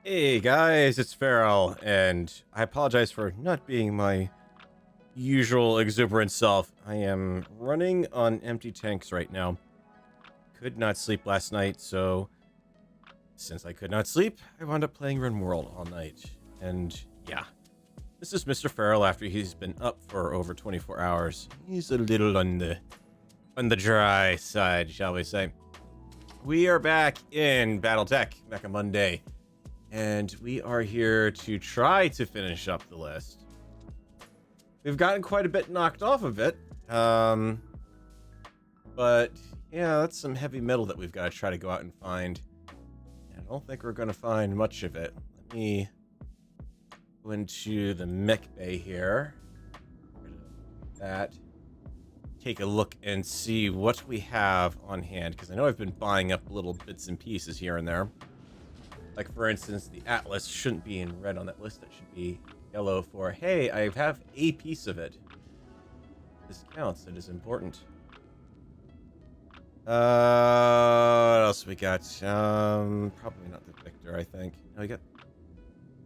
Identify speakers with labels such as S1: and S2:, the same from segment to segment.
S1: Hey guys, it's Farrell, and I apologize for not being my usual exuberant self. I am running on empty tanks right now. Could not sleep last night, so since I could not sleep, I wound up playing RimWorld all night. And yeah, this is Mr. Farrell after he's been up for over 24 hours. He's a little on the dry side, shall we say. We are back in BattleTech, back on Monday. And we are here to try to finish up the list. We've gotten quite a bit knocked off of it. But yeah, that's some heavy metal that we've got to try to go out and find. I don't think we're going to find much of it. Let me go into the mech bay here. That. Take a look and see what we have on hand, because I know I've been buying up little bits and pieces here and there. Like, for instance, the Atlas shouldn't be in red on that list. That should be yellow for, hey, I have a piece of it. This counts. It is important. What else we got? Probably not the Victor, I think. No, we got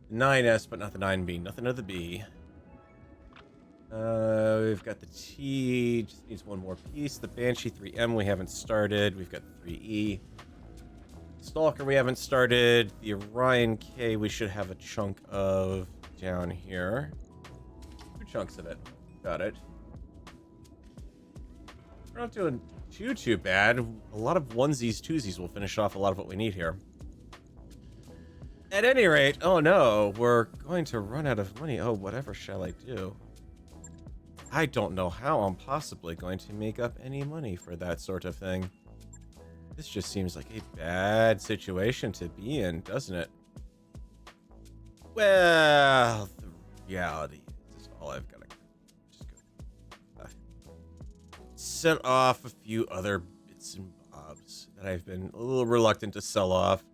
S1: the 9S, but not the 9B. Nothing of the B. We've got the T. Just needs one more piece. The Banshee 3M we haven't started. We've got the 3E. Stalker we haven't started. The Orion K we should have a chunk of down here. 2 chunks of it. Got it. We're not doing too bad. A lot of onesies, twosies will finish off a lot of what we need here. At any rate, oh no, we're going to run out of money. Oh, whatever shall I do? I don't know how I'm possibly going to make up any money for that sort of thing. This just seems like a bad situation to be in, doesn't it? Well, the reality is all I've got to just go set off a few other bits and bobs that I've been a little reluctant to sell off.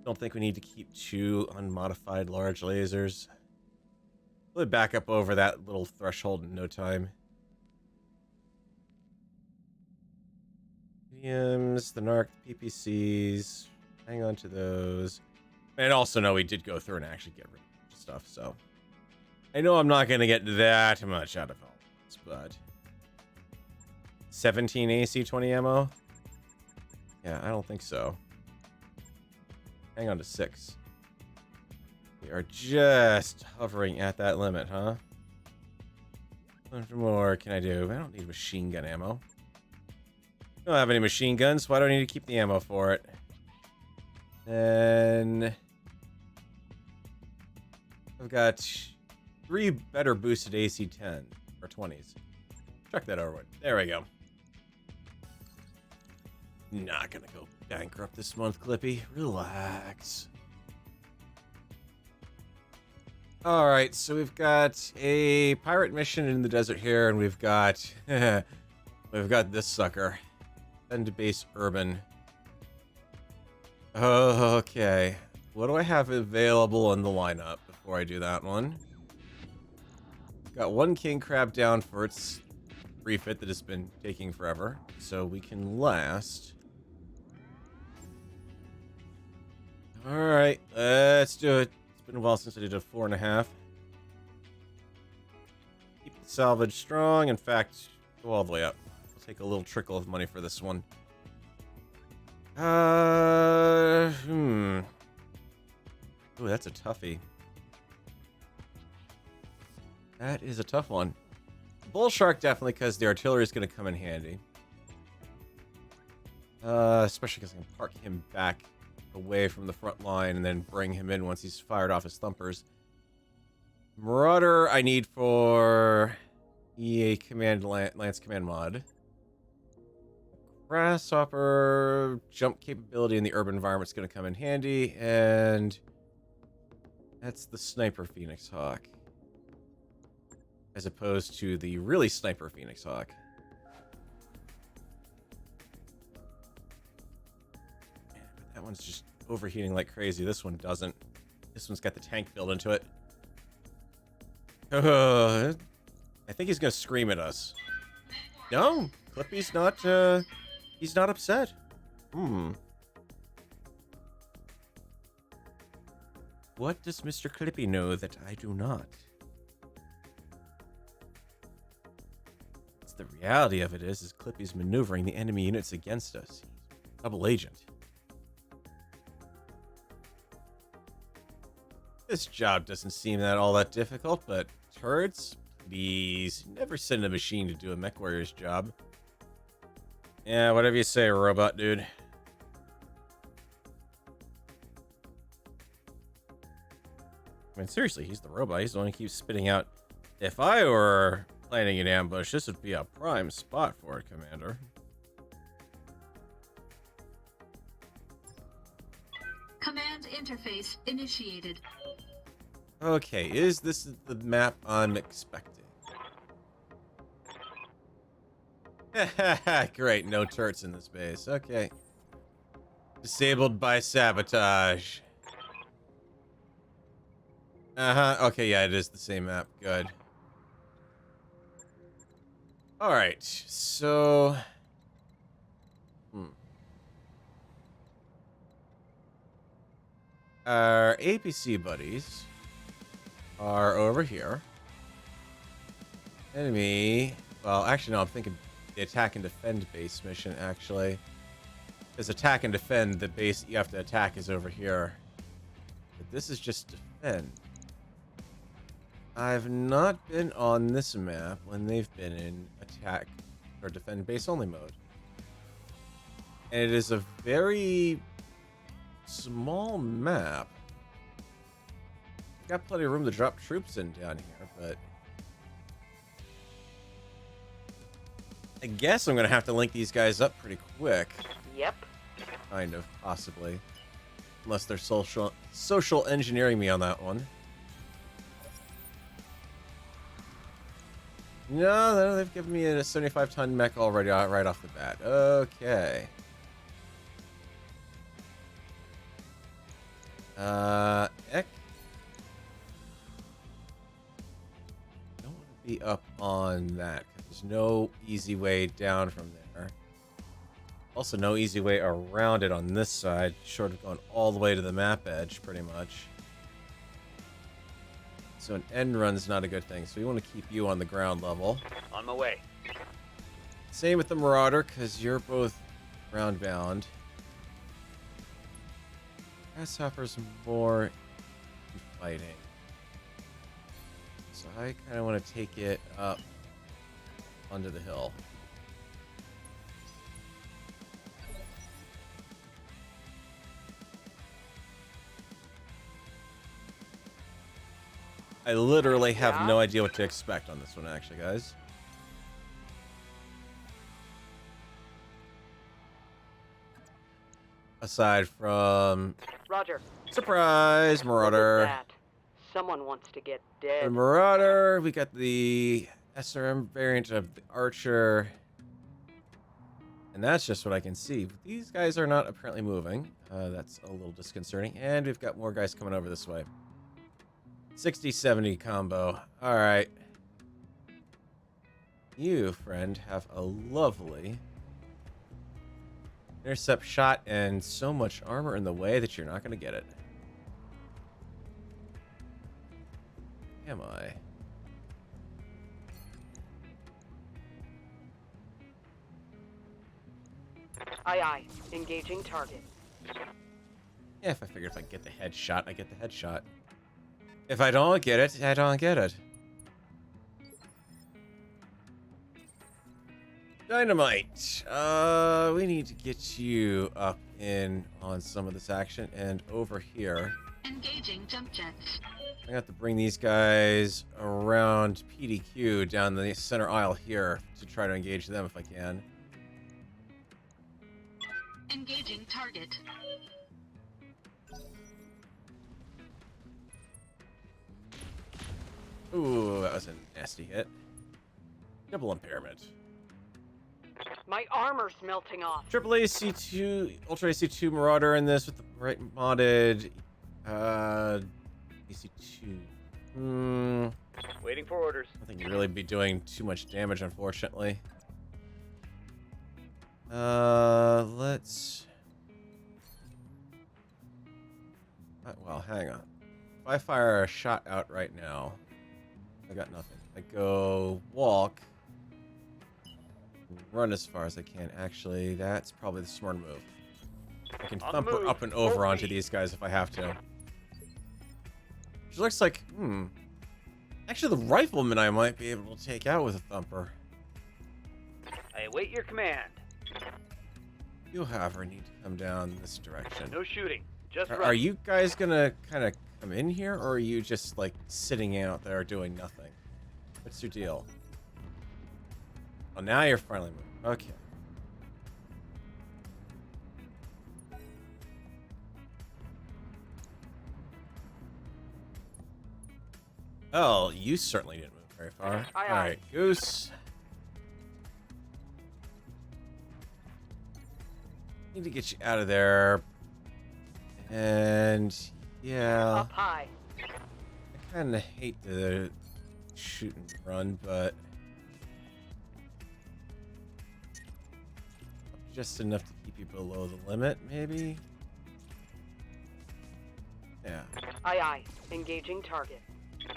S1: Don't think we need to keep 2 unmodified large lasers. We'll back up over that little threshold in no time. Mediums, the NARC, the PPCs. Hang on to those. And also know we did go through and actually get rid of stuff, so I know I'm not going to get that much out of all this, but 17 AC 20 ammo? Yeah, I don't think so. Hang on to 6. We are just hovering at that limit, huh? What more can I do? I don't need machine gun ammo. I don't have any machine guns, so I don't need to keep the ammo for it. And I've got 3 better boosted AC 10 or 20s. Check that over. There we go. Not gonna go bankrupt this month, Clippy. Relax. Alright, so we've got a pirate mission in the desert here, and we've got this sucker. Send base urban. Okay. What do I have available in the lineup before I do that one? Got 1 king crab down for its refit that has been taking forever, so we can last. Alright, let's do it. It's been a while since I did a 4.5. Keep the salvage strong. In fact, go all the way up. We'll take a little trickle of money for this one. Ooh, that's a toughie. That is a tough one. Bull Shark definitely, because the artillery is going to come in handy. Especially because I can park him back away from the front line and then bring him in once he's fired off his thumpers. Marauder I need for EA command Lance command mod. Grasshopper jump capability in the urban environment is going to come in handy, and that's the sniper Phoenix Hawk, as opposed to the really sniper Phoenix Hawk. That one's just overheating like crazy. This one doesn't. This one's got the tank built into it. I think he's gonna scream at us. No, Clippy's not. He's not upset. What does Mr. Clippy know that I do not? The reality of it is Clippy's maneuvering the enemy units against us. He's a double agent. This job doesn't seem all that difficult, but turrets? Please. Never send a machine to do a mech warrior's job. Yeah, whatever you say, robot dude. I mean, seriously, he's the robot. He's the one who keeps spitting out. If I were planning an ambush, this would be a prime spot for it, Commander.
S2: Command interface initiated.
S1: Okay, is this the map I'm expecting? Great, no turrets in this base. Okay. Disabled by sabotage. Okay, yeah, it is the same map. Good. Alright, so... Our APC buddies are over here. Enemy... Well, actually, no, I'm thinking the attack and defend base mission, actually. Because attack and defend, the base you have to attack is over here. But this is just defend. I've not been on this map when they've been in attack or defend base only mode. And it is a very small map. Got plenty of room to drop troops in down here, but I guess I'm gonna have to link these guys up pretty quick.
S3: Yep.
S1: Kind of, possibly. Unless they're social engineering me on that one. No, they've given me a 75-ton mech already right off the bat. Okay. Eck. Don't want to be up on that, because there's no easy way down from there. Also, no easy way around it on this side, short of going all the way to the map edge, pretty much. So an end run's not a good thing, so we want to keep you on the ground level.
S3: On my way.
S1: Same with the Marauder, because you're both ground bound. Grasshopper's more fighting. So I kind of want to take it up onto the hill. I literally have no idea what to expect on this one, actually, guys. Aside from...
S3: Roger.
S1: Surprise, Marauder.
S3: That? Someone wants to get dead.
S1: The Marauder, we got the SRM variant of the Archer. And that's just what I can see. These guys are not apparently moving. That's a little disconcerting. And we've got more guys coming over this way. 60-70 combo. Alright. You, friend, have a lovely intercept shot and so much armor in the way that you're not going to get it. Am I?
S3: Aye, aye. Engaging target.
S1: Yeah, if I figured if I get the headshot, I get the headshot. If I don't get it, I don't get it. Dynamite! We need to get you up in on some of this action, and over here.
S2: Engaging jump jets.
S1: I have to bring these guys around PDQ down the center aisle here to try to engage them if I can.
S2: Engaging target.
S1: Ooh, that was a nasty hit. Double impairment.
S3: My armor's melting off.
S1: Triple AC2, Ultra AC2 Marauder in this with the right modded AC2.
S3: Waiting for orders.
S1: I think you'd really be doing too much damage, unfortunately. Let's... well, hang on. I fire a shot out right now, I got nothing. I go walk, run as far as I can. Actually, that's probably the smart move. I can
S3: On the
S1: thump her
S3: move.
S1: up and over
S3: Full
S1: onto
S3: speed.
S1: these guys if I have to. Which looks like, actually, the rifleman I might be able to take out with a thumper.
S3: I await your command.
S1: You, however, need to come down this direction.
S3: No shooting. Just
S1: Are
S3: run.
S1: you guys gonna kind of come in here, or are you just like sitting out there doing nothing? What's your deal? Oh, now you're finally moving. Okay. Oh, you certainly didn't move very far.
S3: Aye,
S1: All
S3: aye.
S1: right, Goose. Need to get you out of there. And yeah,
S3: Up high.
S1: I kind of hate the shoot and run, but just enough to keep you below the limit, maybe. Yeah,
S3: Aye, aye. Engaging target.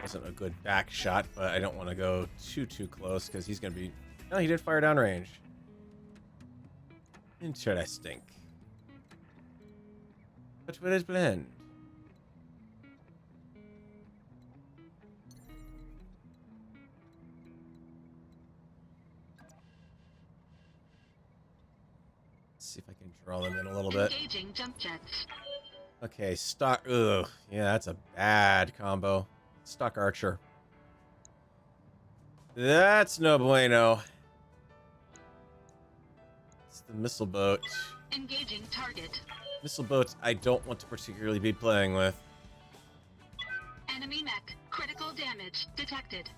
S1: wasn't a good back shot, but I don't want to go too close because he's gonna be. No, he did fire downrange. Interesting. But where is blend? Let's see if I can draw them in a little bit.
S2: Engaging jump jets.
S1: Okay, stock. Ugh. Yeah, that's a bad combo. Stock archer. That's no bueno. It's the missile boat.
S2: Engaging target.
S1: Missile boats I don't want to particularly be playing with.
S2: Enemy mech. Critical damage detected.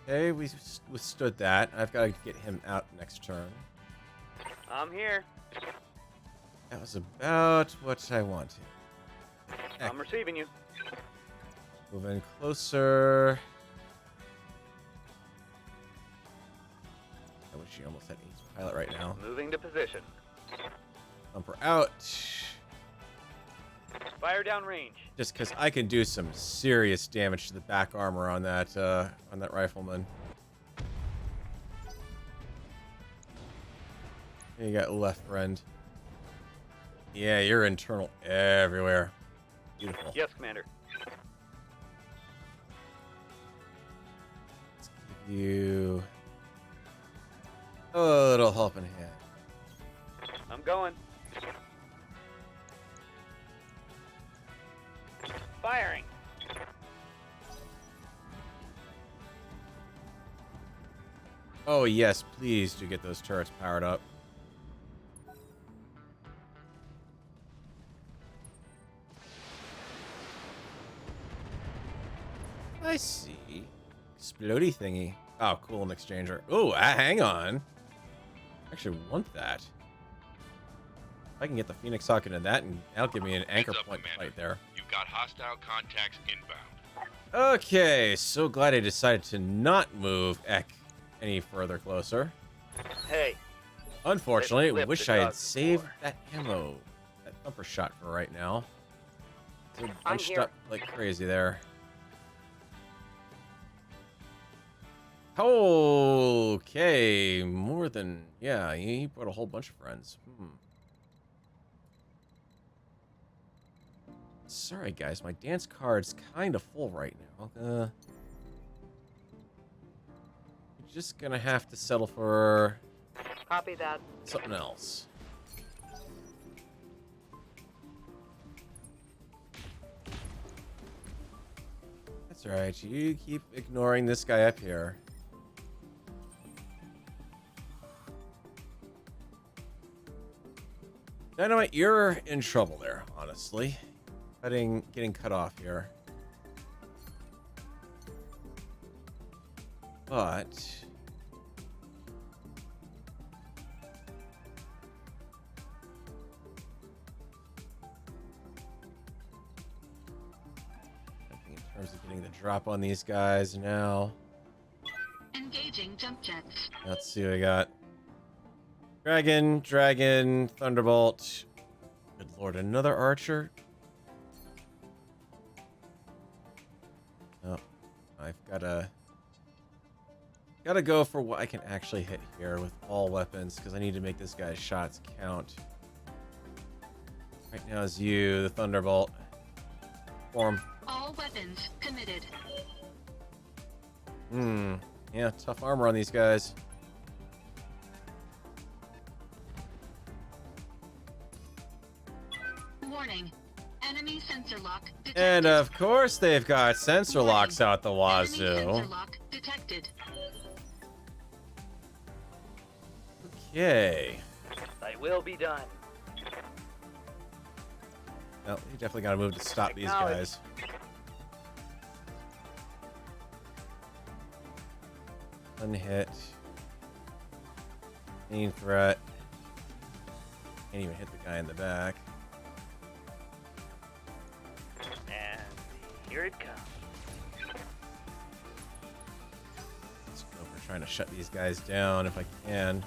S1: Okay, we withstood that. I've got to get him out next turn.
S3: I'm here.
S1: That was about what I wanted. Heck,
S3: I'm receiving you.
S1: move in closer. I wish she almost had each pilot right now.
S3: Moving to position.
S1: Thump her out.
S3: Fire down range.
S1: Just because I can do some serious damage to the back armor on that rifleman. You got left, friend. Yeah, you're internal everywhere. Beautiful.
S3: Yes, Commander.
S1: Let's give you a little helping hand.
S3: I'm going. Firing.
S1: Oh yes, please do get those turrets powered up. I see. Explodey thingy. Oh, cool, an exchanger. Oh, hang on. I actually want that. If I can get the Phoenix Hawk into that, and that'll give me an anchor
S4: Heads up,
S1: point to
S4: Commander.
S1: fight there.
S4: You've got hostile contacts inbound.
S1: Okay, so glad I decided to not move Eck any further closer.
S3: Hey.
S1: Unfortunately,
S3: Let's flip
S1: wish
S3: the
S1: I had
S3: dogs
S1: saved
S3: more.
S1: that ammo. That thumper shot for right now. We're
S3: I'm
S1: bunched
S3: here.
S1: up like crazy there. Okay, more than... Yeah, he brought a whole bunch of friends. Sorry, guys, my dance card's kind of full right now. You're just gonna have to settle for
S3: Copy that.
S1: something else. That's right, you keep ignoring this guy up here. Dynamite, you're in trouble there, honestly. Getting cut off here. But I think in terms of getting the drop on these guys now.
S2: Engaging jump jets.
S1: Let's see what I got. Dragon, Thunderbolt. Good lord, another archer? Oh, I've gotta go for what I can actually hit here with all weapons, because I need to make this guy's shots count. Right now is you, the Thunderbolt. Form.
S2: All weapons committed.
S1: Yeah, tough armor on these guys.
S2: Warning. Enemy sensor lock detected.
S1: And of course they've got sensor locks out the
S2: Enemy
S1: wazoo.
S2: sensor lock detected.
S1: Okay.
S3: I will be done.
S1: Well, you definitely gotta move to stop these
S3: Acknowledge.
S1: guys. Unhit. Main threat. Can't even hit the guy in the back.
S3: And here it comes.
S1: Let's go for trying to shut these guys down if I can.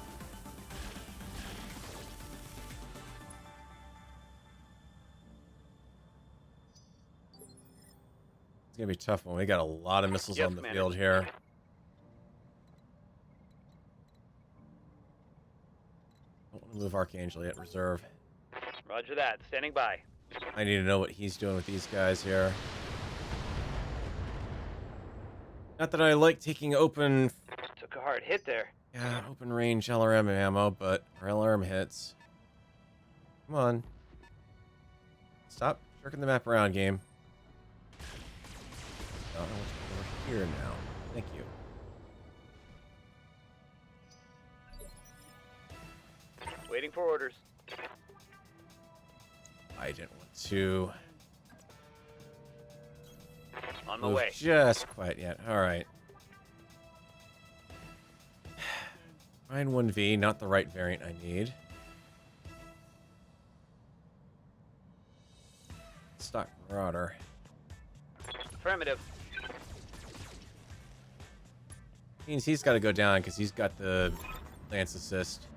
S1: It's gonna be a tough one. We got a lot of missiles
S3: Yes,
S1: on the
S3: Commander.
S1: field here. Don't want to move Archangel yet. Reserve.
S3: Roger that. Standing by.
S1: I need to know what he's doing with these guys here. Not that I like taking open,
S3: Took a hard hit there.
S1: open range LRM ammo, but or LRM hits. Come on. Stop jerking the map around, game. Oh, I want you over here now. Thank you.
S3: Waiting for orders.
S1: I didn't want to
S3: On my
S1: move
S3: way.
S1: just quite yet. All right. Find 1V, not the right variant I need. Stock Marauder.
S3: Affirmative.
S1: Means he's got to go down because he's got the Lance Assist.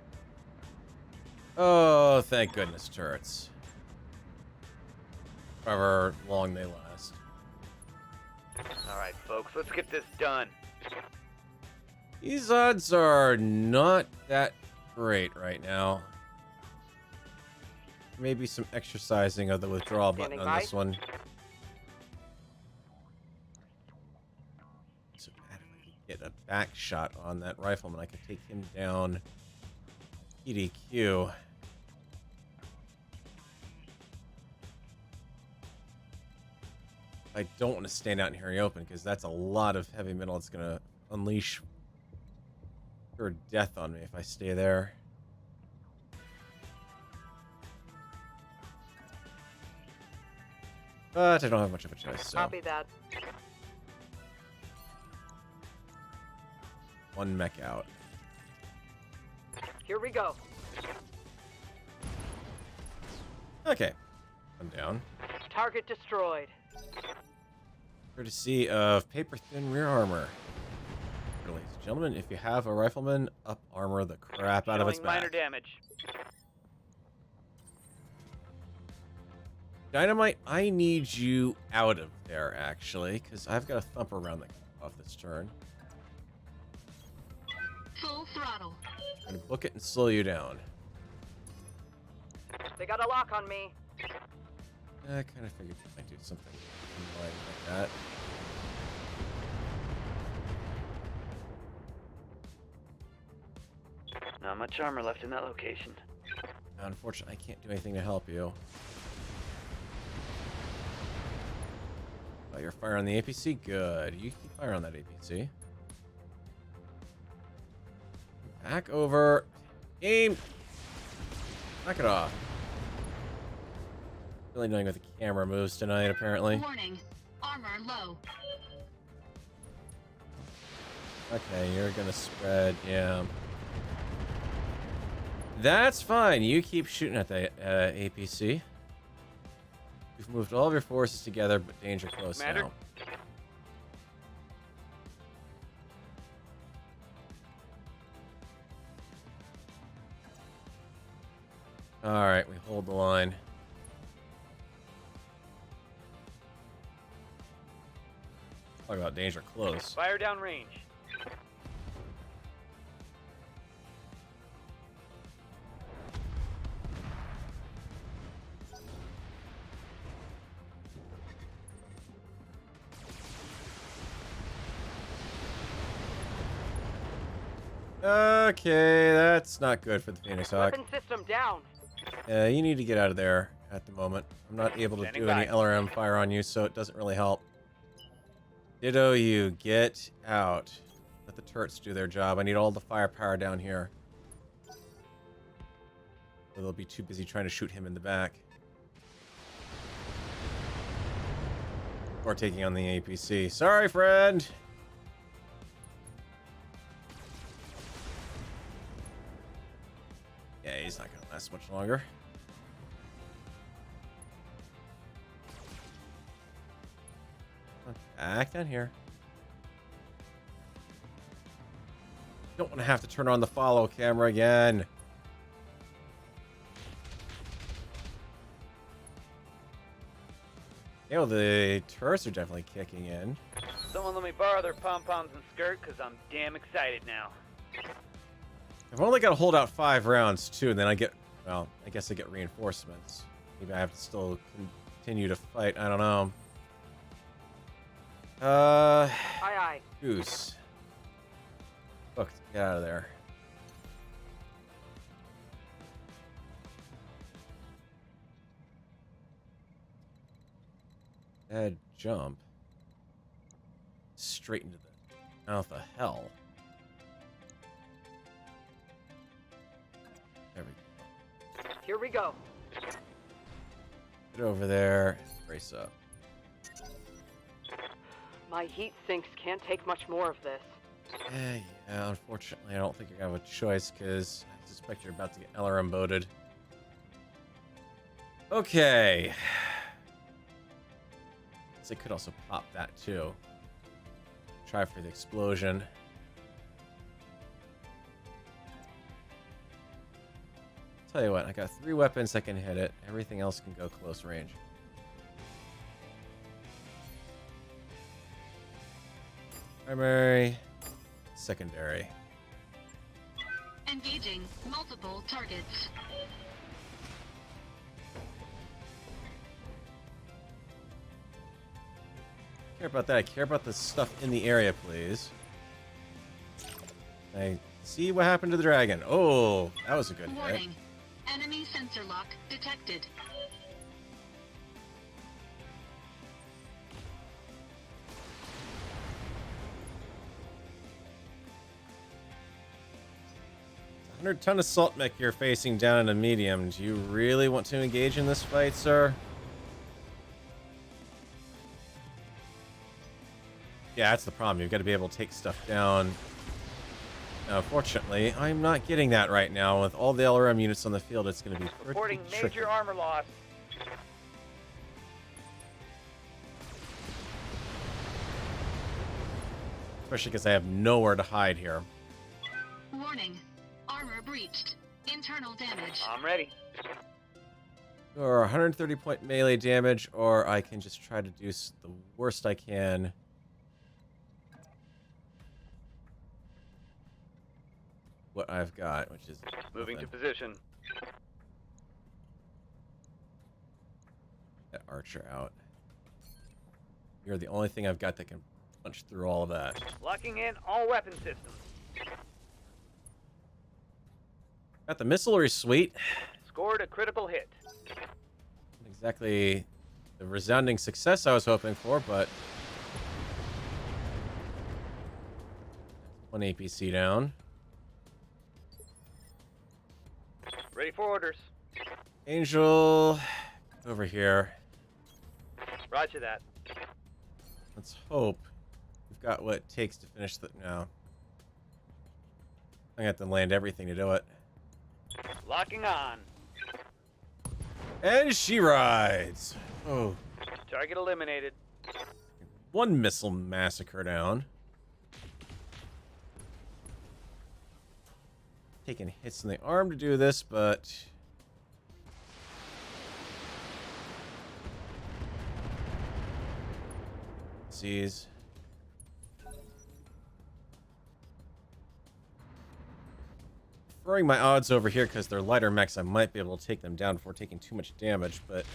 S1: Oh, thank goodness, turrets. However long they last.
S3: All right, folks, let's get this done.
S1: These odds are not that great right now. Maybe some exercising of the withdrawal button
S3: Standing
S1: on
S3: by.
S1: this one. So bad if I could get a back shot on that rifleman, I could take him down. PDQ. I don't want to stand out in here open because that's a lot of heavy metal. It's going to unleash pure death on me if I stay there. But I don't have much of a choice, so
S3: Copy that.
S1: one mech out.
S3: Here we go.
S1: Okay, I'm down.
S3: Target destroyed.
S1: Courtesy of paper-thin rear armor. Ladies and gentlemen, if you have a rifleman, up armor the crap out of its
S3: Showing minor
S1: back.
S3: damage.
S1: Dynamite, I need you out of there, actually, because I've got a thumper around the off this turn.
S2: Full throttle.
S1: I'm going to book it and slow you down.
S3: They got a lock on me.
S1: I kind of figured you might do something in line like that.
S3: Not much armor left in that location.
S1: Unfortunately, I can't do anything to help you. Oh, you're firing on the APC? Good. You keep firing on that APC. Back over. Aim. Knock it off. Really knowing what the camera moves tonight, apparently.
S2: Warning. Armor low.
S1: Okay, you're gonna spread, yeah. That's fine. You keep shooting at the APC. You've moved all of your forces together, but danger close
S3: Commander?
S1: now. Alright, we hold the line. Talk about danger close.
S3: Fire down range.
S1: Okay, that's not good for the Phoenix Hawk.
S3: Weapon system down.
S1: You need to get out of there at the moment. I'm not able to
S3: Standing
S1: do
S3: by.
S1: any LRM fire on you, so it doesn't really help. Ditto you, get out. Let the turrets do their job. I need all the firepower down here. Or they'll be too busy trying to shoot him in the back. Or taking on the APC. Sorry, friend! Yeah, he's not gonna last much longer. Back down here. Don't want to have to turn on the follow camera again. You know, the turrets are definitely kicking in.
S3: Someone let me borrow their pom-poms and skirt, because I'm damn excited now.
S1: I've only got to hold out 5 rounds, too, and then I get... Well, I guess I get reinforcements. Maybe I have to still continue to fight. I don't know.
S3: Aye, aye.
S1: Goose. Look, get out of there. Head jump. Straight into the mouth of hell. There we go.
S3: Here we go.
S1: Get over there. Brace up.
S5: My heat sinks can't take much more of this.
S1: Yeah, unfortunately, I don't think you're gonna have a choice because I suspect you're about to get LRM boated. Okay. So they could also pop that too. Try for the explosion. Tell you what, I got 3 weapons that can hit it. Everything else can go close range. Primary, secondary.
S2: Engaging multiple targets.
S1: Care about that. I care about the stuff in the area, please. I see what happened to the dragon. Oh, that was a good hit.
S2: Warning. Enemy sensor lock detected.
S1: It's a 100-ton assault mech you're facing down in a medium. Do you really want to engage in this fight, sir? Yeah, that's the problem. You've got to be able to take stuff down. Now, fortunately, I'm not getting that right now. With all the LRM units on the field, it's going to be pretty
S3: Reporting
S1: tricky.
S3: major armor loss.
S1: Especially because I have nowhere to hide here.
S2: Warning. Armor breached. Internal damage.
S3: I'm ready.
S1: Or 130 point melee damage, or I can just try to do the worst I can. What I've got, which is
S3: Moving to
S1: nothing.
S3: position.
S1: That archer out. You're the only thing I've got that can punch through all of that.
S3: Locking in all weapon systems.
S1: Got the missilery suite.
S3: Scored a critical hit.
S1: Not exactly the resounding success I was hoping for, but one APC down.
S3: Ready for orders.
S1: Angel, over here.
S3: Roger that.
S1: Let's hope we've got what it takes to finish the. No, I have to land everything to do it.
S3: Locking on.
S1: And she rides. Oh,
S3: Target eliminated.
S1: 1 missile massacre down. Taking hits in the arm to do this, but Seas. Throwing my odds over here because they're lighter mechs, I might be able to take them down before taking too much damage, but...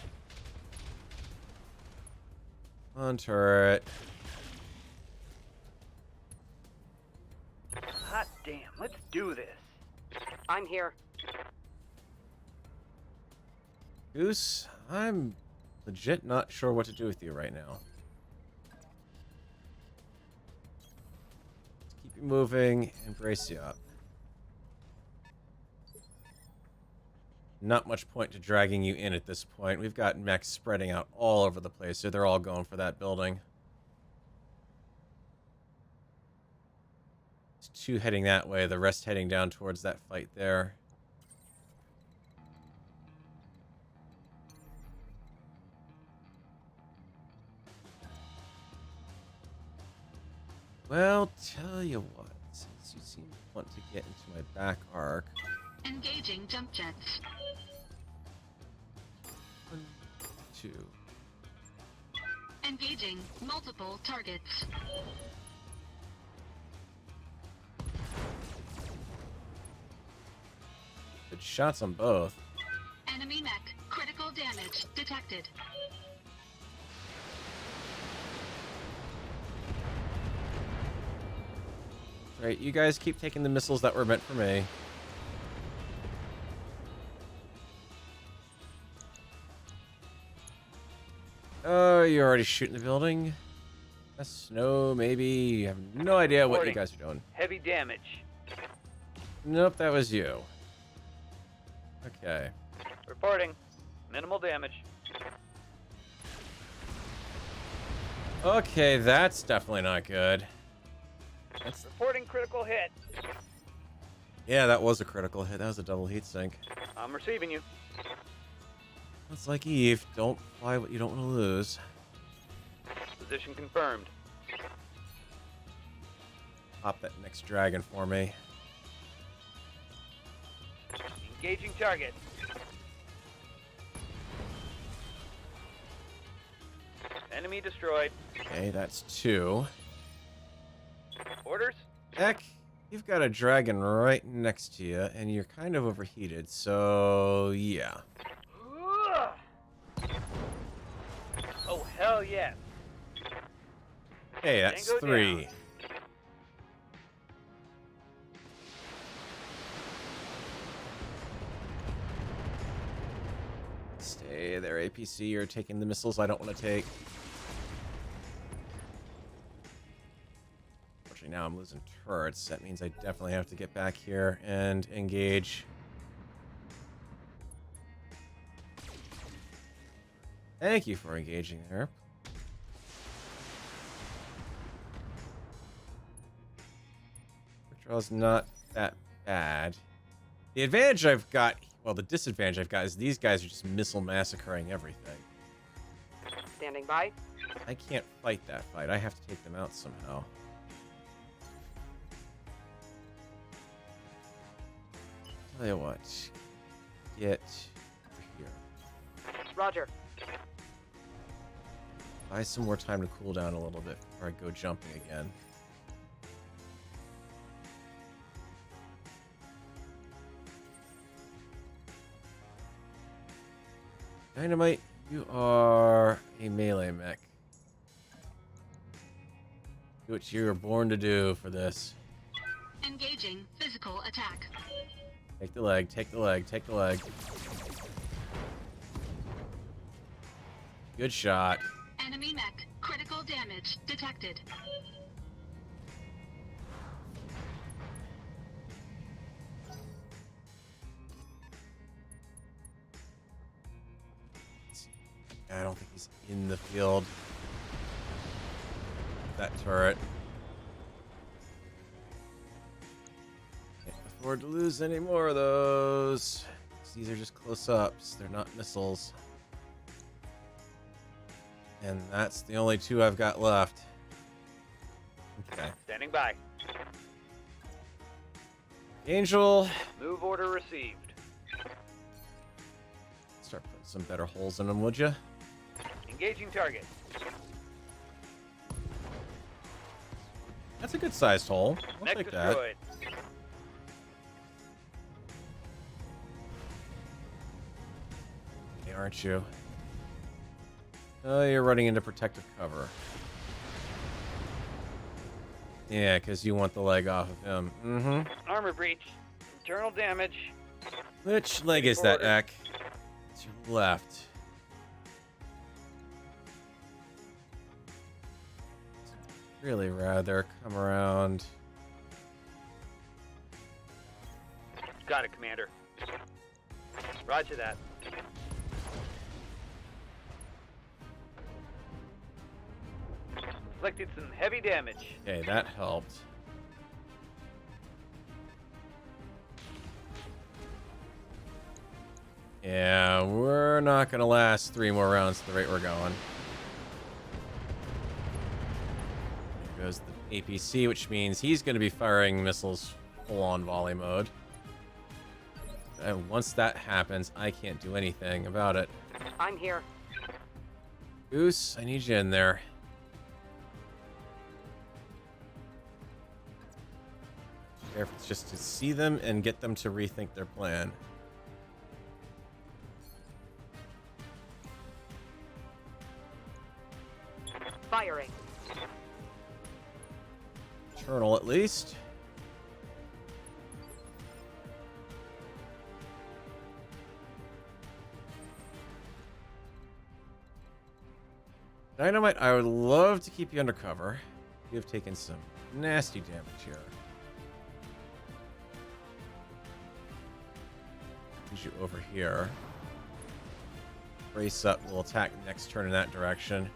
S1: On turret.
S3: Hot damn, let's do this.
S5: I'm here.
S1: Goose, I'm legit not sure what to do with you right now. Let's keep you moving and brace you up. Not much point to dragging you in at this point. We've got mechs spreading out all over the place, so they're all going for that building. It's 2 heading that way, the rest heading down towards that fight there. Well, tell you what, since you seem to want to get into my back arc...
S2: Engaging jump jets.
S1: 1, 2...
S2: Engaging multiple targets.
S1: Good shots on both.
S2: Enemy mech. Critical damage detected.
S1: Right, you guys keep taking the missiles that were meant for me. Oh, you're already shooting the building? Yes, no, maybe. You have no idea what you guys are doing.
S3: Heavy damage.
S1: Nope, that was you. Okay.
S3: Reporting. Minimal damage.
S1: Okay, that's definitely not good. That's...
S3: Reporting critical hit.
S1: Yeah, that was a critical hit. That was a double heat sink.
S3: I'm receiving you.
S1: That's like Eve. Don't fly what you don't want to lose.
S3: Position confirmed.
S1: Pop that next dragon for me.
S3: Engaging target. Enemy destroyed.
S1: Okay, that's 2.
S3: Orders?
S1: Heck, you've got a dragon right next to you, and you're kind of overheated, so yeah.
S3: Oh, hell yes.
S1: Hey, that's
S3: Tango
S1: 3.
S3: down.
S1: Stay there, APC. You're taking the missiles I don't want to take. Unfortunately, now I'm losing turrets. That means I definitely have to get back here and engage. Thank you for engaging there. Draw's not that bad. The advantage I've got, well, the disadvantage I've got is these guys are just missile massacring everything.
S5: Standing by.
S1: I can't fight that fight. I have to take them out somehow. Tell you what, get over here.
S5: Roger.
S1: Buy some more time to cool down a little bit before I go jumping again. Dynamite, you are a melee mech. Do what you were born to do for this.
S2: Engaging physical attack.
S1: Take the leg, take the leg, take the leg. Good shot.
S2: Enemy mech. Critical damage detected.
S1: I don't think he's in the field. That turret. Can't afford to lose any more of those. These are just close-ups. They're not missiles. And that's the only 2 I've got left. Okay.
S3: Standing by.
S1: Angel.
S3: Move order received.
S1: Start putting some better holes in them, would you?
S3: Engaging target.
S1: That's a good sized hole. I'll
S3: Mech
S1: take that.
S3: destroyed.
S1: Hey, aren't you? Oh, you're running into protective cover. Yeah, because you want the leg off of him. Mm-hmm.
S3: Armor breach. Internal damage.
S1: Which leg is that, Eck? It's your left. Really rather come around.
S3: Got it, Commander. Roger that. Inflicted some heavy damage.
S1: Okay, that helped. Yeah, we're not gonna last 3 more rounds at the rate we're going. There goes the APC, which means he's gonna be firing missiles full-on volley mode. And once that happens, I can't do anything about it.
S5: I'm here.
S1: Goose, I need you in there. Careful, it's just to see them and get them to rethink their plan.
S5: Firing.
S1: Eternal, at least. Dynamite, I would love to keep you undercover. You have taken some nasty damage here. Put you over here. Brace up, we'll attack next turn in that direction.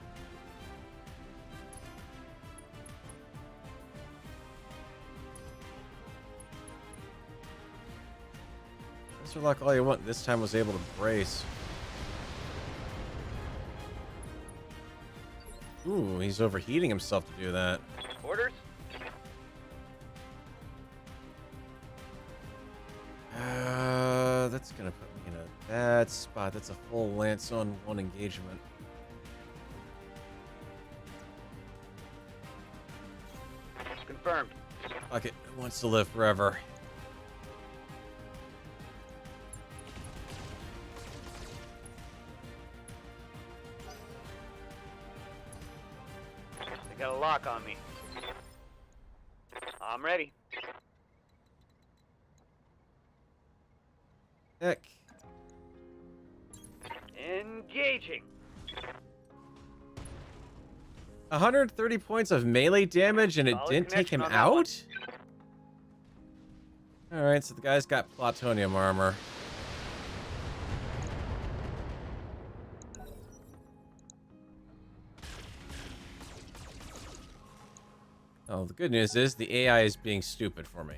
S1: Mr. Luck, all you want. This time was able to brace. Ooh, he's overheating himself to do that.
S3: Orders?
S1: That's gonna put me in a bad spot. That's a full lance on 1 engagement.
S3: Confirmed.
S1: Fuck it, it wants to live forever.
S3: They got a lock on me. I'm ready.
S1: Heck.
S3: Engaging.
S1: 130 points of melee damage and it
S3: Solid
S1: didn't take
S3: connection
S1: him
S3: on that one.
S1: out? Alright, so the guy's got plutonium armor. Oh, the good news is the AI is being stupid for me.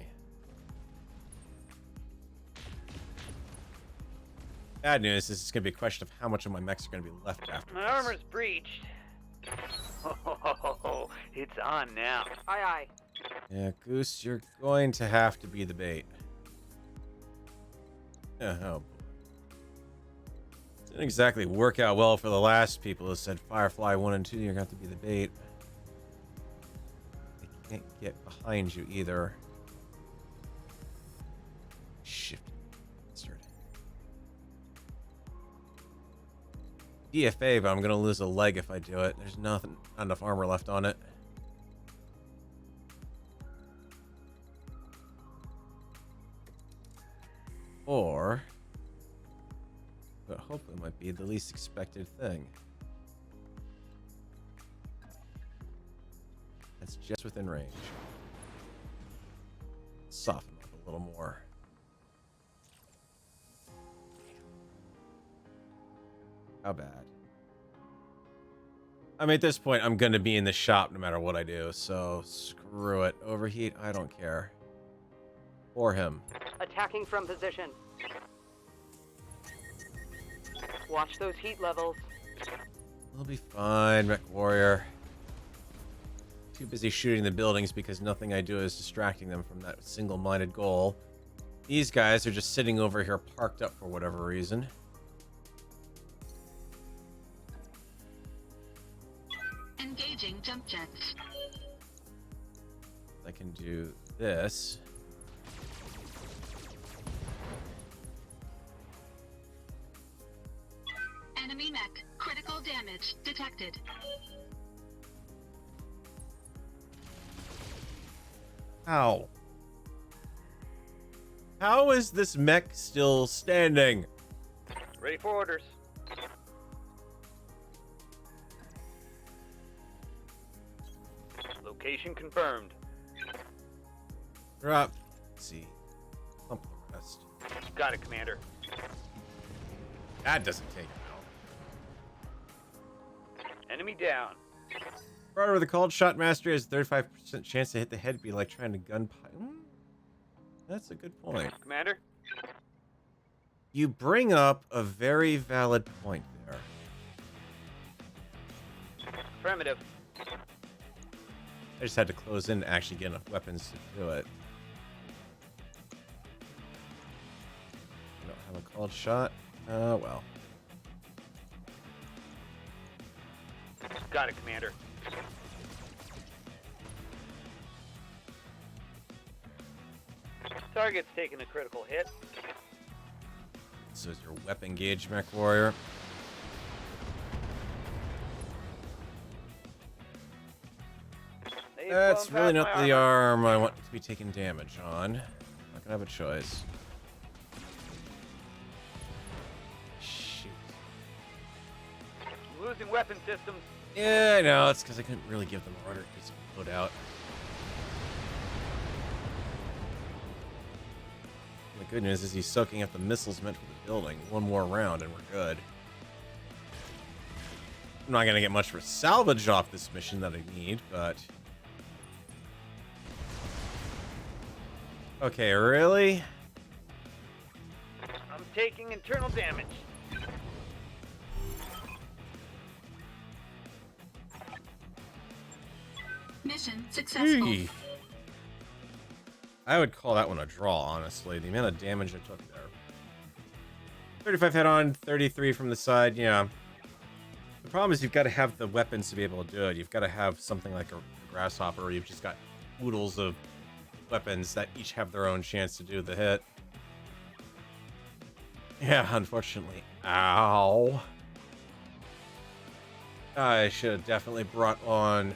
S1: Bad news is it's going to be a question of how much of my mechs are going to be left after
S3: My
S1: this.
S3: armor's breached. Oh, it's on now.
S5: Aye, aye.
S1: Yeah, Goose, you're going to have to be the bait. Yeah, oh boy. Didn't exactly work out well for the last people who said Firefly 1 and 2, you're going to have to be the bait. I can't get behind you either. Shift. Insert. DFA, but I'm going to lose a leg if I do it. There's not enough armor left on it. Or, but hopefully it might be the least expected thing. That's just within range. Soften up a little more. How bad? I mean, at this point, I'm going to be in the shop no matter what I do, so screw it. Overheat, I don't care. Or him.
S5: Attacking from position. Watch those heat levels.
S1: We'll be fine, Mech Warrior. Too busy shooting the buildings because nothing I do is distracting them from that single-minded goal. These guys are just sitting over here parked up for whatever reason.
S2: Engaging jump jets.
S1: I can do this.
S2: Enemy mech. Critical damage detected.
S1: How? How is this mech still standing?
S3: Ready for orders. Location confirmed.
S1: Drop. Let's see. Pump the rest.
S3: Got it, Commander.
S1: That doesn't take it out.
S3: Enemy down.
S1: Right over the called shot master has 35% chance to hit the head. Be like trying to gun. That's a good point.
S3: Commander?
S1: You bring up a very valid point there.
S3: Affirmative.
S1: I just had to close in to actually get enough weapons to do it. I don't have a called shot. Well.
S3: Got it, Commander. Target's taking a critical hit.
S1: So is your weapon gauge, mech warrior?
S3: They've
S1: That's
S3: blown
S1: really
S3: past
S1: not
S3: my
S1: the
S3: armor.
S1: arm I want to be taking damage on. Not gonna have a choice. Shoot.
S3: Losing weapon systems.
S1: Yeah, I know. It's because I couldn't really give them a rudder piece of loadout. The good news is he's soaking up the missiles meant for the building. One more round and we're good. I'm not gonna get much for salvage off this mission that I need, but... Okay, really?
S3: I'm taking internal damage.
S2: Mission successful.
S1: Eee. I would call that one a draw, honestly. The amount of damage I took there. 35 head on, 33 from the side, yeah. The problem is you've got to have the weapons to be able to do it. You've got to have something like a grasshopper where you've just got oodles of weapons that each have their own chance to do the hit. Yeah, unfortunately. Ow. I should have definitely brought on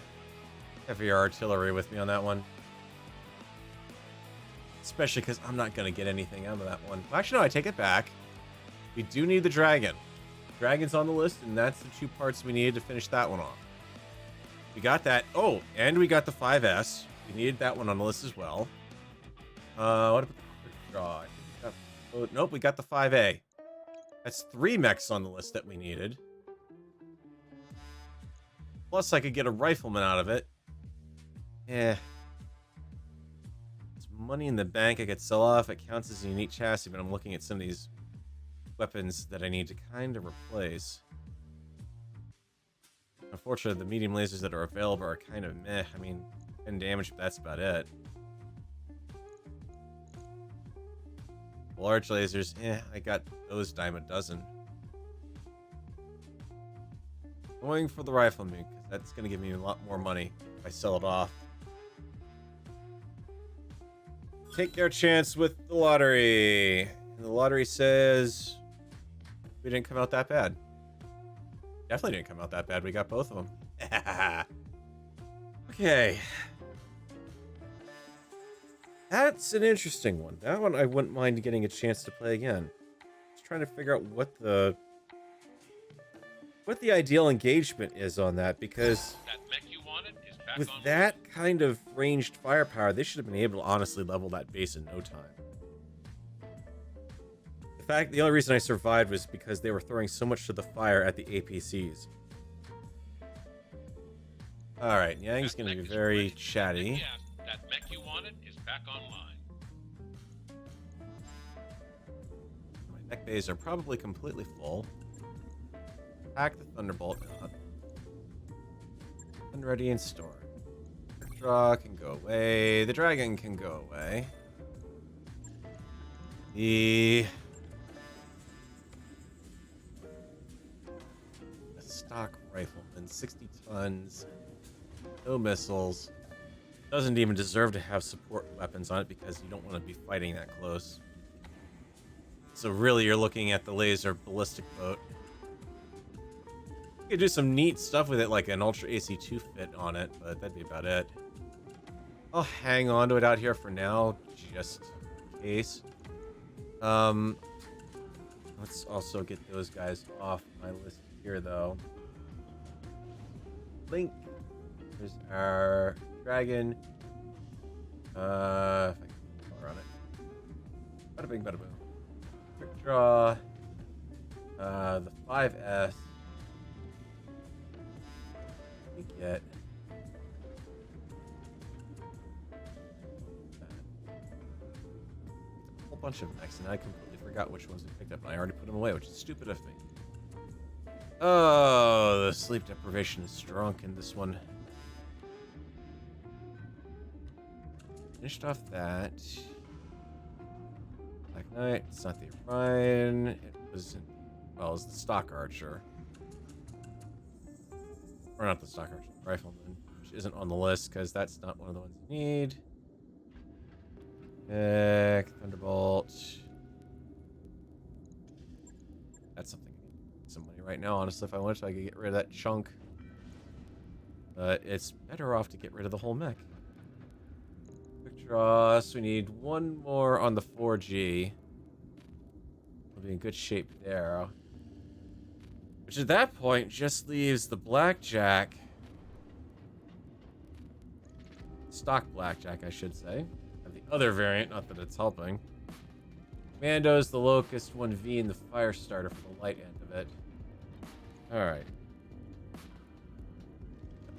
S1: heavier artillery with me on that one. Especially because I'm not going to get anything out of that one. Actually, no, I take it back. We do need the dragon. Dragon's on the list, and that's the two parts we needed to finish that one off. We got that. Oh, and we got the 5S. We needed that one on the list as well. What about the quick draw? I think we got, oh, nope, we got the 5A. That's 3 mechs on the list that we needed. Plus, I could get a rifleman out of it. Eh. It's money in the bank I could sell off. It counts as a unique chassis, but I'm looking at some of these weapons that I need to kind of replace. Unfortunately, the medium lasers that are available are kind of meh. I mean, 10 damage, but that's about it. Large lasers, I got those dime a dozen. Going for the rifleman, because that's going to give me a lot more money if I sell it off. Take our chance with the lottery. And the lottery says we didn't come out that bad. Definitely didn't come out that bad. We got both of them. Okay. That's an interesting one. That one I wouldn't mind getting a chance to play again. Just trying to figure out what the ideal engagement is on that, because
S4: That mech you wanted is back
S1: with
S4: on
S1: that kind of ranged firepower, they should have been able to honestly level that base in no time. In fact, the only reason I survived was because they were throwing so much to the fire at the APCs. Alright, Yang's going to be very chatty.
S4: Yes, that mech you wanted is back online.
S1: My mech bays are probably completely full. Pack the Thunderbolt up. And ready in store. The draw can go away. The dragon can go away. The stock rifleman, 60 tons, no missiles. Doesn't even deserve to have support weapons on it because you don't want to be fighting that close. So really, you're looking at the laser ballistic boat. You could do some neat stuff with it, like an Ultra AC2 fit on it, but that'd be about it. I'll hang on to it out here for now, just in case. Let's also get those guys off my list here, though. Link. There's our dragon. If I can color on it. Bada bing, bada boom. Quick draw. The 5S. We get. A whole bunch of mechs, and I completely forgot which ones we picked up. And I already put them away, which is stupid of me. Oh, the sleep deprivation is strong in this one. Finished off that. Black Knight. It's not the Orion. It was, well, it was the Stock Archer. Or not the Stock Archer, the Rifleman, which isn't on the list because that's not one of the ones you need. Thunderbolt. That's something. Some money right now, honestly. If I wanted to, I could get rid of that chunk. But it's better off to get rid of the whole mech. Quick draw. So we need one more on the 4G. We'll be in good shape there. Which at that point just leaves the Blackjack. Stock Blackjack, I should say. And the other variant, not that it's helping. Commandos, the Locust, 1V, and the Firestarter for the light end of it. Alright.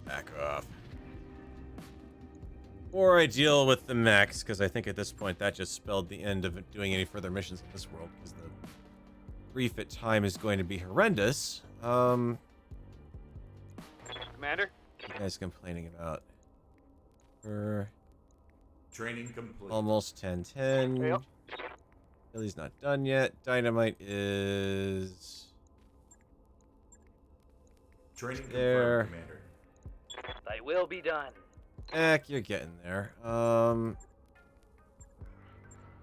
S1: Back off. Or I deal with the mechs, because I think at this point that just spelled the end of doing any further missions in this world, because the refit time is going to be horrendous.
S3: Commander?
S1: What are you guys complaining about?
S6: Training complete.
S1: Almost 10-10.
S3: Yep.
S1: Billy's not done yet. Dynamite is
S6: Training
S1: there.
S6: confirmed, Commander.
S3: They will be done.
S1: Heck, you're getting there.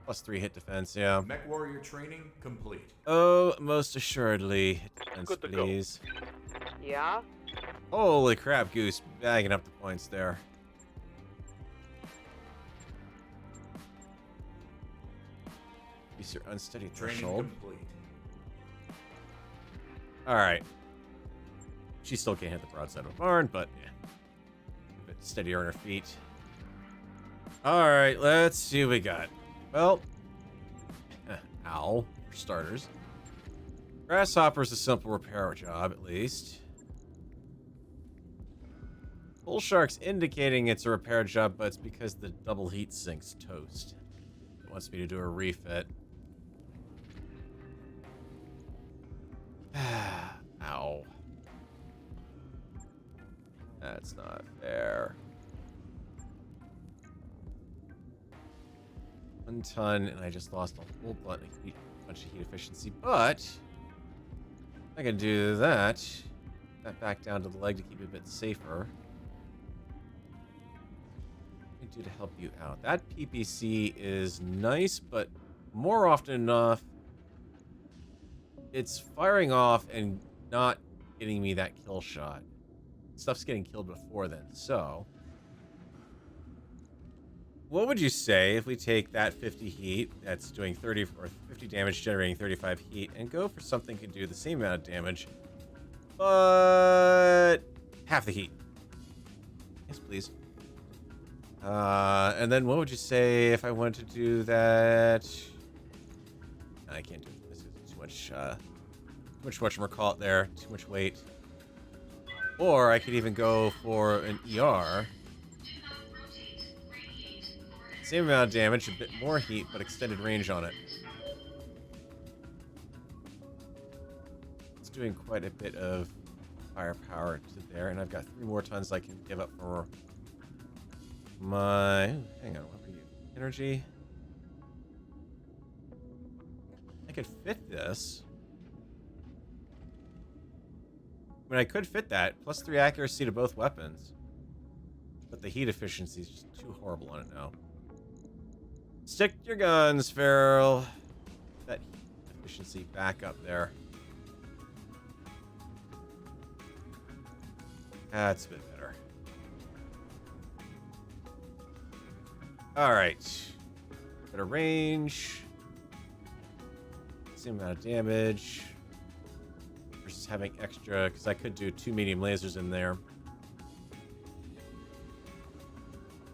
S1: Plus 3 hit defense, yeah.
S6: Mech warrior training complete.
S1: Oh, most assuredly. Hit defense,
S3: Good to go.
S1: please.
S5: Yeah?
S1: Holy crap, Goose. Bagging up the points there. Use your unsteady
S6: Training
S1: threshold.
S6: complete.
S1: Alright. She still can't hit the broadside of a barn, but yeah. A bit steadier on her feet. Alright, let's see what we got. Well, owl, for starters. Grasshopper's a simple repair job, at least. Bull Shark's indicating it's a repair job, but it's because the double heat sink's toast. It wants me to do a refit. Ow. That's not fair. 1 ton, and I just lost a whole bunch of heat efficiency, but I can do that. That back down to the leg to keep it a bit safer. What can I do to help you out? That PPC is nice, but more often enough, it's firing off and not getting me that kill shot. Stuff's getting killed before then, so what would you say if we take that 50 heat that's doing 30 or 50 damage, generating 35 heat, and go for something that can do the same amount of damage, but half the heat? Yes, please. And then what would you say if I wanted to do that? No, I can't do it. This is too much whatchamacallit there. Too much weight. Or I could even go for an ER. Same amount of damage, a bit more heat, but extended range on it. It's doing quite a bit of firepower to there, and I've got 3 more tons I can give up for my... Hang on, what were you? Energy? I could fit this. I mean, I could fit that. Plus 3 accuracy to both weapons. But the heat efficiency is just too horrible on it now. Stick to your guns, Farrell. That heat efficiency back up there. That's a bit better. Alright. Better range. Same amount of damage. Versus having extra, because I could do 2 medium lasers in there.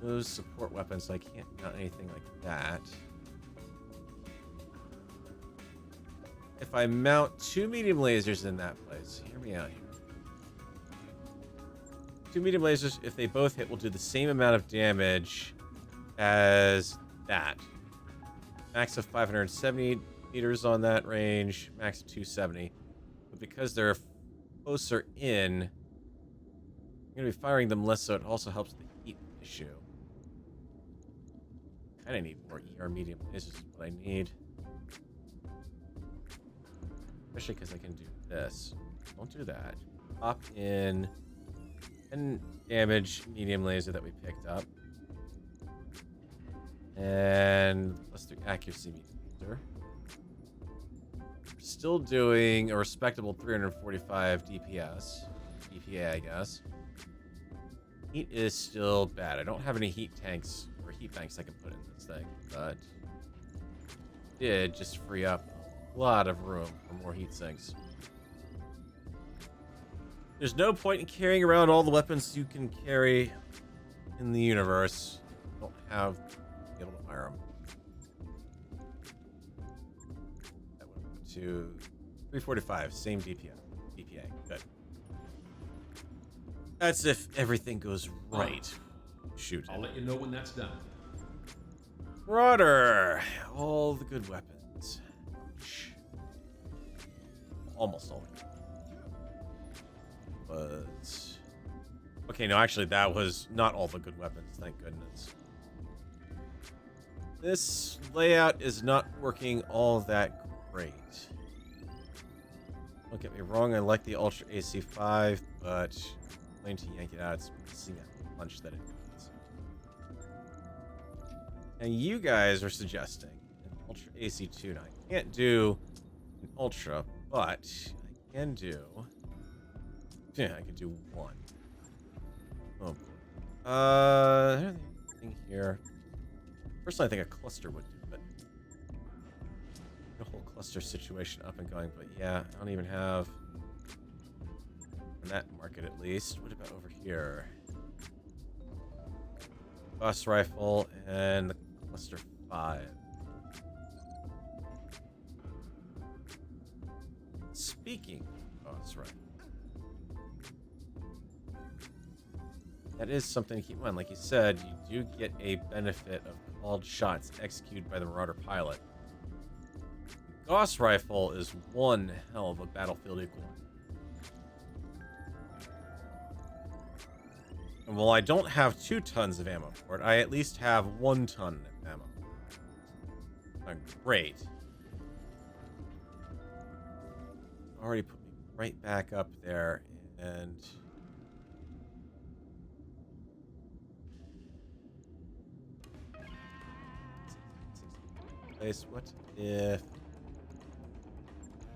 S1: Those support weapons, so I can't mount anything like that. If I mount 2 medium lasers in that place, hear me out here. 2 medium lasers, if they both hit, will do the same amount of damage as that. Max of 570 meters on that range, max of 270. But because they're closer in, I'm going to be firing them less, so it also helps the heat issue. Kind of need more ER medium lasers is what I need. Especially because I can do this. Don't do that. Pop in 10 damage medium laser that we picked up. And let's do accuracy medium laser. We're still doing a respectable 345 DPS. DPA, I guess. Heat is still bad. I don't have any heat tanks or heat banks I can put in this thing, but did just free up a lot of room for more heat sinks. There's no point in carrying around all the weapons you can carry in the universe. You don't have to be able to fire them. That went to 345, same DPA. Good. That's if everything goes right. Shoot.
S7: I'll let you know when that's done.
S1: Marauder. All the good weapons. Almost all. Was okay. No, actually, that was not all the good weapons. Thank goodness. This layout is not working all that great. Don't get me wrong. I like the Ultra AC5, but playing to yank it out, it's missing that punch that it needs. And you guys are suggesting an Ultra AC2. Now, I can't do an Ultra, but I can do. Yeah, I can do one. Oh boy. Anything here? Personally, I think a cluster would do, but the whole cluster situation up and going. But yeah, I don't even have in that market at least. What about over here? Boss rifle and the cluster 5. Speaking of boss rifle. That is something to keep in mind. Like you said, you do get a benefit of called shots executed by the Marauder pilot. The Gauss rifle is one hell of a battlefield equal. And while I don't have 2 tons of ammo for it, I at least have 1 ton of ammo. Great. Already put me right back up there, and what if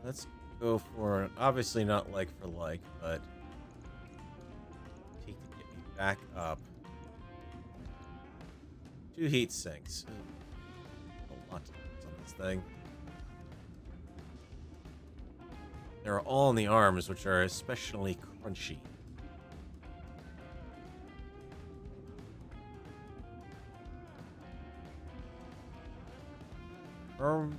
S1: let's go for obviously not like for like, but take to get me back up. 2 heat sinks. A lot on this thing. They're all in the arms, which are especially crunchy. Herm.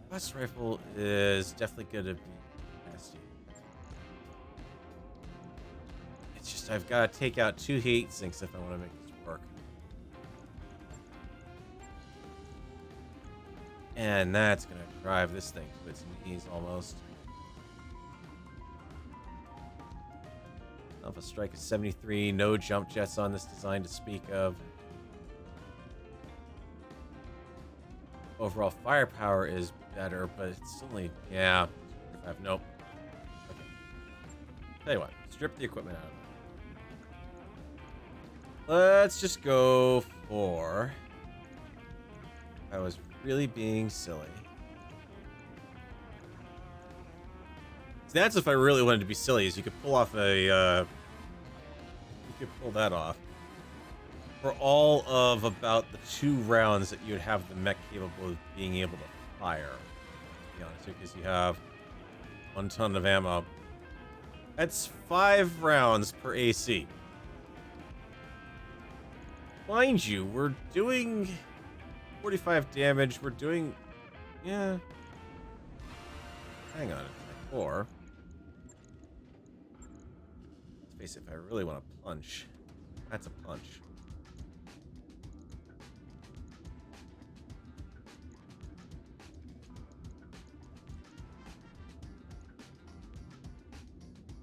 S1: Blast rifle is definitely going to be nasty. It's just I've got to take out 2 heat sinks if I want to make this work. And that's going to drive this thing to its knees almost. Alpha Strike is 73. No jump jets on this design to speak of. overall firepower is better, but it's only, yeah. Nope. Okay. Tell you what, strip the equipment out of it. Let's just go for... I was really being silly. So that's if I really wanted to be silly, is you could pull off a, you could pull that off. For all of about the 2 rounds that you would have the mech capable of being able to fire. To be honest, because you have 1 ton of ammo. That's 5 rounds per AC. Mind you, we're doing 45 damage. We're doing, yeah. Hang on, it's like 4. Let's face it, if I really want to punch, that's a punch.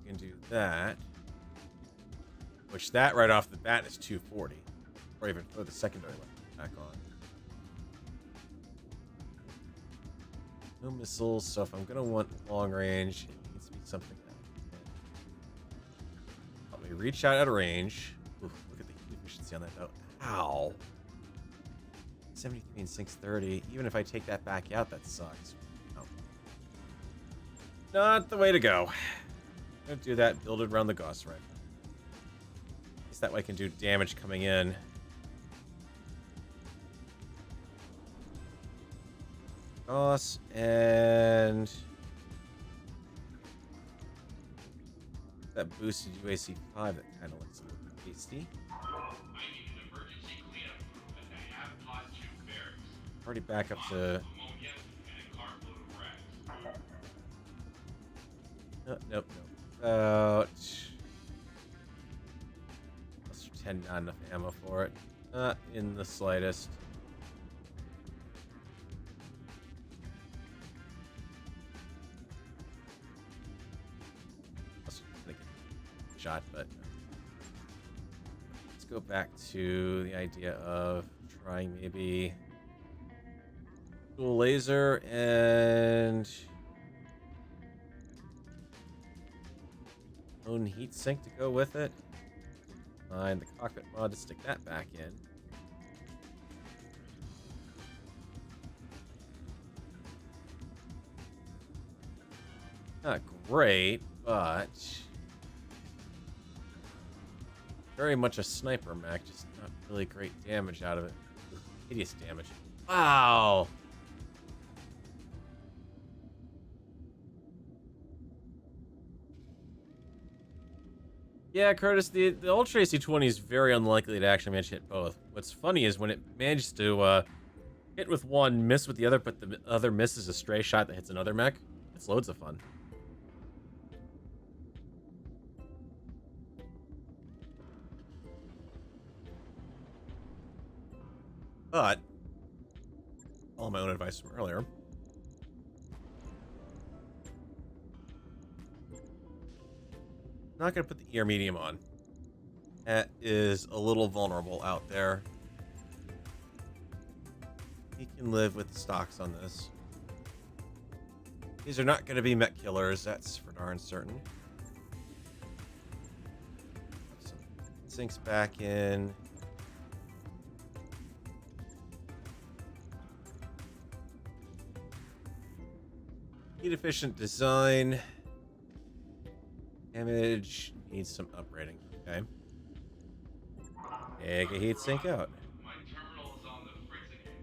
S1: Can do that, which that right off the bat is 240, or even throw the secondary weapon back on. No missiles, so if I'm gonna want long range, it needs to be something that can help me reach out at a range. Oof, look at the heat efficiency on that though. Ow. 73 and 630. Even if I take that back out, that sucks. No. Not the way to go. Gonna do that, build it around the Gauss rifle. At least that way I can do damage coming in. Gauss and that boosted UAC 5 that kind of looks a little tasty.
S4: I need an emergency cleanup crew, and I have Pod 2 barracks.
S1: Already back up to
S4: Ammonia and a cartload of rags.
S1: nope, nope. About plus 10, not enough ammo for it. Not in the slightest. Shot, but let's go back to the idea of trying maybe dual laser and own heat sink to go with it. Find the cockpit mod to stick that back in. Not great, but very much a sniper mech, just not really great damage out of it. Hideous damage. Wow! Yeah, Curtis, the Ultra AC-20 is very unlikely to actually manage to hit both. What's funny is when it manages to hit with one, miss with the other, but the other misses a stray shot that hits another mech, it's loads of fun. But, all my own advice from earlier. Not going to put the ear medium on. That is a little vulnerable out there. He can live with the stocks on this. These are not going to be mech killers, that's for darn certain. Some sinks back in. Heat efficient design. Damage needs some upgrading. Okay. Take a heat sink out.
S4: My terminal is on the fritz again.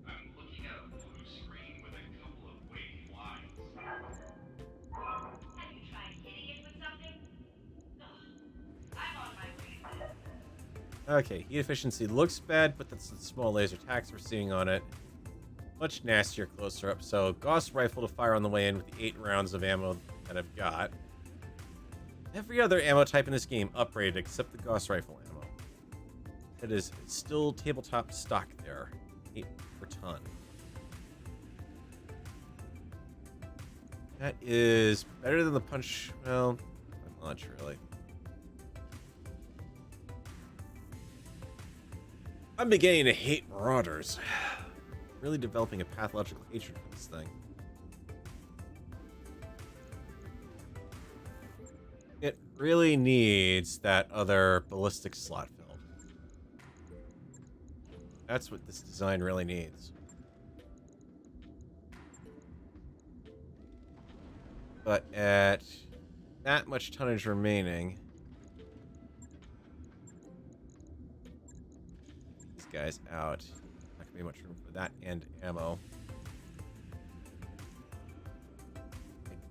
S4: I'm looking at a blue screen with a couple of wavy lines.
S7: Have you tried hitting it with something? Ugh, I'm on my way to this.
S1: Okay, heat efficiency looks bad, but that's the small laser tacks we're seeing on it. Much nastier closer up. So, Gauss rifle to fire on the way in with the 8 rounds of ammo that I've got. Every other ammo type in this game upgraded except the Gauss rifle ammo. It is still tabletop stock there. 8 per ton. That is better than the punch. Well, not much really. I'm beginning to hate Marauders. really developing a pathological hatred for this thing. It really needs that other ballistic slot filled. That's what this design really needs. But at that much tonnage remaining, these guys out. Not gonna be much room for that and ammo. I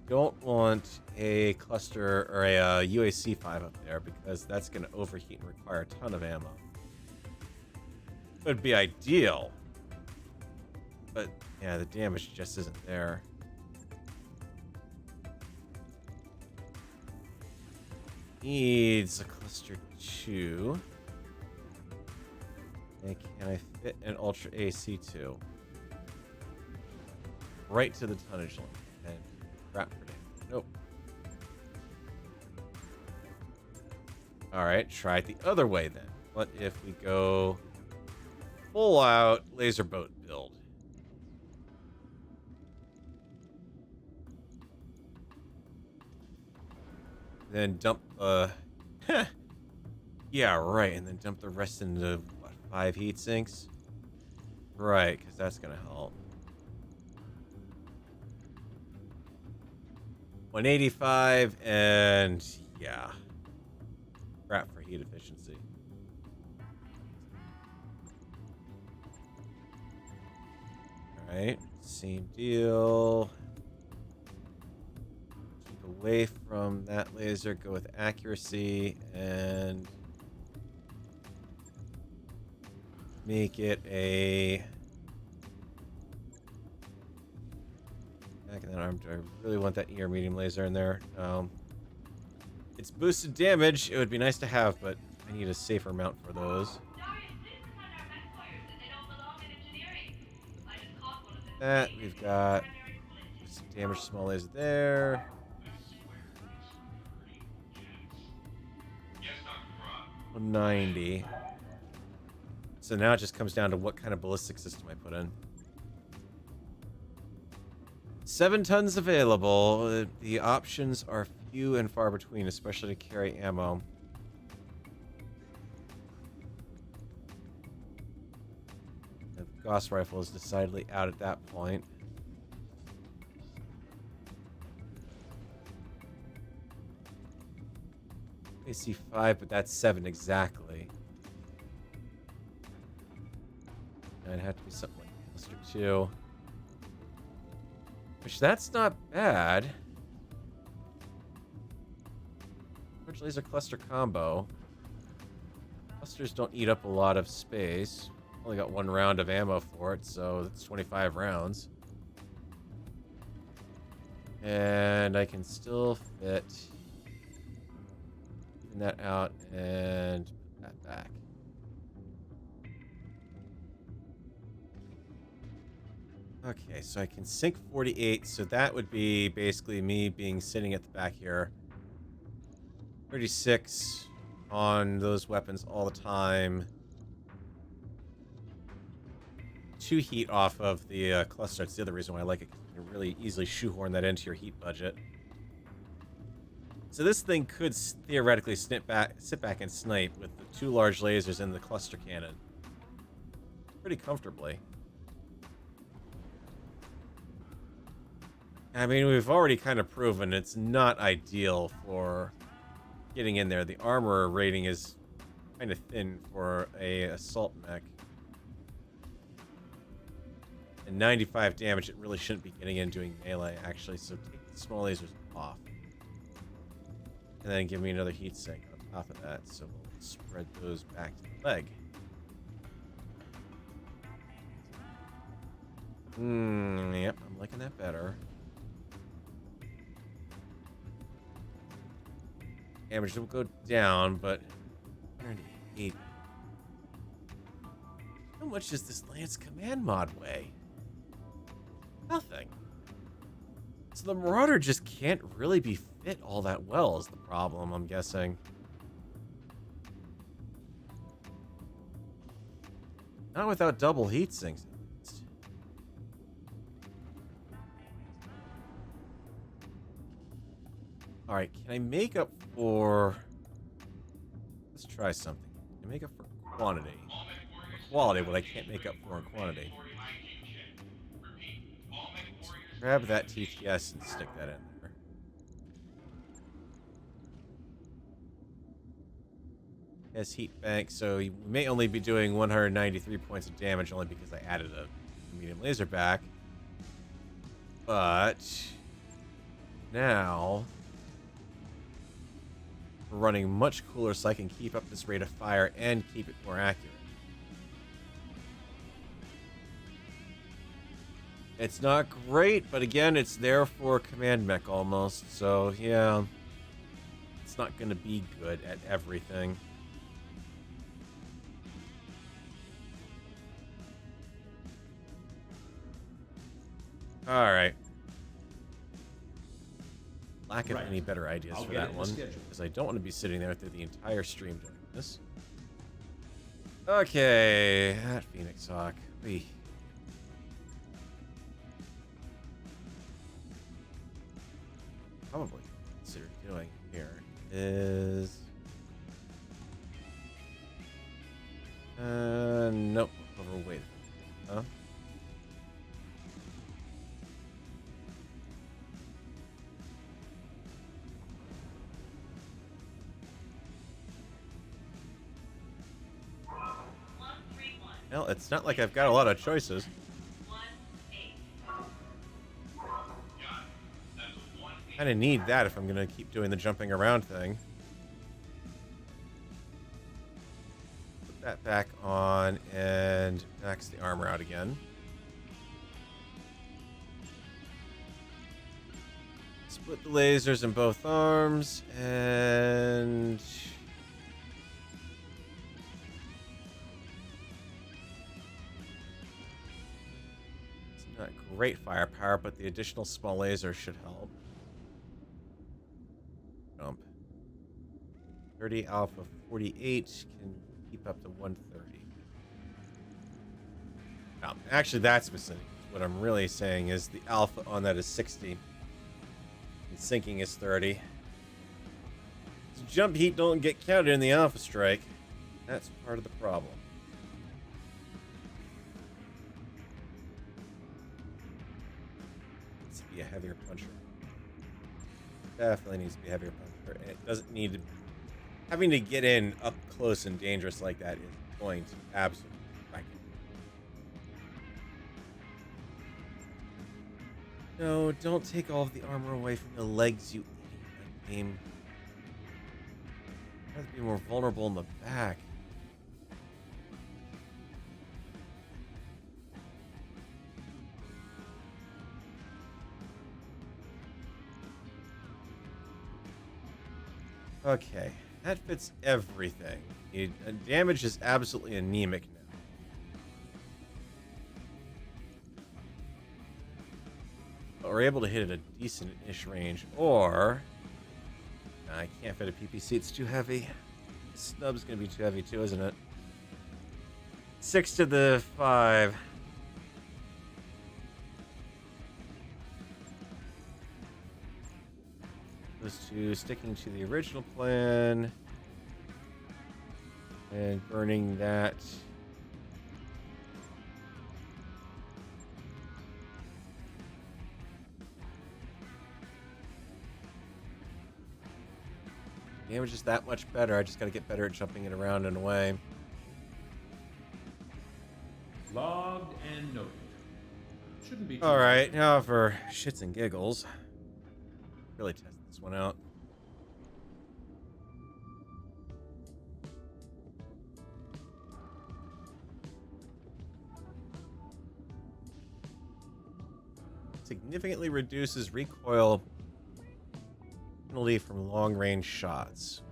S1: don't want a cluster or a UAC-5 up there because that's gonna overheat and require a ton of ammo. Would be ideal, but yeah, the damage just isn't there. Needs a cluster 2. And can I fit an Ultra AC2? Right to the tonnage limit. And crap for damage. Nope. Alright, try it the other way then. What if we go full out laser boat build? Then dump yeah, right, and then dump the rest into what, 5 heat sinks? Right, because that's gonna help. 185 and yeah. Crap for heat efficiency. Alright, same deal. Away from that laser, go with accuracy and make it a back in that arm. Do I really want that ER medium laser in there? It's boosted damage. It would be nice to have, but I need a safer mount for those.
S7: Darius, please pretend our mech warriors that they don't belong in engineering. I just caught one of them.
S1: That we've got some damage small laser there.
S4: Yes, Dr. Broad.
S1: 190. So now it just comes down to what kind of ballistic system I put in. 7 tons available. The options are few and far between, especially to carry ammo. The Gauss rifle is decidedly out at that point. AC5, but that's 7 exactly. And it'd have to be something like cluster 2. Which, that's not bad. Large laser cluster combo. Clusters don't eat up a lot of space. Only got 1 round of ammo for it, so that's 25 rounds. And I can still fit that out and put that back. Okay, so I can sink 48, so that would be basically me being sitting at the back here. 36 on those weapons all the time. 2 heat off of the cluster. That's the other reason why I like it. You can really easily shoehorn that into your heat budget. So this thing could theoretically sit back and snipe with the 2 large lasers and the cluster cannon pretty comfortably. I mean, we've already kind of proven it's not ideal for getting in there. The armor rating is kind of thin for a assault mech. And 95 damage, it really shouldn't be getting in doing melee, actually, so take the small lasers off. And then give me another heat sink on top of that, so we'll spread those back to the leg. Yep, I'm liking that better. Damage will go down, but 108. How much does this Lance Command mod weigh? Nothing. So the Marauder just can't really be fit all that well is the problem, I'm guessing. Not without double heat sinks. Alright, can I make up for... Let's try something. Can I make up for quantity? Or quality, what I can't make up for in quantity. Grab that TTS and stick that in there. Yes, heat bank, so we may only be doing 193 points of damage only because I added a medium laser back. But now we're running much cooler so I can keep up this rate of fire and keep it more accurate. It's not great, but again, it's there for command mech almost, so yeah. It's not going to be good at everything. Alright. Lack of any better ideas for that one, because I don't want to be sitting there through the entire stream doing this. Okay, that Phoenix Hawk. Wee. Probably consider doing here is nope, overweight. Huh? Well, it's not like I've got a lot of choices. Kind of need that if I'm going to keep doing the jumping around thing. Put that back on and max the armor out again. Split the lasers in both arms and... It's not great firepower, but the additional small laser should help. Jump. 30 alpha 48 can keep up to 130. Actually, that's missing. What I'm really saying is the alpha on that is 60. And sinking is 30. So jump heat don't get counted in the alpha strike. That's part of the problem. Needs to be a heavier puncher. Definitely needs to be a heavier puncher. It doesn't need to... Having to get in up close and dangerous like that is going to absolutely wreck it. No, don't take all of the armor away from the legs, you game. You have to be more vulnerable in the back. Okay, that fits everything. Damage is absolutely anemic now. But we're able to hit at a decent-ish range, or... Nah, I can't fit a PPC, it's too heavy. The snub's gonna be too heavy too, isn't it? 6 to the 5. To sticking to the original plan and burning that. Damage is that much better. I just gotta get better at jumping it around and away.
S8: Logged and noted. Shouldn't be.
S1: All right, now for shits and giggles, really test this one out. Significantly reduces recoil penalty from long-range shots.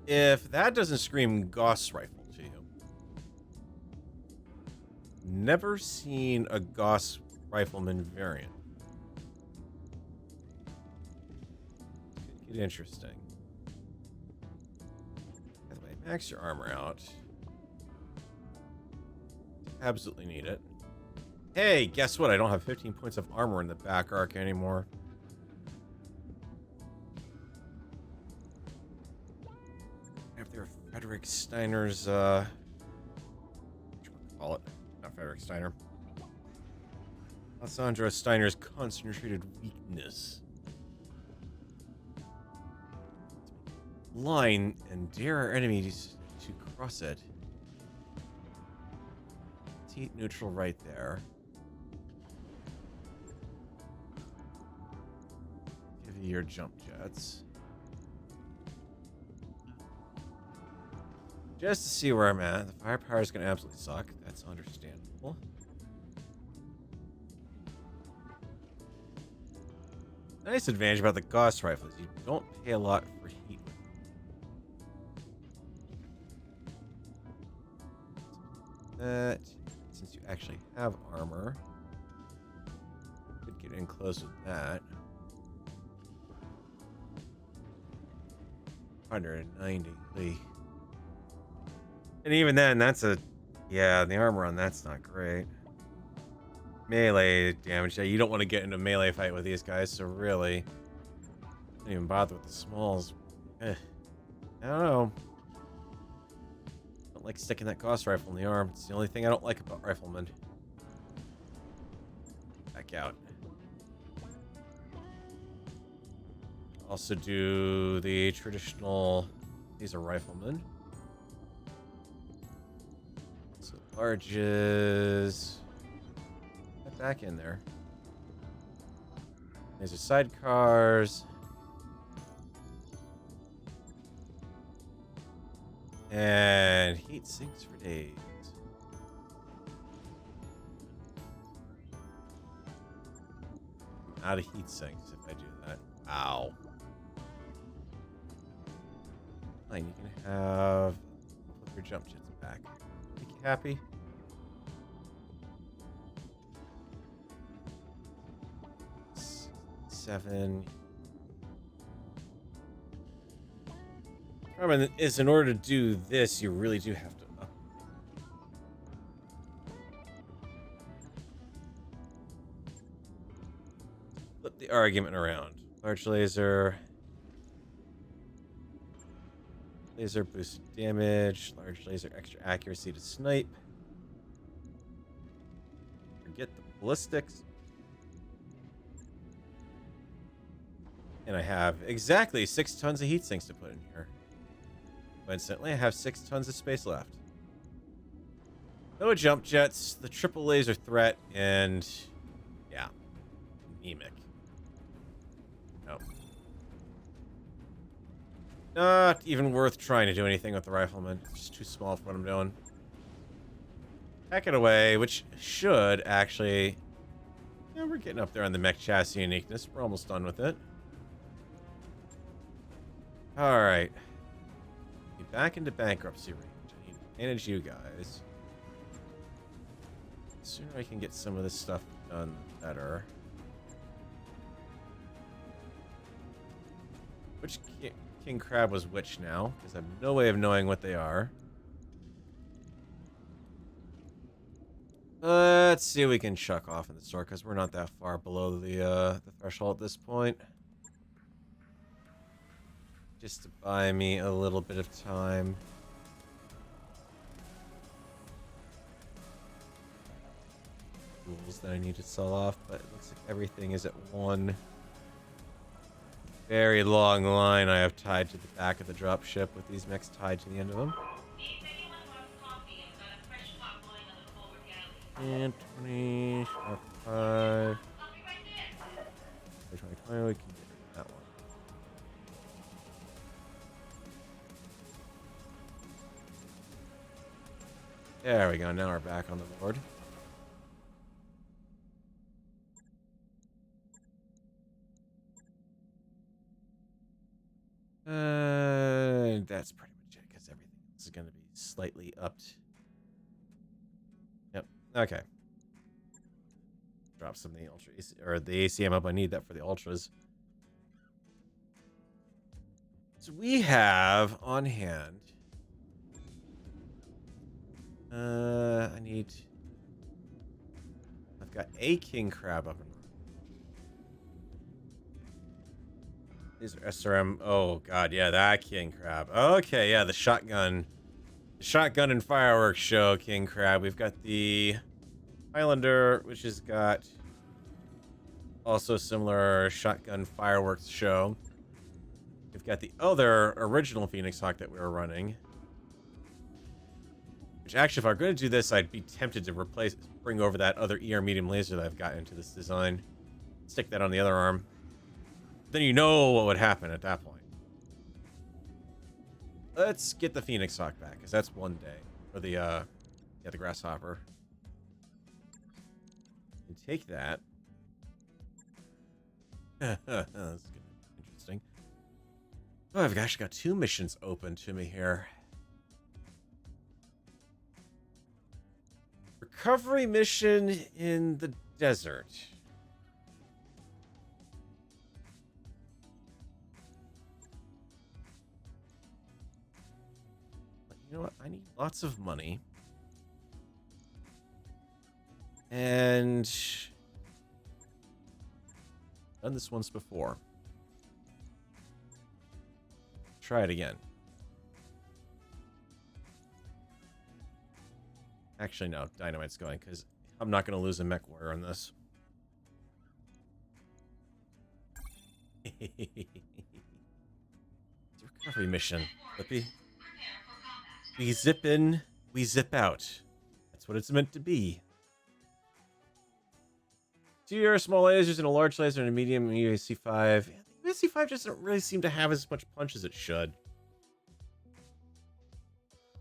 S1: If that doesn't scream Gauss rifle to you, never seen a Gauss rifleman variant. Could get interesting. By the way, max your armor out. Absolutely need it. Hey, guess what? I don't have 15 points of armor in the back arc anymore. Frederick Steiner's, call it, not Frederick Steiner. Alessandro Steiner's concentrated weakness. Line and dare our enemies to cross it. Heat neutral right there. Give you your jump jets. Just to see where I'm at. The firepower is going to absolutely suck. That's understandable. Nice advantage about the Gauss rifles. You don't pay a lot for heat. That, since you actually have armor, could get in close with that. 190. And even then, that's a... Yeah, the armor on that's not great. Melee damage. Yeah, you don't want to get into a melee fight with these guys, so really... Don't even bother with the smalls. I don't know. I don't like sticking that Gauss rifle in the arm. It's the only thing I don't like about riflemen. Back out. Also do the traditional... These are riflemen. So larges... Get back in there. These are sidecars. And heat sinks for days. I'm out of heat sinks if I do that. Ow. Fine, you can have your jump jets back. Make you happy? Seven. Problem is, in order to do this, you really do have to up. Flip the argument around. Large laser. Laser boosted damage. Large laser extra accuracy to snipe. Forget the ballistics. And I have exactly 6 tons of heat sinks to put in here. Coincidentally, I have 6 tons of space left. No jump jets, the triple laser threat, and yeah, anemic. No. Not even worth trying to do anything with the rifleman. It's just too small for what I'm doing. Pack it away, which should actually... Yeah, we're getting up there on the mech chassis uniqueness. We're almost done with it. Alright. Back into bankruptcy range. I need to manage you guys. The sooner I can get some of this stuff done, the better. Which king crab was which now? Because I have no way of knowing what they are. Let's see if we can chuck off in the store, because we're not that far below the threshold at this point. Just to buy me a little bit of time. Tools that I need to sell off, but it looks like everything is at one very long line I have tied to the back of the dropship with these mechs tied to the end of them.
S7: If anyone wants coffee, I've got a fresh pot going on the forward galley.
S1: And 20, sharp 5.
S7: I'll be right there.
S1: 20, we can get that one. There we go, now we're back on the board. That's pretty much it, because everything else is going to be slightly upped. Yep, okay. Drop some of the ultra, or the ACM up. I need that for the ultras. So we have on hand. I've got a king crab up and running. These are SRM. Oh god, yeah, that king crab. Okay, yeah, the shotgun shotgun and fireworks show, King Crab. We've got the Highlander, which has got also similar shotgun fireworks show. We've got the other original Phoenix Hawk that we were running. Which actually, if I'm going to do this, I'd be tempted to bring over that other ER medium laser that I've got into this design. Stick that on the other arm. Then you know what would happen at that point. Let's get the Phoenix Hawk back, because that's one day. Or the, the Grasshopper. And take that. That's gonna be interesting. Oh, I've actually got 2 missions open to me here. Recovery mission in the desert. But you know what? I need lots of money. And done this once before. Try it again. Actually, no. Dynamite's going, because I'm not going to lose a mech warrior on this. It's a recovery mission. Flippy. We zip in, we zip out. That's what it's meant to be. 2 small lasers and a large laser and a medium UAC-5. The UAC-5 doesn't really seem to have as much punch as it should.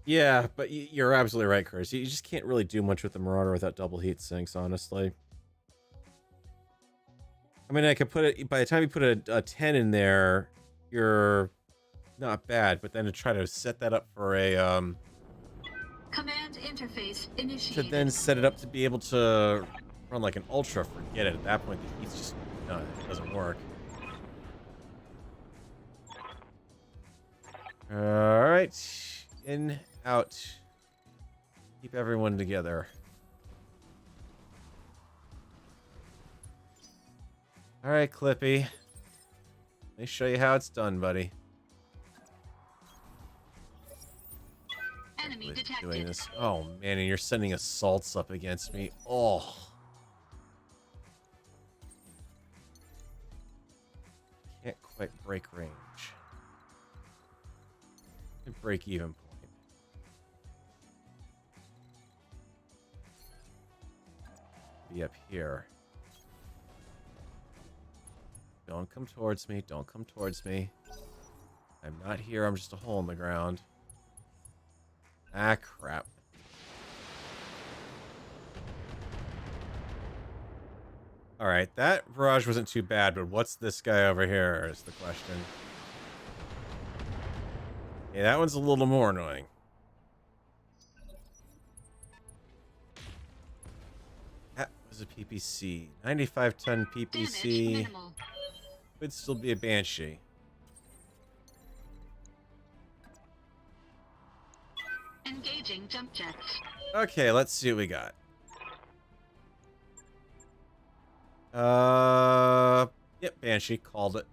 S1: Yeah, but you're absolutely right, Chris. You just can't really do much with the Marauder without double heat sinks, honestly. I mean, I could put it... By the time you put a 10 in there, you're not bad. But then to try to set that up for a...
S2: Command interface
S1: to
S2: initiated.
S1: then set it up to be able to run like an Ultra, forget it. At that point, the heat's just... No, it doesn't work. Alright. In, out. Keep everyone together. Alright, Clippy. Let me show you how it's done, buddy.
S2: Enemy
S1: Doing
S2: detected.
S1: this. Oh, man, and you're sending assaults up against me. Oh. Can't quite break range. Break even point. Be up here. Don't come towards me. Don't come towards me. I'm not here. I'm just a hole in the ground. Ah, crap. Alright, that barrage wasn't too bad, but what's this guy over here is the question. Yeah, that one's a little more annoying. That was a PPC. 95-ton
S2: Damage
S1: PPC.
S2: minimal.
S1: Could still be a Banshee.
S2: Engaging jump jets.
S1: Okay, let's see what we got. Yep, Banshee, called it.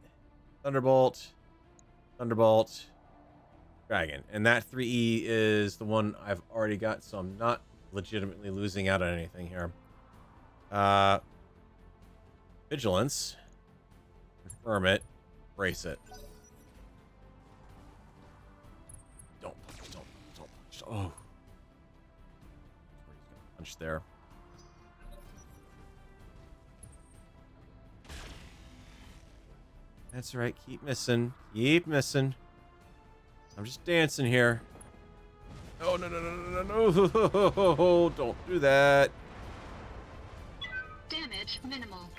S1: Thunderbolt. Thunderbolt. Dragon. And that 3E is the one I've already got, so I'm not legitimately losing out on anything here. Vigilance. Confirm it. Brace it. Don't. Oh. Punch there. That's right. Keep missing. Keep missing. I'm just dancing here. Oh, no. Don't do that.
S2: Damage minimal.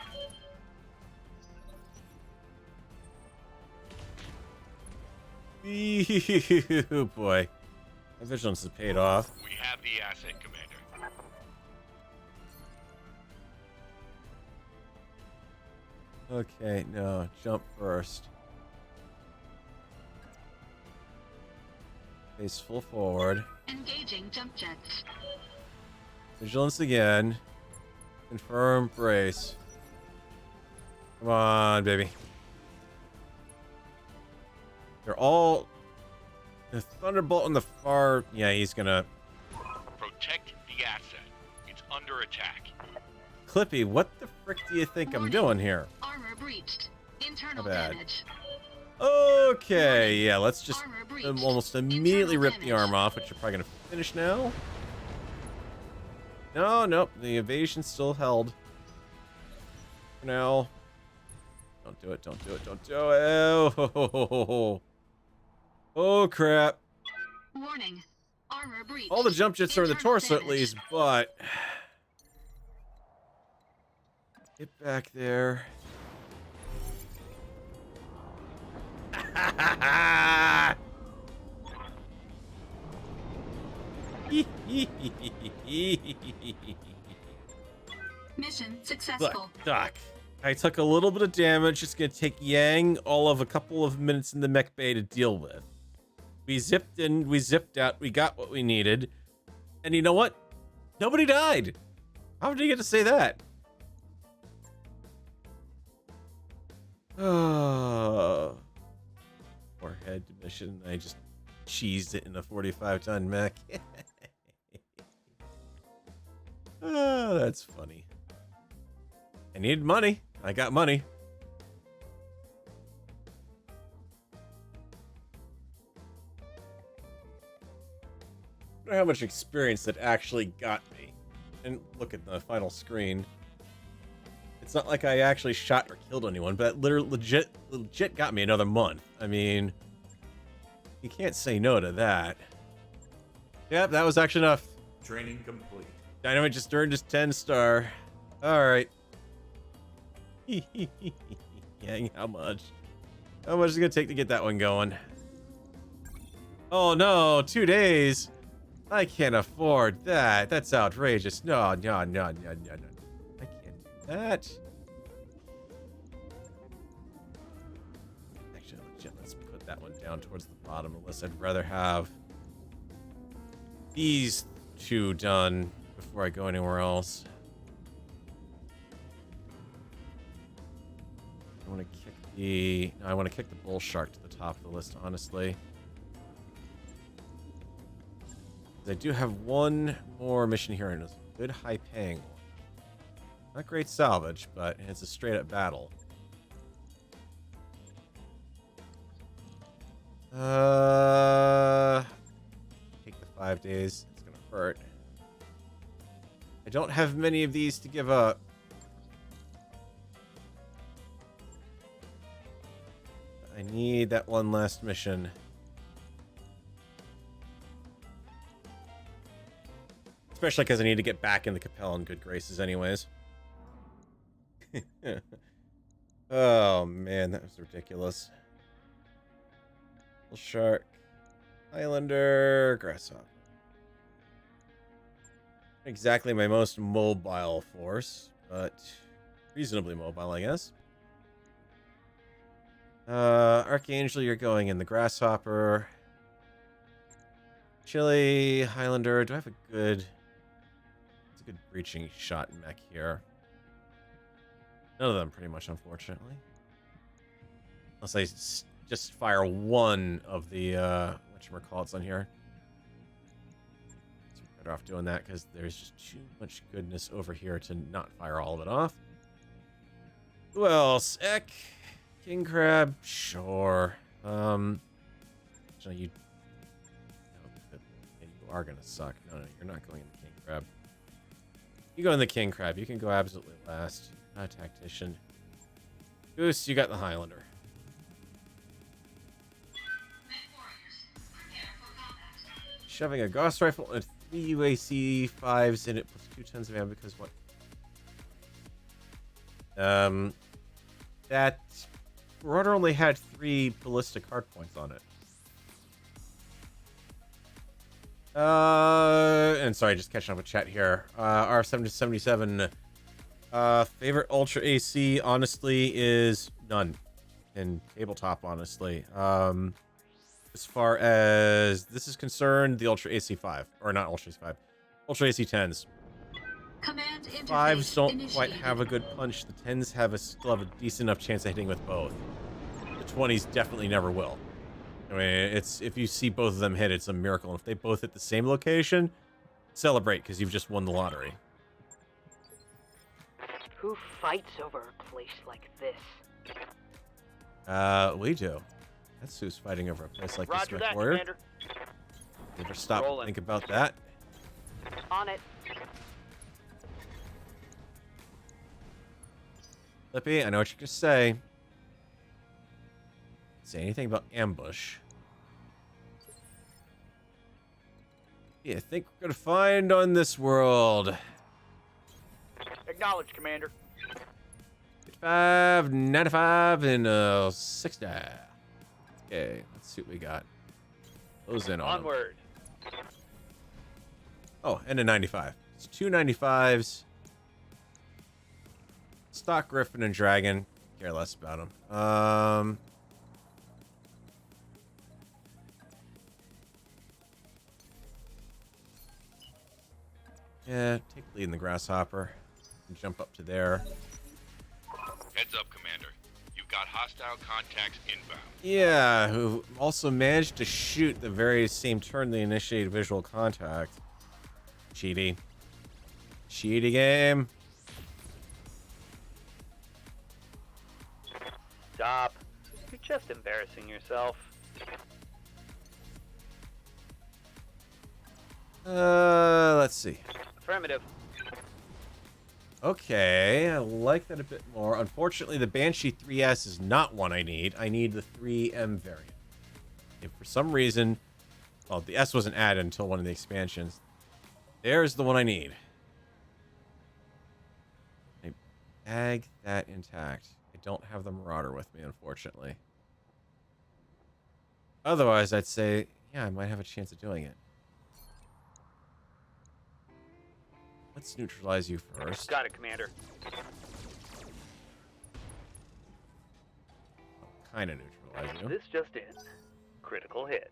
S1: Ew, boy. My vigilance has paid off.
S4: We have the asset, Commander.
S1: Okay, no. Jump first. Face full forward.
S2: Engaging jump jets.
S1: Vigilance again. Confirm, brace. Come on, baby. They're all The Thunderbolt on the far... Yeah, he's gonna...
S4: Protect the asset. It's under attack.
S1: Clippy, what the frick do you think I'm doing here?
S2: Armor breached. Internal
S1: How bad?
S2: damage.
S1: Okay, yeah, let's just
S2: Armor breached.
S1: almost immediately
S2: Internal
S1: rip the
S2: damage.
S1: arm off, which you're probably gonna finish now. No, nope, the evasion's still held. For now. Don't do it, don't do it, don't do it. Oh, oh crap.
S2: Warning. Armor breached.
S1: All the jump jets are in the
S2: Internal
S1: torso at
S2: damage.
S1: least, but... Get back there.
S2: Mission successful.
S1: Look, Doc, I took a little bit of damage. It's gonna take Yang all of a couple of minutes in the mech bay to deal with. We zipped in, we zipped out, we got what we needed. And you know what? Nobody died. How did you get to say that? Oh. Warhead mission. I just cheesed it in a 45-ton mech. Oh, that's funny. I needed money. I got money. I don't know how much experience that actually got me. And look at the final screen. It's not like I actually shot or killed anyone, but that literally legit got me another month. I mean, you can't say no to that. Yep, that was actually enough.
S6: Training complete.
S1: Dynamite just earned his 10-star. Alright. Yang, how much? How much is it gonna take to get that one going? Oh no, 2 days. I can't afford that. That's outrageous. No, no, no, no, no, no. I can't do that. Actually, legit, let's put that one down towards the bottom unless I'd rather have these two done before I go anywhere else. I want to kick the... No, I want to kick the bull shark to the top of the list, honestly. I do have one more mission here, and it's a good high-paying one. Not great salvage, but it's a straight-up battle. Take the 5 days. It's gonna hurt. I don't have many of these to give up. I need that one last mission. Especially because I need to get back in the Capel in good graces anyways. Oh, man, that was ridiculous. Little shark. Highlander. Grasshopper. Exactly my most mobile force, but reasonably mobile, I guess. Archangel, you're going in the Grasshopper. Chili, Highlander. Do I have a good... It's a good breaching shot mech here. None of them, pretty much, unfortunately. Unless I just fire one of the, whatchamacallits on here. So we're better off doing that, because there's just too much goodness over here to not fire all of it off. Who else? Eck. King Crab? Sure. You are gonna suck. No, you're not going in the King Crab. You go in the King Crab. You can go absolutely last. Not a tactician. Goose, you got the Highlander. Shoving a Gauss rifle and 3 UAC 5s in it plus 2 tons of ammo because what? That Marauder only had 3 ballistic hard points on it. And sorry, just catching up with chat here. R777. Favorite Ultra AC, honestly, is none. In tabletop, honestly. As far as this is concerned, the Ultra AC 5. Or not Ultra AC 5. Ultra AC 10s.
S2: Command interface
S1: 5s don't
S2: initiated.
S1: quite have a good punch. The 10s still have a decent enough chance of hitting with both. The 20s definitely never will. I mean, it's if you see both of them hit, it's a miracle. If they both hit the same location, celebrate because you've just won the lottery.
S5: Who fights over a place like this?
S1: We do. That's who's fighting over a place like
S3: Roger
S1: this,
S3: that,
S1: McWarrior.
S3: Commander.
S1: Never stop to
S3: Rolling.
S1: think about that.
S5: On it.
S1: Lippy, I know what you're gonna say. Say anything about ambush. Yeah, I think we're gonna find on this world.
S3: Acknowledge, Commander.
S1: 85, 95, and 60. Okay, let's see what we got. Close in on 'em.
S3: Onward.
S1: Oh, and a 95. It's two 95s. Stock Griffin and Dragon. Care less about them. Yeah, take lead in the Grasshopper. And jump up to there.
S4: Heads up, Commander. You've got hostile contacts inbound.
S1: Yeah, who also managed to shoot the very same turn they initiated visual contact. Cheaty. Cheaty game.
S3: Stop. You're just embarrassing yourself.
S1: Let's see.
S3: Affirmative.
S1: Okay, I like that a bit more. Unfortunately, the Banshee 3S is not one I need. I need the 3M variant. If for some reason, well, the S wasn't added until one of the expansions. There's the one I need. I bag that intact. I don't have the Marauder with me, unfortunately. Otherwise, I'd say, yeah, I might have a chance of doing it. Let's neutralize you first.
S3: Got it, Commander.
S1: Kind of neutralize you.
S3: This just in. Critical hit.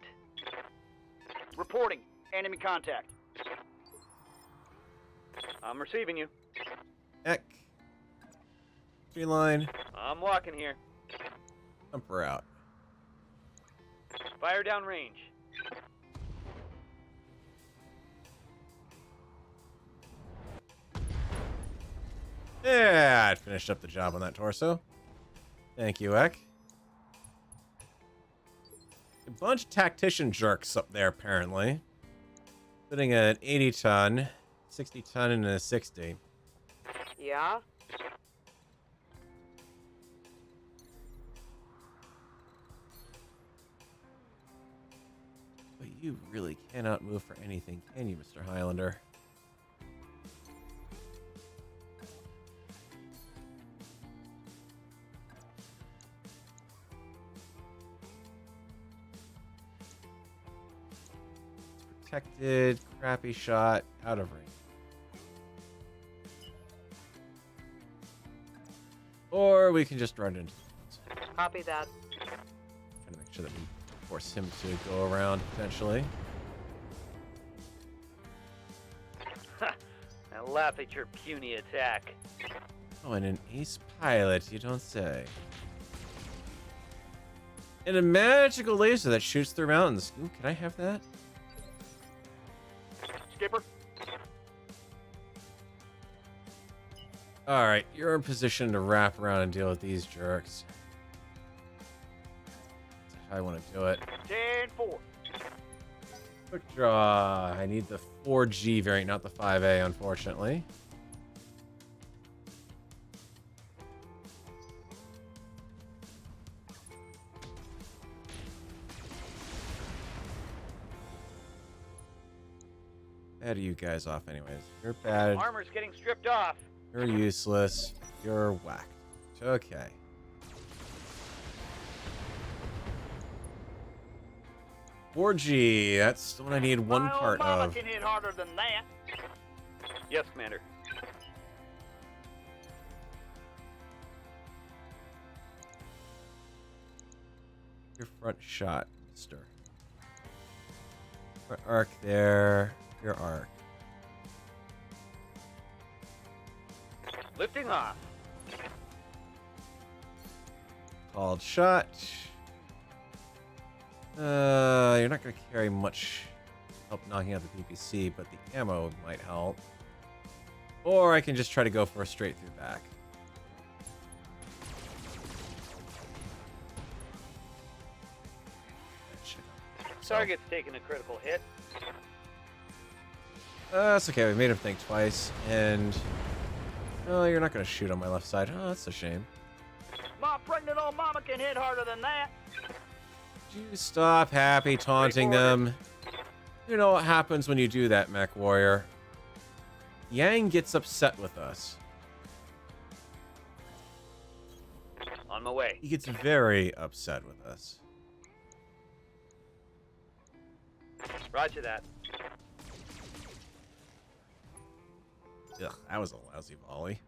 S3: Reporting. Enemy contact. I'm receiving you.
S1: Heck. Tree line.
S3: I'm walking here.
S1: Jumper out.
S3: Fire down range.
S1: Yeah, I finished up the job on that torso. Thank you, Eck. A bunch of tactician jerks up there, apparently. Sitting at an 80 ton, 60 ton, and a 60.
S5: Yeah?
S1: But you really cannot move for anything, can you, Mr. Highlander? Protected, crappy shot, out of range. Or we can just run into the woods.
S5: Copy that.
S1: Trying to make sure that we force him to go around, potentially.
S3: I laugh at your puny attack.
S1: Oh, and an ace pilot, you don't say. And a magical laser that shoots through mountains. Ooh, can I have that?
S3: Skipper.
S1: Alright, you're in position to wrap around and deal with these jerks. That's how I want to do it.
S3: 10-4.
S1: Quick draw. I need the 4G variant, not the 5A, unfortunately. Bad you guys off anyways. You're bad.
S3: Armor's getting stripped off.
S1: You're useless. You're whacked. Okay. Four G. That's the one I need one
S3: My old
S1: part
S3: mama
S1: of.
S3: can hit harder than that. Yes, Commander.
S1: Your front shot, mister. Your arc there. Your arc.
S3: Lifting off.
S1: Called shot. You're not going to carry much help knocking out the PPC, but the ammo might help. Or I can just try to go for a straight through back.
S3: Target's taking a critical hit.
S1: That's okay. We made him think twice. And... oh, you're not going to shoot on my left side. Oh, that's a shame.
S3: My pregnant old mama can hit harder than that.
S1: Would you stop happy taunting them? You know what happens when you do that, Mech Warrior. Yang gets upset with us.
S3: On my way.
S1: He gets very upset with us.
S3: Roger that.
S1: Ugh, that was a lousy volley.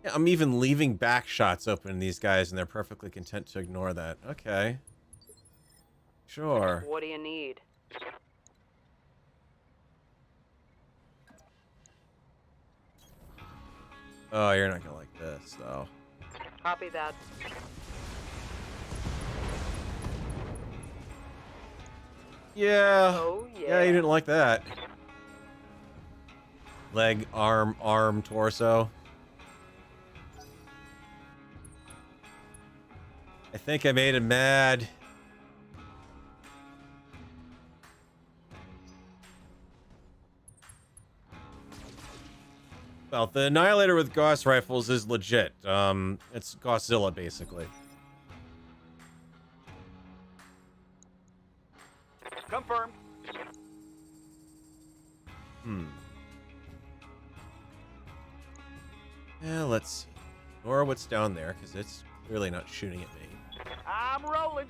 S1: Yeah, I'm even leaving back shots open in these guys, and they're perfectly content to ignore that. Okay. Sure.
S5: What do you need?
S1: Oh, you're not gonna like this, though.
S5: Copy that.
S1: Yeah.
S5: Oh,
S1: Yeah, you didn't like that. Leg, arm, torso. I think I made him mad. Well, the Annihilator with Gauss rifles is legit. It's Godzilla, basically.
S3: Confirmed.
S1: Yeah, let's see. Ignore what's down there, because it's clearly not shooting at me.
S3: I'm rolling.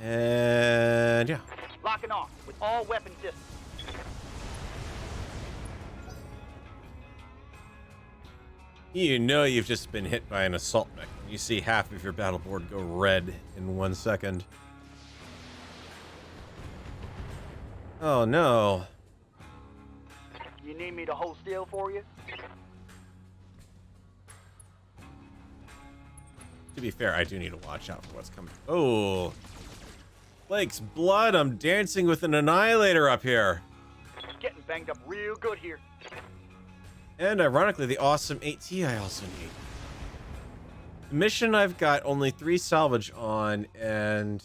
S1: And yeah.
S3: Locking off with all weapon systems.
S1: You know you've just been hit by an assault mech. You see half of your battle board go red in 1 second. Oh no.
S3: You need me to hold still for you?
S1: To be fair, I do need to watch out for what's coming. Oh. Blake's blood, I'm dancing with an Annihilator up here.
S3: Getting banged up real good here.
S1: And ironically, the awesome 8T I also need. The mission I've got only 3 salvage on, and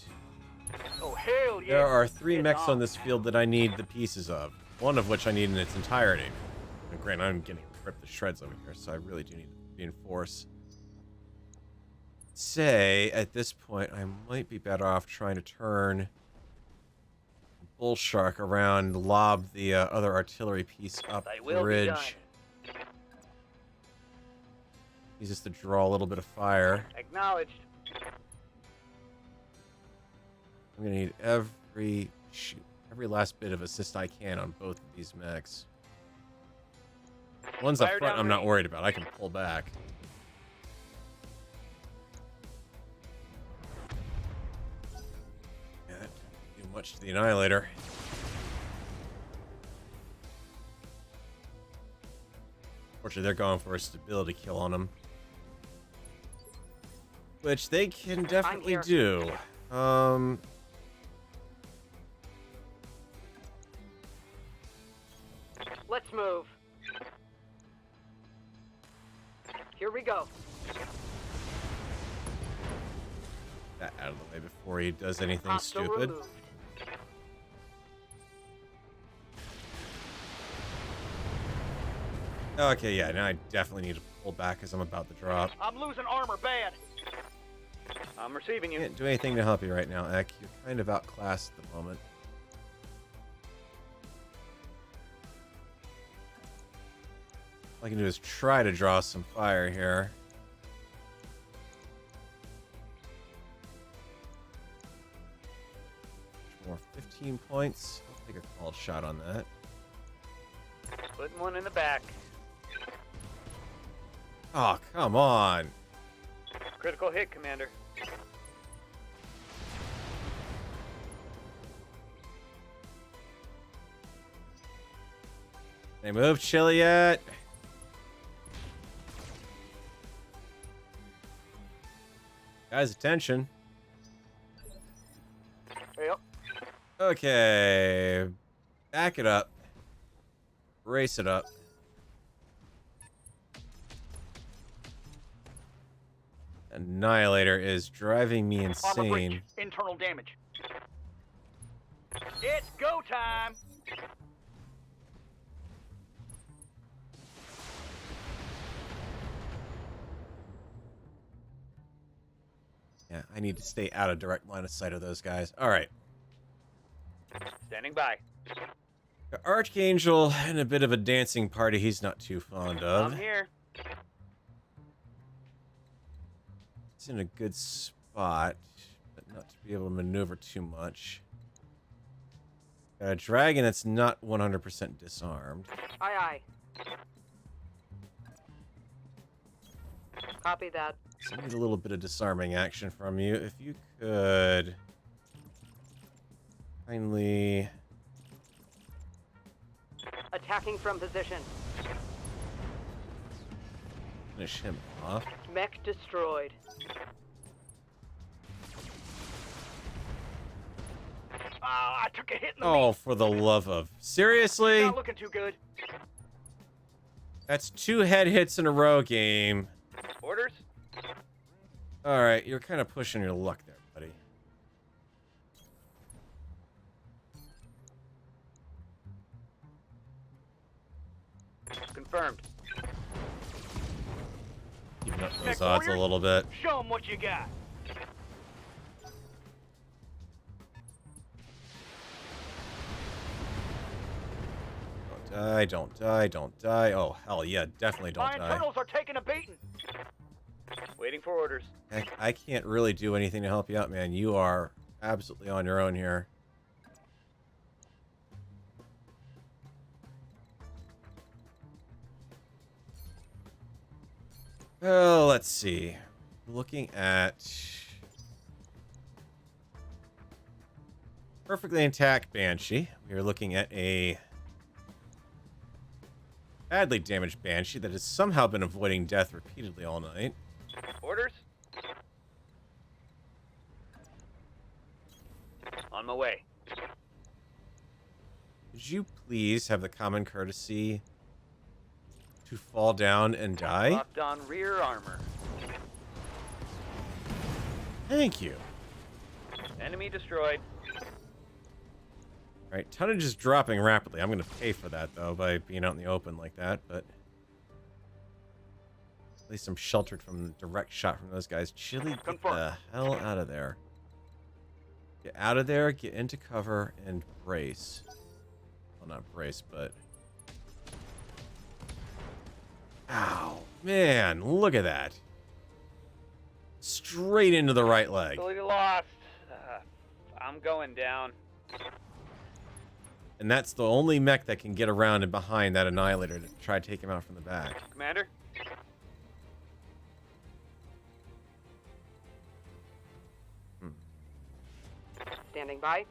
S3: Oh, hell yeah.
S1: there are 3
S3: It's
S1: mechs on this field that I need the pieces of. One of which I need in its entirety. And granted, I'm getting ripped to shreds over here, so I really do need to reinforce. Say, at this point, I might be better off trying to turn Bull Shark around, lob the other artillery piece up
S3: They
S1: the
S3: will be done.
S1: ridge. Use this to draw a little bit of fire.
S3: Acknowledged.
S1: I'm gonna need every last bit of assist I can on both of these mechs. One's up
S3: Fire
S1: front,
S3: down
S1: I'm not
S3: range.
S1: worried about. I can pull back. Yeah, that didn't do much to the Annihilator. Fortunately, they're going for a stability kill on him. Which they can definitely
S5: here.
S1: do.
S5: Let's move. Here we go.
S1: That out of the way before he does anything
S5: Hostile
S1: stupid.
S5: removed.
S1: Okay, yeah, now I definitely need to pull back as I'm about to drop.
S3: I'm losing armor bad. I'm receiving you.
S1: Can't do anything to help you right now, Ek. You're kind of outclassed at the moment. All I can do is try to draw some fire here. More 15 points. I'll take a called shot on that.
S3: Putting one in the back.
S1: Oh, come on.
S3: Critical hit, Commander.
S1: They move chilly yet? Guys, attention.
S3: Yep.
S1: Okay. Back it up. Race it up. Annihilator is driving me
S3: Armor
S1: insane.
S3: breach. Internal damage. It's go time.
S1: Yeah, I need to stay out of direct line of sight of those guys. All right.
S3: Standing by.
S1: The Archangel in a bit of a dancing party he's not too fond of.
S3: I'm here.
S1: It's in a good spot, but not to be able to maneuver too much. Got a dragon that's not 100% disarmed.
S5: Aye, aye. Copy that.
S1: So I need a little bit of disarming action from you. If you could kindly...
S5: Attacking from position.
S1: finish him off.
S5: Mech destroyed.
S3: I took a hit in the
S1: Oh,
S3: meat.
S1: for the love of... Seriously?
S3: Not looking too good.
S1: That's 2 head hits in a row, game.
S3: Orders?
S1: Alright, you're kind of pushing your luck there, buddy.
S3: Confirmed.
S1: Even up
S3: Tech
S1: those odds a
S3: warriors?
S1: little bit.
S3: Show 'em what you got.
S1: Don't die, don't die, don't die. Oh, hell yeah, definitely don't
S3: My
S1: die.
S3: internals are taking a beating. Waiting for orders.
S1: Heck, I can't really do anything to help you out, man. You are absolutely on your own here. Well, let's see. Looking at... perfectly intact Banshee. We are looking at a badly damaged Banshee that has somehow been avoiding death repeatedly all night.
S3: Orders? On my way.
S1: Could you please have the common courtesy to fall down and die?
S3: Locked on rear armor.
S1: Thank you.
S3: Enemy destroyed.
S1: All right, tonnage is dropping rapidly. I'm going to pay for that, though, by being out in the open like that, but... at least I'm sheltered from the direct shot from those guys. Chili, get
S3: Confirmed.
S1: the hell out of there. Get out of there, get into cover, and brace. Well, not brace, but... ow. Man, look at that. Straight into the right leg.
S3: Facility lost. I'm going down.
S1: And that's the only mech that can get around and behind that Annihilator to try to take him out from the back.
S3: Commander?
S5: Standing by.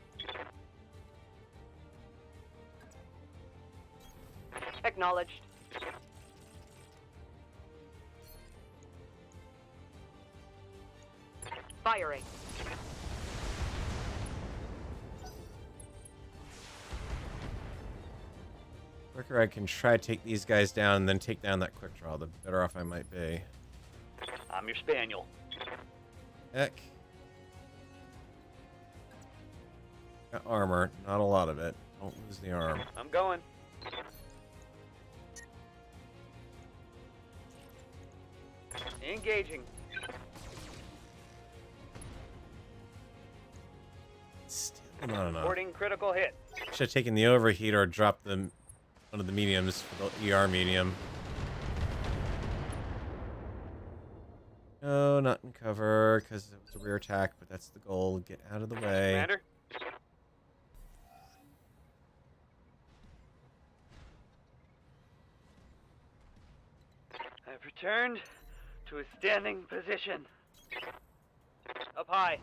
S5: Acknowledged. Firing.
S1: Quicker I can try to take these guys down and then take down that quick draw, the better off I might be.
S3: I'm your spaniel.
S1: Heck. Got armor, not a lot of it. Don't lose the arm.
S3: I'm going. Engaging.
S1: Still not enough.
S3: Reporting critical hit.
S1: Should have taken the overheat or dropped one of the mediums for the ER medium. No, not in cover, because it was a rear attack, but that's the goal. Get out of the way.
S3: Commander? I've returned to a standing position. Up high.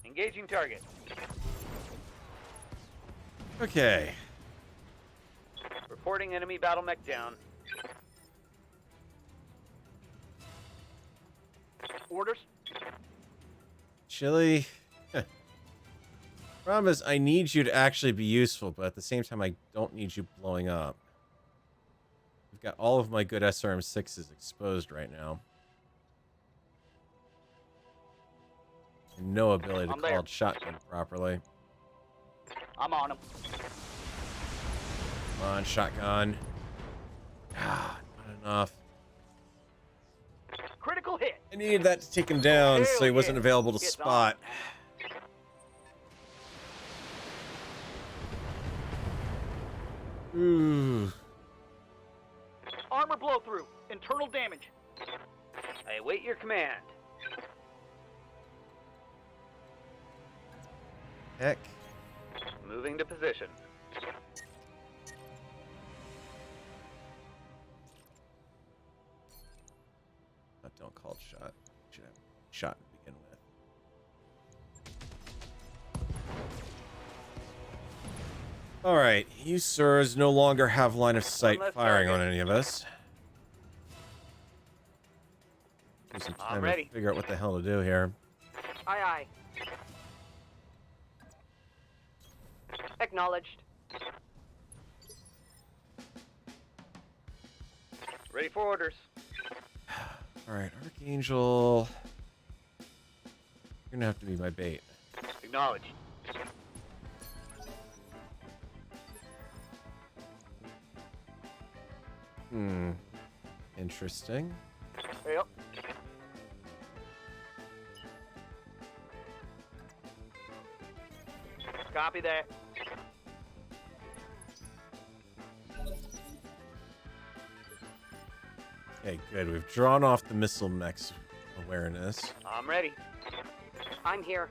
S3: Engaging target.
S1: Okay.
S3: Reporting enemy battle mech down. Orders.
S1: Chili. Problem is, I need you to actually be useful, but at the same time, I don't need you blowing up. I've got all of my good SRM-6s exposed right now. And no ability to
S3: I'm
S1: call
S3: there.
S1: it shotgun properly.
S3: I'm on him.
S1: Come on, shotgun. Ah, not enough.
S3: Critical hit.
S1: I needed that to take him down, so he
S3: Hell
S1: wasn't
S3: yeah.
S1: available to
S3: It's
S1: spot. Ooh.
S3: Armor blow through. Internal damage. I await your command.
S1: Heck.
S3: Moving to position.
S1: Don't call it shot. Should have shot to begin with. Alright, you sirs no longer have line of sight
S3: less
S1: firing
S3: target.
S1: on any of us. Give some
S3: I'm
S1: time
S3: ready.
S1: to figure out what the hell to do here.
S5: Aye, aye. Acknowledged.
S3: Ready for orders.
S1: Alright, Archangel. You're gonna have to be my bait.
S3: Acknowledged.
S1: Interesting.
S3: Yep. Copy that.
S1: Okay, good. We've drawn off the missile mech's awareness.
S3: I'm ready.
S5: I'm here.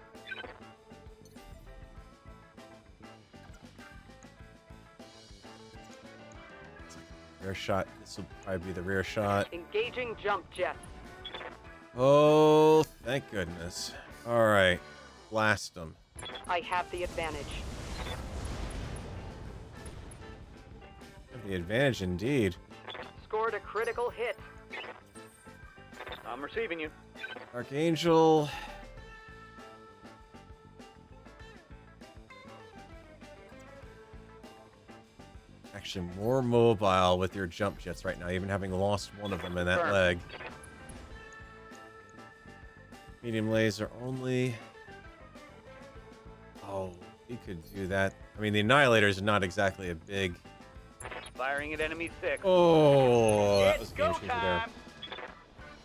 S1: Rear shot. This will probably be the rear shot.
S5: Engaging jump jets.
S1: Oh, thank goodness. Alright. Blast them.
S5: I have the advantage.
S1: Have the advantage indeed.
S5: Scored a critical hit.
S3: I'm receiving you.
S1: Archangel. Actually, more mobile with your jump jets right now, even having lost one of them in that
S3: Confirmed.
S1: leg. Medium laser only. Oh, he could do that. I mean, the Annihilator is not exactly a big...
S3: Firing at enemy 6.
S1: Oh, that was
S3: It's
S1: a game
S3: go
S1: changer there.
S3: time.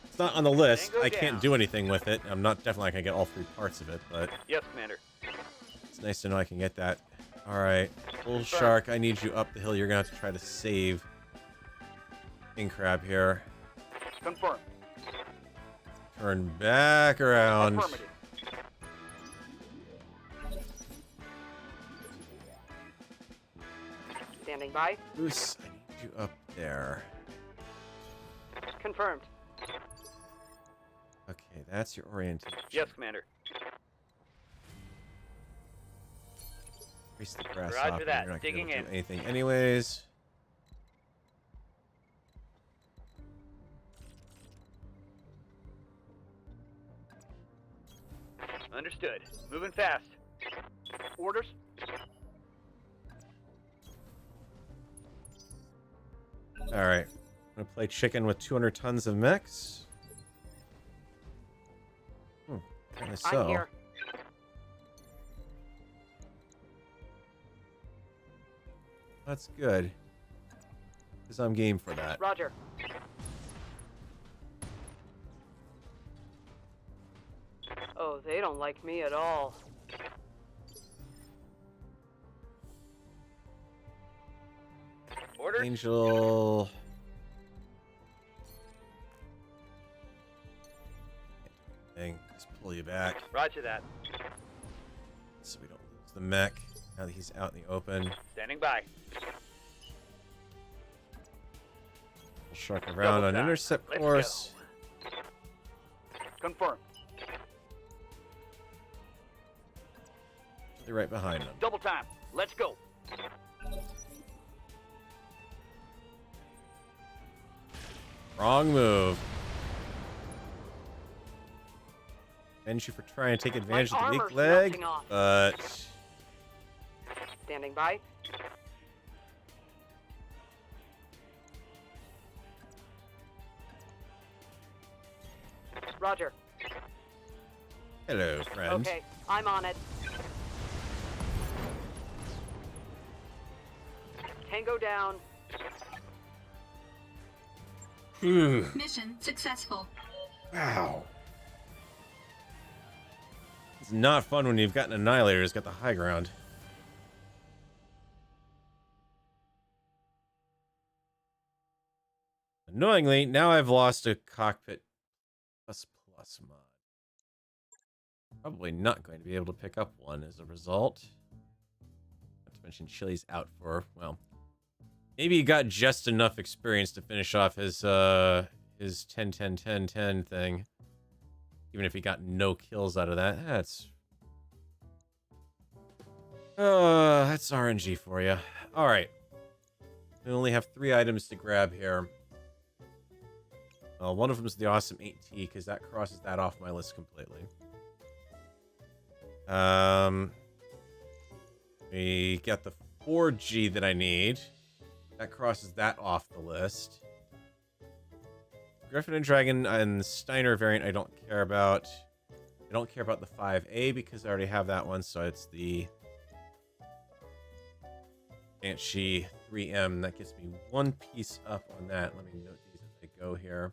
S1: It's not on the list.
S3: Tango
S1: I can't
S3: down.
S1: do anything with it. I'm not definitely not gonna get all 3 parts of it, but
S3: Yes, Commander.
S1: it's nice to know I can get that. All right, Bull Shark, I need you up the hill. You're gonna have to try to save King Crab here.
S3: Confirm.
S1: Turn back around.
S3: Affirmative.
S5: Standing by.
S1: Goose, I need you up there.
S5: Confirmed.
S1: Okay, that's your orientation.
S3: Yes, Commander.
S1: Increase the grass
S3: Roger
S1: hopper.
S3: that.
S1: You're not
S3: Digging
S1: gonna be able to
S3: in.
S1: do anything anyways.
S3: Understood. Moving fast. Orders.
S1: All right, I'm gonna play chicken with 200 tons of mechs. Apparently so.
S5: I'm here.
S1: That's good. Because I'm game for that.
S5: Roger. Oh, they don't like me at all.
S3: Orders.
S1: Angel. Thing. Just pull you back
S3: Roger that.
S1: so we don't lose the mech now that he's out in the open.
S3: Standing by.
S1: We'll shark around on
S3: time.
S1: intercept
S3: Let's
S1: course.
S3: Confirm.
S1: They're right behind them.
S3: Double time. Let's go.
S1: Wrong move. Avenge you for trying to take advantage of the weak
S5: armor's
S1: leg,
S5: melting off.
S1: but
S5: Standing by. Roger.
S1: hello, friend.
S5: Okay, I'm on it. Tango down.
S1: Phew.
S2: Mission successful.
S1: Wow. It's not fun when you've got an annihilator who's got the high ground. Annoyingly, now I've lost a cockpit plus mod. Probably not going to be able to pick up one as a result. Not to mention Chili's out for, well, maybe he got just enough experience to finish off his 10-10-10-10 thing. Even if he got no kills out of that. That's RNG for you. Alright. We only have 3 items to grab here. One of them is the awesome 8T, because that crosses that off my list completely. We got the 4G that I need. That crosses that off the list. Griffin and Dragon and the Steiner variant I don't care about. I don't care about the 5A because I already have that one, so it's the Banshee 3M. That gets me 1 piece up on that. Let me note these as I go here.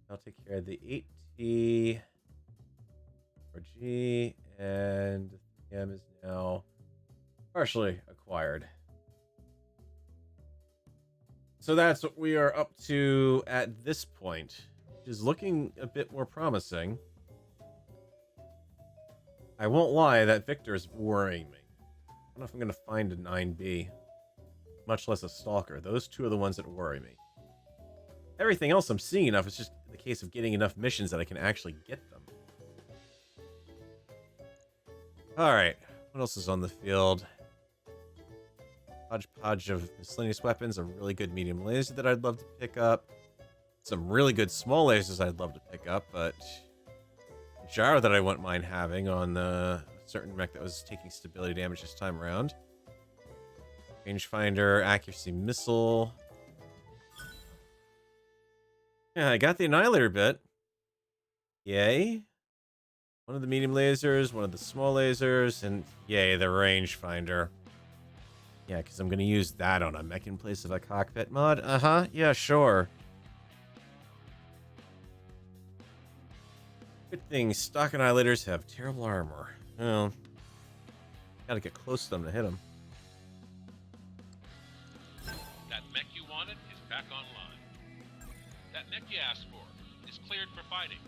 S1: I'll take care of the 8T, 4G, and the 3M is now partially acquired. So that's what we are up to at this point, which is looking a bit more promising. I won't lie, that Victor is worrying me. I don't know if I'm going to find a 9B, much less a Stalker. Those 2 are the ones that worry me. Everything else I'm seeing enough. It's just the case of getting enough missions that I can actually get them. Alright, what else is on the field? Hodgepodge of miscellaneous weapons, a really good medium laser that I'd love to pick up. Some really good small lasers I'd love to pick up, but gyro that I wouldn't mind having on a certain mech that was taking stability damage this time around. Rangefinder, accuracy missile. Yeah, I got the annihilator bit. Yay. One of the medium lasers, one of the small lasers, and yay, the rangefinder. Yeah, because I'm going to use that on a mech in place of a cockpit mod. Uh-huh, yeah, sure. Good thing stock annihilators have terrible armor. Well, gotta get close to them to hit them.
S8: That mech you wanted is back online. That mech you asked for is cleared for fighting.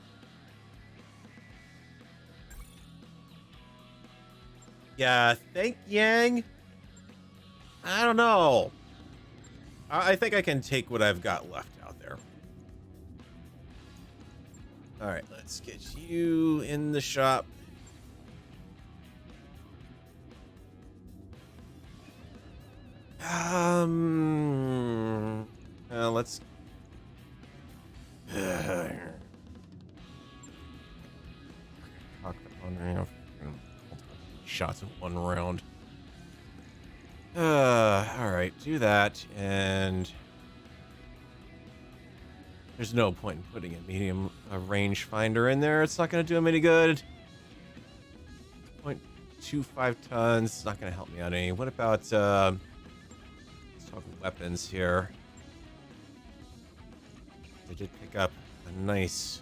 S1: Yeah, thank Yang. I don't know. I think I can take what I've got left out there. Alright, let's get you in the shop. Let's... Shots in 1 round. Alright, do that, and there's no point in putting a medium rangefinder in there. It's not going to do him any good. 0.25 tons. It's not going to help me out any. What about, let's talk weapons here. I did pick up a nice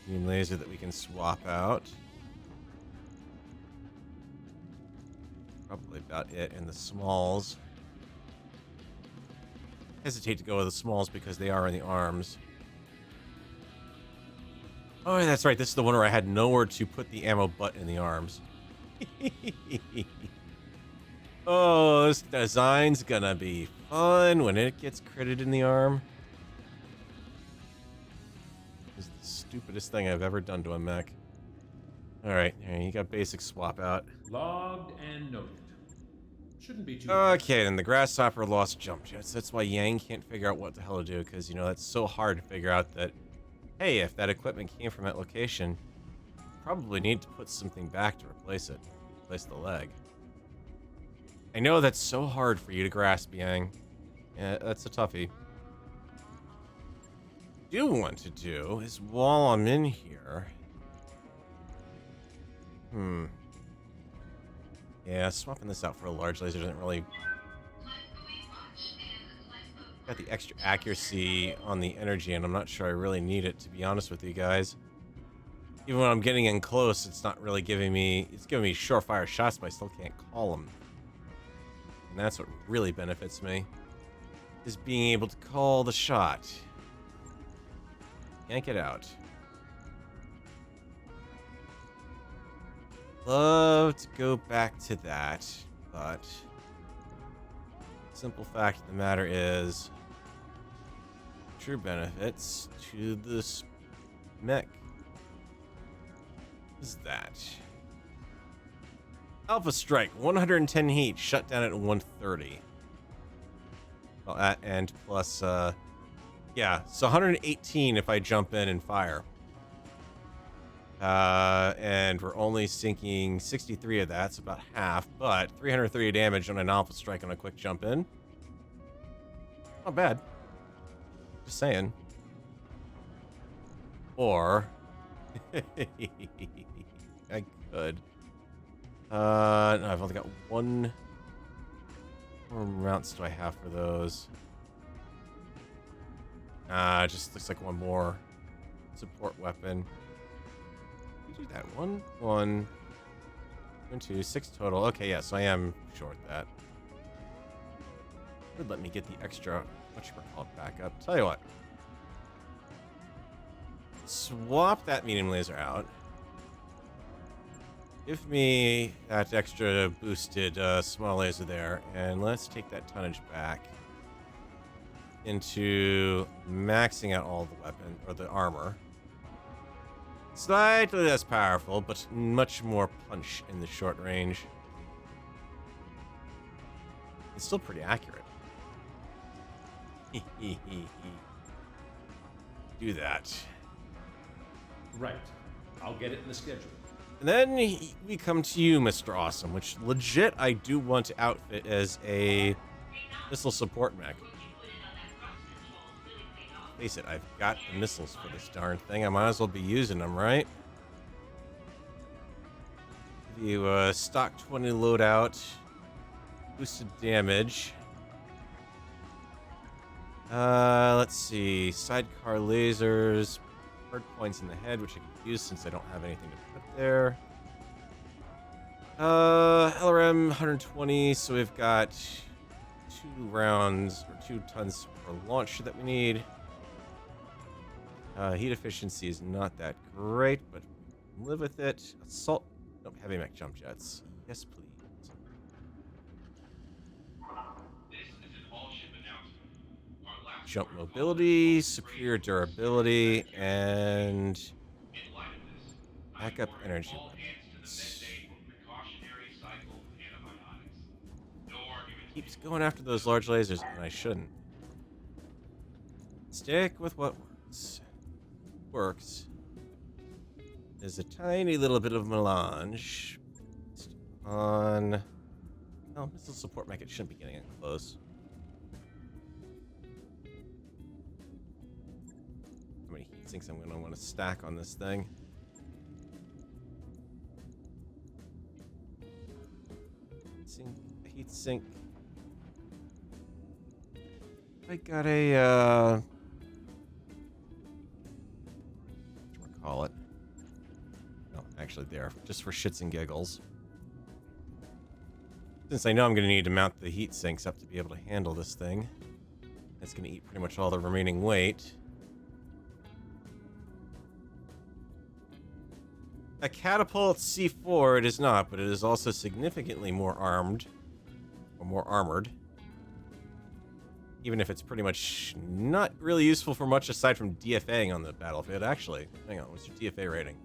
S1: medium laser that we can swap out. Probably about it in the smalls. Hesitate to go with the smalls because they are in the arms. Oh, that's right. This is the one where I had nowhere to put the ammo but in the arms. Oh, this design's gonna be fun when it gets critted in the arm. This is the stupidest thing I've ever done to a mech. Alright, here, you got basic swap out.
S8: Logged and noted.
S9: Shouldn't be too hard.
S1: Okay, and the grasshopper lost jump jets. That's why Yang can't figure out what the hell to do, because, you know, that's so hard to figure out that, hey, if that equipment came from that location, probably need to put something back to replace it. Replace the leg. I know that's so hard for you to grasp, Yang. Yeah, that's a toughie. What I do want to do is, while I'm in here... Yeah, swapping this out for a large laser doesn't really... Got the extra accuracy on the energy, and I'm not sure I really need it, to be honest with you guys. Even when I'm getting in close, it's not really giving me... It's giving me surefire shots, but I still can't call them. And that's what really benefits me, is being able to call the shot. Yank it out. Love to go back to that, but simple fact of the matter is true benefits to this mech. What is that? Alpha Strike, 110 heat, shut down at 130. Well, and plus, yeah, so 118 if I jump in and fire. And we're only sinking 63 of that, so about half, but 330 damage on an Alpha Strike on a quick jump in. Not bad. Just saying. Or... I could. No, I've only got one... How many mounts do I have for those? It just looks like one more support weapon. Do that. 1, 2, 6 total. Okay, yeah, so I am short that. Would let me get the extra, whatchamacallit, back up. Tell you what. Swap that medium laser out. Give me that extra boosted small laser there, and let's take that tonnage back into maxing out all the weapon, or the armor. Slightly less powerful, but much more punch in the short range. It's still pretty accurate. Do that.
S9: Right. I'll get it in the schedule.
S1: And then we come to you, Mr. Awesome, which legit I do want to outfit as a missile support mech. Face it, I've got the missiles for this darn thing. I might as well be using them, right? Give you stock 20 loadout, boosted damage. Let's see, sidecar lasers, hard points in the head, which I can use since I don't have anything to put there. LRM 120, so we've got 2 rounds or 2 tons per launcher that we need. Heat efficiency is not that great, but live with it. Assault. Nope, heavy mech jump jets. Yes, please.
S4: This is an all-ship announcement. Our last
S1: Jump mobility, superior durability, and
S4: in light of this,
S1: backup energy
S4: all hands to the
S1: weapons.
S4: med bay for precautionary cycle antibiotics. No argument.
S1: Keeps going after those large lasers, and I shouldn't. Stick with what works. There's a tiny little bit of melange on... Oh, missile support mech, it shouldn't be getting it close. How many heat sinks I'm going to want to stack on this thing? Heat sink. I got a, call it. No, actually there, just for shits and giggles. Since I know I'm going to need to mount the heat sinks up to be able to handle this thing. That's going to eat pretty much all the remaining weight. A catapult C4 it is not, but it is also significantly more armed. Or more armored. Even if it's pretty much not really useful for much aside from DFAing on the battlefield. Actually, hang on, what's your DFA rating?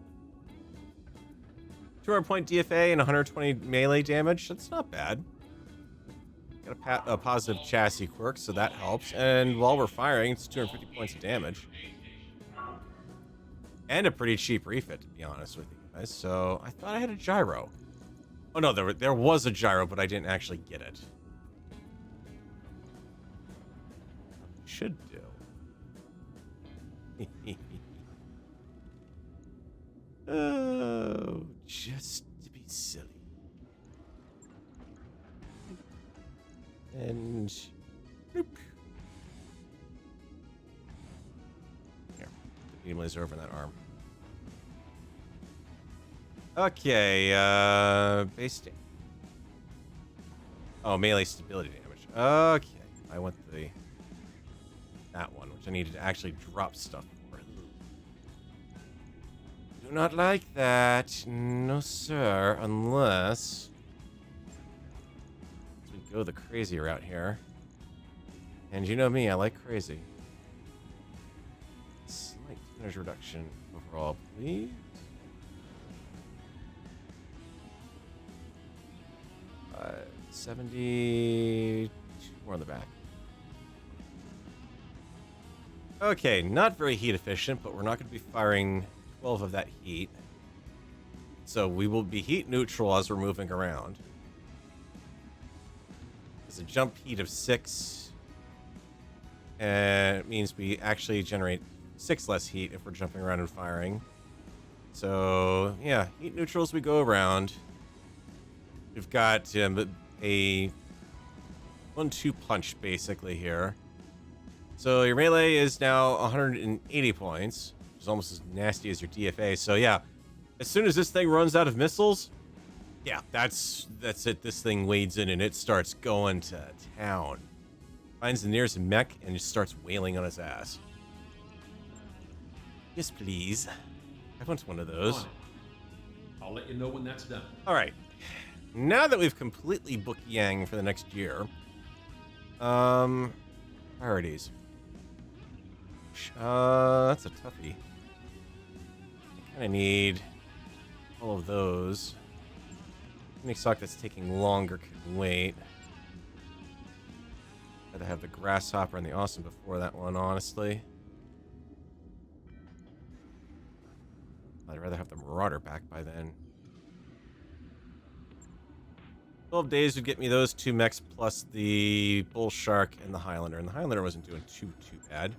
S1: 200 point DFA and 120 melee damage? That's not bad. got a positive chassis quirk, so that helps. And while we're firing, it's 250 points of damage. And a pretty cheap refit, to be honest with you guys. So I thought I had a gyro. Oh no, there was a gyro, but I didn't actually get it. Should do. Oh, just to be silly. And boop. Here, put the beam laser over that arm. Okay, base damage. Oh, melee stability damage. Okay, I want that one, which I needed to actually drop stuff for. Do not like that, no sir, unless we go the crazy route here. And you know me, I like crazy. Slight tonnage reduction overall, please. 72 more on the back. Okay, not very heat efficient, but we're not going to be firing 12 of that heat. So we will be heat neutral as we're moving around. There's a jump heat of 6. And it means we actually generate 6 less heat if we're jumping around and firing. So, yeah, heat neutral as we go around. We've got a 1-2 punch basically here. So your melee is now 180 points, which is almost as nasty as your DFA. So yeah, as soon as this thing runs out of missiles, yeah, that's it. This thing wades in and it starts going to town. Finds the nearest mech and just starts wailing on his ass. Yes, please. I want one of those.
S9: On it. I'll let you know when that's done.
S1: All right. Now that we've completely booked Yang for the next year, priorities. That's a toughie. I kind of need all of those. Any sock that's taking longer can wait. I'd have the grasshopper and the awesome before that one, honestly. I'd rather have the marauder back by then. 12 days would get me those 2 mechs plus the bull shark and the Highlander. And the Highlander wasn't doing too bad.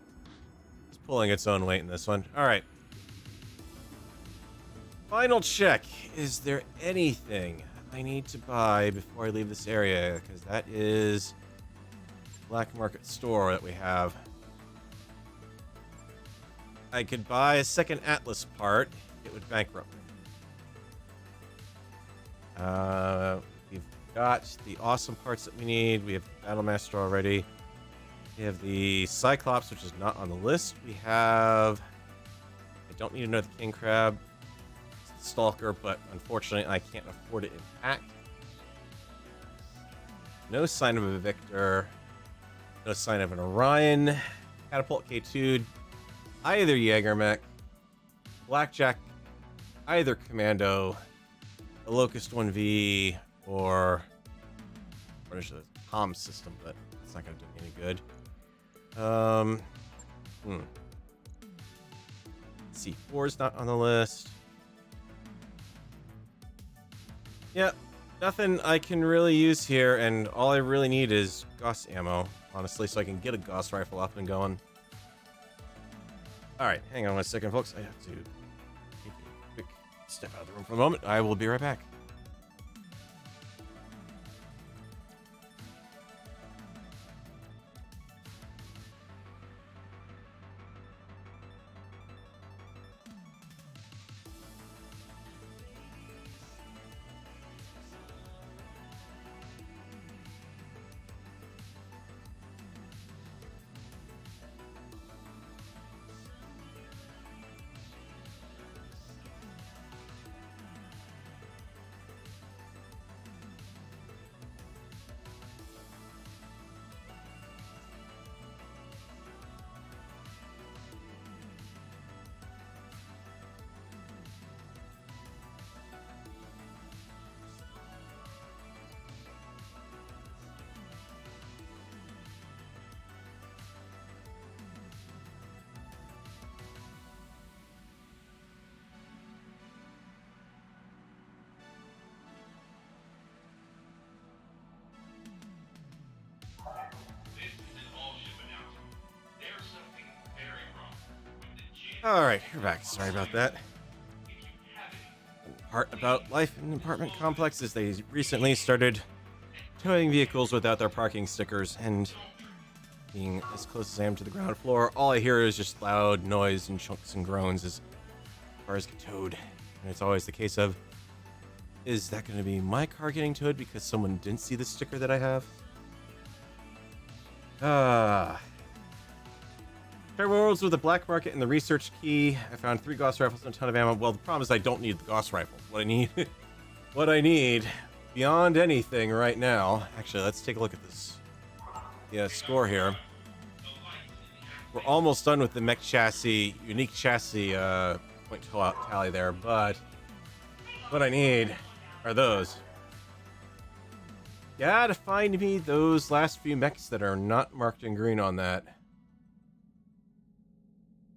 S1: It's pulling its own weight in this one. All right. Final check. Is there anything I need to buy before I leave this area? Because that is black market store that we have. I could buy a second Atlas part. It would bankrupt me. We've got the awesome parts that we need. We have Battle Master already. We have the Cyclops, which is not on the list. We have... I don't need another King Crab. It's the Stalker, but unfortunately I can't afford it in pack. No sign of a Victor. No sign of an Orion. Catapult K2. Either Jaeger mech. Blackjack. Either Commando. The Locust 1V. Or furnish the comm system, but it's not going to do me any good. C4 is not on the list. Yep, nothing I can really use here, and all I really need is Gauss ammo, honestly, so I can get a Gauss rifle up and going. Alright, hang on one second, folks. I have to take a quick step out of the room for a moment. I will be right back. Alright, you're back. Sorry about that. The part about life in an apartment complex is they recently started towing vehicles without their parking stickers, and being as close as I am to the ground floor, all I hear is just loud noise and chunks and groans as cars get towed. And it's always the case of, is that going to be my car getting towed because someone didn't see the sticker that I have? Tribal Worlds with the black market and the research key. I found 3 Gauss rifles and a ton of ammo. Well, the problem is I don't need the Gauss rifle. What I need beyond anything right now. Actually, let's take a look at this. Yeah, score here. We're almost done with the mech chassis, unique chassis point tally there, but what I need are those. Gotta find me those last few mechs that are not marked in green on that.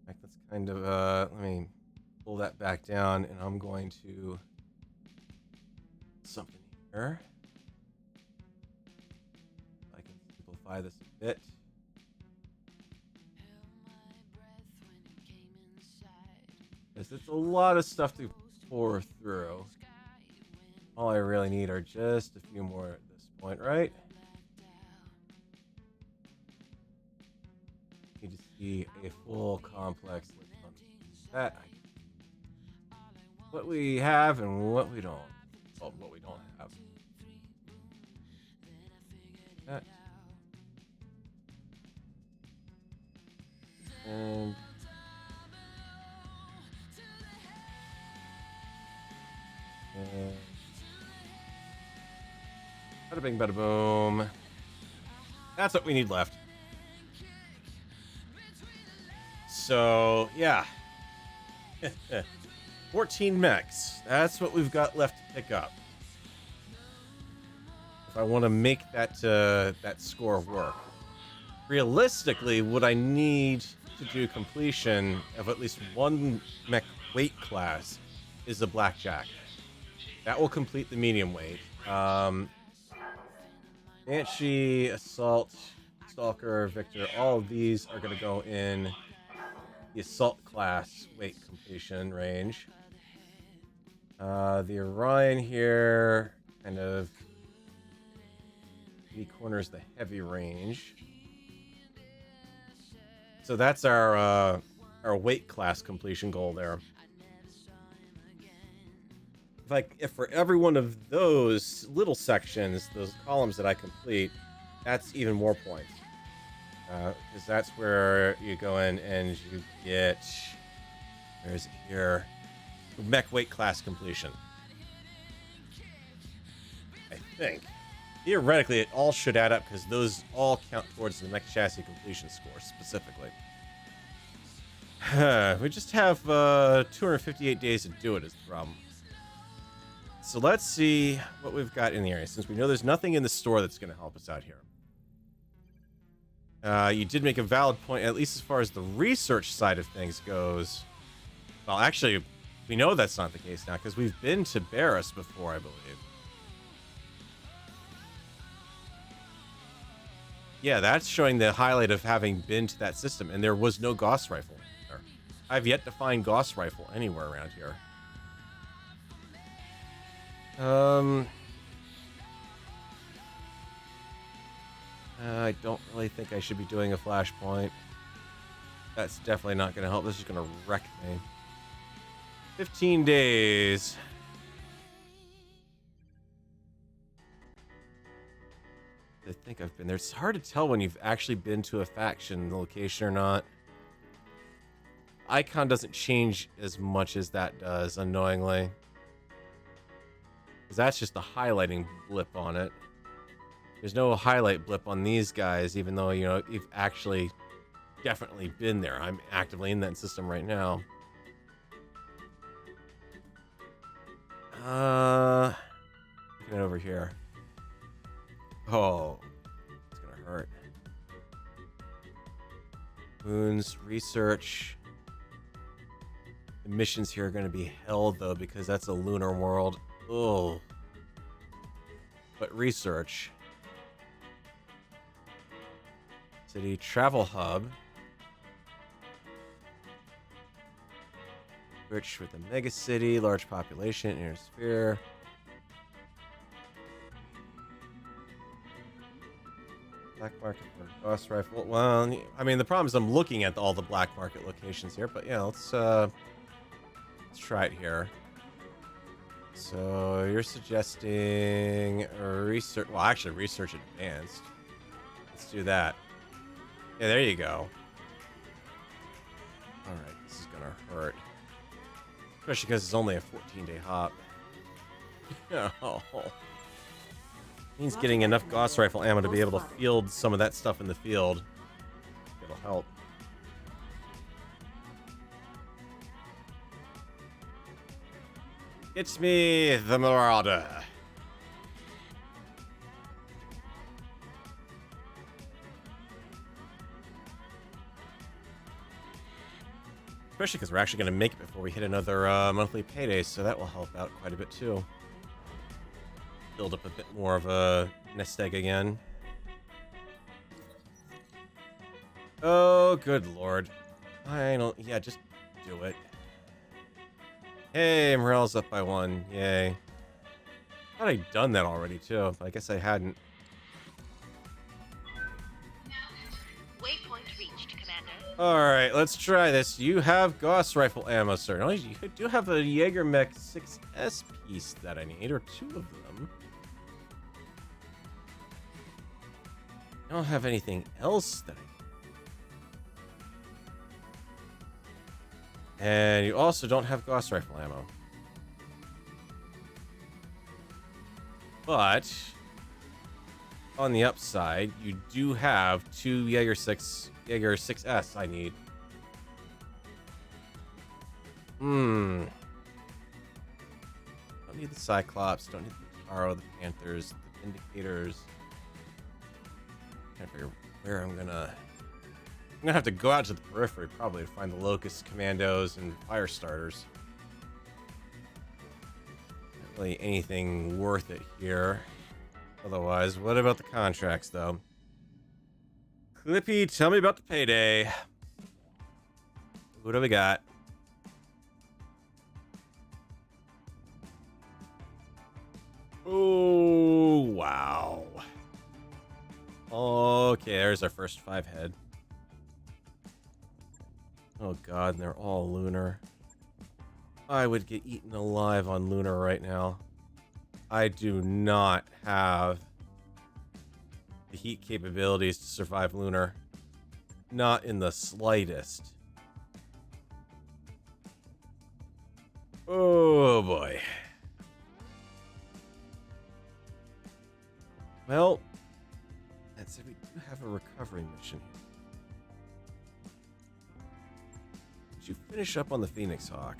S1: That's kind of, let me pull that back down, and I'm going to something here. I can simplify this a bit. Because it's a lot of stuff to pour through. All I really need are just a few more at this point, right? Need to see a full complex list on that. What we have and what we don't. Well, what we don't have. That. And bada bing, bada boom. That's what we need left. So, yeah. 14 mechs. That's what we've got left to pick up. If I want to make that that score work. Realistically, what I need to do completion of at least one mech weight class is a blackjack. That will complete the medium weight. Banshee, Assault, Stalker, Victor, all of these are going to go in the Assault class weight completion range. The Orion here kind of corners the heavy range. So that's our weight class completion goal there. If for every one of those little sections, those columns that I complete, that's even more points. Because that's where you go in and you get, where's it here? Mech weight class completion. I think. Theoretically, it all should add up because those all count towards the mech chassis completion score specifically. We just have 258 days to do it is the problem. So let's see what we've got in the area, since we know there's nothing in the store that's going to help us out here. You did make a valid point, at least as far as the research side of things goes. Well, actually, we know that's not the case now, because we've been to Barris before, I believe. Yeah, that's showing the highlight of having been to that system, and there was no Gauss rifle there. I've yet to find Gauss rifle anywhere around here. I don't really think I should be doing a flashpoint. That's definitely not going to help. This is going to wreck me. 15 days. I think I've been there. It's hard to tell when you've actually been to a faction location or not. Icon doesn't change as much as that does, unknowingly. Because that's just a highlighting blip on it. There's no highlight blip on these guys, even though, you know, you've actually definitely been there. I'm actively in that system right now. Looking over here. Oh, it's gonna hurt. Wounds, research. The missions here are gonna be hell, though, because that's a lunar world. Oh. But research. City travel hub. Rich with a mega city, large population, inner sphere. Black market for Gauss rifle. Well, I mean, the problem is I'm looking at all the black market locations here, but yeah, let's try it here. So you're suggesting research? Well, actually, research advanced. Let's do that. Yeah, there you go. All right, this is gonna hurt, especially because it's only a 14-day hop. Oh. He's getting enough Gauss rifle ammo to be able to field some of that stuff in the field. It'll help. It's me, the Marauder. Especially because we're actually going to make it before we hit another monthly payday, so that will help out quite a bit too. Build up a bit more of a nest egg again. Oh, good lord. I don't... Yeah, just do it. Hey, morale's up by 1. Yay. I thought I'd done that already, too, but I guess I hadn't.
S7: Waypoint reached, Commander.
S1: Alright, let's try this. You have Gauss rifle ammo, sir. No, you do have a Jaeger Mech 6S piece that I need, or 2 of them. I don't have anything else that I need. And you also don't have Gauss rifle ammo. But on the upside, you do have 2 Jaeger 6S I need. Don't need the Cyclops, don't need the Taro, the Panthers, the Indicators. Trying to figure where I'm gonna have to go out to the periphery probably to find the Locust Commandos and Fire Starters. Not really anything worth it here. Otherwise, what about the contracts though? Clippy, tell me about the payday. What do we got? Oh, wow. Okay, there's our first 5 head. Oh god, and they're all lunar. I would get eaten alive on lunar right now. I do not have the heat capabilities to survive lunar. Not in the slightest. Oh boy. Well, that said, we do have a recovery mission here. Did you finish up on the Phoenix Hawk?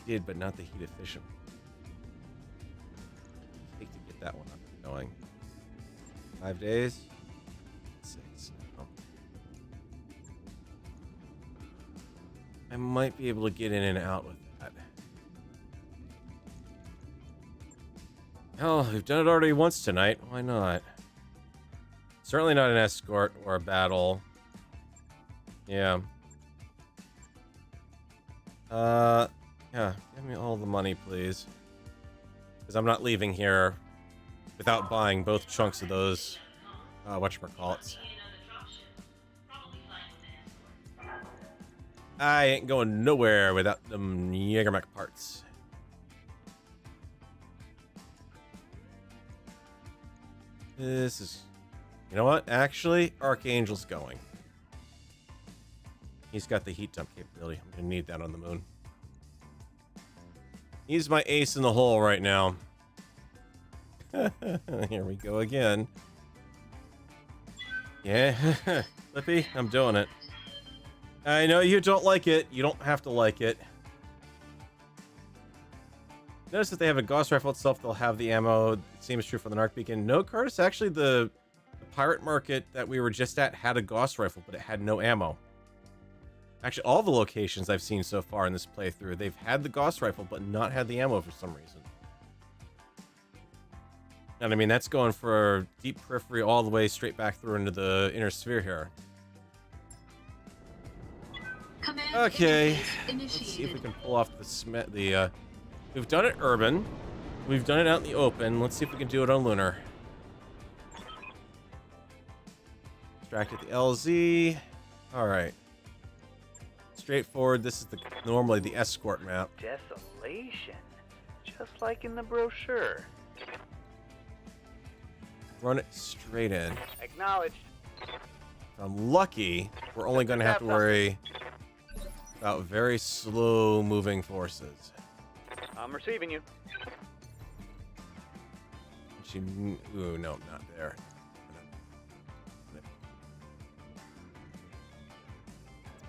S1: Did, but not the heat efficient. Take to get that one up and going. 5 days? 6. No. I might be able to get in and out with that. Hell, we've done it already once tonight. Why not? Certainly not an escort or a battle. Yeah. Yeah, give me all the money, please. Because I'm not leaving here without buying both chunks of those, whatchamacallits. I ain't going nowhere without them Jaegermech parts. This is... You know what? Actually, Archangel's going. He's got the heat dump capability. I'm gonna need that on the moon. He's my ace in the hole right now. Here we go again. Yeah, Flippy, I'm doing it. I know you don't like it. You don't have to like it. Notice that they have a Gauss rifle itself. They'll have the ammo. Same is true for the Narc Beacon. No, Curtis, actually the pirate market that we were just at had a Gauss rifle, but it had no ammo. Actually, all the locations I've seen so far in this playthrough, they've had the Gauss rifle, but not had the ammo for some reason. And I mean, that's going for deep periphery all the way straight back through into the inner sphere here.
S2: Command
S1: Okay,
S2: interface
S1: let's see if we
S2: initiated.
S1: can pull off we've done it urban. We've done it out in the open. Let's see if we can do it on lunar. Extracted the LZ. All right. Straightforward. This is normally the escort map.
S3: Desolation. Just like in the brochure.
S1: Run it straight in.
S3: Acknowledged.
S1: If I'm lucky, we're only going to have to worry about very slow moving forces.
S3: I'm receiving you.
S1: Ooh, no, not there.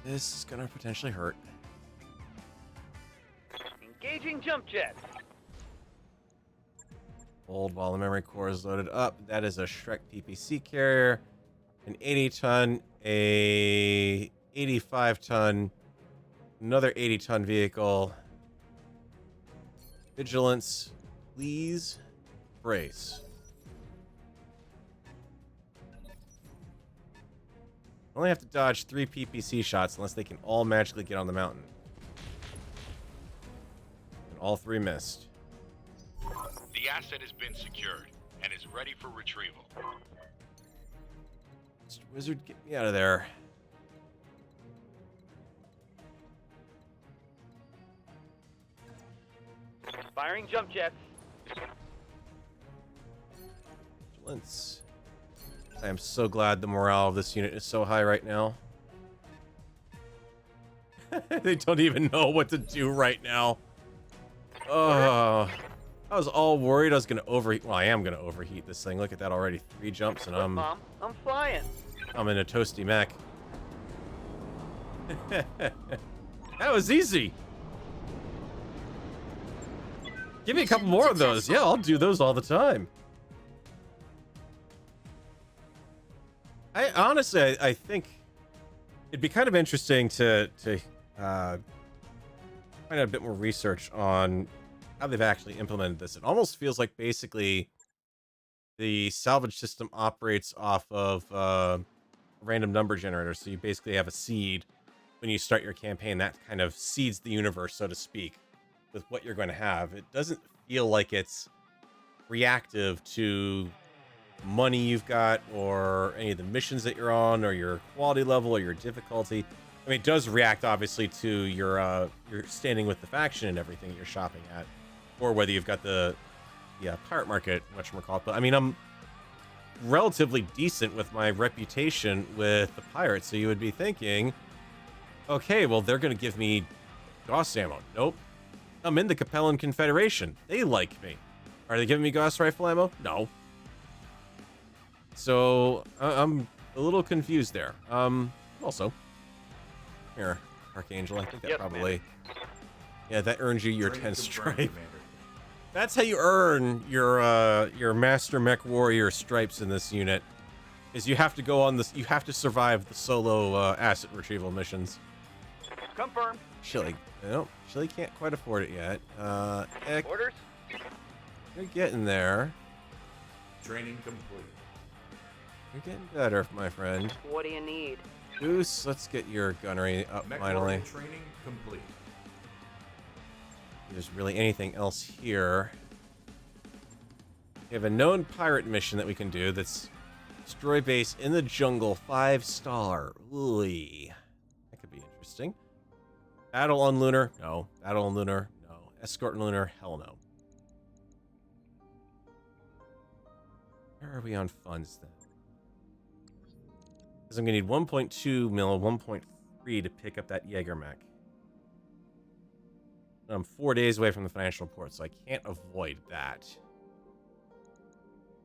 S1: This is going to potentially hurt.
S3: Engaging jump jets.
S1: Hold while the memory core is loaded up. That is a Shrek PPC carrier, an 80-ton, a 85-ton, another 80-ton vehicle. Vigilance, please brace. Only have to dodge 3 PPC shots unless they can all magically get on the mountain. And all 3 missed.
S4: The asset has been secured and is ready for retrieval.
S1: Mr. Wizard, get me out of there.
S3: Firing jump jets.
S1: Vigilance. I am so glad the morale of this unit is so high right now. They don't even know what to do right now. Oh, I was all worried I was going to overheat. Well, I am going to overheat this thing. Look at that already. 3 jumps and
S3: Look, Mom, I'm flying.
S1: I'm in a toasty mech. That was easy. Give me a couple more of those. Yeah, I'll do those all the time. I honestly, I think it'd be kind of interesting to find out a bit more research on how they've actually implemented this. It almost feels like basically the salvage system operates off of a random number generator. So you basically have a seed when you start your campaign that kind of seeds the universe, so to speak, with what you're going to have. It doesn't feel like it's reactive to money you've got or any of the missions that you're on or your quality level or your difficulty. I mean, it does react obviously to your standing with the faction and everything you're shopping at, or whether you've got the pirate market, much more called. But I mean, I'm relatively decent with my reputation with the pirates, so you would be thinking, okay, well, they're going to give me Gauss ammo. Nope. I'm in the Capellan Confederation. They like me. Are they giving me Gauss rifle ammo? No. So I'm a little confused there. Also, here, Archangel. I think that probably, yeah, that earns you your 10 stripe. That's how you earn your Master Mech Warrior stripes in this unit. Is you have to go on this. You have to survive the solo asset retrieval missions.
S3: Confirmed.
S1: Chili, no, Chili can't quite afford it yet. Eck,
S3: Orders.
S1: you're getting there.
S6: Training complete.
S1: You're getting better, my friend.
S5: What do you need?
S1: Goose, let's get your gunnery up
S6: Mech
S1: finally.
S6: warrior training complete.
S1: If there's really anything else here. We have a known pirate mission that we can do that's destroy base in the jungle, 5-star. Ooh, that could be interesting. Battle on lunar? No. Battle on lunar? No. Escort on lunar? Hell no. Where are we on funds then? Because I'm going to need 1.2 mil, 1.3 to pick up that Jaeger mech. I'm 4 days away from the financial report, so I can't avoid that.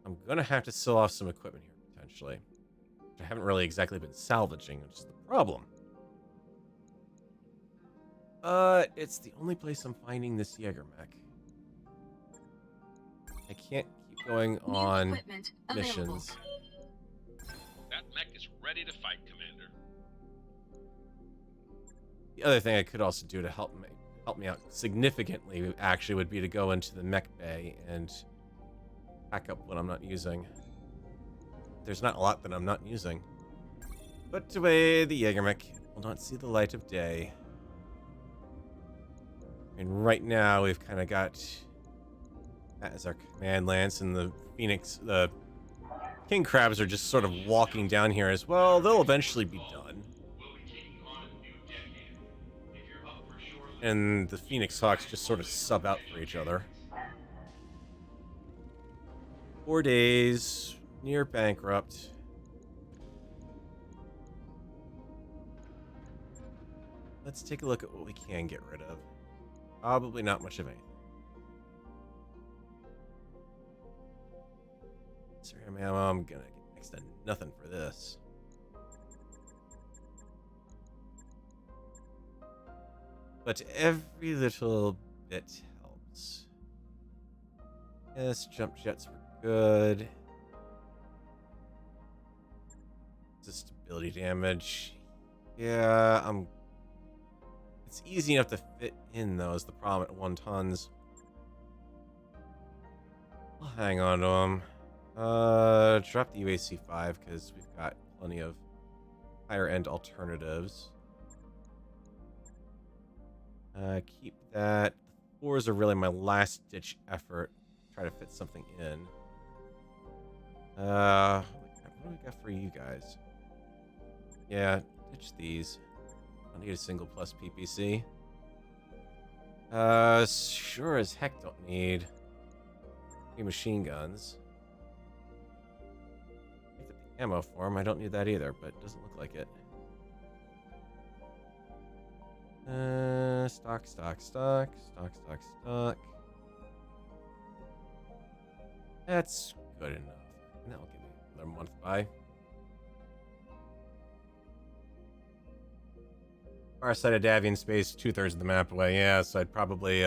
S1: I'm going to have to sell off some equipment here, potentially. Which I haven't really exactly been salvaging, which is the problem. It's the only place I'm finding this Jaeger mech. I can't keep going
S2: New
S1: on
S2: equipment available.
S1: missions.
S8: That mech is ready to fight, Commander.
S1: The other thing I could also do to help me out significantly, actually, would be to go into the mech bay and pack up what I'm not using. There's not a lot that I'm not using. Put away the Jaeger mech. will not see the light of day. And right now, we've kind of got that as our command lance, and the king crabs are just sort of walking down here as well. They'll eventually be done.
S4: We'll be taking on a new decade. If you're up for shore,
S1: And the Phoenix Hawks just sort of sub out for each other. 4 days, near bankrupt. Let's take a look at what we can get rid of. Probably not much of anything. Ceram ammo, I'm gonna get next to nothing for this. But every little bit helps. Yes, jump jets were good. The stability damage. Yeah, it's easy enough to fit in, though, is the problem at 1 tons. I'll hang on to them. Drop the UAC 5 because we've got plenty of higher end alternatives. Keep that. The 4s are really my last ditch effort. Try to fit something in. What do we got for you guys? Yeah, ditch these. I need a single plus PPC. Sure as heck don't need 3 machine guns. If the ammo for 'em, I don't need that either, but it doesn't look like it. Stock. That's good enough. And that'll give me another month by. Far side of Davian space, 2/3 of the map away. Yeah, so I'd probably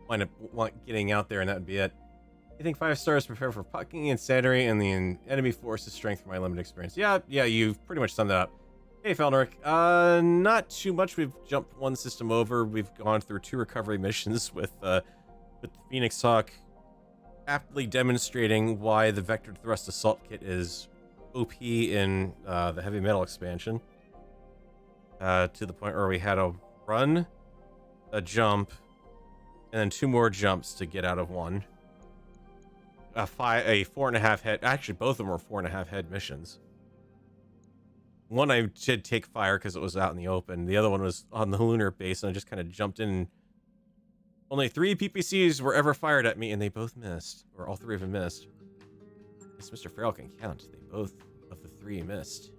S1: wind up getting out there, and that would be it. You think 5 stars prepare for fucking insanity and the enemy force's strength for my limited experience? Yeah, you've pretty much summed that up. Hey, Felneric. Not too much. We've jumped 1 system over. We've gone through 2 recovery missions with Phoenix Hawk, aptly demonstrating why the Vectored Thrust Assault Kit is OP in the heavy metal expansion. To the point where we had a run, a jump, and then 2 more jumps to get out of 1. A 4.5 head. Actually, both of them were 4.5 head missions. One I did take fire because it was out in the open. The other one was on the lunar base, and I just kind of jumped in. Only 3 PPCs were ever fired at me, and they both missed, or all 3 of them missed. Yes, Mr. Farrell can count. They both of the 3 missed.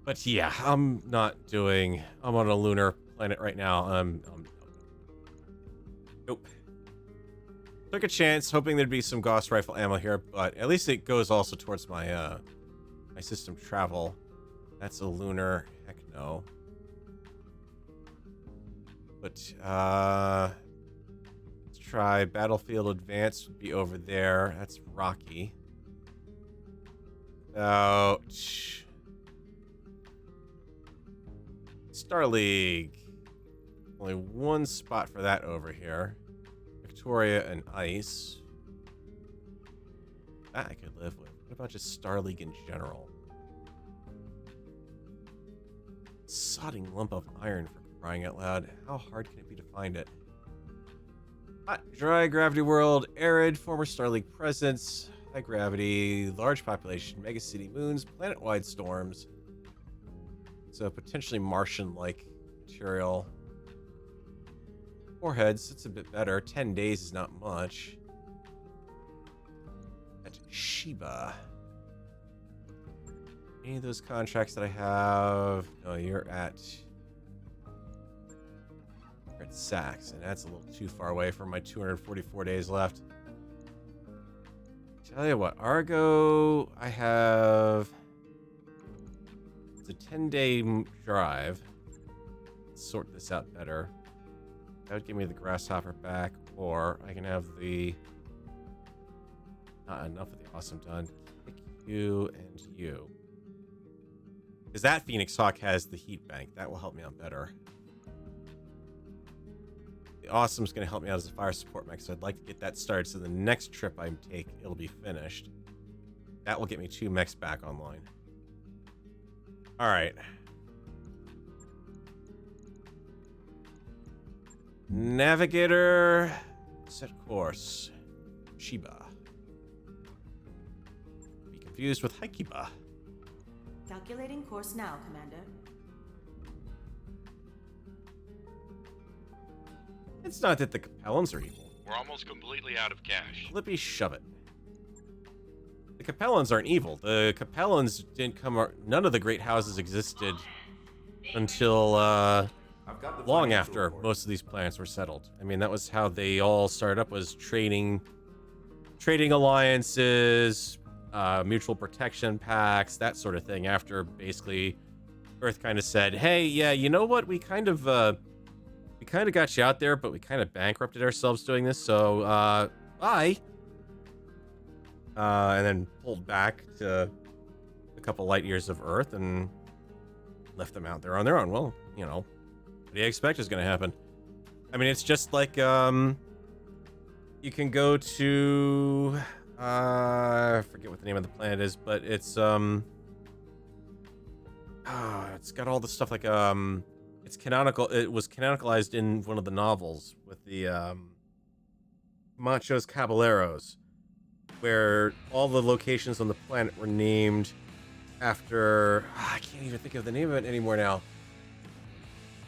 S1: But yeah, I'm not doing. I'm on a lunar planet right now. Nope. Took a chance, hoping there'd be some Gauss rifle ammo here, but at least it goes also towards my my system travel. That's a lunar. Heck no. But let's try Battlefield Advanced. Would be over there. That's rocky. Ouch. Star League. Only 1 spot for that over here. Victoria and Ice. That I could live with. What about just Star League in general? Sodding lump of iron, for crying out loud. How hard can it be to find it? Hot, dry, gravity world, arid, former Star League presence, high gravity, large population, mega city moons, planet-wide storms. So potentially Martian-like material. 4 heads, it's a bit better. 10 days is not much. At Sheba. Any of those contracts that I have? No, you're at Sachs, and that's a little too far away from my 244 days left. Tell you what, Argo, I have. It's a 10-day drive. Let's sort this out better. That would give me the Grasshopper back, or I can have the. Not enough of the Awesome done. Pick you and you. Because that Phoenix Hawk has the heat bank. That will help me out better. The Awesome's going to help me out as a fire support mech, so I'd like to get that started so the next trip I take, it'll be finished. That will get me 2 mechs back online. All right. Navigator, set course. Shiba. Be confused with Haikiba.
S10: Calculating course now, Commander.
S1: It's not that the Capellans are evil.
S8: We're almost completely out of cash.
S1: Flippy, shove it. The Capellans aren't evil. The Capellans didn't come. None of the great houses existed until
S6: I've got the
S1: long
S6: financial
S1: after
S6: report.
S1: most of these planets were settled. I mean, that was how they all started up, was trading alliances, mutual protection pacts, that sort of thing. After basically Earth kind of said, "Hey, yeah, you know what? We kind of got you out there, but we kind of bankrupted ourselves doing this. So, bye." And then pulled back to a couple light years of Earth and left them out there on their own. Well, you know, what do you expect is going to happen? I mean, it's just like, you can go to, I forget what the name of the planet is, but it's got all the stuff like, it's canonical. It was canonicalized in one of the novels with the, Machos Caballeros, where all the locations on the planet were named after, I can't even think of the name of it anymore now.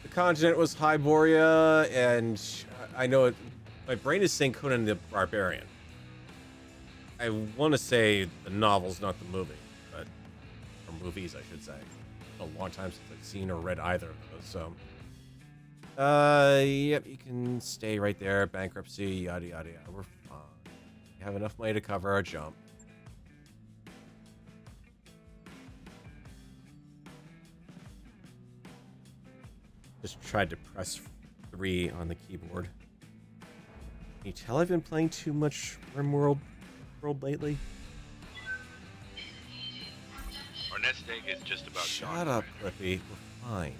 S1: The continent was Hyboria, and I know it, my brain is saying Conan the Barbarian. I want to say the novel's not the movie, but, or movies, I should say. It's a long time since I've seen or read either of those, so. Yep, you can stay right there, bankruptcy, yada, yada, yada. We're fine. We have enough money to cover our jump. Just tried to press 3 on the keyboard. Can you tell I've been playing too much RimWorld lately?
S8: Our nest egg is just about
S1: Shut up, Clippy. We're fine.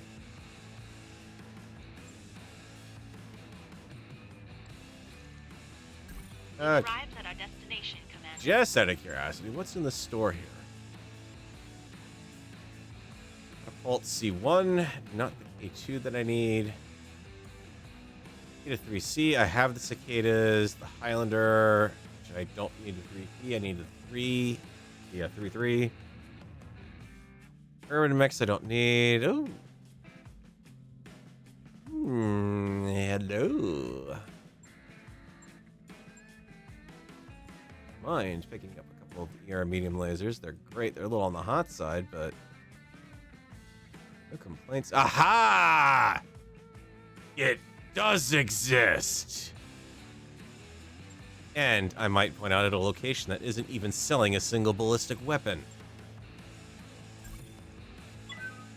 S7: Arrived at our destination, Commander.
S1: Just out of curiosity, what's in the store here? Catapult C1, not the K2 that I need. Cicada 3C, I have the cicadas, the Highlander, which I don't need the 3P, I need the 3. Yeah, 3-3. Urban Mechs I don't need. Oh. Hello. Mind picking up a couple of ER medium lasers. They're great. They're a little on the hot side, but no complaints. Aha! It does exist. And I might point out at a location that isn't even selling a single ballistic weapon.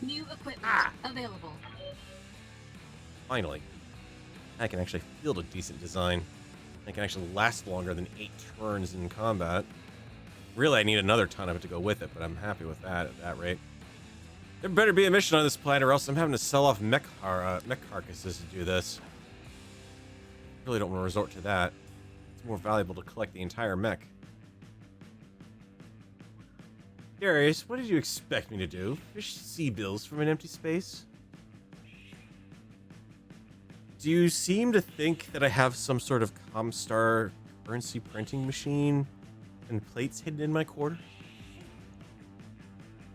S2: New equipment available.
S1: Finally. I can actually field a decent design. I can actually last longer than 8 turns in combat. Really, I need another ton of it to go with it, but I'm happy with that at that rate. There better be a mission on this planet, or else I'm having to sell off mech carcasses to do this. Really don't want to resort to that. It's more valuable to collect the entire mech. Darius, what did you expect me to do? Fish sea bills from an empty space? Do you seem to think that I have some sort of Comstar currency printing machine and plates hidden in my quarters?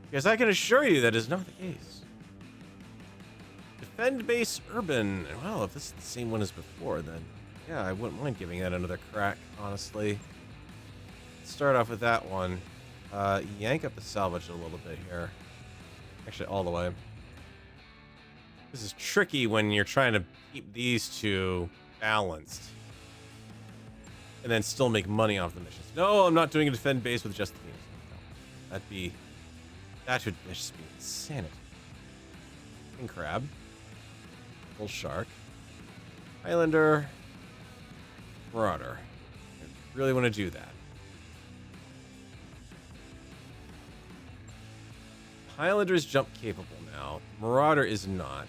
S1: Because I can assure you that is not the case. Defend base urban. Well, if this is the same one as before, then yeah, I wouldn't mind giving that another crack, honestly. Let's start off with that one. Yank up the salvage a little bit here. Actually, all the way. This is tricky when you're trying to keep these two balanced and then still make money off the missions. No, I'm not doing a defend base with just the teams. No, that would just be insanity. King crab, bull shark, Highlander, marauder. I really want to do that. Highlander's jump capable now. Marauder is not.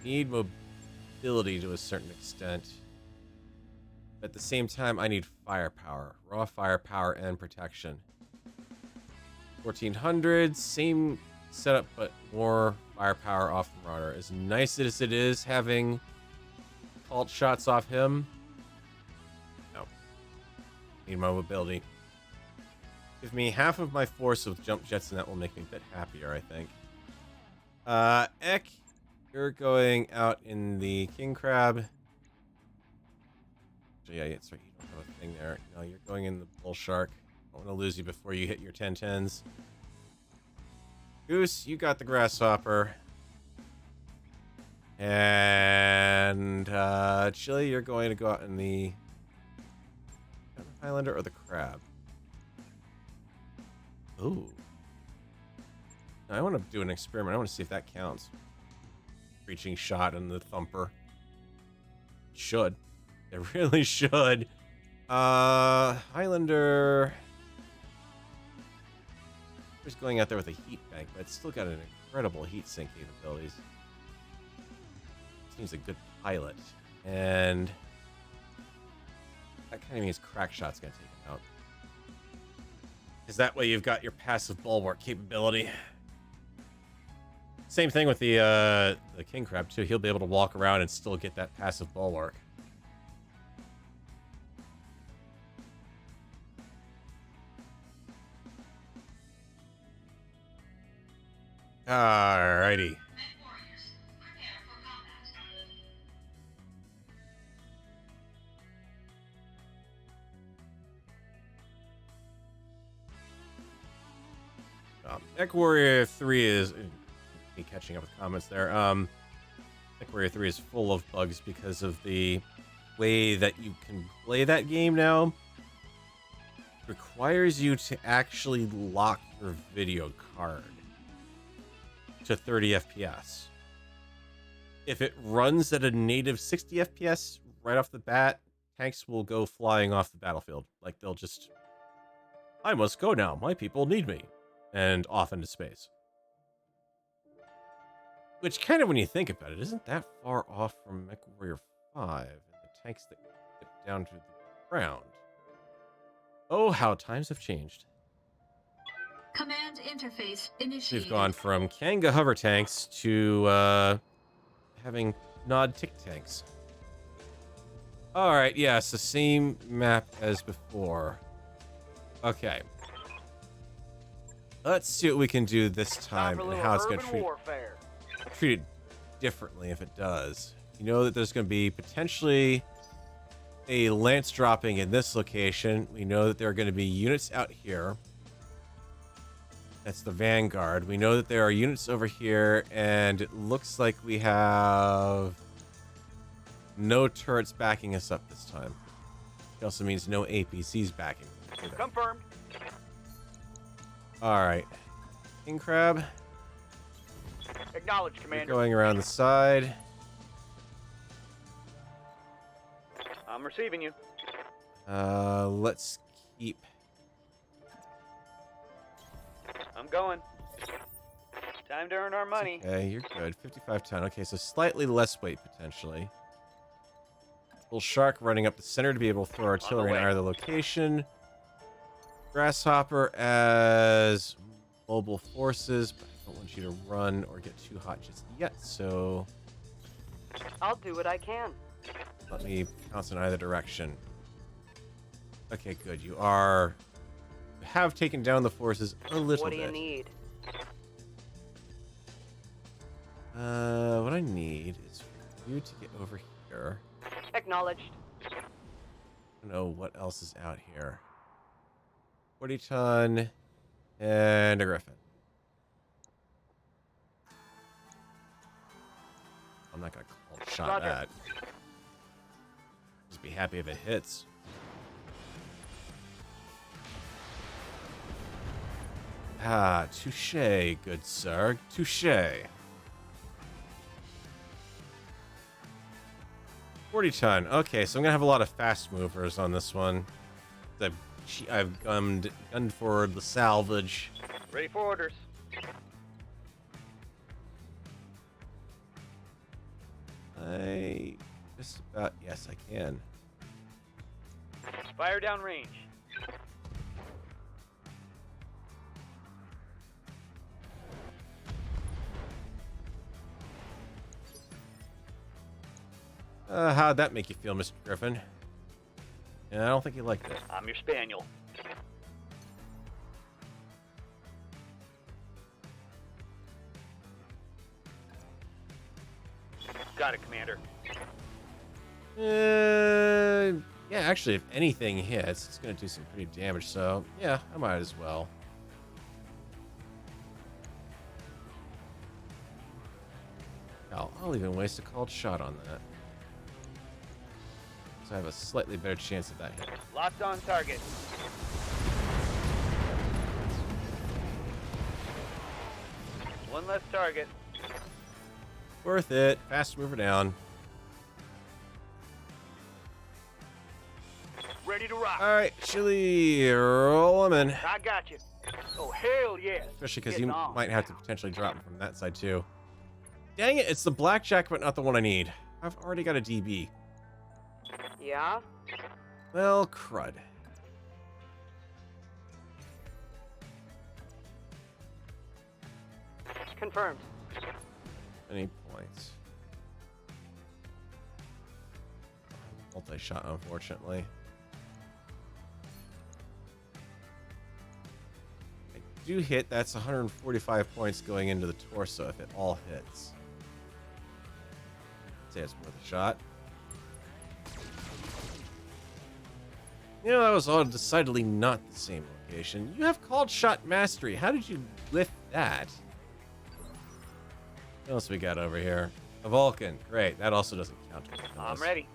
S1: Need mobility to a certain extent. But at the same time, I need firepower. Raw firepower and protection. 1400, same setup, but more firepower off the Marauder. As nice as it is having fault shots off him, no. Need my mobility. Give me half of my force with jump jets, and that will make me a bit happier, I think. Ek, you're going out in the King Crab. Yeah, it's right. You don't have a thing there. No, you're going in the Bull Shark. I don't want to lose you before you hit your 10-10s. Goose, you got the Grasshopper. And Chili, you're going to go out in the Highlander or the Crab. Ooh. I want to do an experiment. I want to see if that counts. Reaching shot in the Thumper. Should. It really should. Highlander. Just going out there with a heat bank, but it's still got an incredible heat sink capabilities. Seems a good pilot. And that kind of means crack shot's gonna take him out. Because that way you've got your passive bulwark capability. Same thing with the King Crab too. He'll be able to walk around and still get that passive bulwark. Alrighty.
S2: Mech warriors, prepare for combat.
S1: Mech Warrior 3 is... Me catching up with comments there. Mech Warrior 3 is full of bugs because of the way that you can play that game now. It requires you to actually lock your video card to 30 FPS. If it runs at a native 60 FPS right off the bat, tanks will go flying off the battlefield. Like, they'll just... I must go now. My people need me. And off into space. Which kind of, when you think about it, isn't that far off from Mech Warrior 5 and the tanks that get down to the ground. Oh, how times have changed.
S2: Command interface initiated.
S1: We've gone from Kanga hover tanks to having Nod tick tanks. Alright, yeah, it's the same map as before. Okay. Let's see what we can do this time and how it's going to treat it differently if it does. You know that there's going to be potentially a lance dropping in this location. We know that there are going to be units out here. That's the Vanguard. We know that there are units over here, and it looks like we have no turrets backing us up this time. It also means no APCs backing.
S3: Confirmed.
S1: Alright. King Crab.
S3: Acknowledge, Commander.
S1: Going around the side.
S3: I'm receiving you.
S1: Let's keep...
S3: I'm going. Time to earn our money.
S1: Okay, you're good. 55 ton. Okay, so slightly less weight, potentially. Bull Shark running up the center to be able to throw artillery in either location. Grasshopper as mobile forces, but I don't want you to run or get too hot just yet, so...
S5: I'll do what I can.
S1: Let me pounce in either direction. Okay, good. You are... have taken down the forces a little bit.
S5: What do you need?
S1: What I need is for you to get over here.
S5: Acknowledged.
S1: I don't know what else is out here. 40 ton and a Griffin. I'm not gonna call shot
S3: Roger.
S1: that. Just be happy if it hits. Ah, touche, good sir. Touche. 40 ton. Okay, so I'm gonna have a lot of fast movers on this one. I've gunned forward the salvage.
S3: Ready for orders.
S1: Just about, yes, I can.
S3: Fire down range.
S1: How'd that make you feel, Mr. Griffin? Yeah, I don't think you liked it.
S3: I'm your spaniel. Got it, Commander.
S1: Yeah, actually, if anything hits, it's gonna do some pretty damage, so yeah, I might as well. I'll even waste a called shot on that. So I have a slightly better chance of that hitting.
S3: Locked on target. One less target.
S1: Worth it. Fast mover down.
S3: Ready to rock.
S1: Alright, Chili, roll him in.
S3: I got you. Oh, hell yes.
S1: Especially because
S3: Getting
S1: you
S3: on.
S1: might have to potentially drop him from that side too. Dang it, it's the blackjack, but not the one I need. I've already got a DB.
S5: Yeah?
S1: Well, crud.
S5: Confirmed.
S1: Any points? Multi-shot, unfortunately. I do hit. That's 145 points going into the torso if it all hits. I'd say it's worth a shot. You know, that was all decidedly not the same location. You have called shot mastery. How did you lift that? What else we got over here? A Vulcan. Great. That also doesn't count.
S3: I'm ready.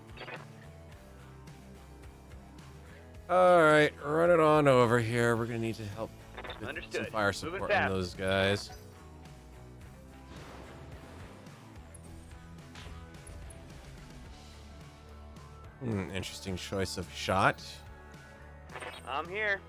S1: Alright, run it on over here. We're gonna need to help with
S3: Understood.
S1: some fire
S3: Moving
S1: support on
S3: fast.
S1: those guys. Interesting choice of shot.
S3: I'm here.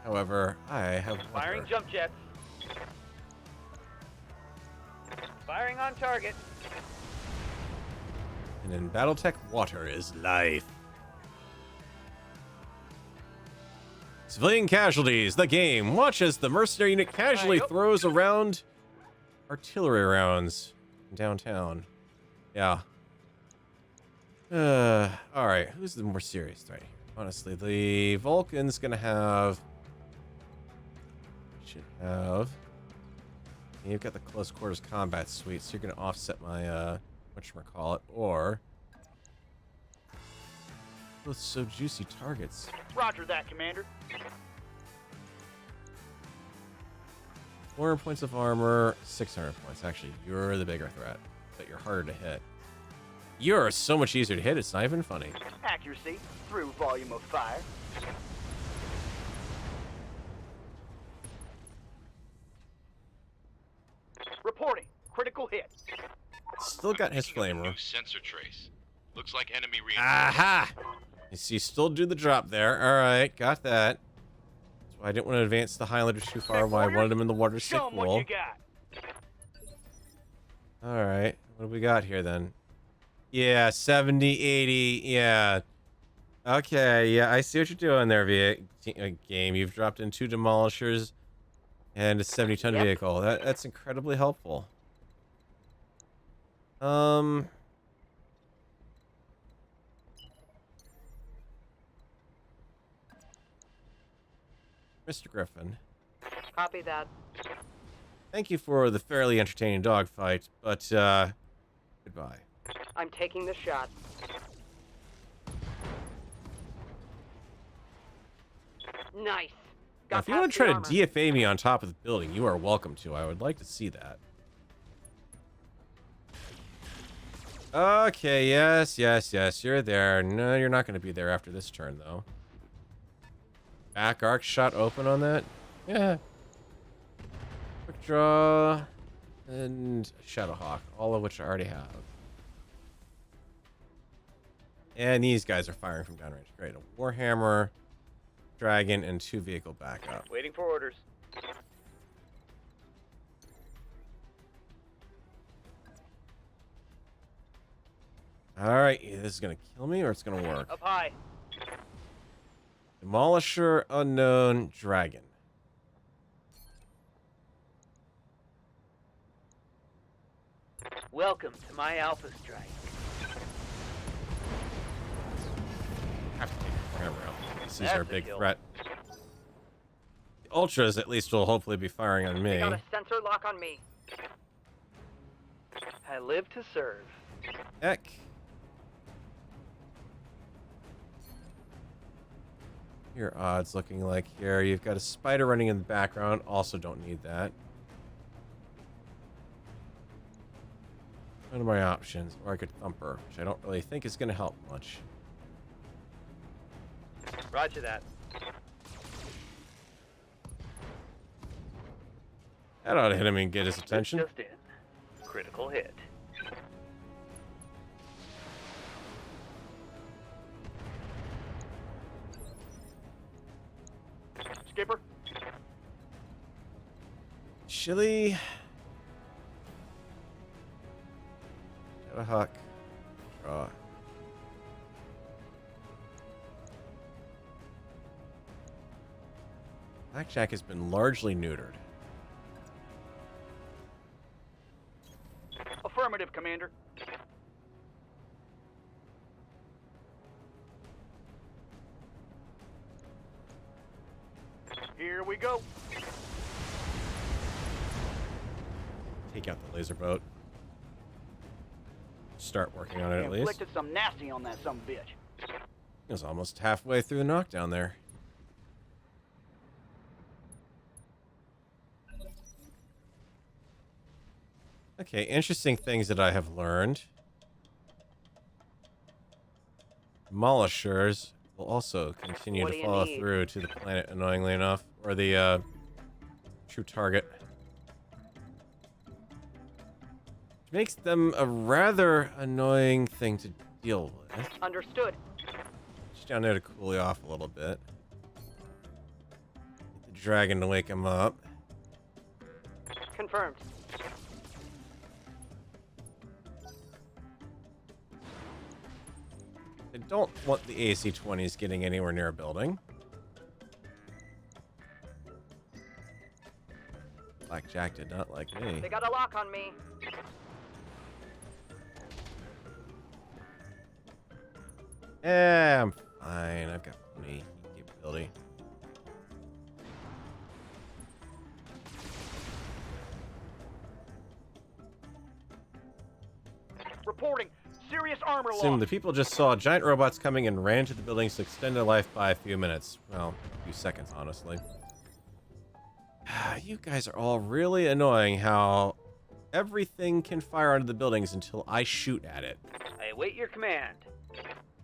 S1: However, I have
S3: Firing
S1: water.
S3: jump jets. Firing on target.
S1: And in BattleTech, water is life. Civilian casualties, the game. Watch as the mercenary unit casually throws around artillery rounds in downtown. Yeah. Alright, who's the more serious threat here? Honestly, the Vulcan's gonna have... Should have... You've got the close quarters combat suite, so you're gonna offset my, whatchamacallit, or... Both so juicy targets.
S3: Roger that, Commander.
S1: 400 points of armor, 600 points. Actually, you're the bigger threat, but you're harder to hit. You're so much easier to hit, it's not even funny.
S3: Accuracy through volume of fire. Reporting. Critical hit.
S1: Still got his
S8: Picking up a
S1: flamer.
S8: new sensor trace. Looks like enemy reinforcements.
S1: Aha! You see, still do the drop there. Alright, got that. That's why I didn't want to advance the Highlanders too far, why I wanted him in the water sick
S3: Show 'em what
S1: wool.
S3: you got.
S1: Alright, what do we got here then? Yeah, 70, 80, yeah. Okay, yeah, I see what you're doing there, game. You've dropped in 2 demolishers and a 70-ton vehicle. That's incredibly helpful. Mr. Griffin,
S5: Copy that.
S1: thank you for the fairly entertaining dogfight, but, goodbye.
S5: I'm taking the shot. Nice.
S1: Now,
S5: Got
S1: if you want
S5: past
S1: to try
S5: the
S1: to
S5: armor.
S1: DFA me on top of the building, you are welcome to. I would like to see that. Okay, yes, you're there. No, you're not going to be there after this turn, though. Back arc shot open on that? Yeah. Quick draw. And Shadowhawk, all of which I already have. And these guys are firing from downrange. Great. A Warhammer, Dragon, and 2 vehicle backup.
S3: Waiting for orders.
S1: Alright, this is going to kill me or it's going to work?
S3: Up high.
S1: Demolisher unknown dragon.
S3: Welcome to my Alpha Strike.
S1: Have to take the camera out. These
S3: That's
S1: are a
S3: a
S1: big
S3: kill.
S1: threat. The Ultras at least will hopefully be firing on
S5: They
S1: me.
S5: got a sensor lock on me.
S3: I live to serve.
S1: Heck. Your odds looking like here. You've got a spider running in the background. Also don't need that. What are my options? Or I could Thumper, which I don't really think is going to help much.
S3: Roger that.
S1: That ought to hit him and get his attention.
S3: Just in. Critical hit. Skipper.
S1: Chili. Got a huck. Draw. Blackjack has been largely neutered.
S3: Affirmative, Commander. Here we go.
S1: Take out the laser boat. Start working on it at least.
S3: Inflicted some nasty on that son of a bitch.
S1: It was almost halfway through the knockdown there. Okay, interesting things that I have learned. Demolishers will also continue
S5: What
S1: to
S5: do you
S1: follow
S5: need?
S1: through to the planet, annoyingly enough, or the true target. Which makes them a rather annoying thing to deal with.
S5: Understood.
S1: Just down there to cool you off a little bit. Get the dragon to wake him up.
S5: Confirmed.
S1: I don't want the AC-20s getting anywhere near a building. Blackjack did not like me.
S5: They got a lock on me.
S1: Yeah, I'm fine. I've got plenty capability.
S3: Reporting. Serious armor
S1: Assume
S3: loss.
S1: the people just saw giant robots coming and ran to the buildings to extend their life by a few minutes. Well, a few seconds, honestly. You guys are all really annoying how everything can fire onto the buildings until I shoot at it.
S3: I await your command.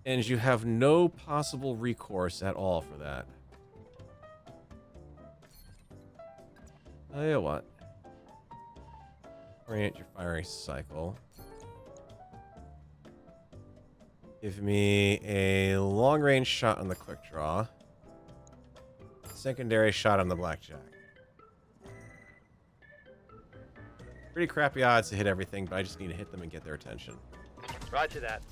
S1: And you have no possible recourse at all for that. Tell you what. Orient your firing cycle. Give me a long-range shot on the quick draw. Secondary shot on the blackjack. Pretty crappy odds to hit everything, but I just need to hit them and get their attention.
S3: Roger that.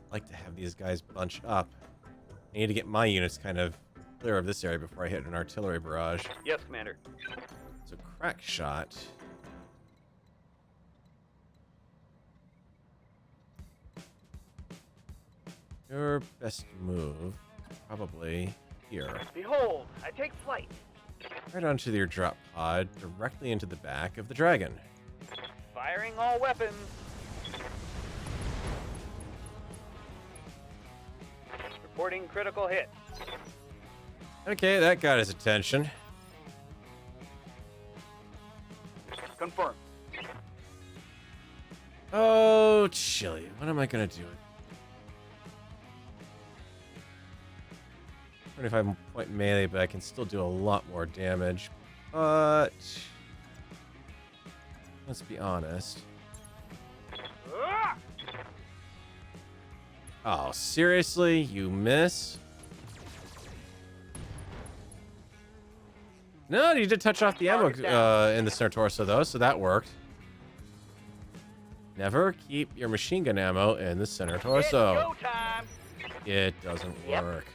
S1: I like to have these guys bunch up. I need to get my units kind of clear of this area before I hit an artillery barrage.
S3: Yes, Commander.
S1: So crack shot. Your best move, probably here.
S3: Behold, I take flight.
S1: Right onto your drop pod, directly into the back of the dragon.
S3: Firing all weapons. Reporting critical hit.
S1: Okay, that got his attention.
S3: Confirmed.
S1: Oh, chilly. What am I gonna do? 25-point melee, but I can still do a lot more damage. But let's be honest.
S3: Ah!
S1: Oh, seriously? You miss? No, you did touch off the ammo in the center torso, though, so that worked. Never keep your machine gun ammo in the center torso.
S3: It's go time.
S1: It doesn't
S5: Yep.
S1: work.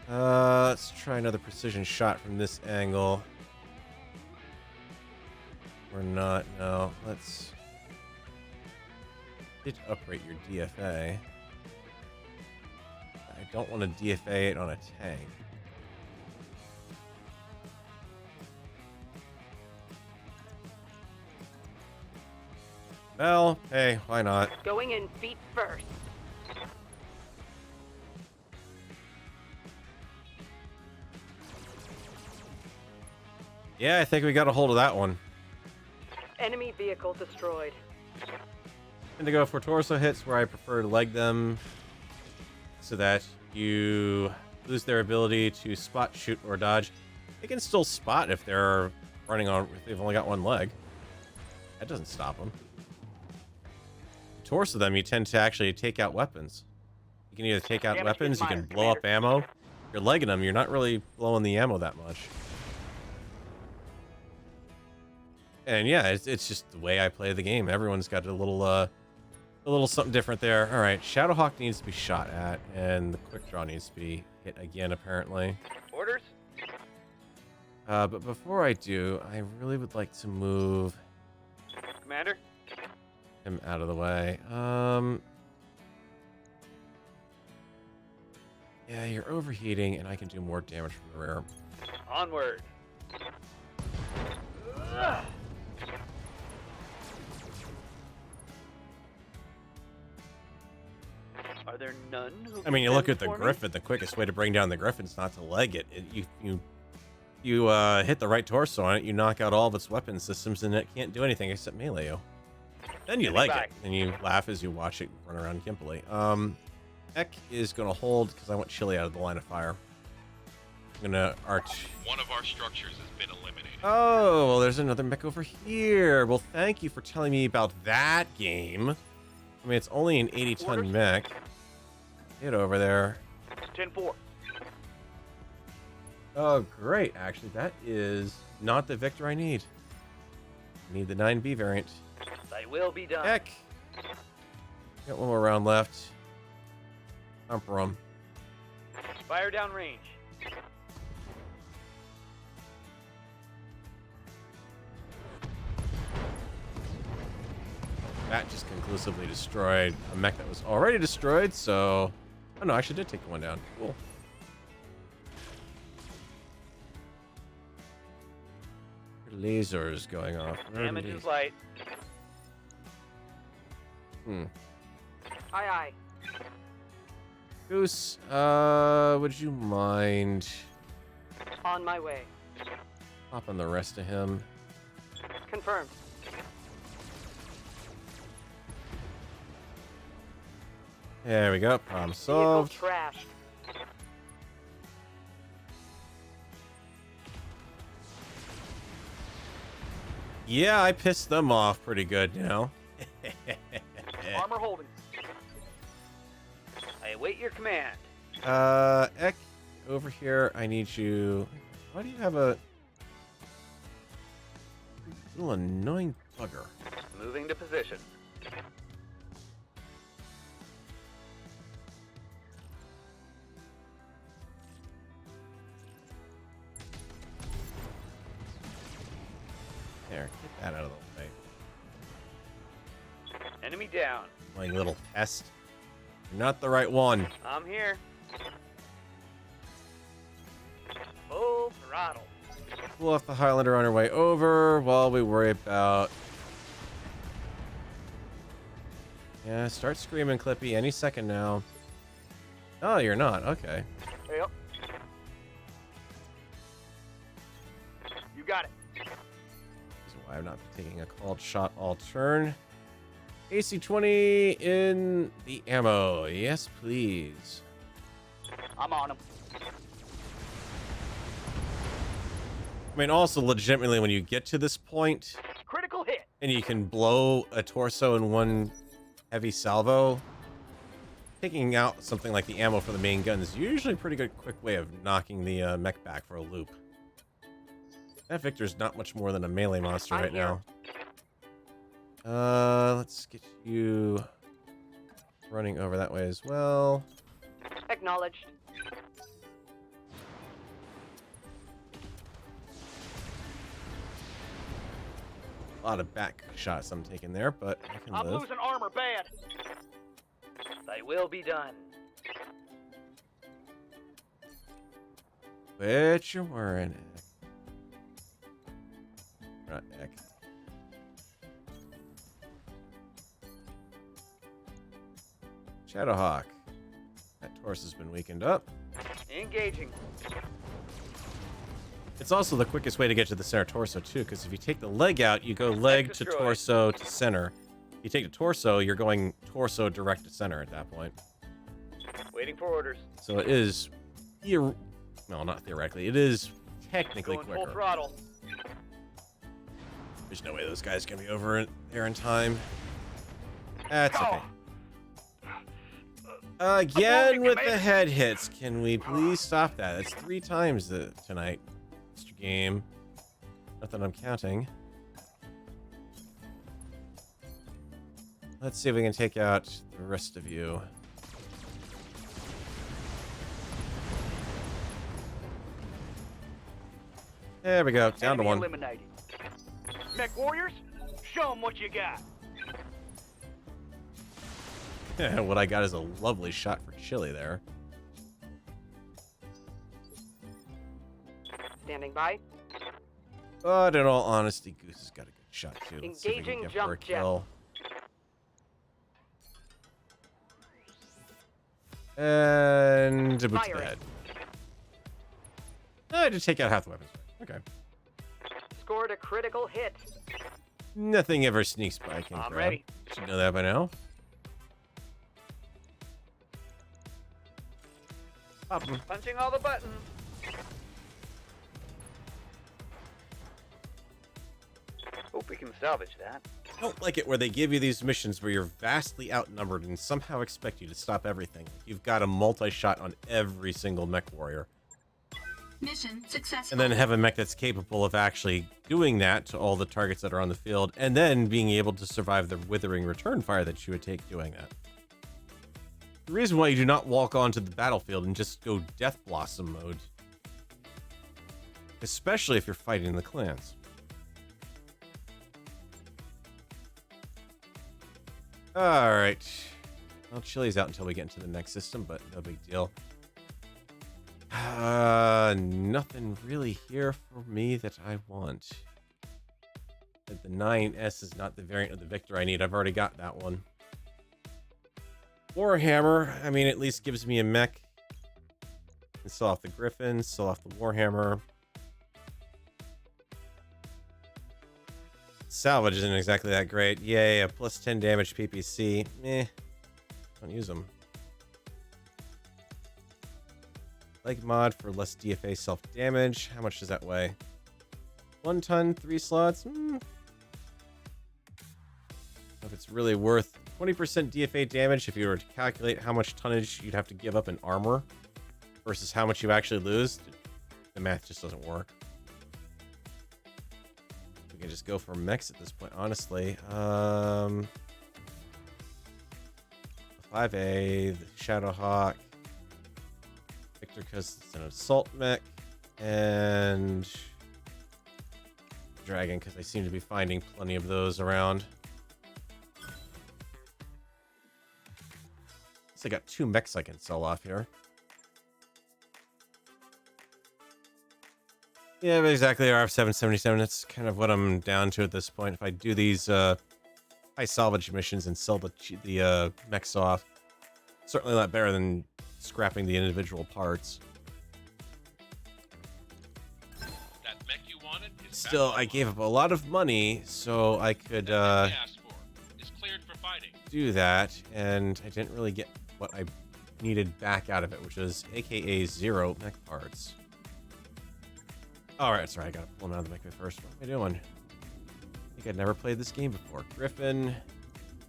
S1: Let's try another precision shot from this angle. Or not, no. Let's... Did upgrade your DFA. I don't want to DFA it on a tank. Well, hey, why not?
S5: Going in feet first.
S1: Yeah, I think we got a hold of that one.
S5: Enemy vehicle destroyed.
S1: And to go for torso hits where I prefer to leg them so that you lose their ability to spot, shoot, or dodge. They can still spot if they're running on, if they've only got one leg. That doesn't stop them. Torso them, you tend to actually take out weapons. You can either take out
S3: Damage
S1: weapons, you can
S3: minor,
S1: blow up
S3: Commander.
S1: ammo. If you're legging them, you're not really blowing the ammo that much. And yeah, it's just the way I play the game. Everyone's got a little something different there. All right, Shadowhawk needs to be shot at, and the quick draw needs to be hit again, apparently.
S3: Orders?
S1: But before I do, I really would like to move
S3: Commander?
S1: him out of the way. Yeah, you're overheating, and I can do more damage from the rear.
S3: Onward. Ugh. Are there none who
S1: I mean, you
S3: can
S1: look
S3: fend
S1: at the
S3: for me?
S1: Griffin. The quickest way to bring down the Griffin's not to leg it. You hit the right torso on it, you knock out all of its weapon systems, and it can't do anything except melee you. Then you leg it, and you laugh as you watch it run around gimpily. Eck is going to hold because I want Chili out of the line of fire. I'm going to arch.
S8: One of our structures has been eliminated.
S1: Oh, well, there's another mech over here. Well, thank you for telling me about that game. I mean, it's only an 80-ton
S3: Orders?
S1: mech. Get over there.
S3: 10-4.
S1: Oh, great. Actually, that is not the Victor I need. I need the 9B variant.
S3: They will be done.
S1: Heck. Got one more round left. Thumper 'em.
S3: Fire down range.
S1: That just conclusively destroyed a mech that was already destroyed, so... Oh, no, I actually did take one down. Cool. Lasers going off. Where are
S3: Damage
S1: the
S3: is light.
S1: Hmm.
S5: Aye, aye.
S1: Goose, would you mind
S5: On my way.
S1: popping the rest of him?
S5: Confirmed.
S1: There we go. Problem
S5: Vehicle
S1: solved.
S5: trashed.
S1: Yeah, I pissed them off pretty good, you know?
S3: Armor holding. I await your command.
S1: Eck, over here, I need you... Why do you have a... little annoying bugger?
S3: Moving to position.
S1: There, get that out of the way.
S3: Enemy down.
S1: Annoying little pest. You're not the right one.
S3: I'm here. Full throttle.
S1: Pull off the Highlander on our way over while we worry about... Yeah, start screaming, Clippy, any second now. Oh, you're not. Okay.
S3: Yep. You got it.
S1: This is why I'm not taking a called shot all turn. AC-20 in the ammo. Yes, please.
S3: I'm on him.
S1: I mean, also, legitimately, when you get to this point
S3: Critical hit.
S1: and you can blow a torso in one heavy salvo, taking out something like the ammo for the main gun is usually a pretty good quick way of knocking the mech back for a loop. That Victor's not much more than a melee monster right now. Let's get you running over that way as well.
S5: Acknowledged.
S1: A lot of back shots I'm taking there, but I can
S3: I'm
S1: live.
S3: losing armor bad. They will be done.
S1: Which you're wearing. Not Eck. Shadowhawk. That torso has been weakened up.
S3: Engaging.
S1: It's also the quickest way to get to the center torso, too, because if you take the leg out, you go leg to
S3: destroyed.
S1: torso to center. You take the torso, you're going torso direct to center at that point.
S3: Waiting for orders.
S1: So it is... no, not theoretically. It is technically
S3: Going full
S1: quicker.
S3: throttle.
S1: There's no way those guys can be over there in time. That's okay. Again with the head hits. Can we please stop that? That's 3 times tonight, Mr. Game. Not that I'm counting. Let's see if we can take out the rest of you. There we go. Down to
S3: Enemy
S1: 1.
S3: eliminated. Mech warriors, show them what you got.
S1: What I got is a lovely shot for Chili there.
S5: Standing by.
S1: But in all honesty, Goose has got a good shot too. Let's see if we can
S5: Engaging
S1: get for a
S5: jump jet.
S1: kill. And a boot to the
S5: Firing.
S1: head. I did take out half the weapons. Okay.
S5: Scored a critical hit.
S1: Nothing ever sneaks by King
S3: I'm
S1: Crab.
S3: ready.
S1: Should know that by now. Pop 'em.
S3: Punching all the buttons. Hope we can salvage that.
S1: I don't like it where they give you these missions where you're vastly outnumbered and somehow expect you to stop everything. You've got a multi-shot on every single mech warrior.
S2: Mission successful.
S1: And then have a mech that's capable of actually doing that to all the targets that are on the field, and then being able to survive the withering return fire that you would take doing that. The reason why you do not walk onto the battlefield and just go Death Blossom mode, especially if you're fighting the clans. Alright. Well, Chili's out until we get into the next system, but no big deal. Nothing really here for me that I want. The 9S is not the variant of the Victor I need. I've already got that one. Warhammer, I mean, at least gives me a mech. Can sell off the Griffin, sell off the Warhammer. Salvage isn't exactly that great. Yay, a plus 10 damage PPC. Meh. Don't use them. Leg mod for less DFA self-damage. How much does that weigh? 1 ton, 3 slots? If it's really worth 20% DFA damage if you were to calculate how much tonnage you'd have to give up in armor versus how much you actually lose, the math just doesn't work. We can just go for mechs at this point, honestly. 5A, the Shadowhawk, Victor because it's an assault mech, and Dragon because I seem to be finding plenty of those around. I got 2 mechs I can sell off here. Yeah, but exactly. RF-777. That's kind of what I'm down to at this point. If I do these high salvage missions and sell the mechs off, certainly a lot better than scrapping the individual parts.
S8: That mech you wanted is
S1: Still,
S8: back
S1: I gave up a lot of money so I could
S8: that mech you asked for is cleared for fighting.
S1: do that, and I didn't really get what I needed back out of it, which was AKA 0 mech parts. Alright, sorry, I gotta pull them out of the mech first. What am I doing? I think I'd never played this game before. Griffin,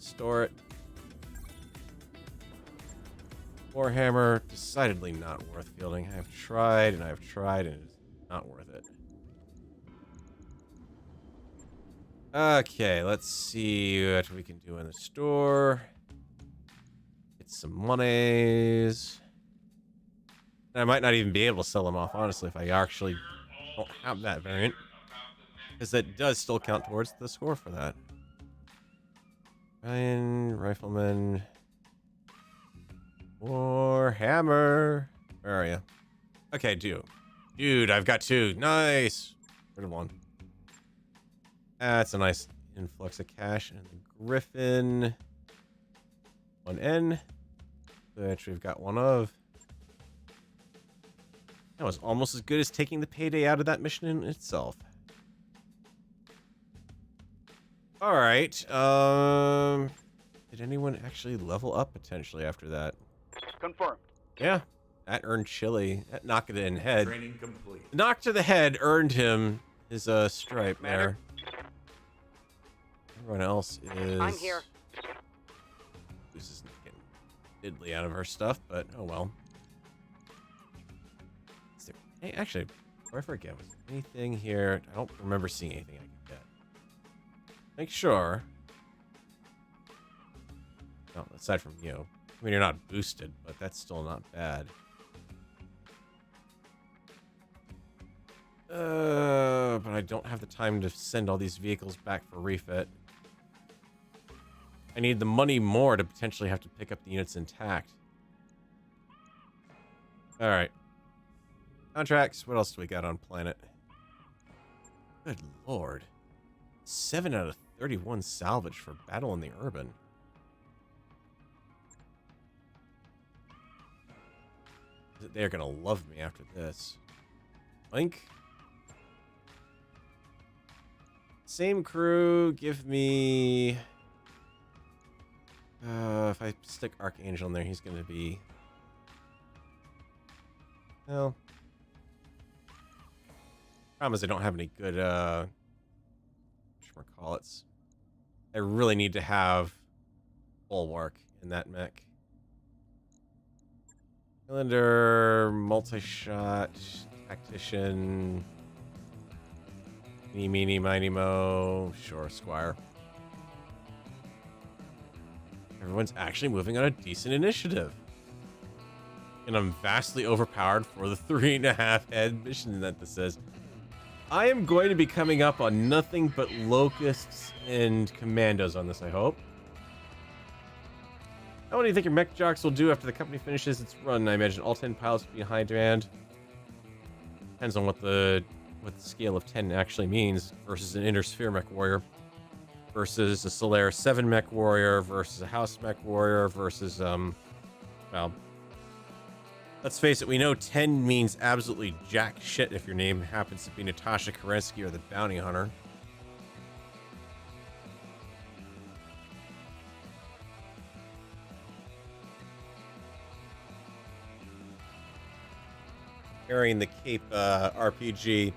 S1: store it. Warhammer, decidedly not worth fielding. I've tried and I've tried and it's not worth it. Okay, let's see what we can do in the store. Get some monies. I might not even be able to sell them off, honestly, if I actually don't have that variant. Because that does still count towards the score for that. Ryan, Rifleman. Warhammer. Where are you? Okay, dude, I've got 2. Nice. Rid of 1. That's a nice influx of cash. And the Griffin. 1N. Which we've got 1 of. That was almost as good as taking the payday out of that mission in itself. Alright. Did anyone actually level up potentially after that?
S3: Confirmed.
S1: Yeah. That earned Chili. That knocked it in head.
S6: Training complete.
S1: The knock to the head earned him his stripe there. Everyone else is...
S5: I'm here.
S1: This is getting diddly out of her stuff, but oh well. Is there... Hey, actually, before I forget, was there anything here? I don't remember seeing anything I could get. Make sure. No, aside from you. I mean, you're not boosted, but that's still not bad. But I don't have the time to send all these vehicles back for refit. I need the money more to potentially have to pick up the units intact. Alright. Contracts. What else do we got on planet? Good lord. 7 out of 31 salvage for Battle in the Urban. They're gonna love me after this. Link. Same crew. Give me... if I stick Archangel in there, he's gonna be... Well... Problem is I don't have any good, whatchamacallits. I really need to have Bulwark in that mech. Cylinder, multi-shot, tactician, meeny, miny, mo, sure, Squire. Everyone's actually moving on a decent initiative. And I'm vastly overpowered for the 3.5 head mission that this is. I am going to be coming up on nothing but locusts and commandos on this, I hope. How do you think your mech jocks will do after the company finishes its run? I imagine all 10 pilots will be in high demand. Depends on what the scale of 10 actually means versus an Intersphere mech warrior versus a Solaris 7 mech warrior versus a House mech warrior versus, well, let's face it, we know 10 means absolutely jack shit if your name happens to be Natasha Kerensky or the Bounty Hunter. Carrying the Cape RPG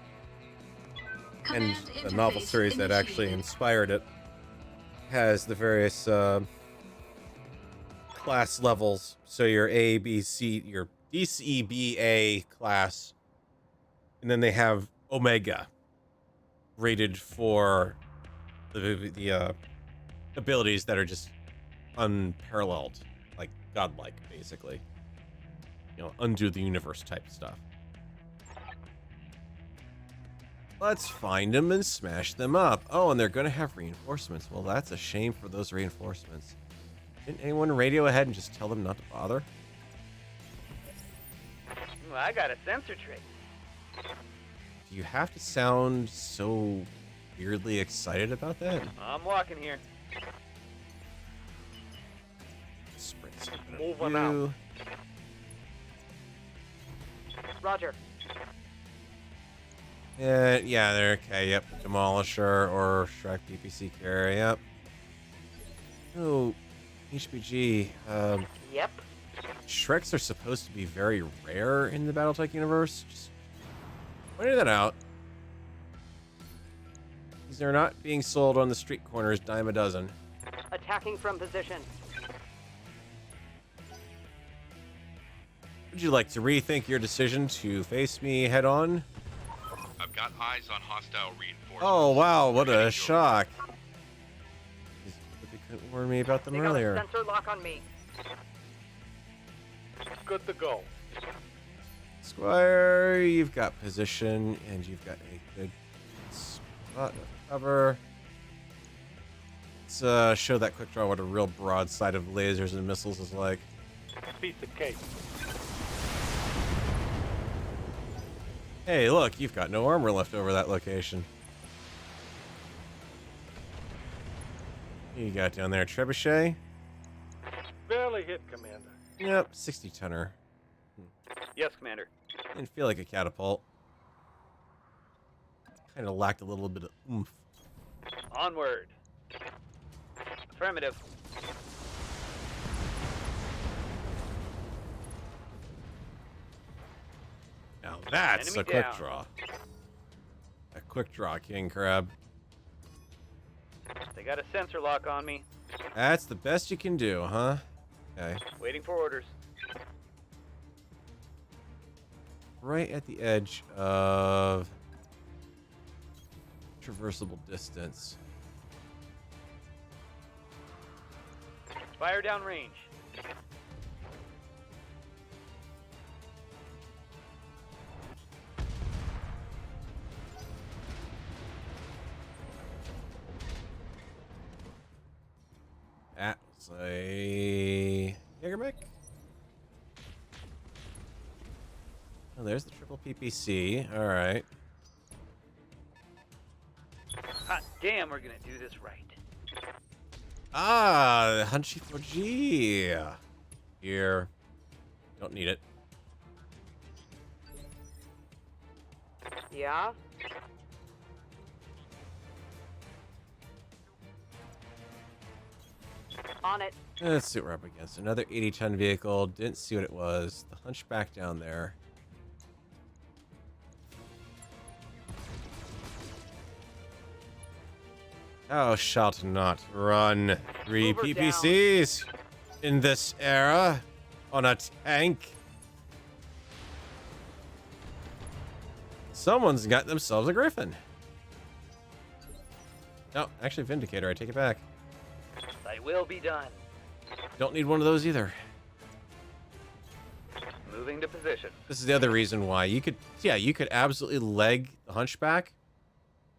S1: and the novel series that actually inspired it has the various class levels. So your A, B, C, your DCBA class, and then they have Omega rated for the abilities that are just unparalleled, like godlike, basically. You know, undo the universe type stuff. Let's find them and smash them up. Oh, and they're going to have reinforcements. Well, that's a shame for those reinforcements. Didn't anyone radio ahead and just tell them not to bother?
S3: Well, I got a sensor trait.
S1: Do you have to sound so weirdly excited about that?
S3: I'm walking here.
S1: Sprint
S3: Moving out.
S5: Roger.
S1: Yeah, they're okay. Yep, Demolisher or Shrek DPC carrier. Yep. Oh, HPG.
S5: Yep.
S1: Shreks are supposed to be very rare in the BattleTech universe. Just pointing that out. These are not being sold on the street corners dime a dozen.
S5: Attacking from position.
S1: Would you like to rethink your decision to face me head on?
S4: I've got eyes on hostile reinforcements.
S1: Oh, wow, what
S4: Heading
S1: a
S4: your
S1: shock. They couldn't warn me about them
S5: They got a
S1: earlier.
S5: sensor lock on me.
S3: Good to go.
S1: Squire, you've got position, and you've got a good spot of cover. Let's show that quick draw what a real broadside of lasers and missiles is like.
S3: Piece of cake.
S1: Hey, look, you've got no armor left over that location. What you got down there, trebuchet?
S3: Barely hit, Commander.
S1: Yep, 60 tonner.
S3: Yes, Commander.
S1: Didn't feel like a catapult. Kind of lacked a little bit of oomph.
S3: Onward. Affirmative.
S1: Now that's
S3: Enemy
S1: a quick
S3: down.
S1: draw. A quick draw, King Crab.
S3: They got a sensor lock on me.
S1: That's the best you can do, huh? Okay.
S3: Waiting for orders.
S1: Right at the edge of traversable distance.
S3: Fire down range.
S1: That was a Jagermech. Oh, there's the triple PPC. All right.
S3: Hot damn, we're gonna do this right.
S1: Ah, Hunchy 4G. Here. Don't need it.
S5: Yeah? On it.
S1: Let's see what we're up against. Another 80-ton vehicle. Didn't see what it was. The Hunchback down there. Thou shalt not run 3
S5: Move her
S1: PPCs in this era on a tank. Someone's got themselves a Griffin. No, actually Vindicator. I take it back.
S3: Thy will be done.
S1: Don't need one of those either.
S3: Moving to position.
S1: This is the other reason why you could, yeah, you could absolutely leg the Hunchback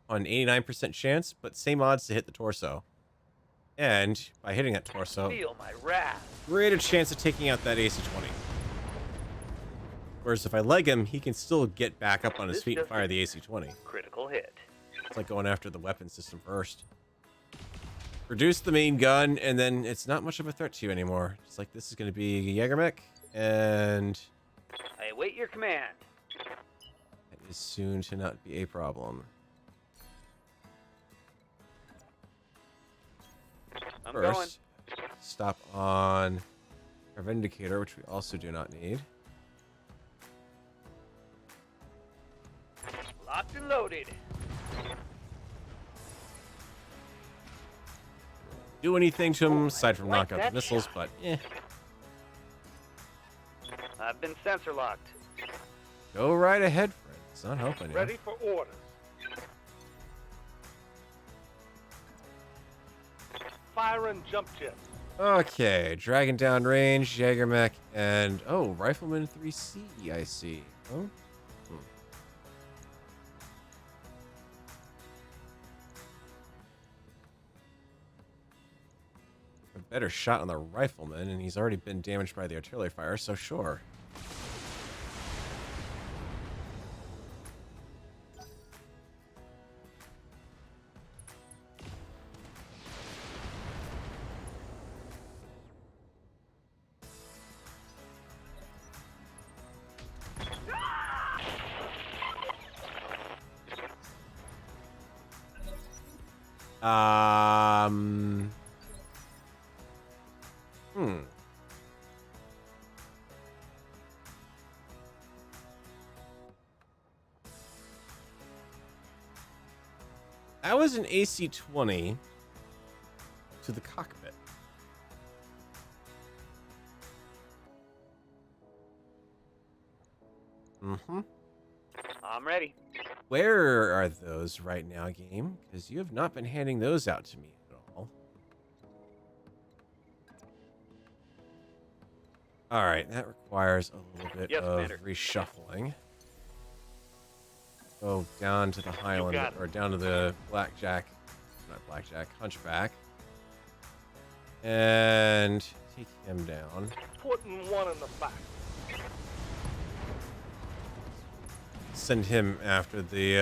S1: on an 89% chance, but same odds to hit the torso. And by hitting that torso,
S3: Feel my wrath.
S1: greater chance of taking out that AC-20. Whereas if I leg him, he can still get back up on his feet and fire the AC-20.
S3: Critical hit.
S1: It's like going after the weapon system first. Reduce the main gun, and then it's not much of a threat to you anymore. It's like this is going to be a Jagermech, and
S3: I await your command.
S1: that is soon to not be a problem.
S3: I'm going.
S1: First, stop on our Vindicator, which we also do not need.
S3: Locked and loaded.
S1: Do anything to him aside from
S3: like
S1: knock out the
S3: that
S1: missiles,
S3: shot.
S1: but eh.
S3: I've been sensor locked.
S1: Go right ahead, Fred. It's not helping you.
S3: Ready for orders. Fire and jump jet.
S1: Okay, Dragon down range, Jagermech, and oh, Rifleman 3C, I see. Oh. A better shot on the Rifleman, and he's already been damaged by the artillery fire, so sure. Hmm. That was an AC-20 to the cockpit. Mm-hmm.
S3: I'm ready.
S1: Where are those right now, game? Because you have not been handing those out to me at all. Alright, that requires a little bit
S3: Yes,
S1: of
S3: Commander.
S1: reshuffling. Go down to the Highland,
S3: got it.
S1: or down to the Blackjack, not Blackjack, Hunchback. And take him down.
S11: Putting one in the back.
S1: Send him after the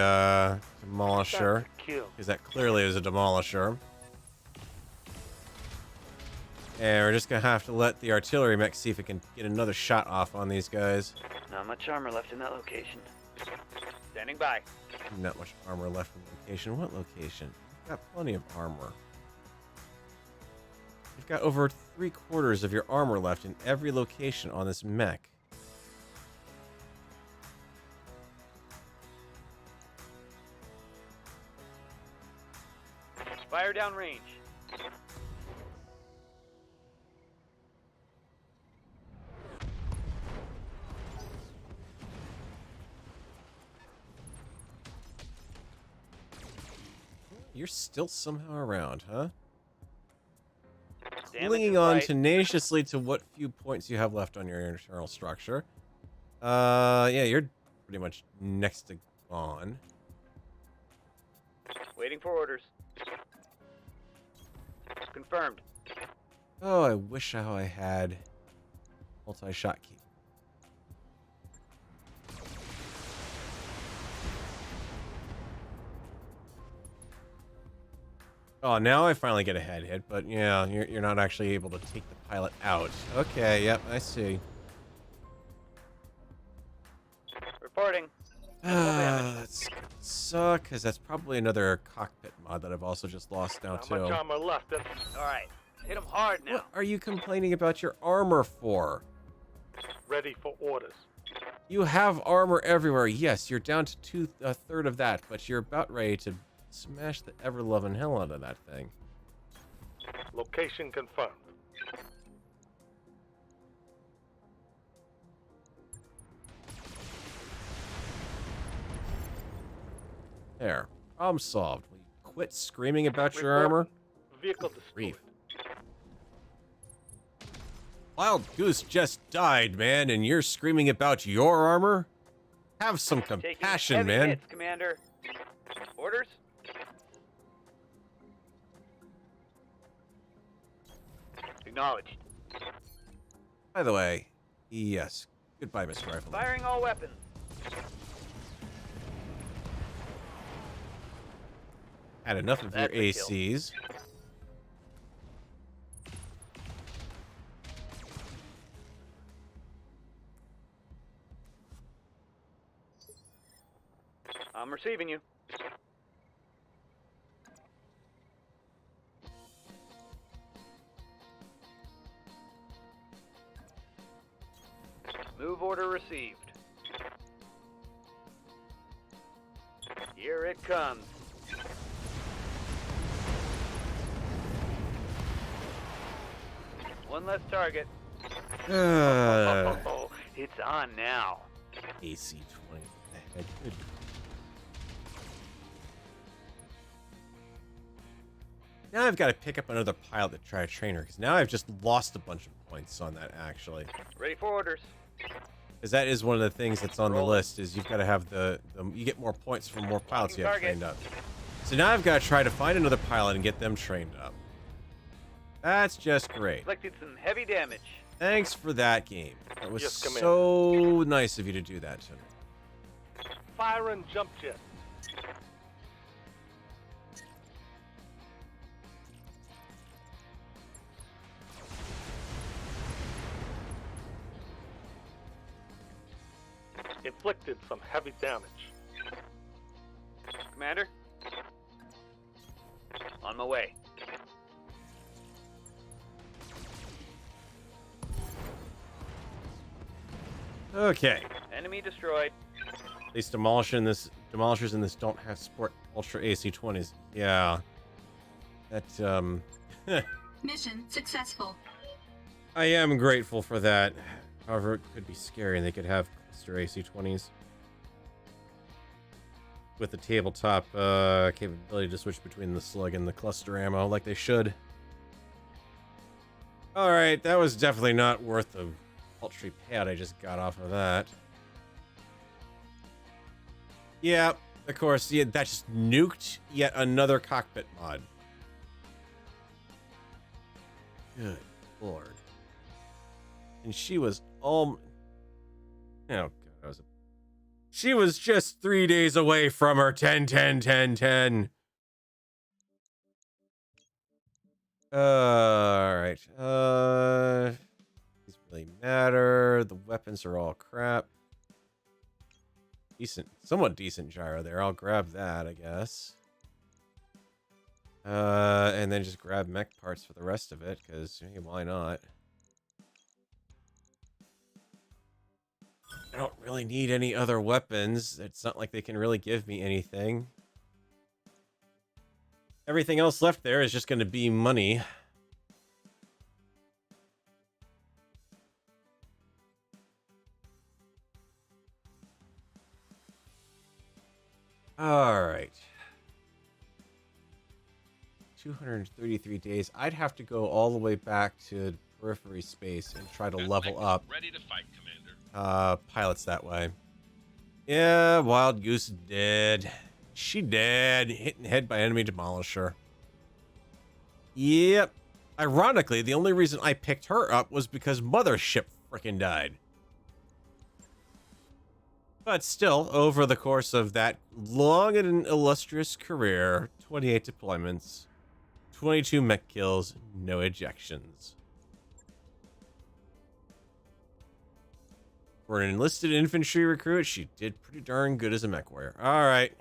S1: Demolisher,
S11: That's a kill.
S1: because that clearly is a Demolisher. And we're just going to have to let the artillery mech see if it can get another shot off on these guys.
S3: Not much armor left in that location. Standing by.
S1: Not much armor left in the location. What location? You've got plenty of armor. You've got over 3/4 of your armor left in every location on this mech.
S3: Fire down range.
S1: You're still somehow around, huh?
S3: Damage
S1: Clinging
S3: is
S1: on
S3: right.
S1: tenaciously to what few points you have left on your internal structure. Yeah, you're pretty much next to gone.
S3: Waiting for orders. Confirmed.
S1: Oh, I wish how I had multi-shot key. Oh, now I finally get a head hit, but yeah, you're not actually able to take the pilot out. Okay, yep, I see.
S3: Reporting.
S1: That's gonna suck, because that's probably another cockpit mod that I've also just lost now,
S11: Not
S1: too.
S11: much armor left.
S3: All right. Hit him hard now.
S1: What are you complaining about your armor for?
S11: Ready for orders.
S1: You have armor everywhere. Yes, you're down to a third of that, but you're about ready to smash the ever-loving hell out of that thing.
S11: Location confirmed.
S1: There. Problem solved. Will you quit screaming about your
S11: Reporting.
S1: armor?
S11: Vehicle
S1: Good
S11: destroyed.
S1: grief. Wild Goose just died, man, and you're screaming about your armor? Have some
S3: Taking
S1: compassion,
S3: heavy
S1: man.
S3: hits, Commander. Orders. Acknowledged.
S1: By the way, yes. Goodbye, Mr. Rifleman.
S3: Firing all weapons.
S1: Had enough of your
S3: That's a kill.
S1: ACs.
S3: I'm receiving you. Move order received. Here it comes. One less target. Oh, it's on now.
S1: AC-20 the head. Good. Now I've got to pick up another pilot to try to train her, because now I've just lost a bunch of points on that, actually.
S3: Ready for orders.
S1: Because that is one of the things that's on the
S3: Roll.
S1: list, is you've got to have you get more points from more pilots you have
S3: Target.
S1: trained up. So now I've got to try to find another pilot and get them trained up. That's just great.
S3: Inflicted some heavy damage.
S1: Thanks for that, game. That was
S11: Yes, Commander.
S1: so nice of you to do that to me.
S11: Fire and jump jet. Inflicted some heavy damage.
S3: Commander. On my way.
S1: Okay.
S3: Enemy destroyed.
S1: At least demolishers in this don't have support Ultra AC-20s. Yeah. That,
S2: Mission successful.
S1: I am grateful for that. However, it could be scary, and they could have Mr. AC-20s. With the tabletop capability to switch between the slug and the cluster ammo like they should. Alright, that was definitely not worth the paltry payout I just got off of that. Yeah, of course, yeah, that just nuked yet another cockpit mod. Good lord. And she was all... Oh, God, that was a... She was just 3 days away from her 10, 10, 10, 10. Alright. These really matter. The weapons are all crap. Decent, somewhat decent gyro there. I'll grab that, I guess. And then just grab mech parts for the rest of it, because hey, why not? I don't really need any other weapons. It's not like they can really give me anything. Everything else left there is just going to be money. Alright. 233 days. I'd have to go all the way back to periphery space and try to level up.
S8: Ready to fight, Commander.
S1: Pilots that way. Yeah, Wild Goose dead. She dead. Hit in the head by enemy demolisher. Yep. Ironically, the only reason I picked her up was because Mothership frickin' died. But still, over the course of that long and illustrious career, 28 deployments, 22 mech kills, no ejections. For an enlisted infantry recruit, she did pretty darn good as a mech warrior. All right.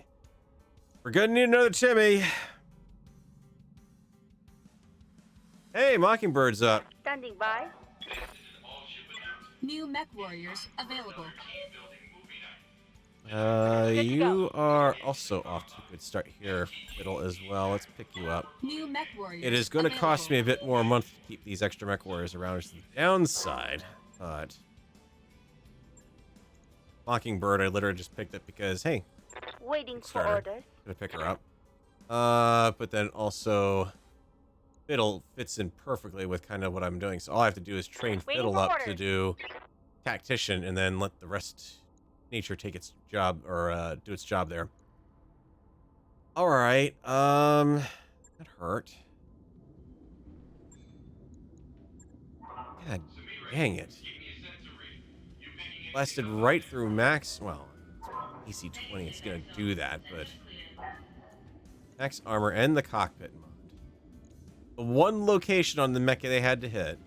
S1: We're gonna need another Timmy. Hey, Mockingbird's up.
S7: Standing by.
S2: New mech warriors available.
S1: You are also off to a good start here, Fiddle, as well. Let's pick you up.
S2: New mech warriors.
S1: It is going to cost me a bit more a month to keep these extra mech warriors around, which is the downside, but... Mockingbird, I literally just picked it because, hey...
S7: Waiting for
S1: starter.
S7: orders.
S1: Gonna pick her up. But then also... Fiddle fits in perfectly with kind of what I'm doing, so all I have to do is train Fiddle up to do Tactician, and then let the rest... Nature take its job, or do its job there. Alright, that hurt. God dang it. Blasted right through max, well, AC-20, it's gonna do that, but... Max armor and the cockpit mod. The one location on the mecha they had to hit.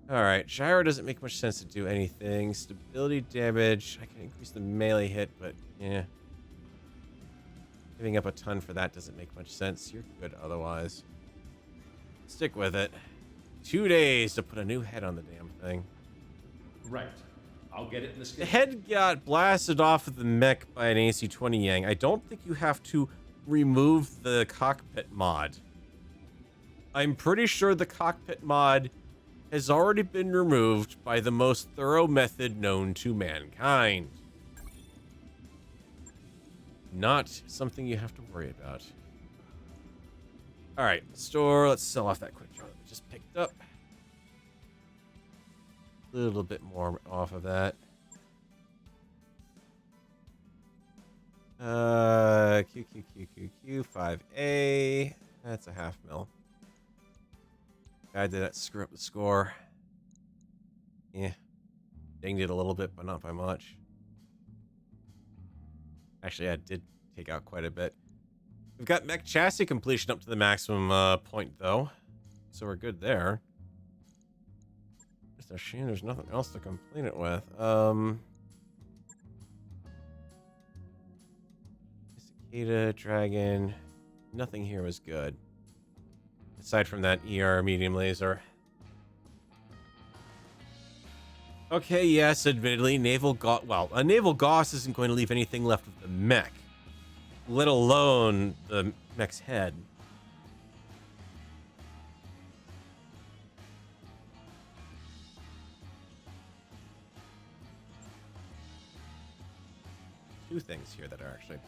S1: Alright, gyro doesn't make much sense to do anything. Stability damage, I can increase the melee hit, but yeah. Giving up a ton for that doesn't make much sense. You're good otherwise. Stick with it. 2 days to put a new head on the damn thing.
S9: Right. I'll get it in the schedule.
S1: The head got blasted off of the mech by an AC-20 Yang. I don't think you have to remove the cockpit mod. I'm pretty sure the cockpit mod has already been removed by the most thorough method known to mankind. Not something you have to worry about. Alright, store. Let's sell off that quick draw that we just picked up. A little bit more off of that. QQQQQ 5A. That's a half mil. I did that screw up the score. Yeah. Dinged it a little bit, but not by much. Actually, I did take out quite a bit. We've got mech chassis completion up to the maximum point, though. So we're good there. It's a shame there's nothing else to complete it with. Cicada, Dragon. Nothing here was good. Aside from that ER medium laser. Okay, yes, admittedly, naval a naval Gauss isn't going to leave anything left of the mech. Let alone the mech's head. 2 things here that are actually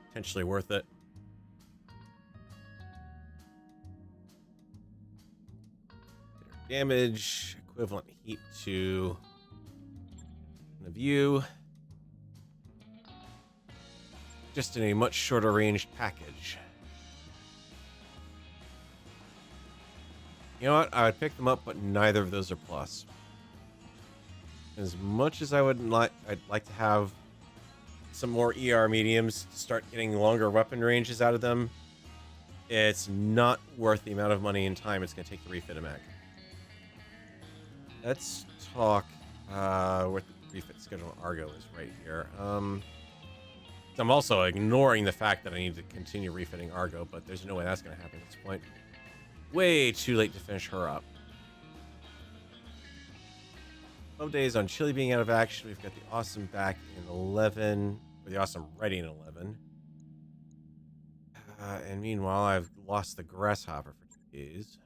S1: potentially worth it. Damage, equivalent heat to the view. Just in a much shorter range package. You know what? I would pick them up, but neither of those are plus. As much as I'd like to have some more ER mediums to start getting longer weapon ranges out of them, it's not worth the amount of money and time it's going to take to refit a mech. Let's talk what the refit schedule on Argo is right here. I'm also ignoring the fact that I need to continue refitting Argo, but there's no way that's going to happen at this point. Way too late to finish her up. 12 days on Chile being out of action. We've got the Awesome back in 11, or the Awesome ready in 11. And meanwhile, I've lost the Grasshopper for 2 days.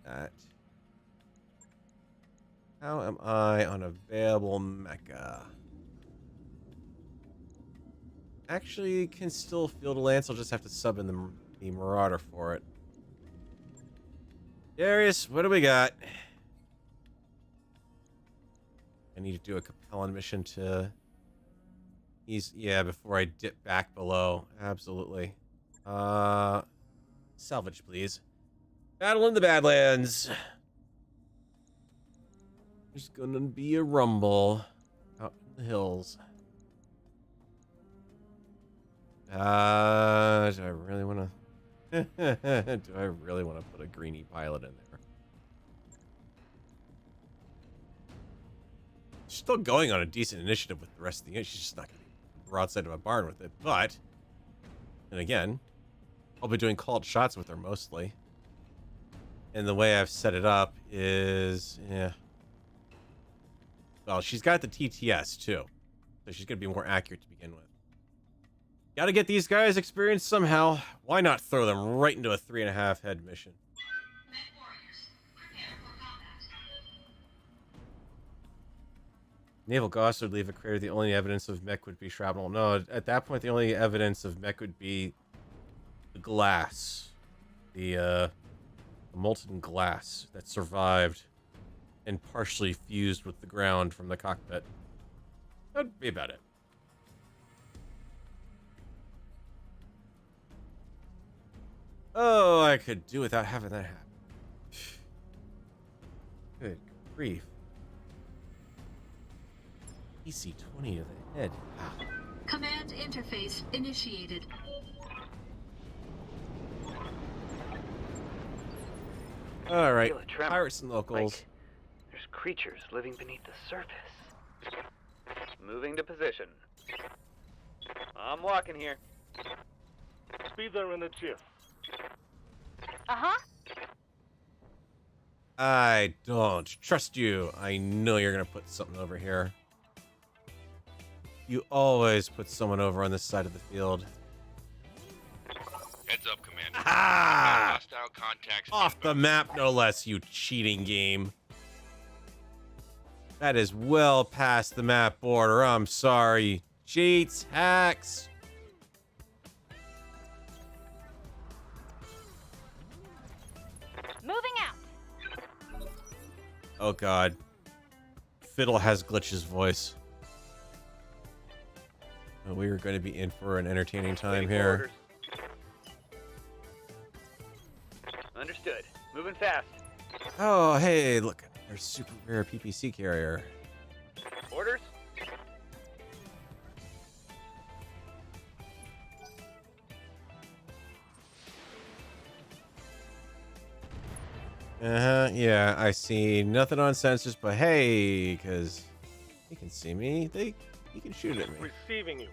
S1: That. How am I on available mecha? Actually, can still field a lance. I'll just have to sub in the Marauder for it. Darius, what do we got? I need to do a Capellan mission to... Yeah, before I dip back below. Absolutely. Salvage, please. Battle in the Badlands. There's gonna be a rumble out in the hills. Do I really want to? Do I really want to put a greenie pilot in there? She's still going on a decent initiative with the rest of the unit. She's just not going to be broadside of a barn with it. But, and again, I'll be doing called shots with her mostly. And the way I've set it up is, yeah. Well, she's got the TTS too, so she's going to be more accurate to begin with. Got to get these guys experience somehow. Why not throw them right into a 3.5 head mission? Naval Gauss would leave a crater. The only evidence of mech would be shrapnel. No, at that point, the only evidence of mech would be the glass. The molten glass that survived and partially fused with the ground from the cockpit. That'd be about it. Oh, I could do without having that happen. Good grief. EC-20 to the head. Wow.
S2: Command interface initiated.
S1: All right,
S3: Feel a tremor.
S1: pirates and locals.
S3: Like there's creatures living beneath the surface. Moving to position. I'm walking here.
S11: Be there in a jiff.
S7: Uh-huh.
S1: I don't trust you. I know you're gonna put something over here. You always put someone over on this side of the field.
S8: Heads up, Commander.
S1: Ah!
S8: Hostile contacts
S1: Off the
S8: inbound.
S1: map, no less, you cheating game. That is well past the map border. I'm sorry. Cheats, hacks.
S7: Moving out.
S1: Oh god. Fiddle has Glitch's voice. Oh, we are going to be in for an entertaining time
S3: Waiting for
S1: here.
S3: orders. Understood. Moving fast.
S1: Oh, hey, look. There's super rare PPC carrier.
S3: Orders?
S1: Yeah, I see nothing on sensors, but hey, because he can see me, he can shoot at me.
S11: Receiving you.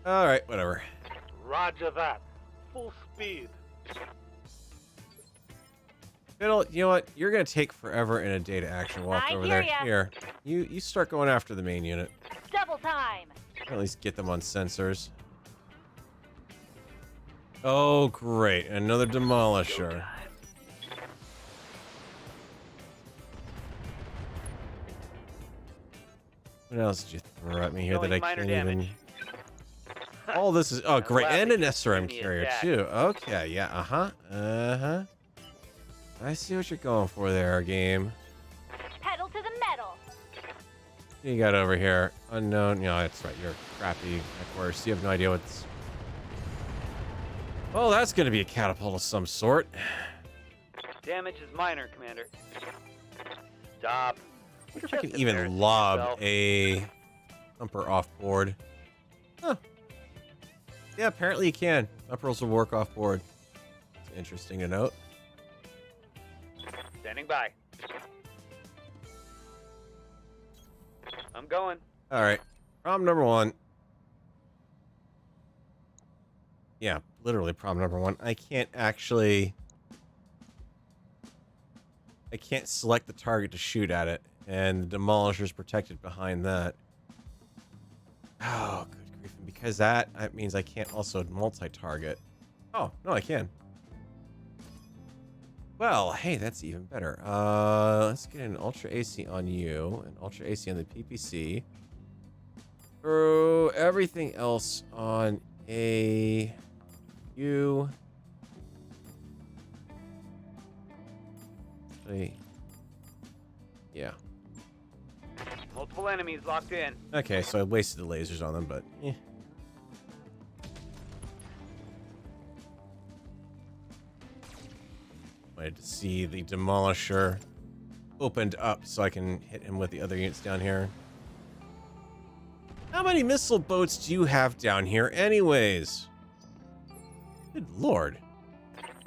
S1: Alright, whatever.
S11: Roger that. Full speed.
S1: Fiddle, you know what? You're going to take forever in a data action walk
S7: I
S1: over
S7: hear
S1: there.
S7: ya.
S1: Here, you start going after the main unit.
S7: Double time.
S1: At least get them on sensors. Oh, great. Another demolisher. What else did you throw at me here that
S3: Showing
S1: I
S3: minor
S1: can't
S3: damage.
S1: even... All this is... Oh,
S3: I'm
S1: great. And an
S3: laughing.
S1: SRM
S3: Give me a
S1: carrier,
S3: jack.
S1: too. Okay, yeah. Uh-huh. I see what you're going for there, game.
S7: Pedal to the metal.
S1: What you got over here? Unknown. No, that's right. You're crappy. Of course. You have no idea what's... Well, that's going to be a catapult of some sort.
S3: Damage is minor, Commander. Stop.
S1: I wonder if I
S3: Just
S1: can even
S3: embarrassing
S1: lob
S3: yourself.
S1: a thumper off board. Huh. Yeah, apparently you can. Thumpers will work off board. It's interesting to note.
S3: Standing by. I'm going.
S1: All right. Problem number one. Yeah, literally problem number one. I can't select the target to shoot at it. And the Demolisher's protected behind that. Oh, good grief. And because that means I can't also multi-target. Oh, no, I can. Well, hey, that's even better. Let's get an Ultra AC on you. An Ultra AC on the PPC. Throw everything else on a... You. Yeah.
S3: Multiple enemies locked in.
S1: Okay, so I wasted the lasers on them, but Wanted to see the Demolisher opened up so I can hit him with the other units down here. How many missile boats do you have down here anyways? Good lord.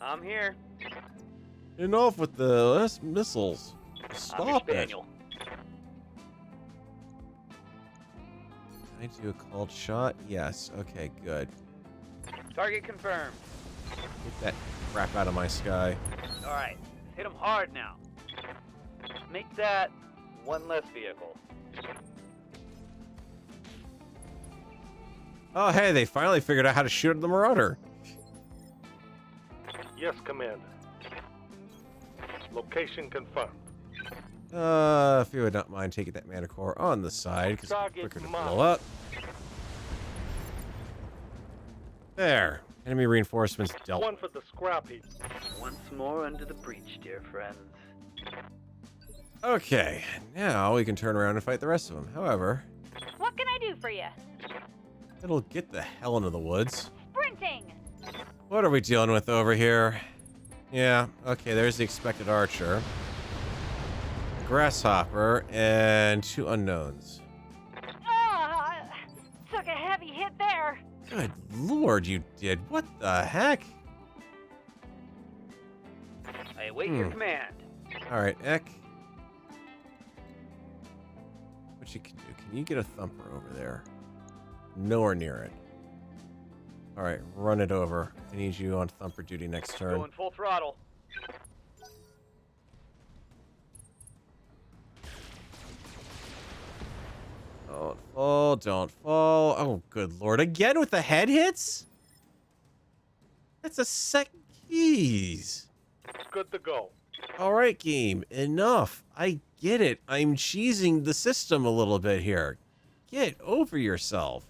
S3: I'm here.
S1: Enough with the missiles.
S3: I'm your
S1: Stop it.
S3: spaniel.
S1: Can I do a called shot? Yes. Okay, good.
S3: Target confirmed.
S1: Get that crap out of my sky.
S3: All right, hit him hard now. Make that one less vehicle.
S1: Oh, hey, they finally figured out how to shoot the Marauder.
S11: Yes, Commander. Location confirmed.
S1: If you would not mind taking that mana core on the side, because it's
S11: Target
S1: quicker to
S11: marked.
S1: blow up. There. Enemy reinforcements dealt.
S11: One for the scrap heap.
S3: Once more under the breach, dear friends.
S1: Okay, now we can turn around and fight the rest of them. However,
S7: What can I do for you?
S1: it'll get the hell into the woods.
S7: Sprinting.
S1: What are we dealing with over here? Yeah, okay, there's the expected archer. Grasshopper, and 2 unknowns.
S7: Ah, took a heavy hit there.
S1: Good lord, you did. What the heck?
S3: I await your command.
S1: Alright, Eck. What you can do? Can you get a thumper over there? Nowhere near it. Alright, run it over. I need you on thumper duty next turn.
S3: Going full throttle.
S1: Don't fall, don't fall. Oh, good lord. Again with the head hits? That's a second. Jeez.
S11: Good to go.
S1: Alright, game. Enough. I get it. I'm cheesing the system a little bit here. Get over yourself.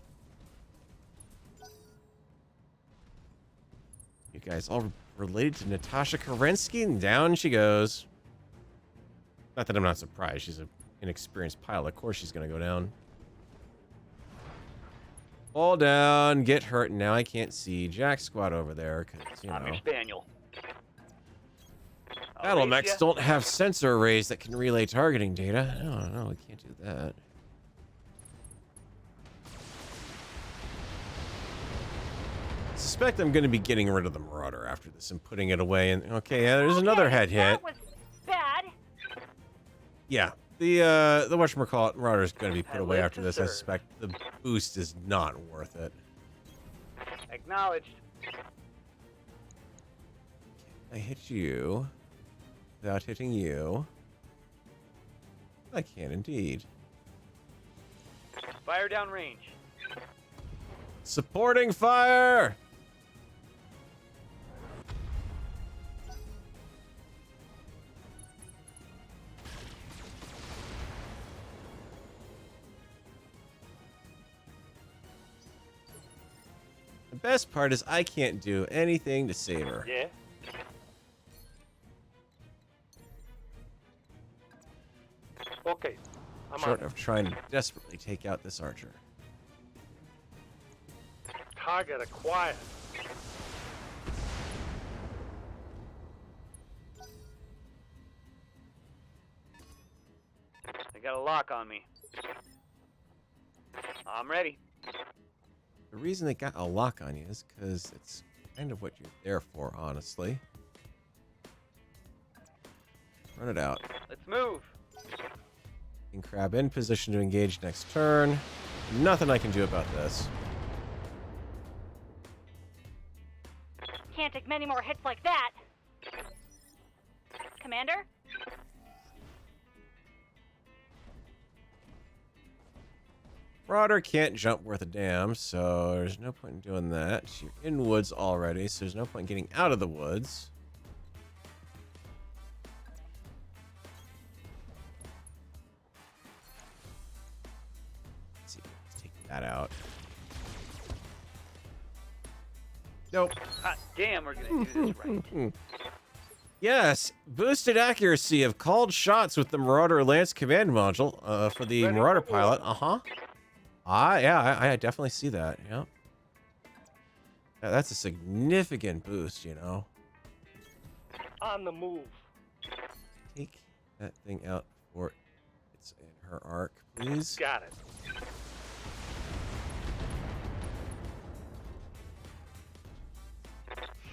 S1: You guys all related to Natasha Kerensky? And down she goes. Not that I'm not surprised. She's an inexperienced pilot. Of course she's going to go down. Fall down. Get hurt. Now I can't see. Jack squad over there. Cause, you
S3: I'm your
S1: know.
S3: spaniel.
S1: Battle mechs don't have sensor arrays that can relay targeting data. No, we can't do that. I suspect I'm going to be getting rid of the Marauder after this and putting it away. And okay, yeah, there's another head hit.
S7: That was bad.
S1: Yeah, the whatchamacallit Marauder is going to be put away after this. I suspect the boost is not worth it.
S3: Acknowledged.
S1: I hit you without hitting you. I can indeed.
S3: Fire down range.
S1: Supporting fire! The best part is I can't do anything to save her.
S11: Yeah? Okay. I'm
S1: Short
S11: on.
S1: of trying to desperately take out this archer.
S11: Target acquired.
S3: They got a lock on me. I'm ready.
S1: The reason they got a lock on you is because it's kind of what you're there for, honestly. Run it out.
S3: Let's move.
S1: King Crab in position to engage next turn. Nothing I can do about this.
S7: Can't take many more hits like that. Commander?
S1: Marauder can't jump worth a damn, so there's no point in doing that. You're in woods already, so there's no point in getting out of the woods. Let's see, let's take that out. Nope.
S3: Hot damn, we're gonna do this right.
S1: Yes, boosted accuracy of called shots with the Marauder Lance command module for the
S11: Ready
S1: Marauder
S11: for war.
S1: pilot. Yeah, I definitely see that. Yep. Yeah, that's a significant boost, you know.
S11: On the move.
S1: Take that thing out before it's in her arc, please.
S11: Got it.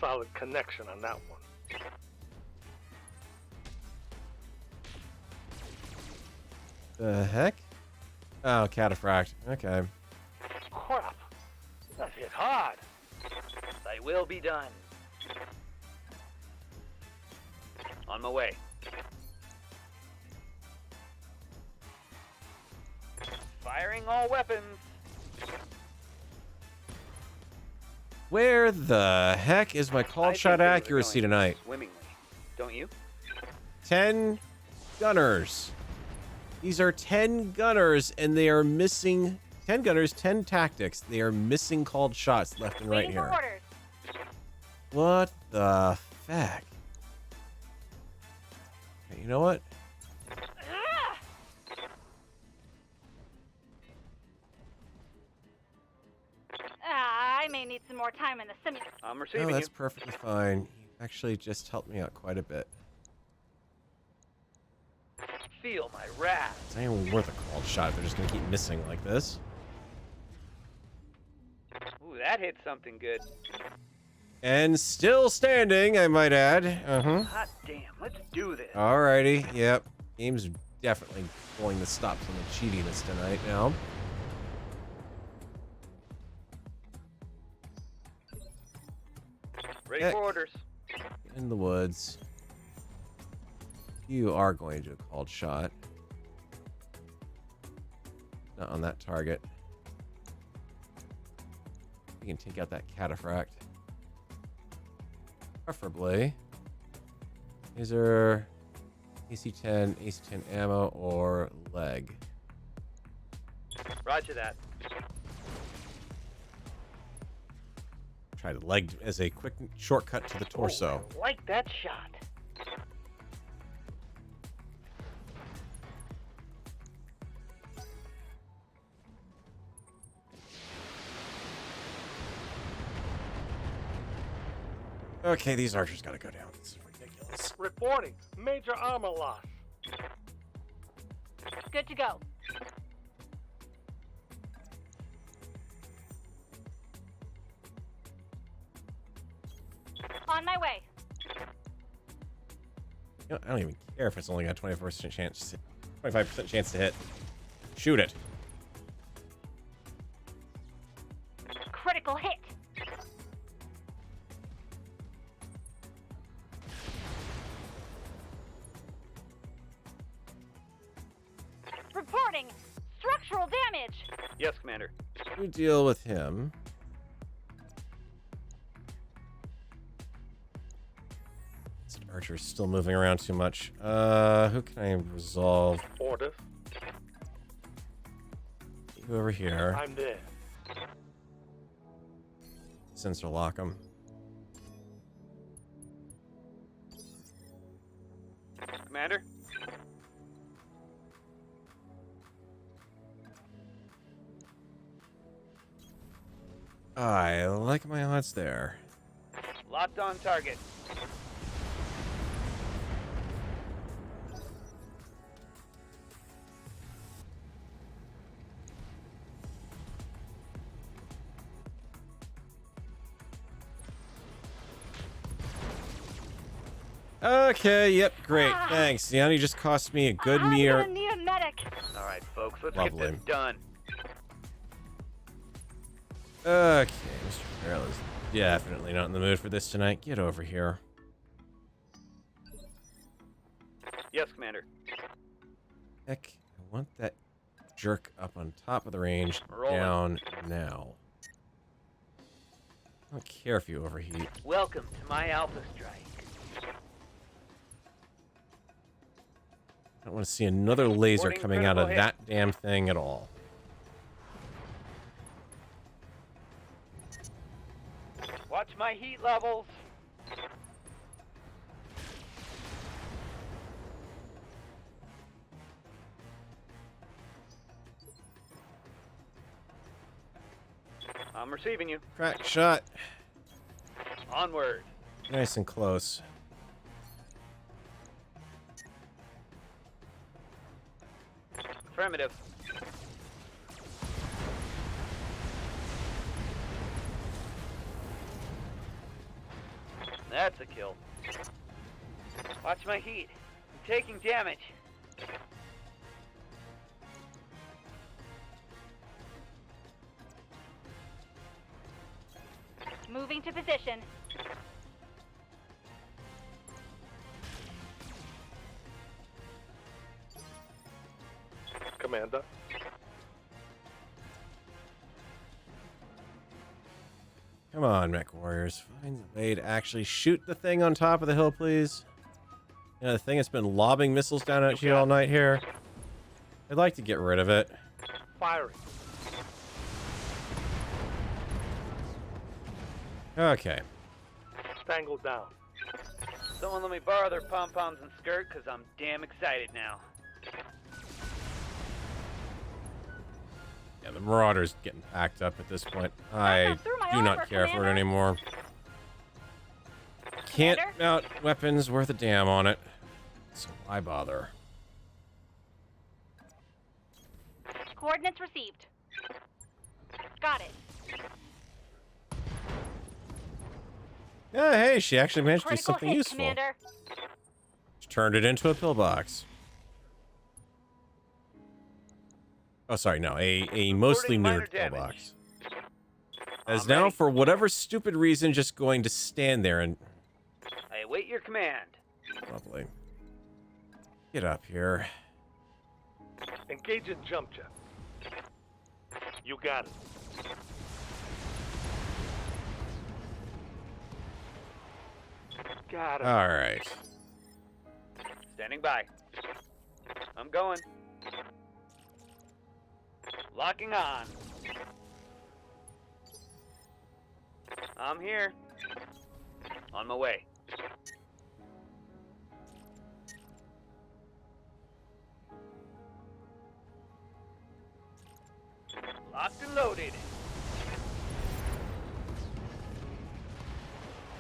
S11: Solid connection on that one.
S1: The heck? Oh, cataphract. Okay.
S11: Crap. That hit hard.
S3: They will be done. On my way. Firing all weapons.
S1: Where the heck is my called
S3: I
S1: shot
S3: think they were
S1: accuracy
S3: going
S1: tonight?
S3: Swimmingly, don't you?
S1: 10 gunners. These are 10 gunners, and they are missing 10 gunners, 10 tactics. They are missing called shots left and right
S7: Waiting for
S1: here.
S7: orders.
S1: What the feck? Okay, you know what?
S7: Ah! I may need some more time in the simulator.
S3: I'm
S1: No,
S3: receiving
S1: that's
S3: you.
S1: perfectly fine. You actually just helped me out quite a bit.
S3: Feel my wrath.
S1: It's not even worth a called shot if they're just gonna keep missing like this.
S3: Ooh, that hit something good.
S1: And still standing, I might add.
S3: Hot damn, let's do this.
S1: Alrighty, yep. Game's definitely pulling the stops on the cheatiness tonight now.
S3: Ready
S1: heck.
S3: for orders.
S1: In the woods. You are going to do a called shot. Not on that target. You can take out that cataphract. Preferably. Is there AC-10, AC-10 ammo, or leg?
S3: Roger that.
S1: Try the leg as a quick shortcut to the torso.
S11: Oh, I like that shot.
S1: Okay, these archers gotta go down. This is ridiculous.
S11: Reporting. Major armor loss.
S7: Good to go. On my way.
S1: You know, I don't even care if it's only got a 24% chance, 25% chance to hit. Shoot it.
S7: Critical hit. Reporting structural damage.
S3: Yes, Commander.
S1: You deal with him. This archer's still moving around too much. Who can I resolve?
S11: Orders.
S1: You over here.
S11: I'm there.
S1: sensor lock them.
S3: Commander?
S1: I like my odds there.
S3: Locked on target.
S1: Okay, yep, great, thanks. The only just cost me a good mere.
S7: I'm gonna need a medic.
S3: All right, folks, let's
S1: Lovely.
S3: get this done.
S1: Okay, Mr. Farrell is definitely not in the mood for this tonight. Get over here.
S3: Yes, Commander.
S1: Heck, I want that jerk up on top of the range
S3: Rolling.
S1: down now. I don't care if you overheat.
S3: Welcome to my Alpha Strike.
S1: I don't want to see another laser
S3: Reporting
S1: coming out of
S3: critical
S1: that damn thing at all.
S3: Watch my heat levels. I'm receiving you.
S1: Crack shot.
S3: Onward.
S1: Nice and close.
S3: Affirmative. That's a kill. Watch my heat. I'm taking damage.
S7: Moving to position.
S11: Commander.
S1: Come on, mech warriors. Find a way to actually shoot the thing on top of the hill, please. You know, the thing that's been lobbing missiles down at you all night here. I'd like to get rid of it.
S11: Firing.
S1: Okay.
S11: Tangled down.
S3: Someone let me borrow their pom-poms and skirt, because I'm damn excited now.
S1: Yeah, the Marauder's getting packed up at this point. I do not care for it anymore. Can't mount weapons worth a damn on it. So why bother?
S7: Coordinates received. Got it.
S1: Yeah, hey, she actually managed to do
S7: Critical
S1: something
S7: hit,
S1: useful.
S7: Commander.
S1: She turned it into a pillbox. Oh, sorry, no, a mostly
S3: minor
S1: neutered
S3: damage.
S1: pillbox. As
S3: I'm
S1: now,
S3: ready.
S1: for whatever stupid reason, just going to stand there and...
S3: I await your command.
S1: Lovely. Get up here.
S11: Engage in jump jet. You got it. Got it.
S1: All right.
S3: Standing by. I'm going. Locking on. I'm here. On my way. Locked and loaded.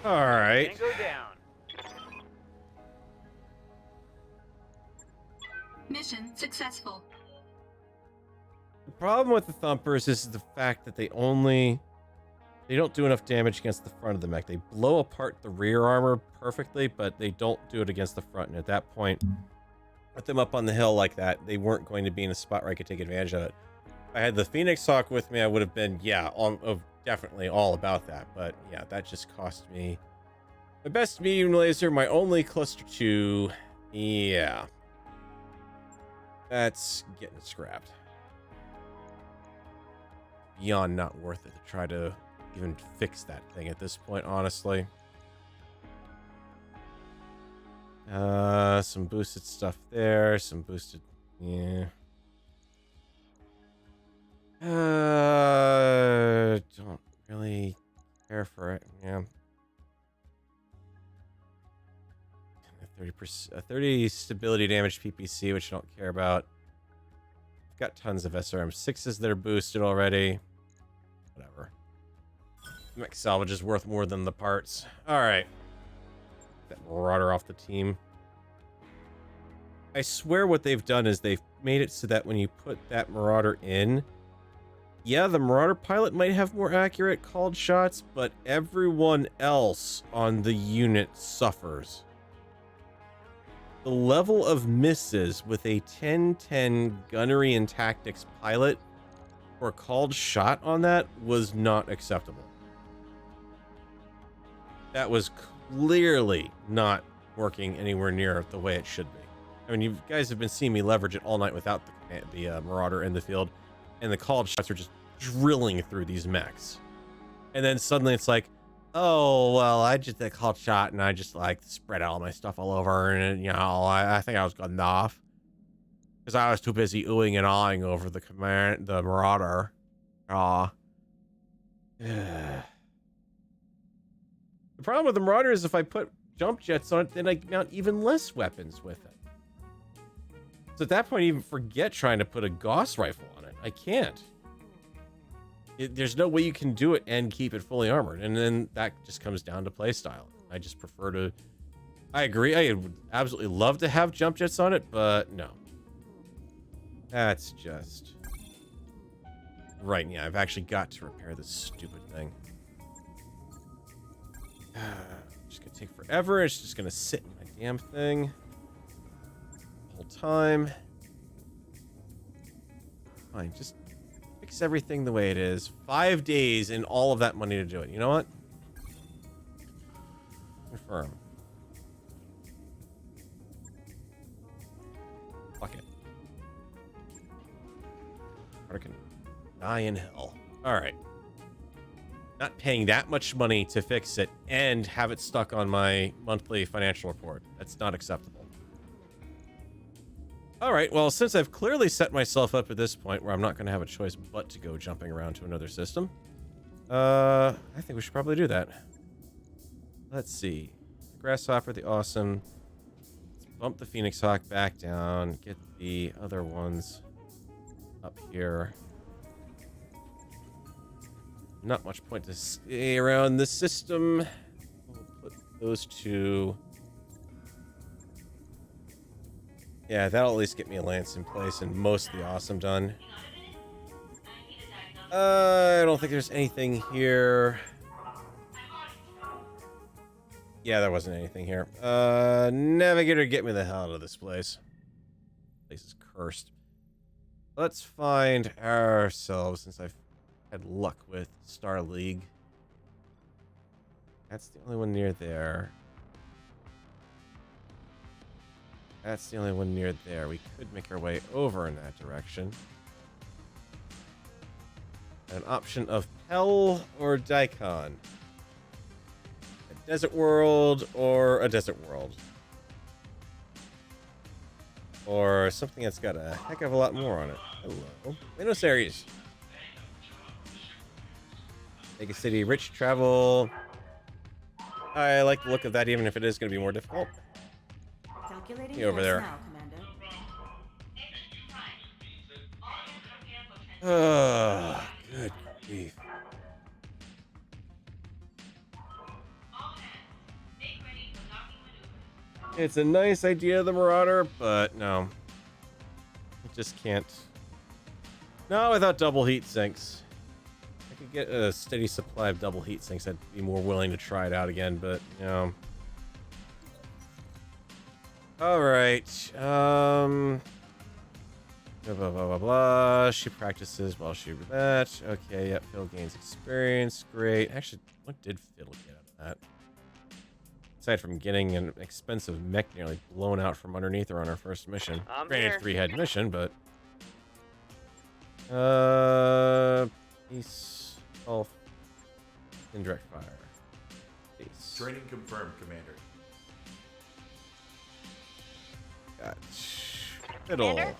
S1: All right.
S3: Can't go down.
S2: Mission successful.
S1: The problem with the Thumpers is the fact that they don't do enough damage against the front of the mech. They blow apart the rear armor perfectly, but they don't do it against the front. And at that point, put them up on the hill like that, they weren't going to be in a spot where I could take advantage of it. If I had the Phoenix Hawk with me, I would have been, definitely all about that. But yeah, that just cost me my best medium laser, my only cluster 2. Yeah. That's getting scrapped. Beyond not worth it to try to even fix that thing at this point, honestly. Some boosted stuff there, some boosted, yeah. Don't really care for 30 stability damage PPC, which I don't care about. I've got tons of SRM6s that are boosted already. Whatever. Mech salvage is worth more than the parts. Alright. That Marauder off the team. I swear what they've done is they've made it so that when you put that Marauder in, yeah, the Marauder pilot might have more accurate called shots, but everyone else on the unit suffers. The level of misses with a 10-10 gunnery and tactics pilot or called shot on that was not acceptable. That was clearly not working anywhere near the way it should be. I mean, you guys have been seeing me leverage it all night without the Marauder in the field, and the called shots are just drilling through these mechs. And then suddenly it's like, oh, well, I just did a called shot, and I just, like, spread all my stuff all over, and, you know, I think I was good enough. Because I was too busy oohing and awing over the Marauder. The problem with the Marauder is if I put jump jets on it, then I mount even less weapons with it. So at that point, I even forget trying to put a Gauss rifle on it. I can't. There's no way you can do it and keep it fully armored. And then that just comes down to playstyle. I just prefer to... I agree. I would absolutely love to have jump jets on it, but no. That's just... Right, yeah, I've actually got to repair this stupid thing. It's gonna take forever. It's just gonna sit in my damn thing the whole time. Fine, just fix everything the way it is. 5 days and all of that money to do it. You know what? Confirm. Fuck it. Or I can die in hell. All right. Not paying that much money to fix it and have it stuck on my monthly financial report. That's not acceptable. All right, well, since I've clearly set myself up at this point where I'm not going to have a choice but to go jumping around to another system, I think we should probably do that. Let's see. Grasshopper, the Awesome. Let's bump the Phoenix Hawk back down. Get the other ones up here. Not much point to stay around the system. We'll put those two. Yeah, that'll at least get me a lance in place and most of the Awesome done. I don't think there's anything here. Yeah, there wasn't anything here. Navigator, get me the hell out of this place. This place is cursed. Let's find ourselves, since I've had luck with Star League. That's the only one near there. That's the only one near there. We could make our way over in that direction. An option of Pell or Daikon. A desert world or a desert world. Or something that's got a heck of a lot more on it. Hello. Buenos Aires. Mega City, rich travel. I like the look of that, even if it is going to be more difficult.
S10: Calculating
S1: See over there.
S10: now, Commander.
S1: Oh, good grief. It's a nice idea, the Marauder, but no. It just can't. No, without double heat sinks. If I could get a steady supply of double heat sinks, I'd be more willing to try it out again, but, you know. Alright, blah, blah, blah, blah. She practices while she does that. Okay, yep, Phil gains experience. Great. Actually, what did Phil get out of that? Aside from getting an expensive mech nearly blown out from underneath her on her first mission. Granted, 3-head mission, but... Peace, health, indirect fire. Peace.
S6: Training confirmed, Commander.
S1: Got fiddle.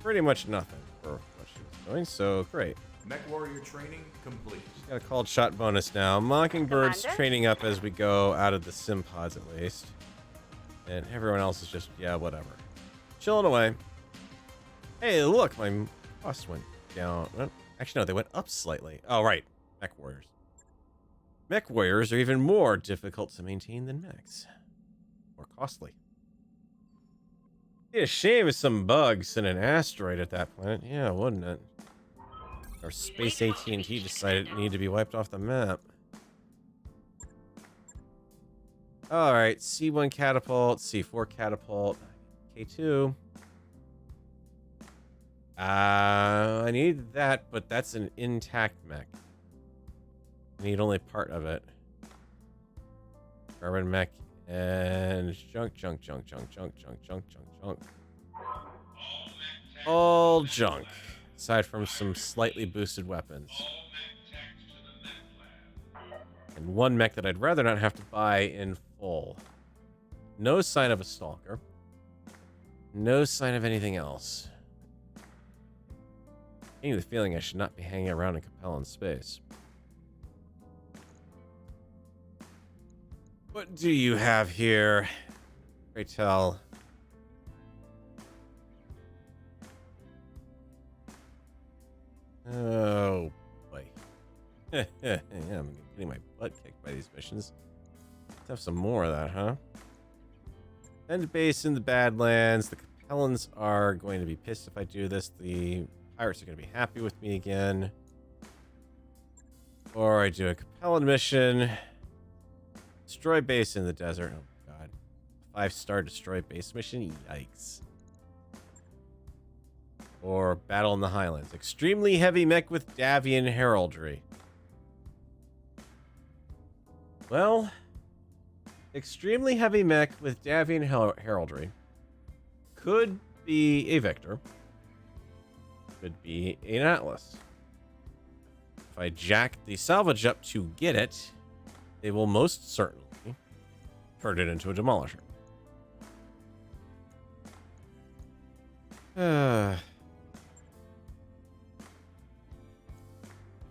S1: Pretty much nothing for what she was doing, so great.
S6: Mech warrior training complete.
S1: Got a called shot bonus now. Mockingbird's
S10: Commander?
S1: training up as we go out of the sim pods at least. And everyone else is just, yeah, whatever. Chilling away. Hey, look, my cost went down. Actually, no, they went up slightly. Oh, right. Mech warriors. Mech warriors are even more difficult to maintain than mechs. More costly. Be a shame if some bugs in an asteroid at that planet. Yeah, wouldn't it? Or space AT&T decided it needed to be wiped off the map. Alright, C1 catapult, C4 catapult, K2. I need that, but that's an intact mech. I need only part of it. Carbon mech and junk. All junk. Aside from some slightly boosted weapons. And one mech that I'd rather not have to buy in full. No sign of a stalker. No sign of anything else. Getting the feeling I should not be hanging around in Capella in space. What do you have here? Pray tell. Oh boy. Yeah, I'm getting my butt kicked by these missions. Let's have some more of that, huh? End base in the Badlands. The Capellans are going to be pissed if I do this. The pirates are going to be happy with me again. Or I do a Capellan mission. Destroy base in the desert. Oh god. 5-star destroy base mission? Yikes. Or battle in the Highlands. Extremely heavy mech with Davian heraldry. Well, extremely heavy mech with Davian heraldry could be a Victor. Could be an Atlas. If I jack the salvage up to get it, they will most certainly turn it into a demolisher.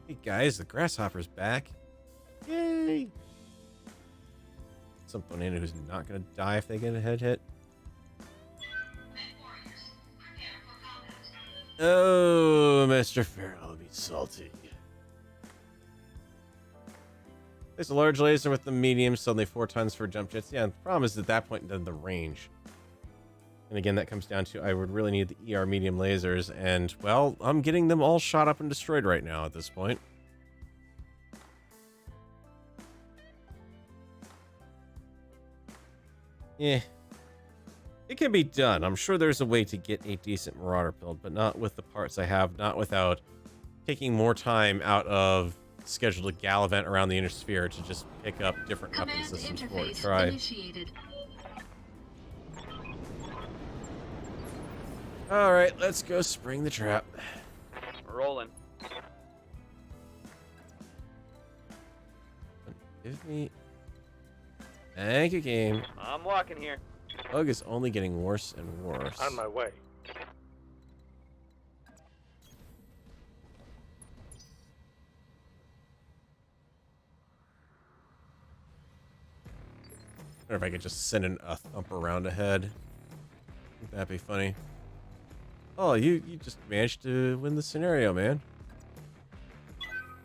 S1: Hey guys, the grasshopper's back. Yay! Some banana who's not gonna die if they get a head hit. Oh, Mr. Farrell will be salty. There's a large laser with the medium, suddenly 4 tons for jump jets. Yeah, the problem is at that point the range. And again, that comes down to I would really need the ER medium lasers, and, well, I'm getting them all shot up and destroyed right now at this point. Yeah. It can be done. I'm sure there's a way to get a decent Marauder build, but not with the parts I have, not without taking more time out of scheduled gallivant around the inner sphere to just pick up different weapon systems for it. Try.
S2: Initiated.
S1: All right, let's go spring the trap.
S3: Rolling.
S1: Give me. Thank you, game.
S3: I'm walking here.
S1: Bug is only getting worse and worse.
S11: On my way.
S1: I wonder if I could just send a thump around ahead. Wouldn't that be funny? Oh, you just managed to win the scenario, man.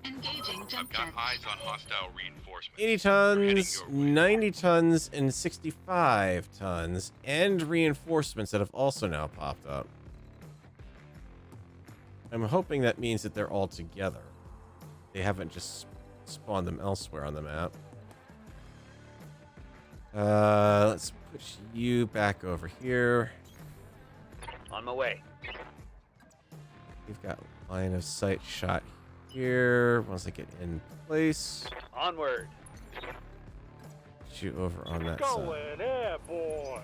S2: Engaging jump
S8: I've got
S2: jets.
S8: eyes on hostile reinforcements.
S1: 80 tons, 90 tons, and 65 tons, and reinforcements that have also now popped up. I'm hoping that means that they're all together. They haven't just spawned them elsewhere on the map. Let's put you back over here.
S3: On my way.
S1: We've got line of sight shot here. Once I get in place,
S3: Onward.
S1: put you over on that side.
S11: Going airborne.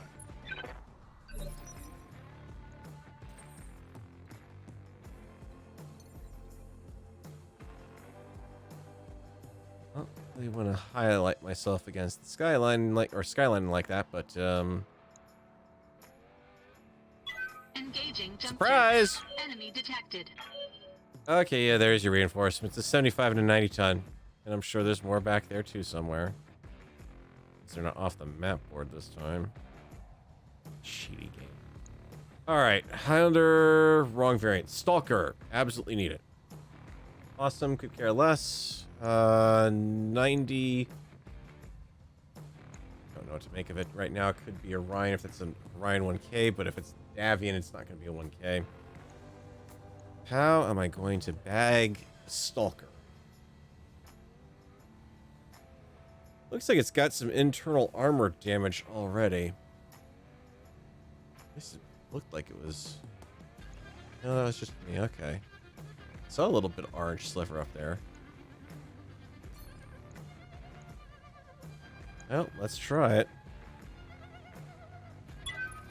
S1: I don't really want to highlight myself against the skyline like that, but
S2: Engaging jump
S1: surprise!
S2: jets. Enemy detected.
S1: Okay, yeah, there's your reinforcements. It's a 75 and a 90 ton. And I'm sure there's more back there too somewhere. They're not off the map board this time. Cheaty game. Alright, Highlander, wrong variant. Stalker, absolutely need it. Awesome, could care less. 90. Don't know what to make of it right now. It could be Orion if it's an Orion 1K, but if it's Davian, it's not going to be a 1K. How am I going to bag Stalker? Looks like it's got some internal armor damage already. This looked like it was... No, that was just me. Okay. Saw a little bit of orange sliver up there. Well, let's try it.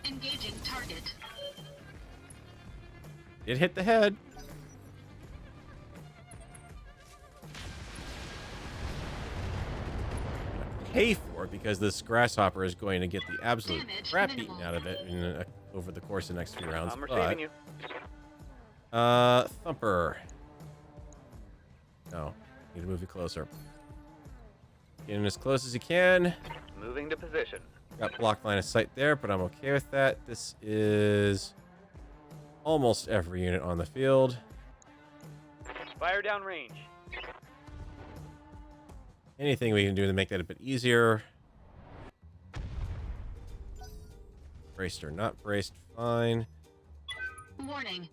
S2: Engaging target.
S1: It hit the head. Pay for it because this grasshopper is going to get the absolute crap beaten out of it over the course of the next few rounds.
S3: I'm receiving you.
S1: Thumper. No, need to move you closer. Getting as close as you can.
S3: Moving to position.
S1: Got block line of sight there, but I'm okay with that. This is almost every unit on the field.
S3: Fire down range.
S1: Anything we can do to make that a bit easier. Braced or not braced, fine.
S2: Warning.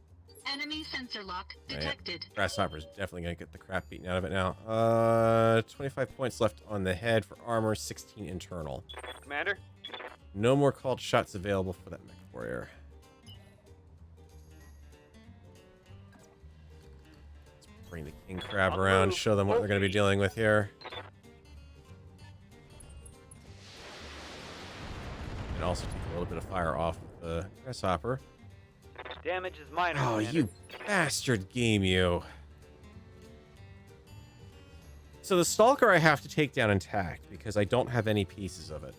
S2: Enemy sensor lock detected.
S1: Right. Grasshopper's definitely going to get the crap beaten out of it now. 25 points left on the head for armor, 16 internal.
S3: Commander?
S1: No more called shots available for that mech warrior. Let's bring the king crab around, show them what they're going to be dealing with here. And also take a little bit of fire off of the grasshopper.
S3: Damage is minor.
S1: Oh,
S3: Commander.
S1: you bastard game, you. So the Stalker I have to take down intact because I don't have any pieces of it.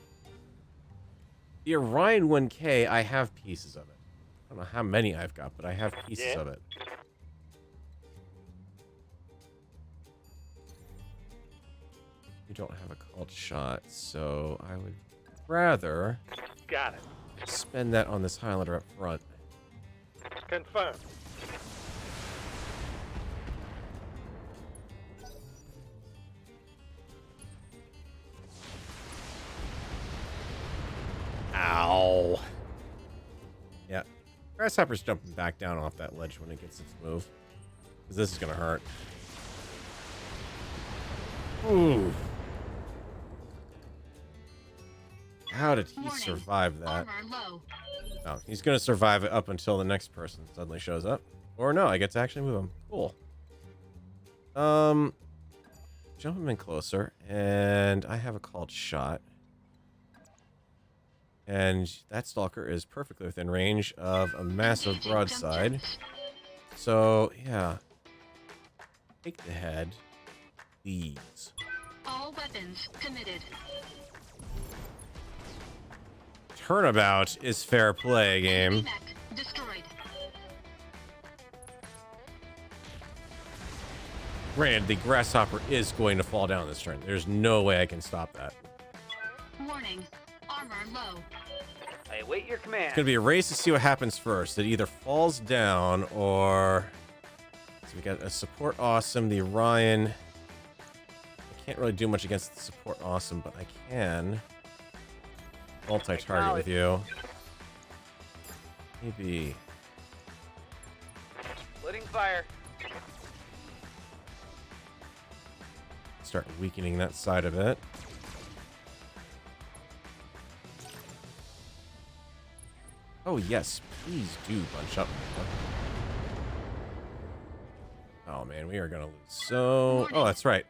S1: The Orion 1K, I have pieces of it. I don't know how many I've got, but I have pieces of it. You don't have a called shot, so I would rather
S11: Got it.
S1: spend that on this Highlander up front.
S11: Confirmed.
S1: Ow. Yeah. Grasshopper's jumping back down off that ledge when it gets its move. Because this is going to hurt. Ooh. How did he survive that?
S2: Armor low.
S1: Oh, he's going to survive it up until the next person suddenly shows up. Or no, I get to actually move him. Cool. Jump him in closer. And I have a called shot. And that Stalker is perfectly within range of a massive broadside. So, yeah. Take the head. These.
S2: All weapons committed.
S1: Turnabout is fair play, game.
S2: Mech destroyed.
S1: Granted, the grasshopper is going to fall down this turn. There's no way I can stop that.
S2: Warning. Armor low.
S3: I await your command.
S1: It's going to be a race to see what happens first. It either falls down or... So we got a support awesome, the Orion. I can't really do much against the support awesome, but I can multi-target with you. Maybe...
S3: Splitting fire.
S1: Start weakening that side of it. Oh, yes. Please do bunch up. Oh, man. We are going to lose. So... Oh, that's right.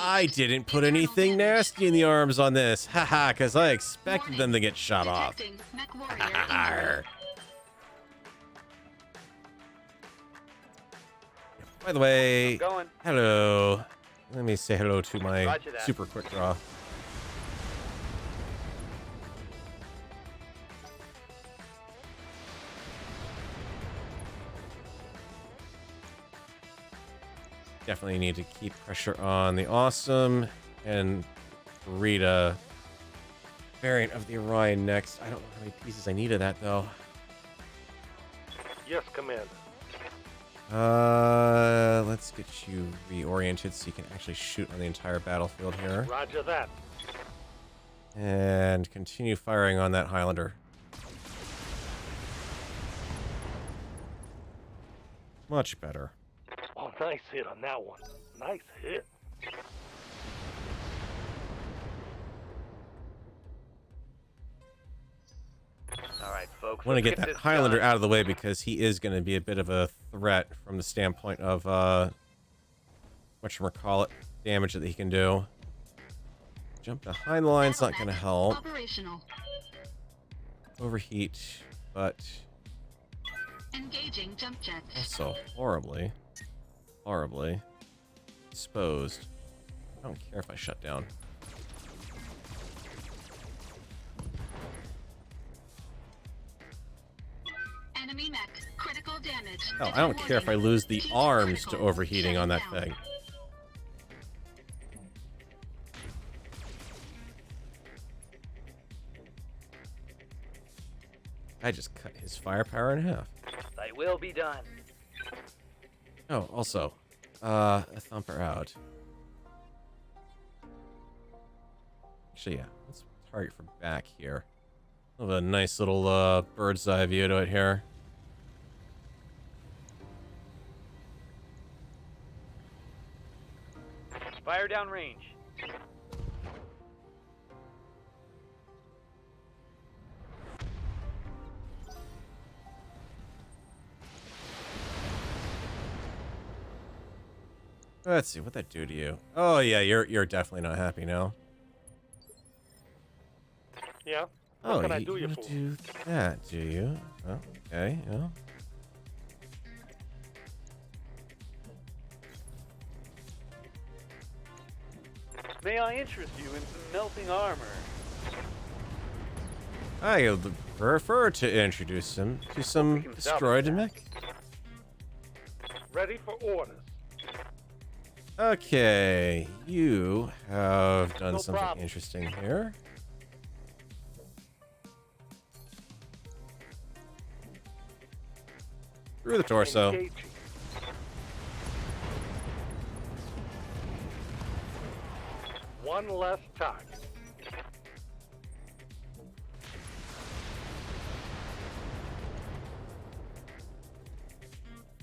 S1: I didn't put anything nasty in the arms on this. Haha, because I expected them to get shot off. By the way, hello. Let me say hello to my super quick draw. Definitely need to keep pressure on the Awesome and Rita variant of the Orion next. I don't know how many pieces I need of that, though.
S11: Yes, Commander.
S1: Let's get you reoriented so you can actually shoot on the entire battlefield here.
S11: Roger that.
S1: And continue firing on that Highlander. Much better.
S11: Oh, nice hit on that one. Nice hit.
S3: All right, folks.
S1: Want to
S3: let's
S1: get that
S3: this
S1: Highlander
S3: done.
S1: out of the way because he is going to be a bit of a threat from the standpoint of whatchamacallit, damage that he can do. Jump behind the line's not going to help.
S2: Operational.
S1: Overheat, but
S2: Engaging jump jets.
S1: also horribly exposed. I don't care if I shut down.
S2: Enemy mech. Critical damage.
S1: Hell, I don't care if I lose the arms to overheating on that thing. I just cut his firepower in half.
S3: They will be done.
S1: Oh, also, a thumper out. Actually, yeah, let's target from back here. Have a nice little bird's eye view to it here.
S3: Fire down range.
S1: Let's see what that do to you. Oh yeah, you're definitely not happy now.
S11: Yeah.
S1: Oh,
S11: What can I do you
S1: you
S11: for?
S1: do that, do you? Oh, okay, yeah.
S3: May I interest you in some melting armor?
S1: I would prefer to introduce him to some
S11: can
S1: destroyed
S11: salvage
S1: mech.
S11: Ready for orders.
S1: Okay, you have done
S11: No
S1: something
S11: problem.
S1: interesting here. Through the torso.
S11: Engaging. One less target.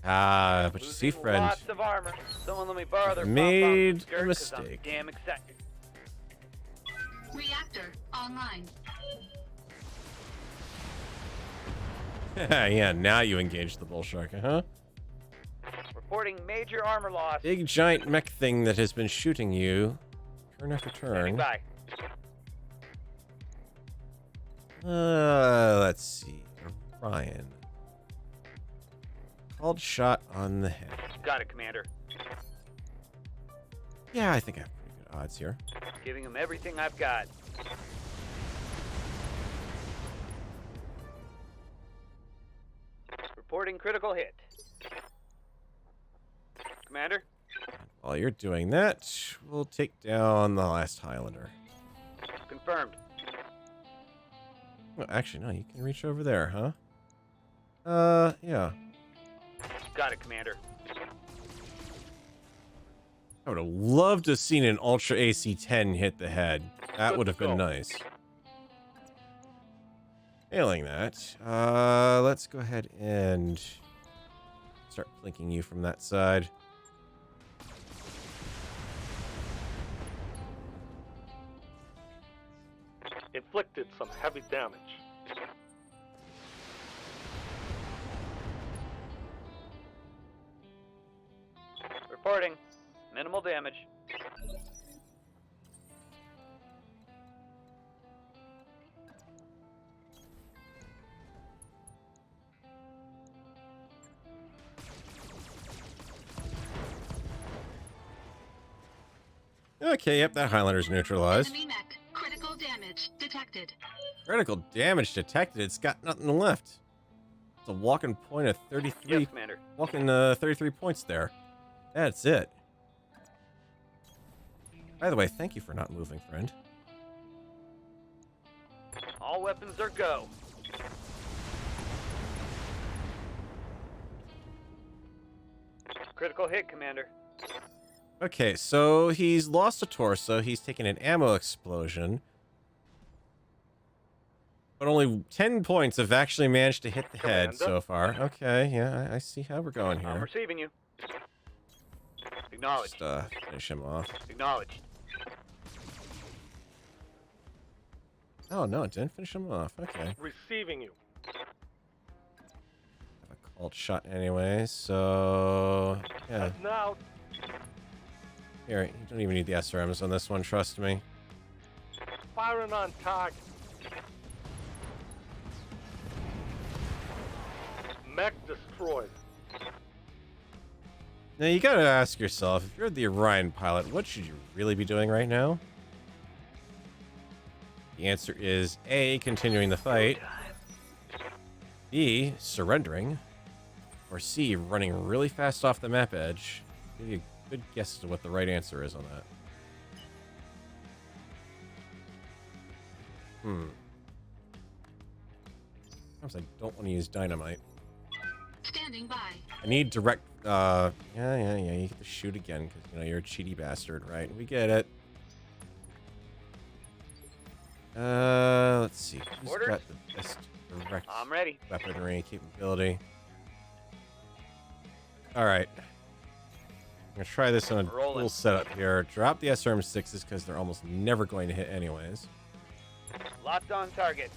S1: Ah, but you see,
S3: Losing
S1: friend,
S3: Lots of armor. Someone let me borrow their
S1: made
S3: pom-pom
S1: a
S3: skirt 'cause I'm
S1: mistake.
S3: damn excited.
S2: Reactor online.
S1: yeah, now you engage the bull shark, huh?
S3: Reporting major armor loss.
S1: Big giant mech thing that has been shooting you turn after
S3: Standing
S1: turn.
S3: by.
S1: Let's see. Orion. Called shot on the head.
S3: Got it, Commander.
S1: Yeah, I think I have pretty good odds here.
S3: Giving him everything I've got. Reporting critical hit. Commander?
S1: While you're doing that, we'll take down the last Highlander.
S3: Confirmed.
S1: Well, actually, no, you can reach over there, huh? Yeah.
S3: Got it, Commander.
S1: I would have loved to have seen an Ultra AC-10 hit the head. That
S11: Good
S1: would have
S11: to
S1: been
S11: go.
S1: nice. Failing that, let's go ahead and start flanking you from that side.
S11: Inflicted some heavy damage.
S3: Reporting. Minimal damage.
S1: Okay, yep, that Highlander's neutralized.
S2: Enemy mech. Critical damage detected.
S1: Critical damage detected. It's got nothing left. It's a walking point of 33.
S3: Yes, Commander.
S1: Walking 33 points there. That's it. By the way, thank you for not moving, friend.
S3: All weapons are go. Critical hit, Commander.
S1: Okay, so he's lost a torso. He's taken an ammo explosion. But only 10 points have actually managed to hit the head so far. Okay, yeah, I see how we're going
S3: I'm
S1: here.
S3: receiving you. Acknowledged.
S1: Just finish him off.
S3: Acknowledged.
S1: Oh, no, it didn't finish him off. Okay.
S11: Receiving you.
S1: Have a cult shot anyway, so... Yeah.
S11: And now,
S1: Here, you don't even need the SRMs on this one, trust me.
S11: firing on target. Mech destroyed.
S1: Now, you gotta ask yourself, if you're the Orion pilot, what should you really be doing right now? The answer is A, continuing the fight, B, surrendering, or C, running really fast off the map edge. Give you a good guess as to what the right answer is on that. Sometimes I don't want to use dynamite.
S2: Standing by.
S1: I need direct, yeah, you get to shoot again, because, you know, you're a cheaty bastard, right? We get it. Let's see. Who's
S3: Orders?
S1: got the best direct
S3: I'm ready.
S1: weaponry capability? Alright. I'm gonna try this on a
S3: Rolling.
S1: dual setup here. Drop the SRM-6s, because they're almost never going to hit anyways.
S3: Locked on target.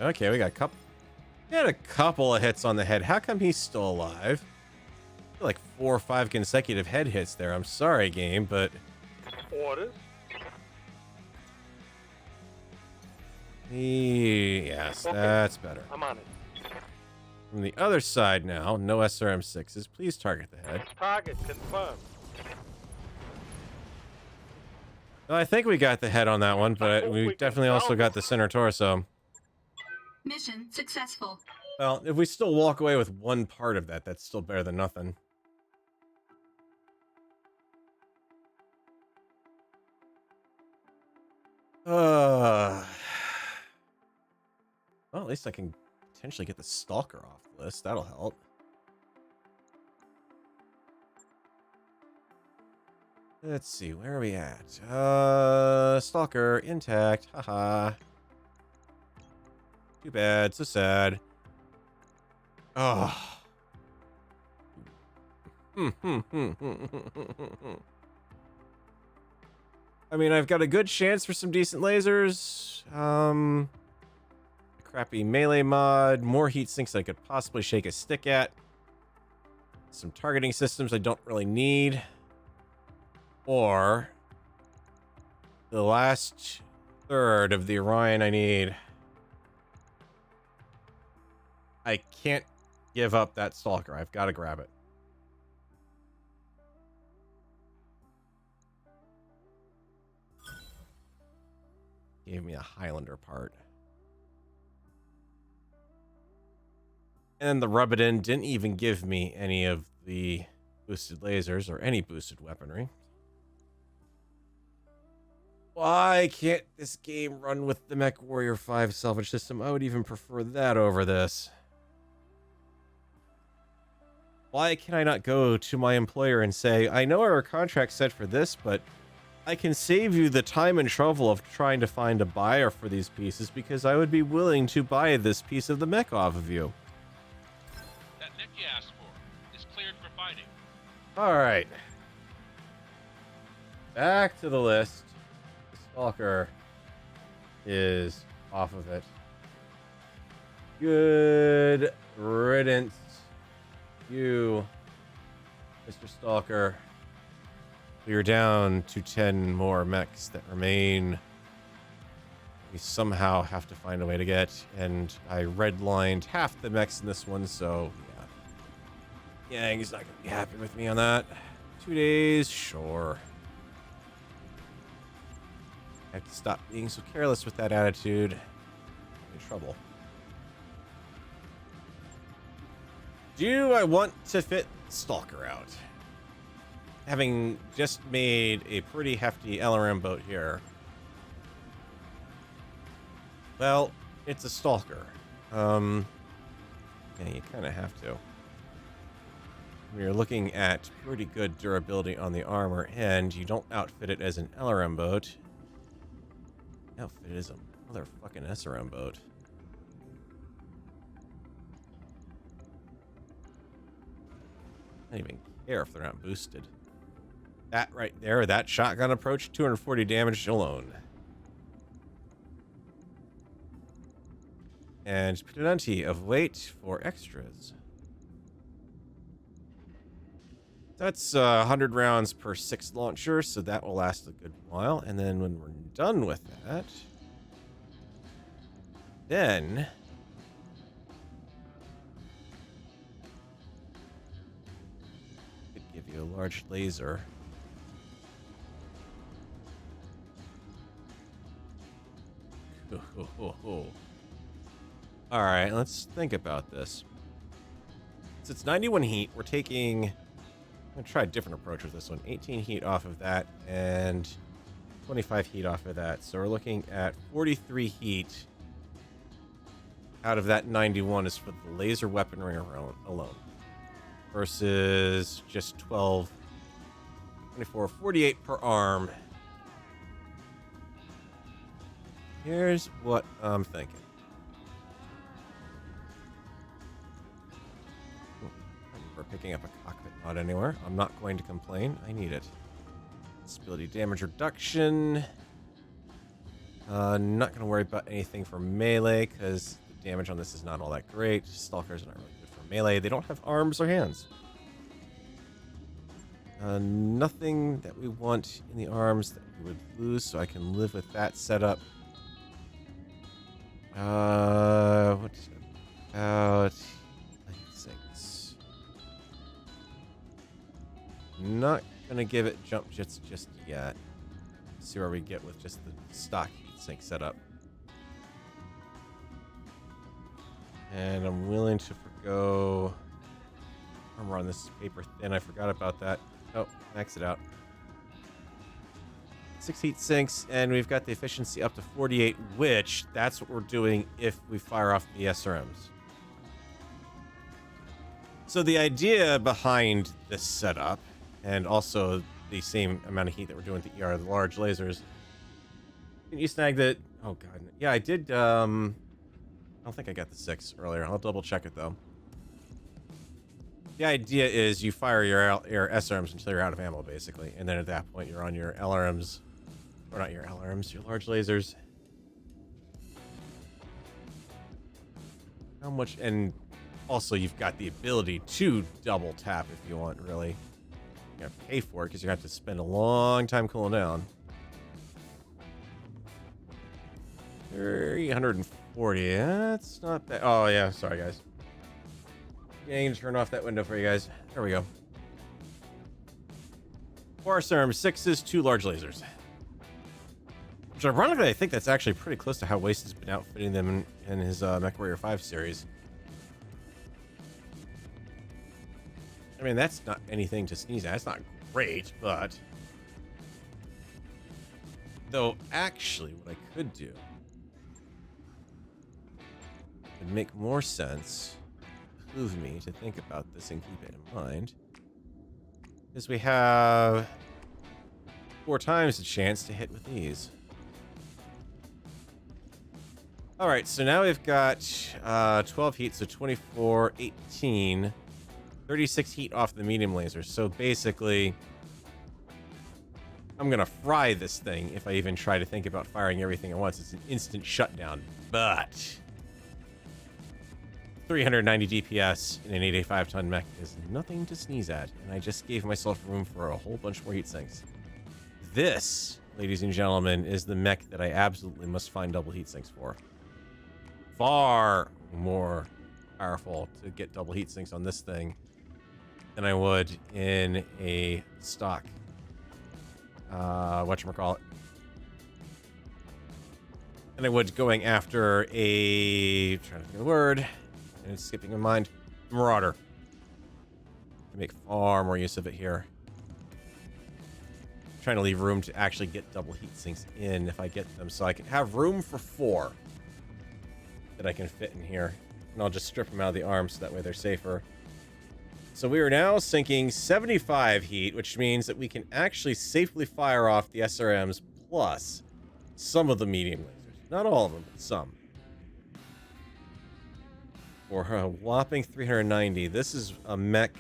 S1: Okay, we got a couple of hits on the head. How come he's still alive? I feel like 4 or 5 consecutive head hits there. I'm sorry, game, but
S11: Orders.
S1: yes,
S11: Okay.
S1: that's better.
S11: I'm on it.
S1: From the other side now, no SRM-6s. Please target the head.
S11: Target confirmed.
S1: Well, I think we got the head on that one, but
S11: hope
S1: we
S11: we can
S1: definitely also
S11: salvage.
S1: got the center torso.
S2: Mission successful.
S1: Well, if we still walk away with one part of that, that's still better than nothing. Well, at least I can potentially get the Stalker off the list. That'll help. Let's see, where are we at? Stalker, intact. Haha. Too bad, so sad. Oh. I mean, I've got a good chance for some decent lasers. A crappy melee mod, more heat sinks I could possibly shake a stick at. Some targeting systems I don't really need. Or the last third of the Orion I need. I can't give up that Stalker. I've got to grab it. Gave me a Highlander part. And the Rub-It-In didn't even give me any of the boosted lasers or any boosted weaponry. Why can't this game run with the Mech Warrior 5 salvage system? I would even prefer that over this. Why can I not go to my employer and say, I know our contract's set for this, but I can save you the time and trouble of trying to find a buyer for these pieces because I would be willing to buy this piece of the mech off of you.
S8: That mech you asked for is cleared for fighting.
S1: Alright. Back to the list. The Stalker is off of it. Good riddance. You, Mr. Stalker. We are down to 10 more mechs that remain. We somehow have to find a way to get, and I redlined half the mechs in this one, so yeah. He's not going to be happy with me on that. 2 days, sure. I have to stop being so careless with that attitude. I'm in trouble. Do I want to fit Stalker out? having just made a pretty hefty LRM boat here. Well, it's a stalker. Yeah, you kind of have to. We're looking at pretty good durability on the armor, and you don't outfit it as an LRM boat. Outfit it as a motherfucking SRM boat. I don't even care if they're not boosted. That right there, that shotgun approach, 240 damage alone. And plenty of weight for extras. That's 100 rounds per 6 launcher, so that will last a good while. And then when we're done with that, then could give you a large laser. All right, let's think about this. Since it's 91 heat, we're taking... I'm going to try a different approach with this one. 18 heat off of that and 25 heat off of that. So we're looking at 43 heat out of that 91 is for the laser weaponry alone. Versus just 12, 24, 48 per arm. Here's what I'm thinking. We're picking up a cockpit mod anywhere. I'm not going to complain. I need it. Disability damage reduction. Not going to worry about anything for melee because the damage on this is not all that great. Stalkers are not really good for melee. They don't have arms or hands. Nothing that we want in the arms that we would lose, so I can live with that setup. What about... Not gonna give it jump jets just yet. See where we get with just the stock heatsink setup. And I'm willing to forgo armor on this paper thin. I forgot about that. Oh, max it out. 6 heat sinks, and we've got the efficiency up to 48, which that's what we're doing if we fire off the SRMs. So the idea behind this setup, and also the same amount of heat that we're doing with the ER, the large lasers. Can you snag that? Oh god, yeah, I did. I don't think I got the 6 earlier. I'll double check it though. The idea is you fire your SRMs until you're out of ammo, basically, and then at that point you're on your LRMs, or not your LRMs, your large lasers. How much? And also you've got the ability to double tap if you want, really. You gotta pay for it because you have to spend a long time cooling down. 340. That's not bad. Oh yeah, sorry guys. Getting to turn off that window for you guys. There we go. 4 SRMs, 6s, 2 large lasers. Which ironically, I think that's actually pretty close to how Waste has been outfitting them in his MechWarrior 5 series. I mean, that's not anything to sneeze at. It's not great, but... Though, actually, what I could do... would make more sense, behoove me to think about this and keep it in mind, is we have 4 times the chance to hit with these. Alright, so now we've got 12 heat, so 24, 18... 36 heat off the medium laser. So basically, I'm going to fry this thing if I even try to think about firing everything at once. It's an instant shutdown. But 390 DPS in an 85-ton mech is nothing to sneeze at. And I just gave myself room for a whole bunch more heat sinks. This, ladies and gentlemen, is the mech that I absolutely must find double heat sinks for. Far more powerful to get double heat sinks on this thing than I would in a stock whatchamacallit. And I would going after a, trying to think of the word, and it's skipping my mind, Marauder. I make far more use of it here. trying to leave room to actually get double heat sinks in if I get them, so I can have room for 4 that I can fit in here. And I'll just strip them out of the arms so that way they're safer. So we are now sinking 75 heat, which means that we can actually safely fire off the SRMs plus some of the medium lasers. Not all of them, but some. For a whopping 390, this is a mech.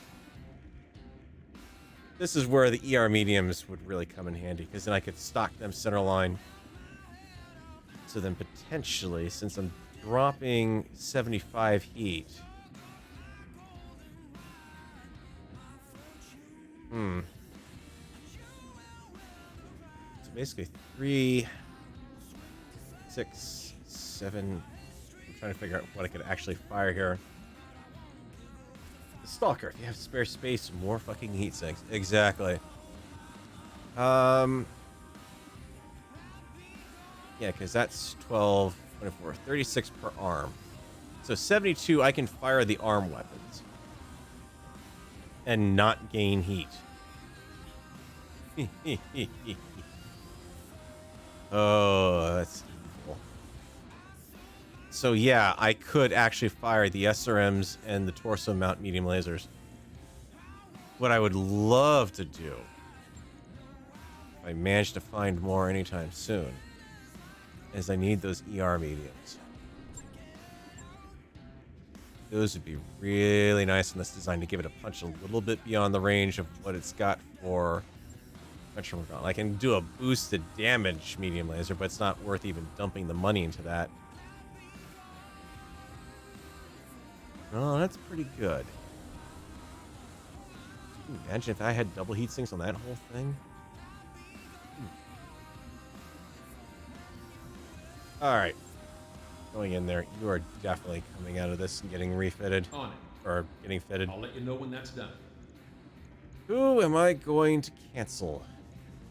S1: This is where the ER mediums would really come in handy, because then I could stock them center line. So then potentially, since I'm dropping 75 heat... So basically 3, 6, 7... I'm trying to figure out what I could actually fire here. The Stalker, if you have spare space, more fucking heat sinks. Exactly. Yeah, because that's 12, 24, 36 per arm. So 72, I can fire the arm weapons. And not gain heat. Oh, that's evil. So yeah, I could actually fire the SRMs and the torso mount medium lasers. What I would love to do, if I manage to find more anytime soon, is I need those ER mediums. Those would be really nice in this design to give it a punch a little bit beyond the range of what it's got for Metropolitan. I can do a boosted damage medium laser, but it's not worth even dumping the money into that. Oh, that's pretty good. Can you imagine if I had double heat sinks on that whole thing? Alright. Going in there. You are definitely coming out of this and getting refitted.
S9: On it.
S1: Or getting fitted.
S9: I'll let you know when that's done.
S1: Who am I going to cancel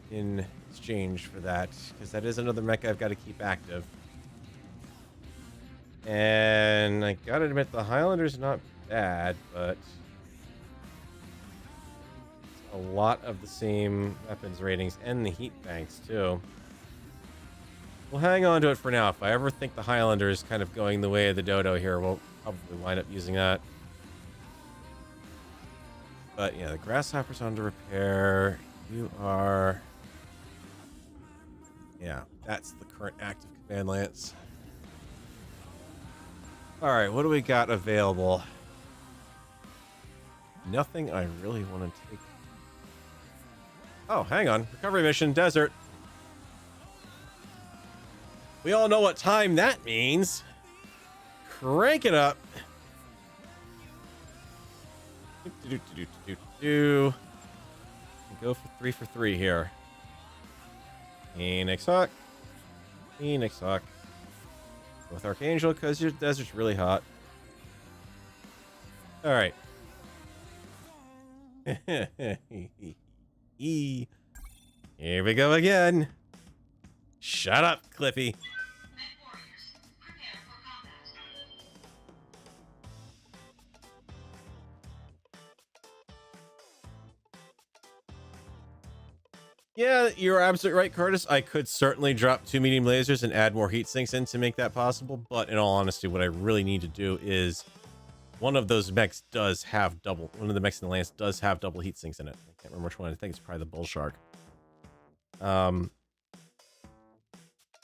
S1: in exchange for that? Because that is another mech I've got to keep active. And I gotta admit, the Highlander's not bad, but it's a lot of the same weapons ratings and the heat banks, too. We'll hang on to it for now. If I ever think the Highlander is kind of going the way of the Dodo here, we'll probably wind up using that. But yeah, the Grasshopper's under repair. You are... Yeah, that's the current active command lance. Alright, what do we got available? Nothing I really want to take. Oh, hang on. Recovery mission, desert. We all know what time that means. Crank it up. Go for 3 here. Phoenix Hawk. Phoenix Hawk. With Archangel, because your desert's really hot. Alright. Here we go again. Shut up, Cliffy. Yeah, you're absolutely right, Curtis. I could certainly drop 2 medium lasers and add more heat sinks in to make that possible, but in all honesty, what I really need to do is one of those mechs does have one of the mechs in the Lance does have double heat sinks in it. I can't remember which one. I think it's probably the Bull Shark.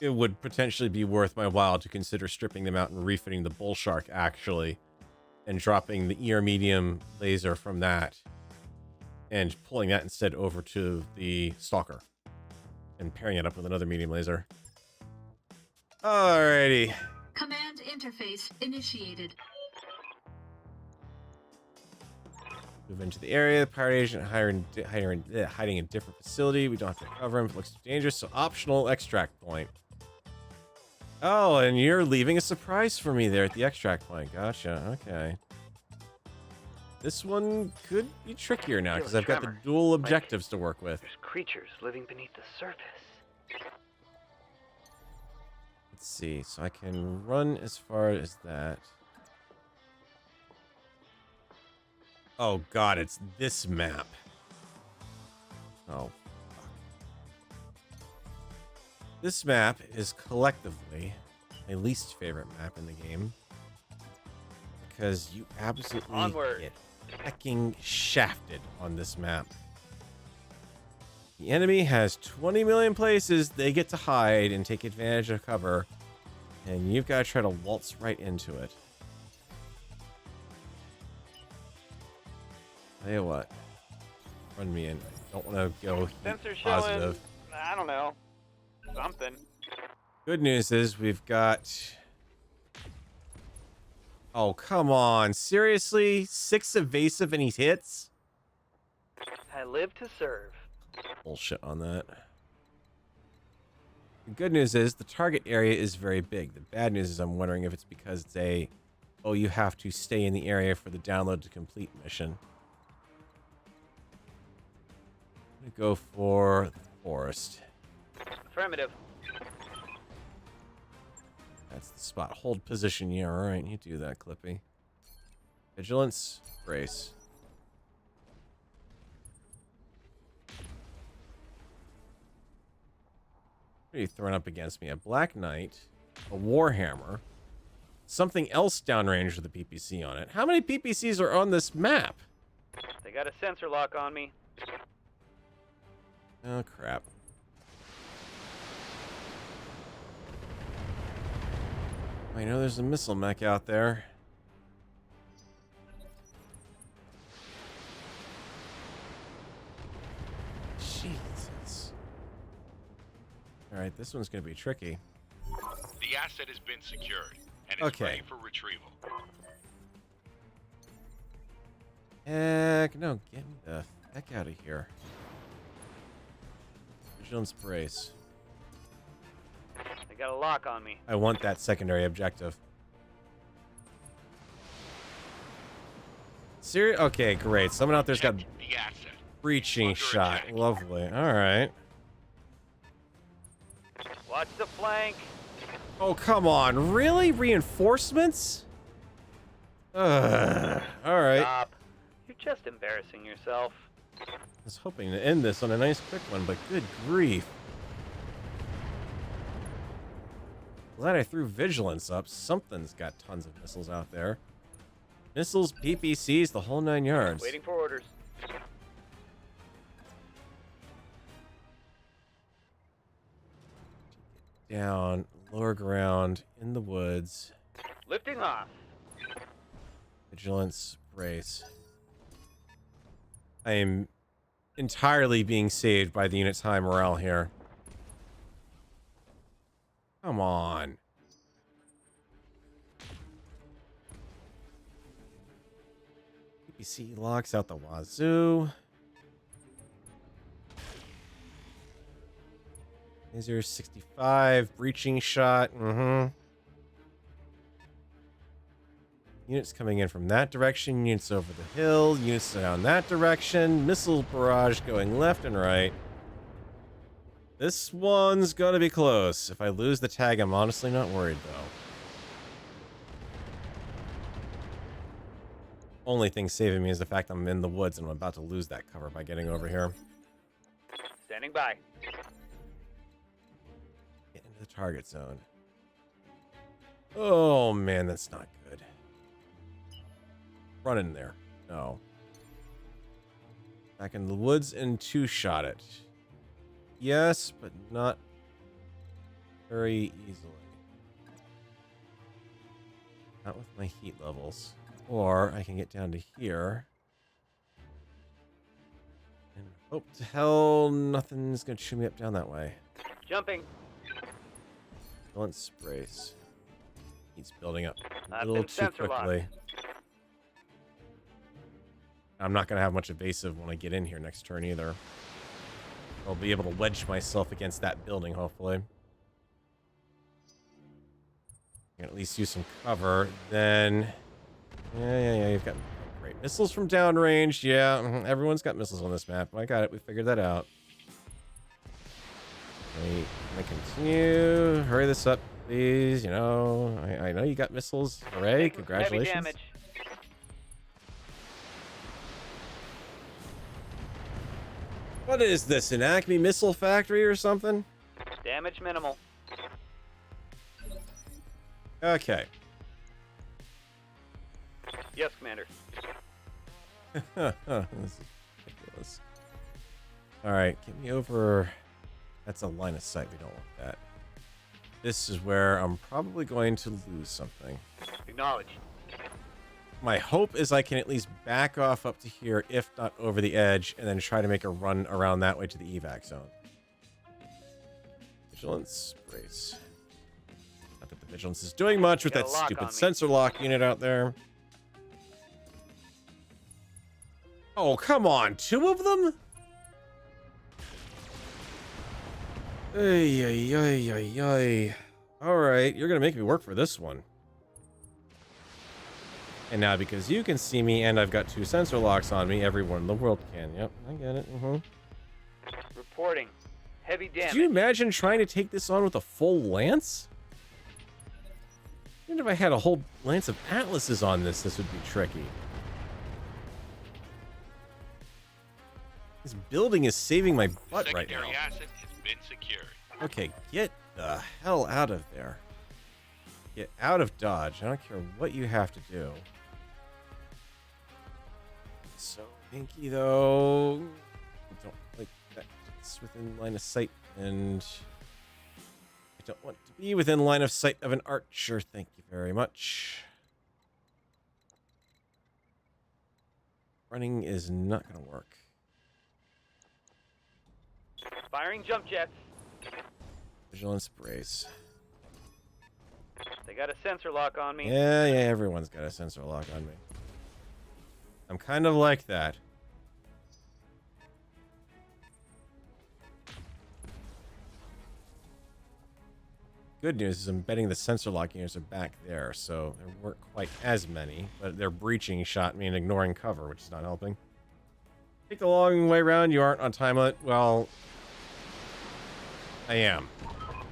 S1: It would potentially be worth my while to consider stripping them out and refitting the Bull Shark, actually, and dropping the ER medium laser from that and pulling that instead over to the Stalker and pairing it up with another medium laser. Alrighty.
S2: Command interface initiated.
S1: Move into the area. The pirate agent hiding in a different facility. We don't have to cover him if it looks too dangerous. So optional extract point. Oh, and you're leaving a surprise for me there at the extract point. Gotcha. Okay. This one could be trickier now because I've got the dual objectives to work with.
S3: There's creatures living beneath the surface.
S1: Let's see. So I can run as far as that. Oh god, it's this map. Oh, fuck. This map is collectively my least favorite map in the game because you absolutely
S3: Onward.
S1: get hecking shafted on this map. The enemy has 20 million places they get to hide and take advantage of cover, and you've got to try to waltz right into it. Tell you what, run me in. I don't want to go
S3: Sensor
S1: positive.
S3: showing, I don't know, something.
S1: Good news is we've got... Oh, come on. Seriously? 6 evasive and he hits?
S3: I live to serve.
S1: Bullshit on that. The good news is the target area is very big. The bad news is I'm wondering if it's because it's a, oh, you have to stay in the area for the download to complete mission. I'm gonna go for the forest.
S3: Affirmative.
S1: That's the spot. Hold position. Yeah, all right. You do that, Clippy. Vigilance. Brace. What are you throwing up against me? A Black Knight, a Warhammer, something else downrange with a PPC on it. How many PPCs are on this map?
S3: They got a sensor lock on me.
S1: Oh, crap. I know there's a missile mech out there. Jesus. Alright, this one's going to be tricky.
S8: The asset has been secured and is
S1: Okay.
S8: ready for retrieval.
S1: Heck, no, get me the heck out of here. Vigilance brace.
S3: They got a lock on me.
S1: I want that secondary objective. Okay, great. Someone out there's got
S8: Check the asset.
S1: breaching
S8: Under
S1: shot.
S8: attack.
S1: Lovely. All right.
S3: Watch the flank.
S1: Oh, come on. Really? Reinforcements? All right.
S3: Stop. You're just embarrassing yourself.
S1: I was hoping to end this on a nice quick one, but good grief. Glad I threw vigilance up. Something's got tons of missiles out there. Missiles, PPCs, the whole 9 yards.
S3: Waiting for orders.
S1: Down, lower ground, in the woods.
S3: Lifting off.
S1: Vigilance, brace. I am entirely being saved by the unit's high morale here. Come on. PPC locks out the wazoo. Laser 65, breaching shot. Units coming in from that direction, units over the hill, units down that direction, missile barrage going left and right. This one's gonna be close. If I lose the tag, I'm honestly not worried, though. Only thing saving me is the fact I'm in the woods and I'm about to lose that cover by getting over here.
S3: Standing by.
S1: Get into the target zone. Oh, man, that's not good. Run in there. No. Back in the woods and two-shot it. Yes, but not very easily. Not with my heat levels. Or I can get down to here. And hope to hell nothing's going to chew me up down that way.
S3: Jumping.
S1: Vigilance brace. He's building up a
S3: I've
S1: little
S3: been
S1: too
S3: sensor locked.
S1: quickly. I'm not going to have much evasive when I get in here next turn either. I'll be able to wedge myself against that building, hopefully. I can at least use some cover. Then, yeah, you've got great missiles from downrange. Yeah, everyone's got missiles on this map. I got it. We figured that out. Wait, can I continue? Hurry this up, please. You know, I know you got missiles. Hooray!
S3: Heavy
S1: Congratulations.
S3: damage.
S1: What is this, an Acme missile factory or something?
S3: Damage minimal.
S1: Okay.
S3: Yes, Commander.
S1: This is ridiculous. Alright, get me over... That's a line of sight. We don't want that. This is where I'm probably going to lose something.
S3: Acknowledged.
S1: My hope is I can at least back off up to here, if not over the edge, and then try to make a run around that way to the evac zone. Vigilance, brace. Not that the vigilance is doing much with
S3: Got
S1: that
S3: a lock
S1: stupid
S3: on me.
S1: sensor lock unit out there. Oh, come on. 2 of them? Ay, ay, ay, ay, ay. Alright, you're gonna make me work for this one. And now, because you can see me and I've got 2 sensor locks on me, everyone in the world can. Yep, I get it.
S3: Reporting. Heavy damage.
S1: Could you imagine trying to take this on with a full lance? Even if I had a whole lance of atlases on this would be tricky. This building is saving my butt right now.
S8: Secondary asset has been secured.
S1: Okay, get the hell out of there. Get out of Dodge. I don't care what you have to do. So pinky though. I don't like that. It's within line of sight, and I don't want to be within line of sight of an archer. Thank you very much. Running is not going to work.
S3: Firing jump jets.
S1: Vigilance brace.
S3: They got a sensor lock on me.
S1: Yeah, everyone's got a sensor lock on me. I'm kind of like that. Good news is I'm betting the sensor lock units are back there, so there weren't quite as many, but they're breaching shot me and ignoring cover, which is not helping. Take the long way around. You aren't on time limit. Well, I am.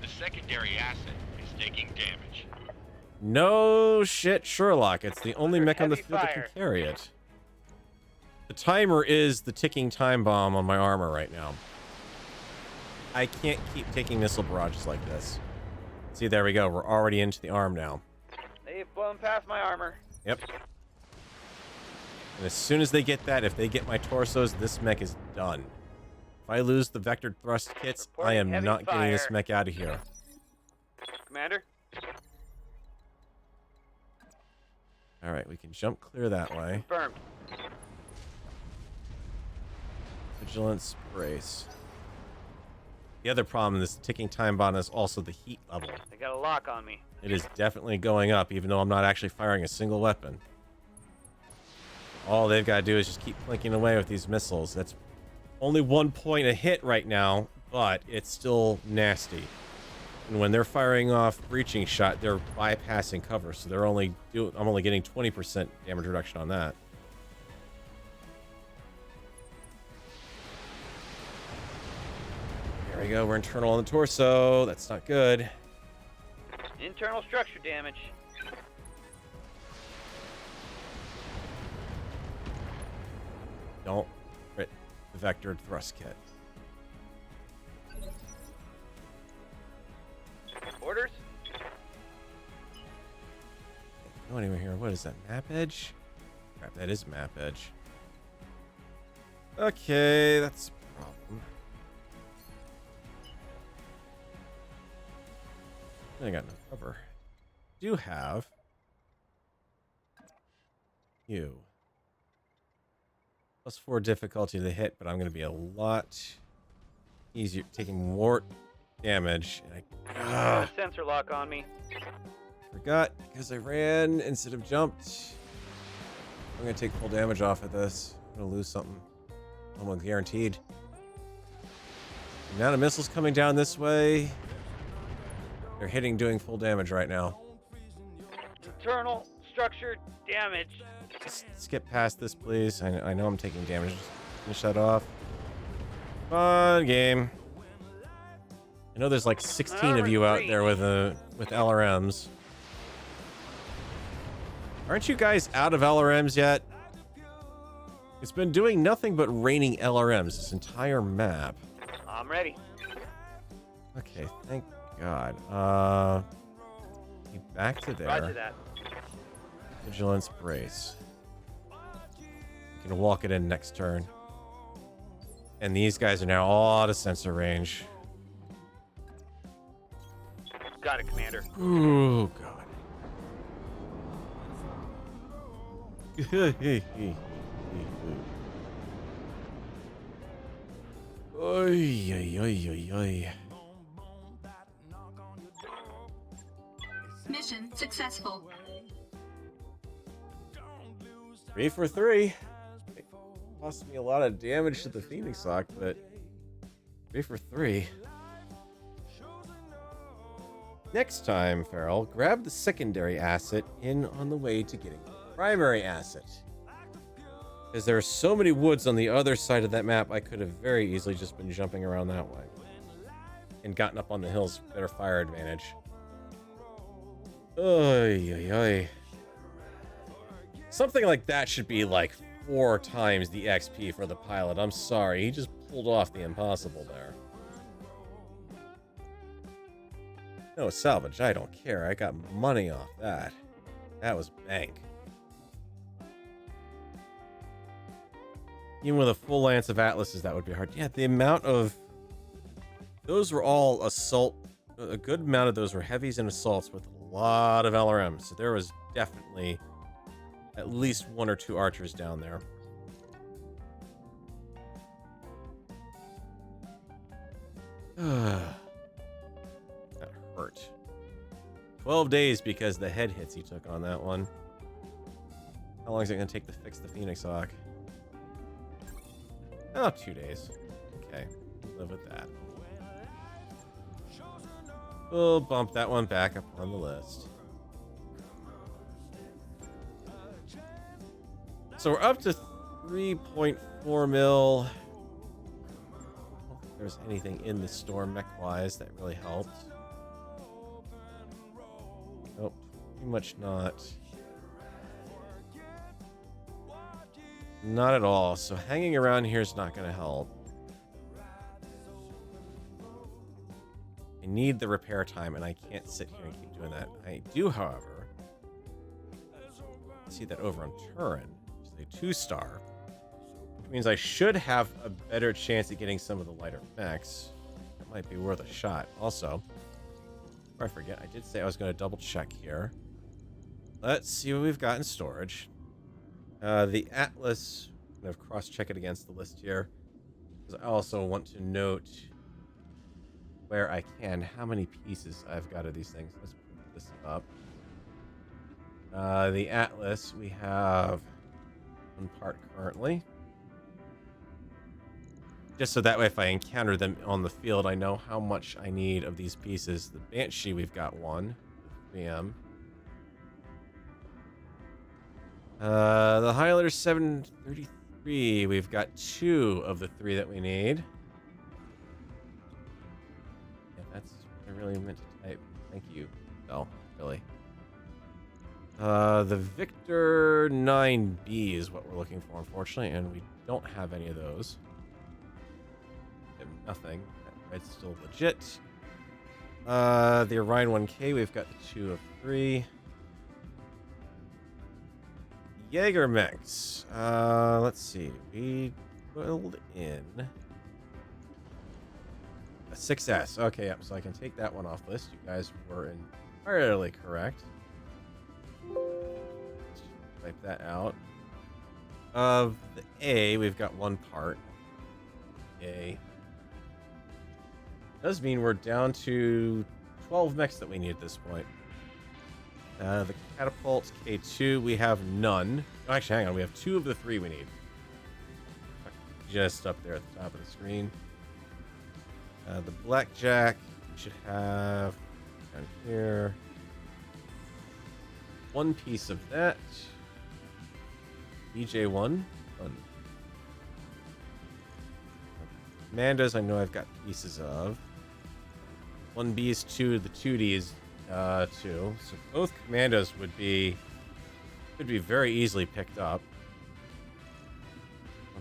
S8: The secondary asset is taking damage.
S1: No shit, Sherlock. It's the only mech on the
S3: heavy
S1: field that can
S3: fire.
S1: carry it. The timer is the ticking time bomb on my armor right now. I can't keep taking missile barrages like this. See, there we go. We're already into the arm now.
S3: They've blown past my armor.
S1: Yep. And as soon as they get that, if they get my torsos, this mech is done. If I lose the vectored thrust kits, I am
S3: Reporting
S1: not
S3: heavy
S1: getting this
S3: fire.
S1: mech out of here.
S3: Commander.
S1: Alright, we can jump clear that way.
S3: Confirmed.
S1: Vigilance brace. The other problem in this ticking time bomb is also the heat level.
S3: They got a lock on me.
S1: It is definitely going up, even though I'm not actually firing a single weapon. All they've got to do is just keep plinking away with these missiles. That's only 1 point a hit right now, but it's still nasty. And when they're firing off breaching shot, they're bypassing cover, so they're I'm only getting 20% damage reduction on that. There we go. We're internal on the torso. That's not good.
S3: Internal structure damage.
S1: Don't crit the vectored thrust kit.
S3: Orders.
S1: Can't go anywhere here. What is that? Map edge? Crap, that is map edge. Okay, that's a problem. I got no cover. Do have you. +4 difficulty to the hit, but I'm going to be a lot easier, taking more damage. And
S3: Got a sensor lock on me.
S1: forgot because I ran instead of jumped. I'm going to take full damage off of this. I'm going to lose something. Almost guaranteed. The amount of missiles coming down this way. They're hitting, doing full damage right now.
S3: Internal structure damage.
S1: Just skip past this, please. I know I'm taking damage. Just finish that off. Fun game. I know there's like 16 of you out there with LRMs. Aren't you guys out of LRMs yet? It's been doing nothing but raining LRMs this entire map.
S3: I'm ready.
S1: Okay, thank God. Back to there.
S3: Roger that.
S1: Vigilance brace. We can walk it in next turn. And these guys are now all out of sensor range.
S3: Got it, Commander.
S1: Oh God. Oy, oy, oy, oy, oy.
S2: Mission successful.
S1: 3 for 3. It cost me a lot of damage to the Phoenix Hawk, but 3 for 3. Next time, Farrell, grab the secondary asset in on the way to getting the primary asset. Because there are so many woods on the other side of that map, I could have very easily just been jumping around that way. And gotten up on the hills, better fire advantage. Oy, oy, oy. Something like that should be like 4 times the XP for the pilot. I'm sorry, he just pulled off the impossible there. No salvage, I don't care. I got money off that. That was bank. Even with a full lance of atlases, that would be hard. Yeah, the amount of... Those were all assault... A good amount of those were heavies and assaults with a lot of LRMs. So there was definitely at least 1 or 2 archers down there. That hurt. 12 days because the head hits he took on that one. How long is it going to take to fix the Phoenix Hawk? Oh, 2 days. Okay, live with that. We'll bump that one back up on the list. So we're up to 3.4 mil. I don't think there's anything in the storm mech-wise that really helped. Nope, pretty much not. Not at all. So hanging around here is not going to help. I need the repair time, and I can't sit here and keep doing that. I do, however, see that over on Turin, which is a 2-star, which means I should have a better chance at getting some of the lighter mechs. That might be worth a shot. Also, before I forget, I did say I was going to double check here. Let's see what we've got in storage. The Atlas, I'm going to cross-check it against the list here, because I also want to note where I can how many pieces I've got of these things. Let's put this up. The Atlas, we have 1 part currently. Just so that way if I encounter them on the field, I know how much I need of these pieces. The Banshee, we've got 1. 3M. The Highlander 733, we've got 2 of the 3 that we need. Yeah, that's what I really meant to type. Thank you. Oh, really. The Victor 9B is what we're looking for, unfortunately, and we don't have any of those. We have nothing. That red's still legit. The Orion 1K, we've got the 2 of 3. Jaeger mechs. Let's see. We pulled in a 6S. Okay, yep. So I can take that one off list. You guys were entirely correct. Let's type that out. Of the A, we've got 1 part. A. Does mean we're down to 12 mechs that we need at this point. The catapult K2, we have none. Oh, actually, hang on. We have 2 of the 3 we need. Just up there at the top of the screen. The blackjack we should have down here. 1 piece of that. BJ1. Done. Commandos, I know I've got pieces of. 1B is 2. The 2D is 2. So both commandos could be very easily picked up.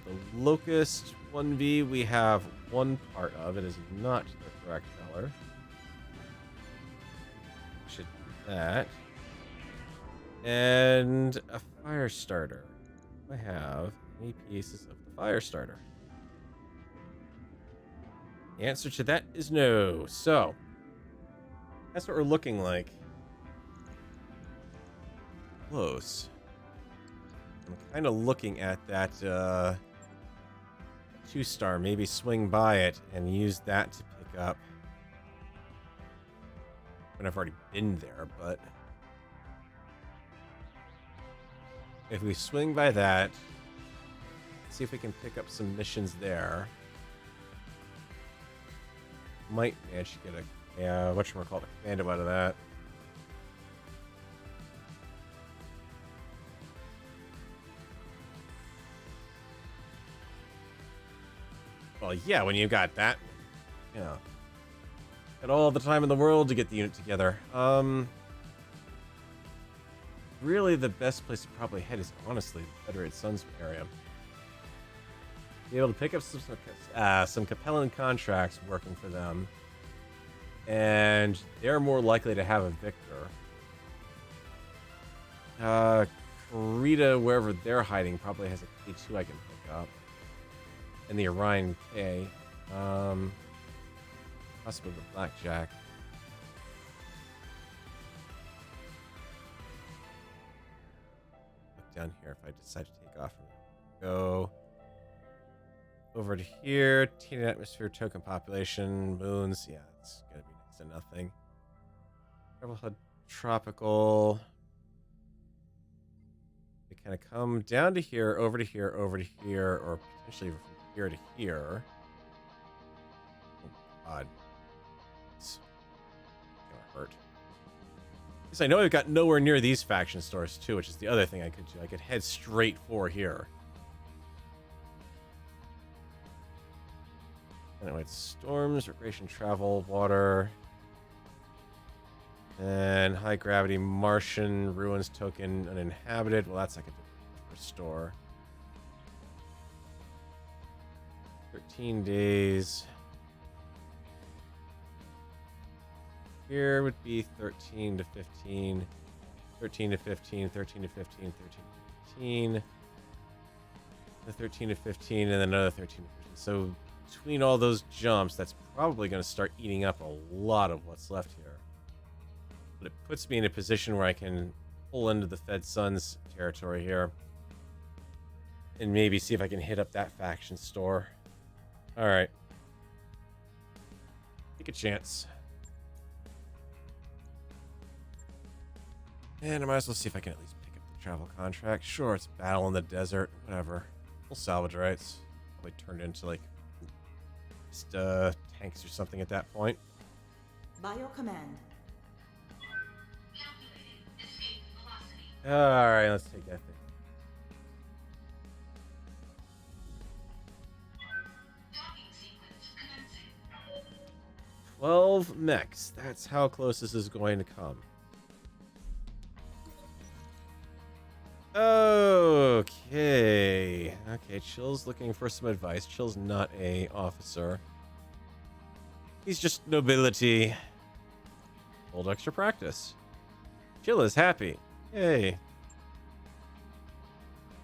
S1: the Locust 1V we have one part of. It is not the correct color. Should do that. And a fire starter. I have any pieces of the fire starter? The answer to that is no. So, that's what we're looking like. Close. I'm kind of looking at that 2-star. Maybe swing by it and use that to pick up. And I've already been there, but if we swing by that, see if we can pick up some missions there. Might manage to get a whatchamacallit, a commando out of that. Well, yeah, when you got that, yeah, got all the time in the world to get the unit together. Really, the best place to probably head is honestly the Federated Suns area. Be able to pick up some compelling contracts working for them, and they're more likely to have a victor. Karita, wherever they're hiding, probably has a K2 I can pick up. And the Orion K. Possibly the Blackjack. Look down here if I decide to take off. Go over to here. Teen atmosphere, token population, moons. Yeah, it's gonna be next to nothing. Travel HUD tropical. They kind of come down to here, over to here, over to here, or potentially from here to here. Oh God, it's gonna hurt. Because I know I've got nowhere near these faction stores too, which is the other thing I could do. I could head straight for here. Anyway, it's storms, recreation, travel, water, and high gravity Martian ruins token uninhabited. Well, that's like a different store. 13 days. Here would be 13 to 15, 13 to 15, 13 to 15, 13 to 15, the 13 to 15, and then another 13 to 15. So between all those jumps, that's probably going to start eating up a lot of what's left here. But it puts me in a position where I can pull into the Fed Suns territory here and maybe see if I can hit up that faction store. All right. Take a chance. And I might as well see if I can at least pick up the travel contract. Sure, it's battle in the desert. Whatever. We'll salvage rights. Probably turned into like just tanks or something at that point.
S10: Bio command.
S2: Calculating escape velocity.
S1: All right, let's take that thing.
S2: Docking sequence commencing.
S1: 12 mechs. That's how close this is going to come. Okay. Okay, Chill's looking for some advice. Chill's not a officer. He's just nobility. Hold extra practice. Chill is happy. Yay.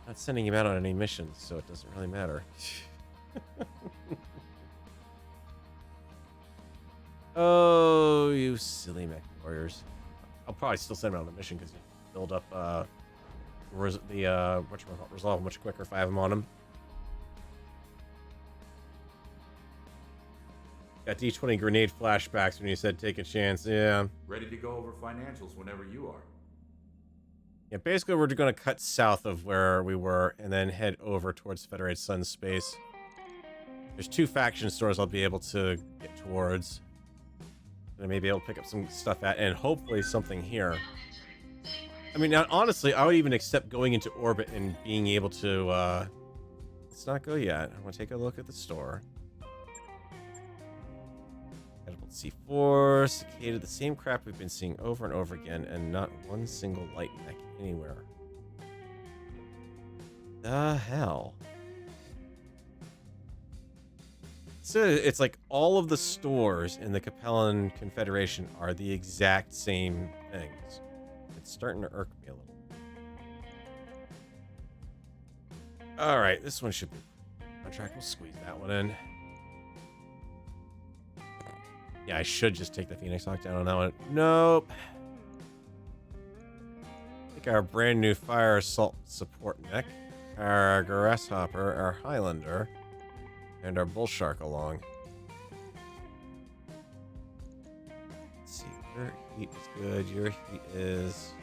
S1: Not sending him out on any missions, so it doesn't really matter. Oh, you silly mech warriors. I'll probably still send him out on the mission because you build up resolve much quicker if I have them on him. Got D20 grenade flashbacks when you said take a chance. Yeah.
S6: Ready to go over financials whenever you are.
S1: Yeah, basically we're going to cut south of where we were and then head over towards Federated Sun space. There's 2 faction stores I'll be able to get towards. And I may be able to pick up some stuff at, and hopefully something here. I mean, now, honestly, I would even accept going into orbit and being able to, let's not go yet. I want to take a look at the store. Edible C4, Cicada, the same crap we've been seeing over and over again, and not one single light mech anywhere. The hell? So it's like all of the stores in the Capellan Confederation are the exact same things. It's starting to irk me a little. All right, this one should be contract. We'll squeeze that one in. Yeah, I should just take the Phoenix Hawk down on that one. Nope. Take our brand new Fire Assault support mech, our Grasshopper, our Highlander, and our Bull Shark along. Let's see, your heat is good. Your heat is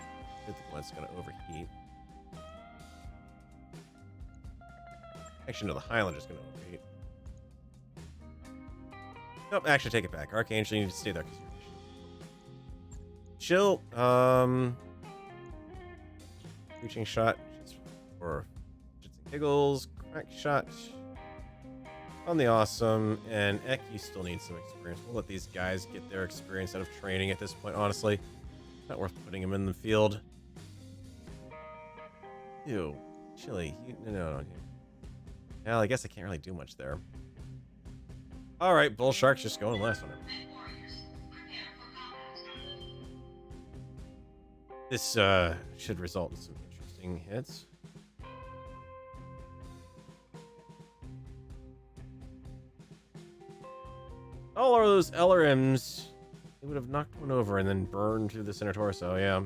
S1: good. The one's gonna overheat. Actually, no, the Highlander's gonna overheat. Nope, actually take it back. Archangel, you need to stay there because you're chill. Reaching shot for shits and giggles. Crack shot on the awesome. And Ek, you still need some experience. We'll let these guys get their experience out of training at this point, honestly. Not worth putting them in the field. Ew. Chili. No. Well, I guess I can't really do much there. Alright, Bull Shark's just going last on him. This should result in some interesting hits. All of those LRMs, they would have knocked one over and then burned through the center torso, yeah.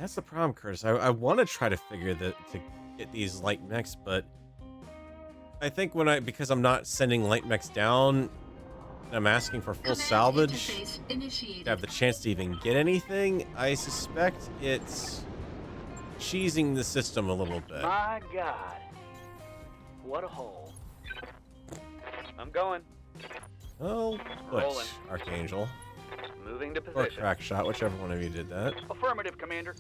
S1: That's the problem, Curtis. I want to try to figure that to get these light mechs, but I think because I'm not sending light mechs down, and I'm asking for full salvage to have the chance to even get anything, I suspect it's cheesing the system a little bit.
S3: My God. What a hole. I'm going.
S1: Oh,
S3: Rolling.
S1: which Archangel?
S3: Moving to
S1: Or
S3: position.
S1: Crack Shot, whichever one of you did that.
S3: Affirmative, Commander.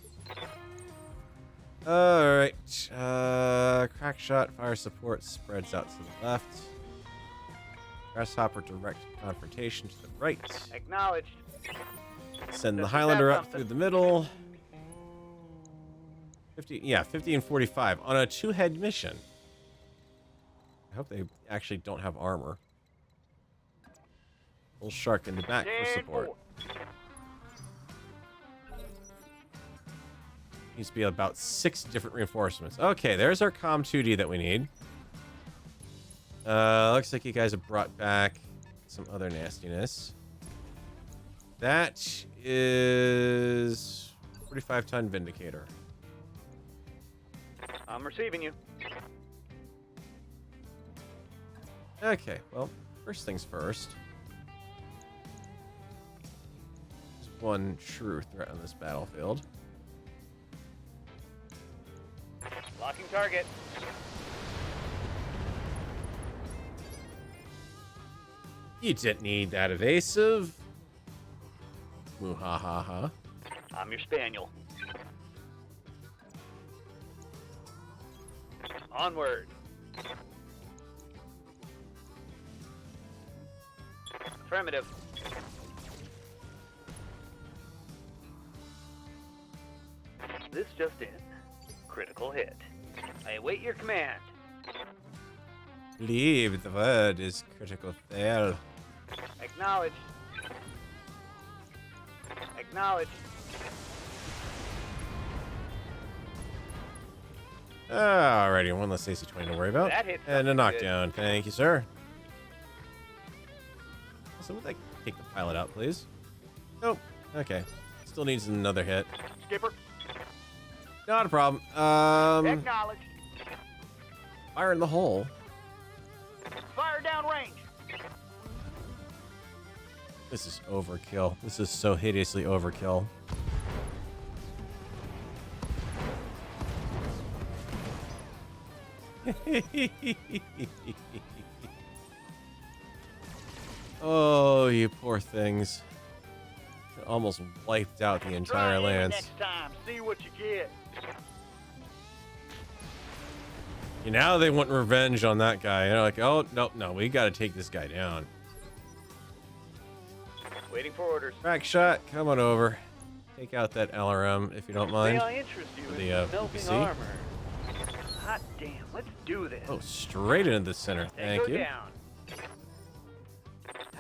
S1: Alright. Crack Shot, fire support spreads out to the left. Grasshopper direct confrontation to the right.
S3: Acknowledged.
S1: Send the
S3: This is
S1: Highlander
S3: bad
S1: up
S3: something.
S1: through the middle. 50 and 45 on a 2-head mission. I hope they actually don't have armor. Bull Shark in the back for support. Needs to be about 6 different reinforcements. Okay, there's our Com 2D that we need. Looks like you guys have brought back some other nastiness. That is 45-ton Vindicator.
S3: I'm receiving you.
S1: Okay, well, first things first. There's one true threat on this battlefield.
S3: Locking target.
S1: You didn't need that evasive. Muhahaha.
S3: I'm your spaniel. Onward. Affirmative. This just in. Critical hit. I await your command.
S1: Believe the word is critical fail.
S3: Acknowledged. Acknowledged.
S1: Alrighty, one less AC-20 to worry about.
S3: That hit
S1: And a
S3: something
S1: knockdown. Thank you, sir. Also, would I take the pilot out, please? Nope. Okay. Still needs another hit.
S3: Skipper.
S1: Not a problem.
S3: Acknowledged.
S1: Fire in the hole.
S3: Fire down range.
S1: This is overkill. This is so hideously overkill. Oh, you poor things. It almost wiped out the entire
S3: Try it
S1: lands.
S3: next time. See what you get.
S1: Now they want revenge on that guy. They're like, oh, no, we gotta take this guy down.
S3: Waiting for orders.
S1: Crack Shot, come on over. Take out that LRM if you don't mind.
S3: May I interest you
S1: The,
S3: in melting
S1: PPC?
S3: armor? Hot damn, let's do this.
S1: Oh, straight into the center. Thank
S3: Tango
S1: you.
S3: down.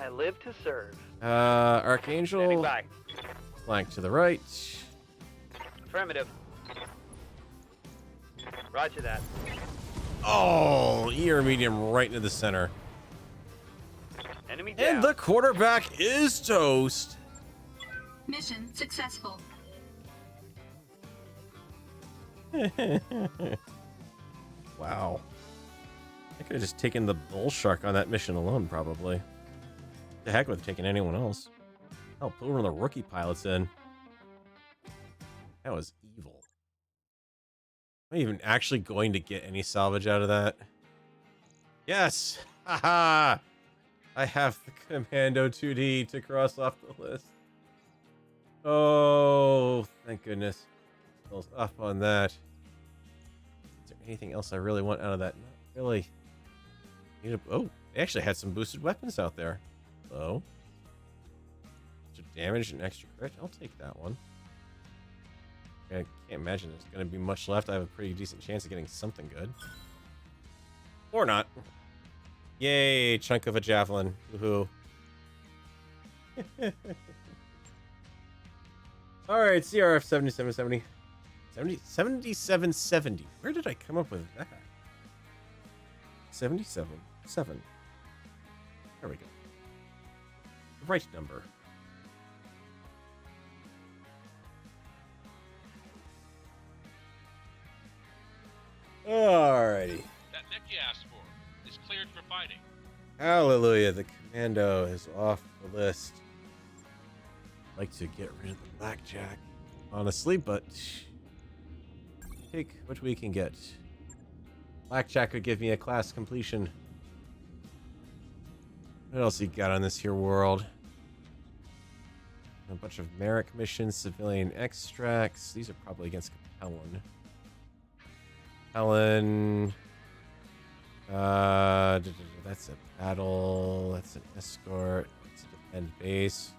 S3: I live to serve. Standing
S1: Archangel.
S3: by.
S1: Flank to the right.
S3: Affirmative. Roger that.
S1: Oh, ear medium right into the center.
S3: Enemy down.
S1: And the quarterback is toast.
S2: Mission successful.
S1: Wow. I could have just taken the bull shark on that mission alone, probably. The heck with taking anyone else. Oh, put one of the rookie pilots in. That was evil. Am I even actually going to get any salvage out of that? Yes! Haha! I have the Commando 2D to cross off the list. Oh, thank goodness. I was up on that. Is there anything else I really want out of that? Not really. Oh, they actually had some boosted weapons out there. Hello. Extra damage and extra crit. I'll take that one. I can't imagine there's going to be much left. I have a pretty decent chance of getting something good. Or not. Yay, chunk of a javelin. Woohoo. Alright, CRF 7770. 7770. Where did I come up with that? 77. There we go. The right number. Alrighty.
S8: That mech you asked for is cleared for fighting.
S1: Hallelujah. The Commando is off the list. I'd like to get rid of the blackjack, honestly, but take what we can get. Blackjack would give me a class completion. What else you got on this here world? A bunch of Merrick missions, civilian extracts. These are probably against Capellan. Capellan. That's a battle. That's an escort. That's a defend base.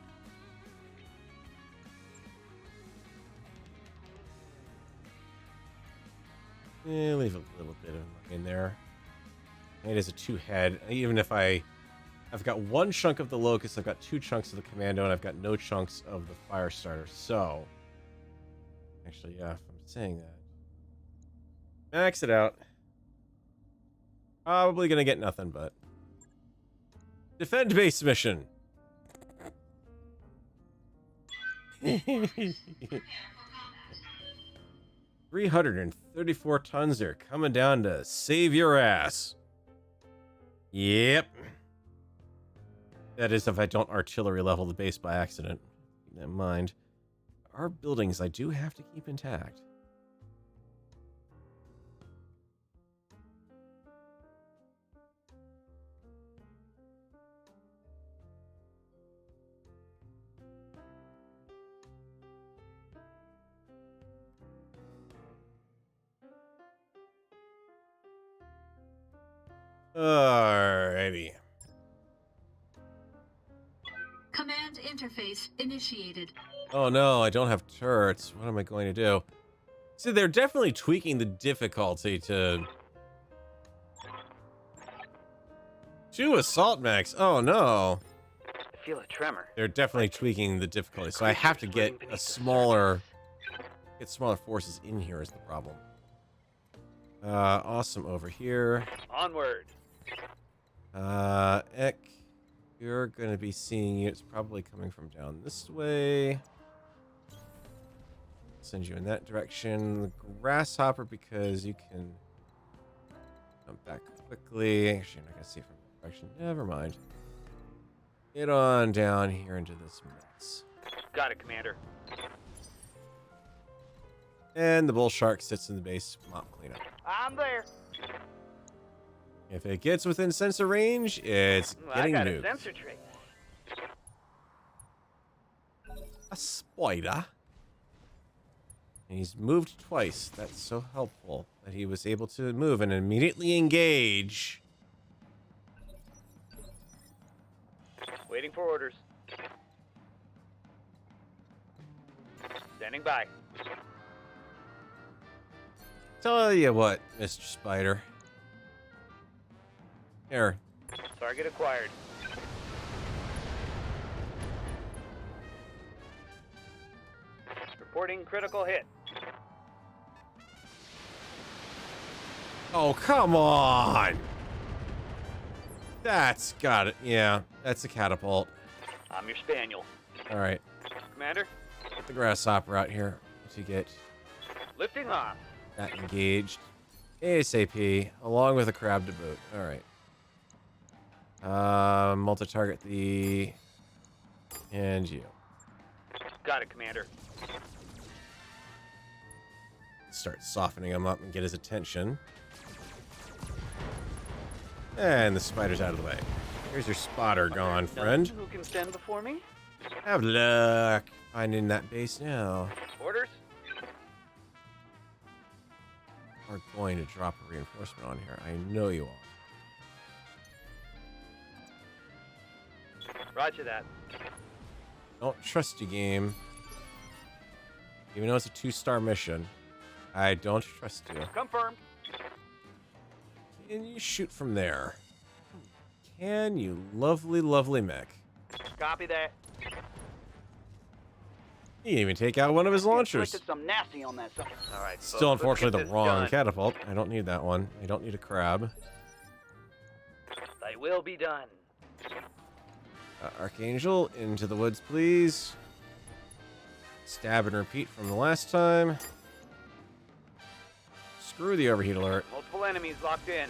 S1: Leave a little bit of in there. It is a two-head. Even if I've got one chunk of the Locust, I've got two chunks of the Commando, and I've got no chunks of the Firestarter. So, actually, yeah, if I'm saying that, max it out. Probably gonna get nothing, but defend base mission. 334 tons there, coming down to save your ass. Yep. That is if I don't artillery level the base by accident. Keep that in mind. Our buildings I do have to keep intact. Alrighty.
S2: Command interface initiated.
S1: Oh no, I don't have turrets. What am I going to do? See, they're definitely tweaking the difficulty to... 2 assault mechs. Oh no.
S3: I feel a tremor.
S1: They're definitely tweaking the difficulty, so I have to get a smaller... Get smaller forces in here is the problem. Awesome over here.
S3: Onward.
S1: Ek, you're gonna be seeing you. It's probably coming from down this way. Send you in that direction. The Grasshopper, because you can come back quickly. Actually, you're not gonna see it from that direction. Never mind. Get on down here into this mess.
S3: Got it, Commander.
S1: And the bull shark sits in the base. Mop cleanup.
S3: I'm there.
S1: If it gets within sensor range, it's getting
S3: I got
S1: nuked.
S3: a sensor trace.
S1: A spider. And he's moved twice. That's so helpful that he was able to move and immediately engage.
S3: Waiting for orders. Standing by.
S1: Tell you what, Mr. Spider. Here.
S3: Target acquired. Reporting critical hit.
S1: Oh, come on! That's got it. Yeah, that's a catapult.
S3: I'm your spaniel.
S1: Alright,
S3: Commander,
S1: get the grasshopper out here to get
S3: lifting off.
S1: that engaged. ASAP, along with a crab to boot. Alright. Multi-target the... and you.
S3: Got it, Commander.
S1: Start softening him up and get his attention. And the spider's out of the way. Here's your spotter gone, friend.
S3: Who can stand before me?
S1: Have luck finding that base now.
S3: Orders?
S1: We're going to drop a reinforcement on here. I know you are.
S3: Roger that.
S1: Don't trust you, game. Even though it's a 2-star mission, I don't trust you.
S3: Confirmed.
S1: Can you shoot from there? Can you, lovely, lovely mech?
S3: Copy that.
S1: He didn't even take out one of his launchers.
S3: Some nasty on that sucker. All right.
S1: Still,
S3: folks, let's
S1: unfortunately,
S3: get
S1: the
S3: this
S1: wrong
S3: done.
S1: catapult. I don't need that one. I don't need a crab.
S3: They will be done.
S1: Archangel, into the woods, please. Stab and repeat from the last time. Screw the overheat alert.
S3: Multiple enemies locked in.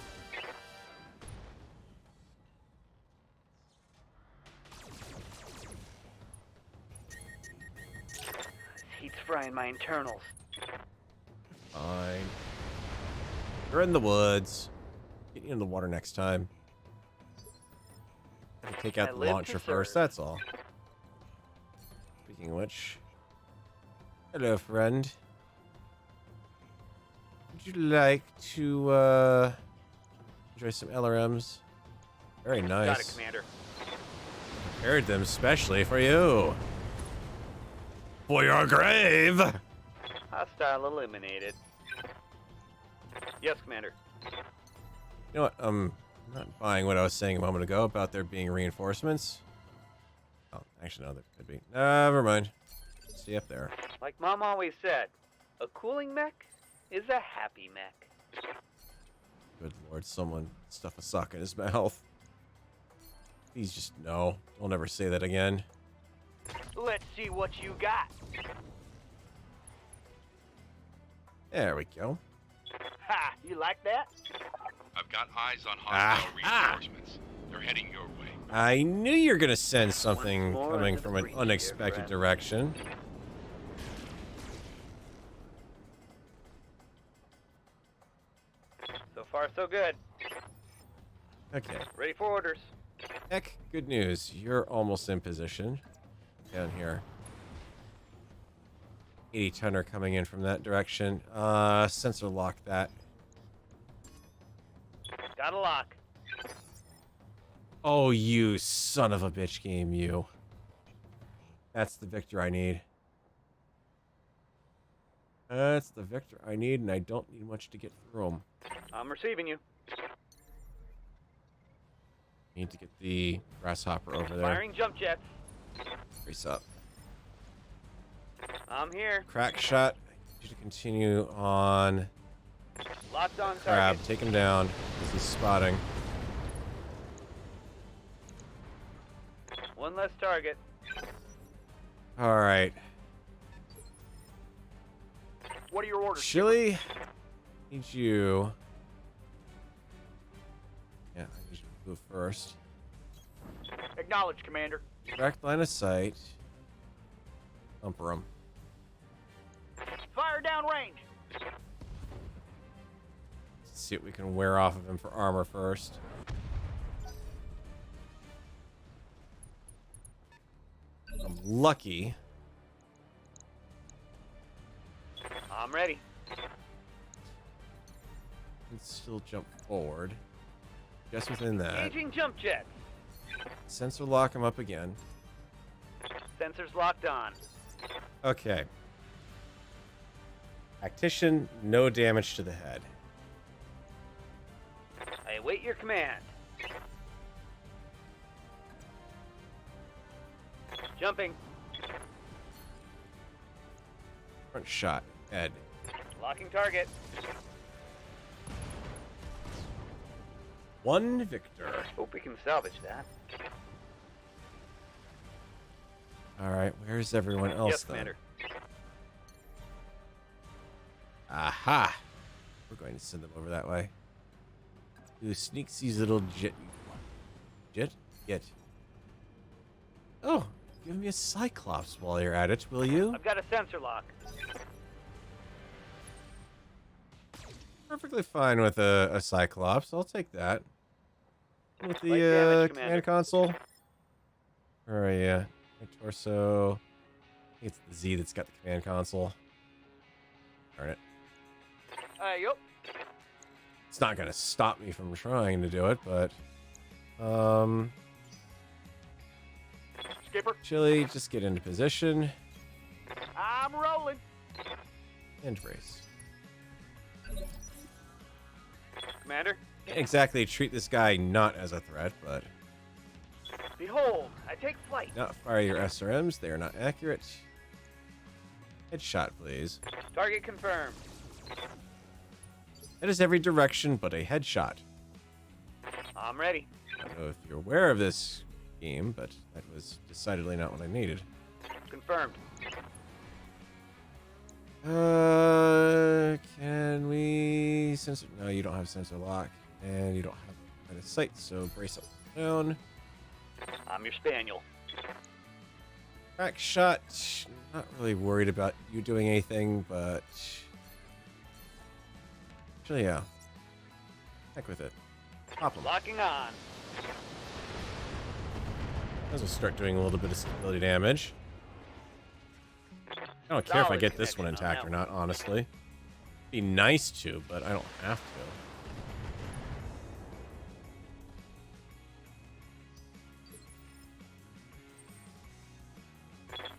S3: Heat's frying my internals.
S1: Fine. We're in the woods. Get you in the water next time. Have to take out
S3: I
S1: the
S3: live to
S1: launcher
S3: serve.
S1: first, that's all. Speaking of which... Hello, friend. Would you like to, enjoy some LRMs? Very nice.
S3: Got it, Commander.
S1: Prepared them specially for you. For your grave!
S3: Hostile eliminated. Yes, Commander.
S1: You know what? I'm not buying what I was saying a moment ago about there being reinforcements. Oh, actually, no, there could be. Never mind. See up there.
S3: Like Mom always said, a cooling mech is a happy mech.
S1: Good lord, someone stuff a sock in his mouth. Please just no. Don't ever say that again.
S3: Let's see what you got.
S1: There we go.
S3: Ha! You like that?
S8: I've got eyes on hostile reinforcements. They're heading your way.
S1: I knew you were gonna send something
S3: Once more
S1: coming
S3: into
S1: from
S3: the
S1: an
S3: breach,
S1: unexpected
S3: dear friend.
S1: direction.
S3: So far, so good.
S1: Okay.
S3: Ready for orders.
S1: Heck, good news. You're almost in position. Down here. 80-tonner coming in from that direction. Sensor lock that.
S3: Got a lock.
S1: Oh, you son of a bitch game, you. That's the victor I need. That's the victor I need, and I don't need much to get through them.
S3: I'm receiving you.
S1: Need to get the grasshopper over there.
S3: Firing jump jets.
S1: Brace up.
S3: I'm here.
S1: Crack shot. Need you to continue on
S3: Locked on
S1: crab.
S3: target.
S1: Take him down as he's spotting.
S3: One less target.
S1: All right.
S3: What are your orders?
S1: Chili, need you. Yeah, I need you to move first.
S3: Acknowledge, Commander.
S1: Direct line of sight. Thumper him.
S3: Fire down range.
S1: Let's see what we can wear off of him for armor first. I'm lucky.
S3: I'm ready.
S1: Let's still jump forward. Just within that.
S3: Engaging jump jets.
S1: Sensor lock him up again.
S3: Sensors locked on.
S1: Okay. Tactician, no damage to the head.
S3: I await your command. Jumping.
S1: Front shot, head.
S3: Locking target.
S1: One victor.
S3: Hope we can salvage that.
S1: Alright, where's everyone else
S3: Yes,
S1: then?
S3: Commander.
S1: Aha! We're going to send them over that way. You sneaksy little jet. Jet? Get. Oh, give me a Cyclops while you're at it, will you?
S3: I've got a sensor lock.
S1: Perfectly fine with a Cyclops. I'll take that. With the
S3: Light damage,
S1: command
S3: Commander.
S1: console. Where are you? My torso. I think it's the Z that's got the command console. Darn it.
S3: Yup.
S1: It's not going to stop me from trying to do it, but...
S3: Skipper.
S1: Chili, just get into position.
S3: I'm rolling.
S1: And brace.
S3: Commander.
S1: Can't exactly treat this guy not as a threat, but...
S3: Behold, I take flight.
S1: Not fire your SRMs, they are not accurate. Headshot, please.
S3: Target confirmed.
S1: That is every direction but a headshot.
S3: I'm ready.
S1: I don't know if you're aware of this game, but that was decidedly not what I needed.
S3: Confirmed.
S1: Can we sensor? No, you don't have sensor lock, and you don't have line of sight, so brace up down.
S3: I'm your spaniel.
S1: Crack shot. Not really worried about you doing anything, but actually, yeah. Heck with it. Pop him.
S3: Locking on.
S1: This will start doing a little bit of stability damage. I don't care if I get this one intact or not, honestly. Be nice to, but I don't have to.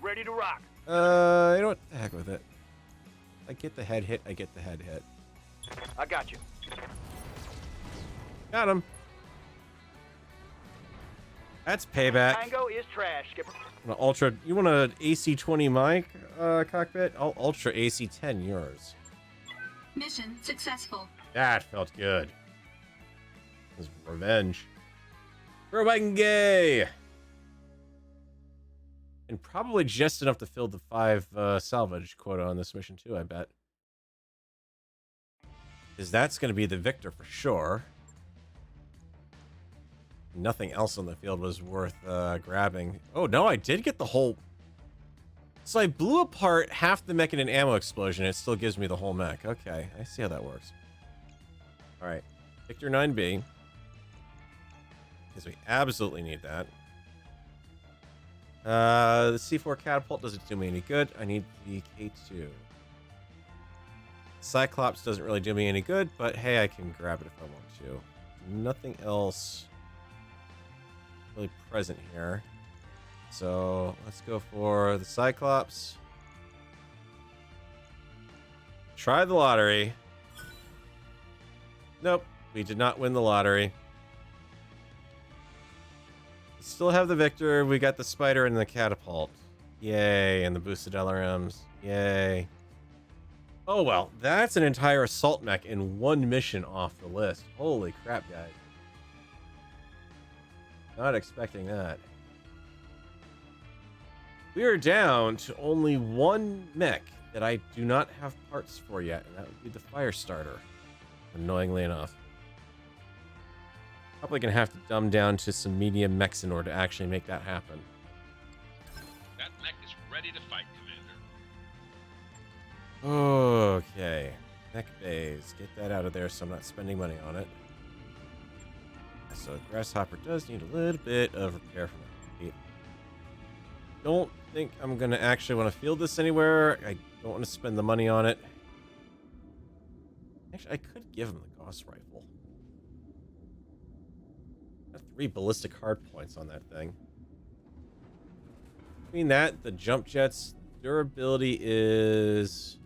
S3: Ready to rock.
S1: You know what? The heck with it. I get the head hit, I get the head hit.
S3: I got you.
S1: Got him. That's payback.
S3: Tango is trash, Skipper.
S1: Ultra, you want an AC-20 mic cockpit? I'll Ultra AC-10 yours.
S2: Mission successful.
S1: That felt good. It was revenge. Gay. And probably just enough to fill the 5 salvage quota on this mission too, I bet. Because that's going to be the victor for sure. Nothing else on the field was worth grabbing. Oh, no, I did get the whole... So I blew apart half the mech in an ammo explosion. It still gives me the whole mech. Okay, I see how that works. All right, Victor 9B. Because we absolutely need that. The C4 catapult doesn't do me any good. I need the K2. Cyclops doesn't really do me any good, but hey, I can grab it if I want to. Nothing else really present here. So let's go for the Cyclops. Try the lottery. Nope, we did not win the lottery. We still have the victor. We got the spider and the catapult. Yay, and the boosted LRMs. Yay. Oh well, that's an entire assault mech in one mission off the list. Holy crap, guys. Not expecting that. We are down to only one mech that I do not have parts for yet, and that would be the fire starter. Annoyingly enough. Probably gonna have to dumb down to some medium mechs in order to actually make that happen.
S8: That mech is ready to fight, Commander.
S1: Okay. Mech bays. Get that out of there so I'm not spending money on it. So Grasshopper does need a little bit of repair from it. Don't think I'm gonna actually want to field this anywhere. I don't want to spend the money on it. Actually, I could give him the Gauss rifle. Got 3 ballistic hard points on that thing. Between that, the jump jets, durability is...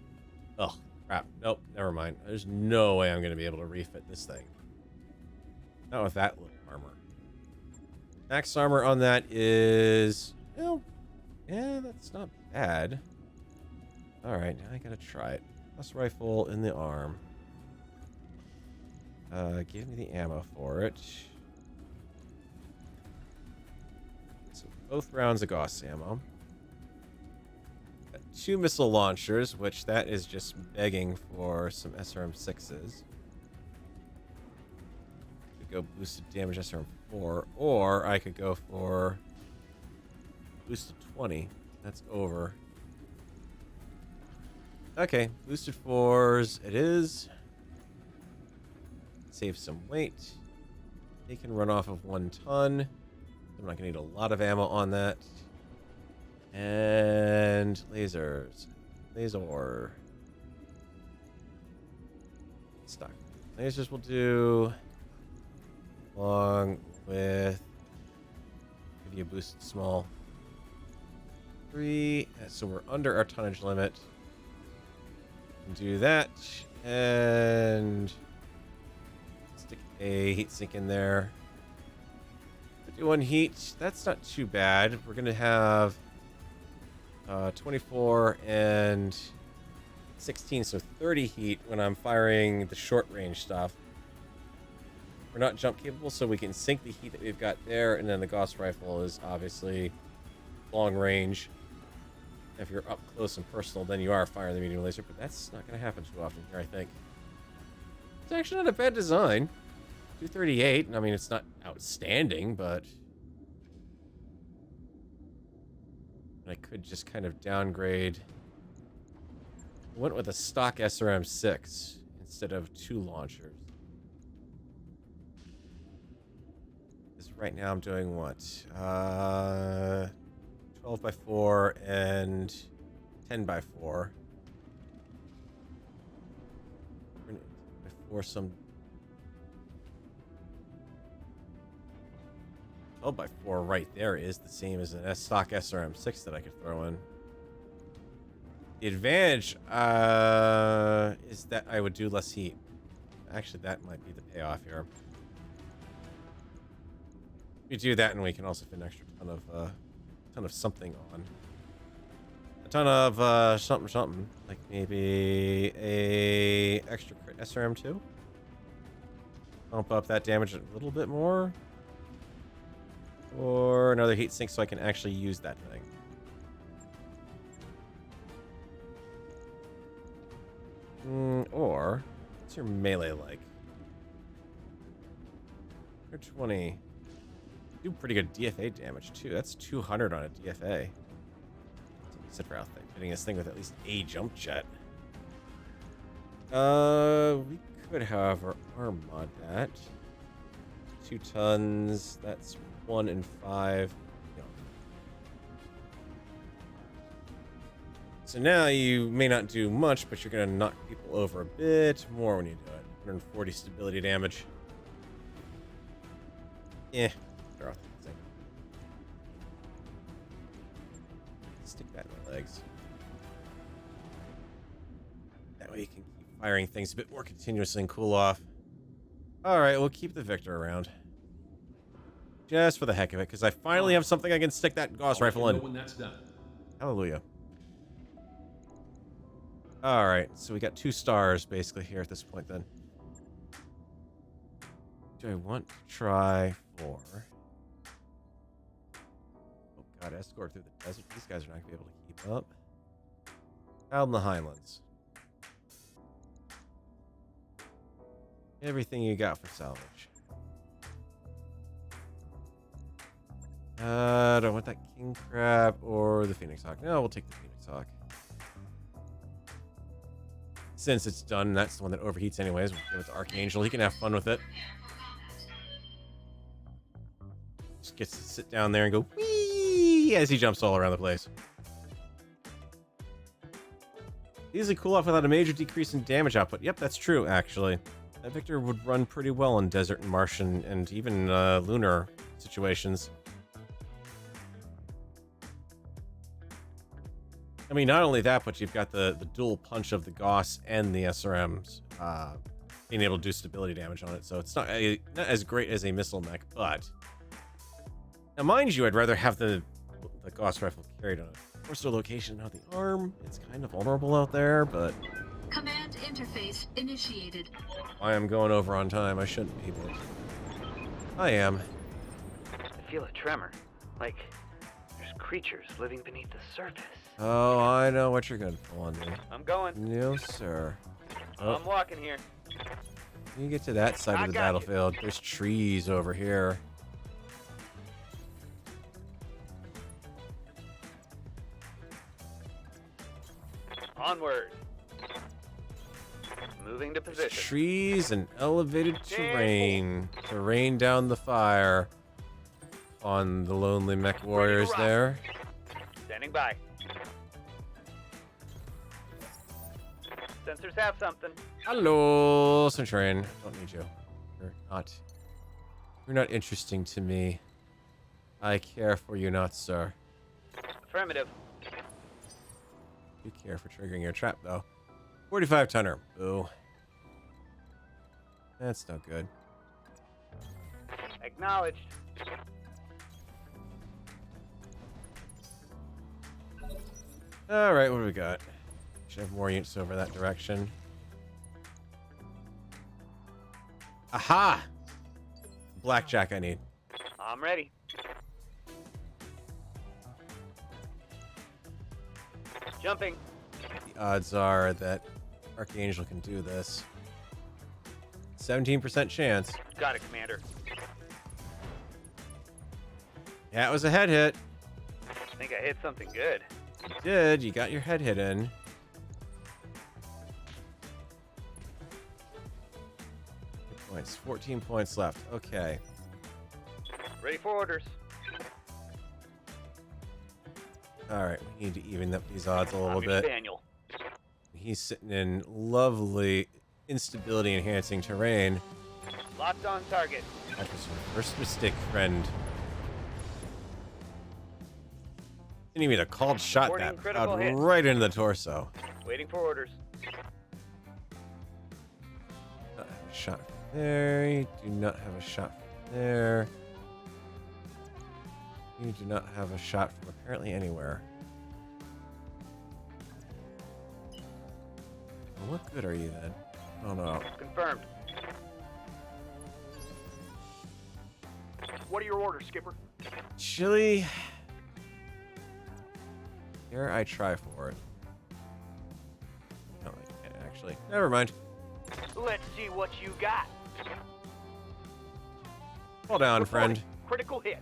S1: Oh, Crap. Nope. Never mind. There's no way I'm going to be able to refit this thing. Not with that armor. Max armor on that is... Well, yeah, that's not bad. Alright, now I gotta try it. Plus rifle in the arm. Give me the ammo for it. So both rounds of Gauss ammo. Got 2 missile launchers, which that is just begging for some SRM-6s. Could go boosted damage SRM-4, or I could go for boosted 20. That's over. Okay, boosted 4s it is. Save some weight. They can run off of 1 ton. I'm not going to need a lot of ammo on that. And lasers. Laser. Stock. Lasers will do. Along with. Give you a boosted small. 3. So we're under our tonnage limit. Do that. And. Stick a heat sink in there. 51 heat. That's not too bad. We're going to have 24 and 16, so 30 heat when I'm firing the short range stuff. We're not jump capable, so we can sink the heat that we've got there, and then the Gauss rifle is obviously long range. If you're up close and personal, then you are firing the medium laser, but that's not going to happen too often here, I think. It's actually not a bad design. 238, I mean, it's not outstanding, but I could just kind of downgrade. I went with a stock SRM-6 instead of 2 launchers. Because right now I'm doing what? 12x4 and 10x4. Before some 12x4 right there is the same as an stock SRM-6 that I could throw in. The advantage is that I would do less heat. Actually, that might be the payoff here. We do that, and we can also fit an extra ton of something on. A ton of something, like maybe a extra crit SRM-2. Bump up that damage a little bit more. Or another heat sink so I can actually use that thing. Or, what's your melee like? You're 20. Do pretty good DFA damage too. That's 200 on a DFA. Except for hitting this thing with at least a jump jet. We could, however, arm mod that. 2 tons. That's 1 and 5. No. So now you may not do much, but you're going to knock people over a bit more when you do it. 140 stability damage. Eh. Throw off the thing. Stick that in the legs. That way you can keep firing things a bit more continuously and cool off. Alright, we'll keep the Victor around. Just for the heck of it, because I finally have something I can stick that Gauss rifle in.
S9: When that's done.
S1: Hallelujah. Alright, so we got 2 stars basically here at this point then. Do I want to try for... Oh god, escort through the desert. These guys are not going to be able to keep up. Out in the Highlands. Everything you got for salvage. Do I want that King Crab or the Phoenix Hawk? No, we'll take the Phoenix Hawk. Since it's done, that's the one that overheats anyways. We'll give it to Archangel. He can have fun with it. Just gets to sit down there and go whee as he jumps all around the place. Easily cool off without a major decrease in damage output. Yep, that's true, actually. That Victor would run pretty well in desert and Martian and even lunar situations. I mean, not only that, but you've got the dual punch of the Gauss and the SRMs being able to do stability damage on it. So it's not as great as a missile mech, but now, mind you, I'd rather have the Gauss rifle carried on a torso location, not the arm. It's kind of vulnerable out there, but
S2: Command interface initiated.
S1: I am going over on time. I shouldn't be, but I am.
S3: I feel a tremor. Like there's creatures living beneath the surface.
S1: Oh, I know what you're gonna pull on me.
S3: I'm going.
S1: No, sir. Oh,
S3: I'm walking here.
S1: you get to that side
S3: I
S1: of the
S3: got you.
S1: battlefield. There's trees over here.
S3: Onward. Moving to
S1: There's
S3: position.
S1: trees and elevated terrain to rain down the fire on the lonely mech warriors
S3: rock.
S1: there.
S3: Standing by. Sensors have something.
S1: Hello, Centurion. Don't need you. You're not interesting to me. I care for you not, sir.
S3: Affirmative.
S1: You care for triggering your trap, though. 45 tonner. Boo. That's no good.
S3: Acknowledged.
S1: Alright, what do we got? Should have more units over that direction. Aha! Blackjack I need.
S3: I'm ready. Jumping.
S1: The odds are that Archangel can do this. 17% chance.
S3: Got it, Commander.
S1: Yeah, it was a head hit.
S3: I think I hit something good.
S1: You did. You got your head hit in. Good points. 14 points left. Okay.
S3: Ready for orders.
S1: Alright, we need to even up these odds a little
S3: I'm your
S1: bit.
S3: Spaniel.
S1: He's sitting in lovely instability enhancing terrain.
S3: Locked on target.
S1: That was your first mistake, friend. Didn't even a called shot
S3: Reporting
S1: that
S3: critical
S1: plowed
S3: hit.
S1: right into the torso.
S3: Waiting for orders.
S1: Not have a shot from there. You do not have a shot from there. You do not have a shot from apparently anywhere. Well, what good are you then? Oh no.
S3: Confirmed.
S11: What are your orders, Skipper?
S1: Chili. Here I try for it. No, I can't actually. Never mind.
S3: Let's see what you got.
S1: Hold on,
S3: Reporting.
S1: friend.
S3: Critical hit.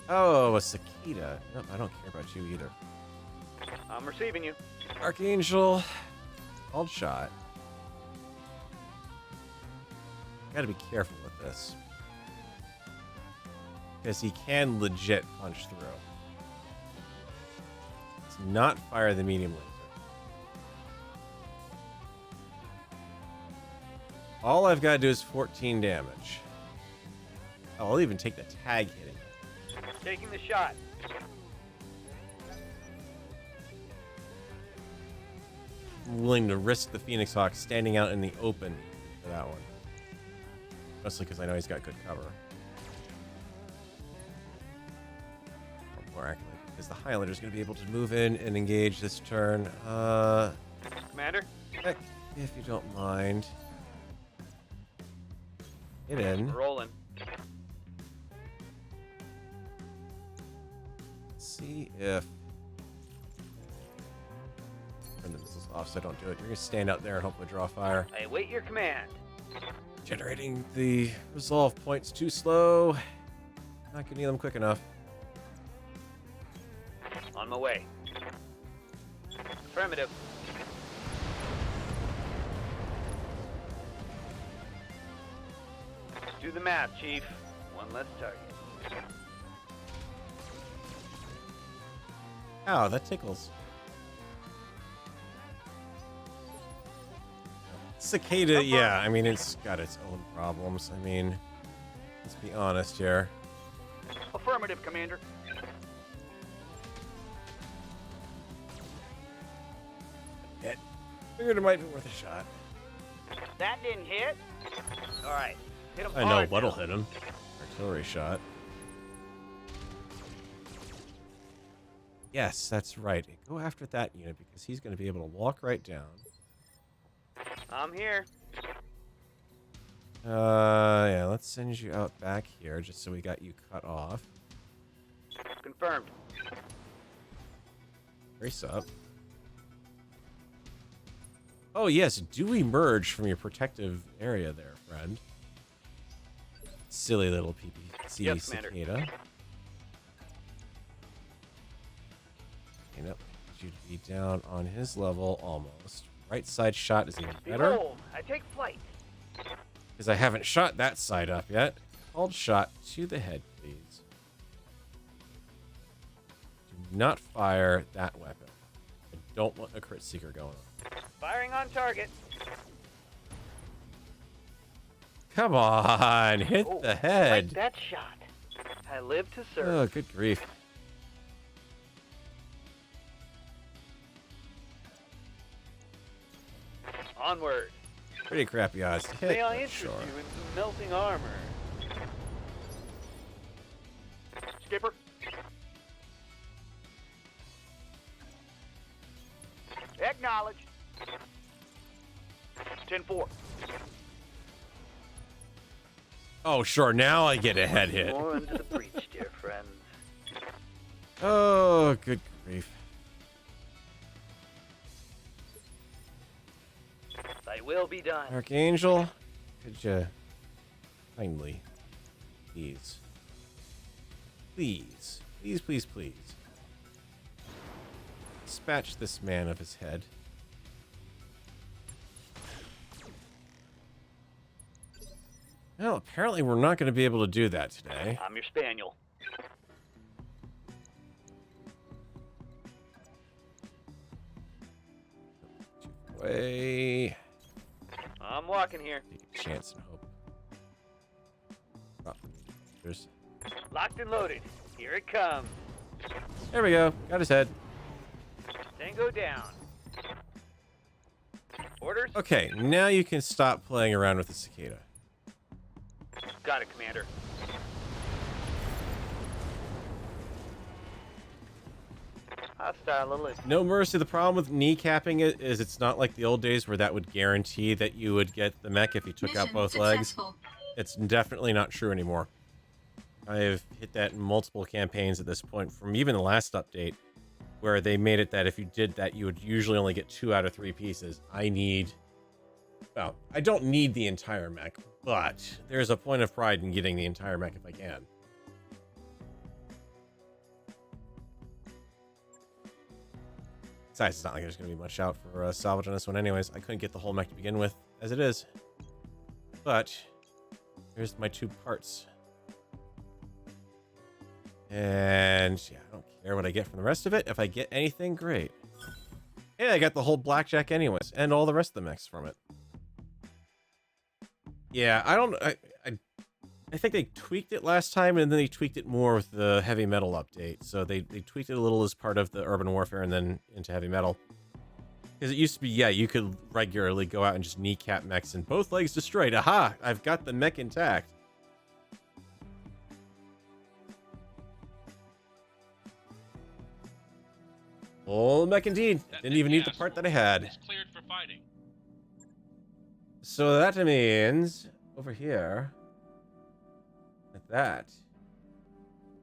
S1: Oh, a cicada. Nope, I don't care about you either.
S3: I'm receiving you.
S1: Archangel. Called shot. Gotta be careful with this. Because he can legit punch through. Let's not fire the medium laser. All I've got to do is 14 damage. I'll even take the tag hitting.
S3: Taking the shot.
S1: I'm willing to risk the Phoenix Hawk standing out in the open for that one. Mostly because I know he's got good cover. Or more accurately, because the Highlander's going to be able to move in and engage this turn.
S3: Commander.
S1: Heck, if you don't mind. Get in.
S3: Rolling.
S1: See if... Turn the missiles off so I don't do it. You're going to stand out there and hopefully draw fire.
S3: I await your command.
S1: Generating the resolve points too slow. Not getting them quick enough.
S3: On my way. Affirmative. Do the math, Chief. One less target.
S1: Ow, that tickles. cicada, yeah, I mean, it's got its own problems. I mean, let's be honest here.
S3: Affirmative, Commander.
S1: Hit. Figured it might be worth a shot.
S3: That didn't hit. All right, hit him
S1: I know
S3: hard
S1: what'll
S3: now.
S1: hit him. Artillery shot. Yes, that's right. Go after that unit because he's going to be able to walk right down.
S3: I'm here.
S1: Yeah, let's send you out back here just so we got you cut off.
S3: Confirmed.
S1: Brace up. Oh, yes, do emerge from your protective area there, friend. Silly little PPC
S3: Yes, Commander.
S1: cicada. Yep, you to be down on his level almost. Right side shot is even better.
S3: Behold, I take flight.
S1: Because I haven't shot that side up yet. Called shot to the head, please. Do not fire that weapon. I don't want a crit seeker going on.
S3: Firing on target.
S1: Come on, hit
S3: Oh,
S1: the head.
S3: Like that shot. I live to serve.
S1: Oh, good grief.
S3: Onward.
S1: Pretty crappy odds to hit.
S3: May I
S1: but
S3: interest
S1: sure.
S3: you in some melting armor? Skipper. Acknowledge. 10-4.
S1: Oh, sure. Now I get a head hit.
S3: More into the breach, dear friends.
S1: Oh, good grief.
S3: Thy will be done.
S1: Archangel, could you kindly, please, dispatch this man of his head. Well, apparently we're not going to be able to do that today.
S3: I'm your spaniel.
S1: Way.
S3: I'm walking here.
S1: Take a chance and hope. Drop the meters.
S3: Locked and loaded. Here it comes.
S1: There we go. Got his head.
S3: Tango down. Orders?
S1: Okay, now you can stop playing around with the cicada.
S3: Got it, Commander. Hostile alert.
S1: No mercy. The problem with kneecapping it is it's not like the old days where that would guarantee that you would get the mech if you took out
S2: Mission
S1: both legs.
S2: successful.
S1: It's definitely not true anymore. I've hit that in multiple campaigns at this point, from even the last update, where they made it that if you did that, you would usually only get 2 out of 3 pieces. Well, I don't need the entire mech, but there's a point of pride in getting the entire mech if I can. Besides, it's not like there's going to be much out for salvage on this one anyways. I couldn't get the whole mech to begin with, as it is. But, here's my 2 parts. And, yeah, I don't care what I get from the rest of it. If I get anything, great. Yeah, I got the whole blackjack anyways, and all the rest of the mechs from it. Yeah, I think they tweaked it last time, and then they tweaked it more with the heavy metal update. So they tweaked it a little as part of the urban warfare and then into heavy metal. Because it used to be, yeah, you could regularly go out and just kneecap mechs and both legs destroyed. Aha! I've got the mech intact. Full mech indeed.
S8: That
S1: Didn't even need the
S8: Mech
S1: part that I had.
S8: is cleared for fighting.
S1: So that means over here, that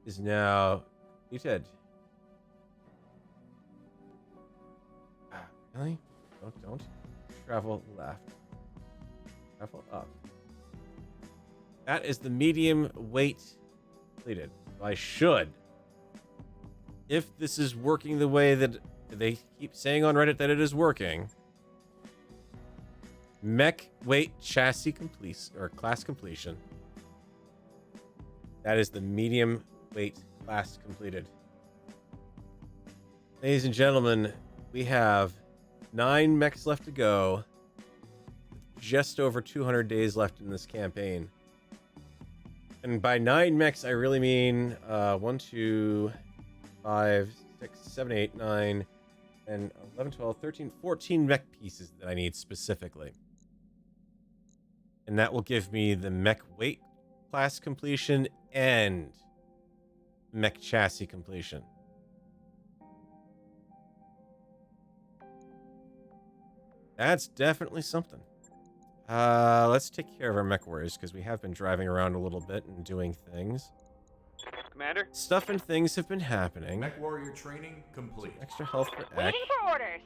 S1: is now muted. Really? Don't travel left. Travel up. That is the medium weight completed. I should. If this is working the way that they keep saying on Reddit that it is working, mech weight chassis complete or class completion. That is the medium weight class completed. Ladies and gentlemen, we have 9 mechs left to go. just over 200 days left in this campaign. And by 9 mechs, I really mean 1, 2, 5, 6, 7, 8, 9, and 11, 12, 13, 14 mech pieces that I need specifically. And that will give me the mech weight class completion and mech chassis completion. That's definitely something. Let's take care of our mech warriors because we have been driving around a little bit and doing things.
S3: Commander?
S1: Stuff and things have been happening.
S6: Mech warrior training complete.
S1: Extra health for Ek.
S7: Waiting for orders.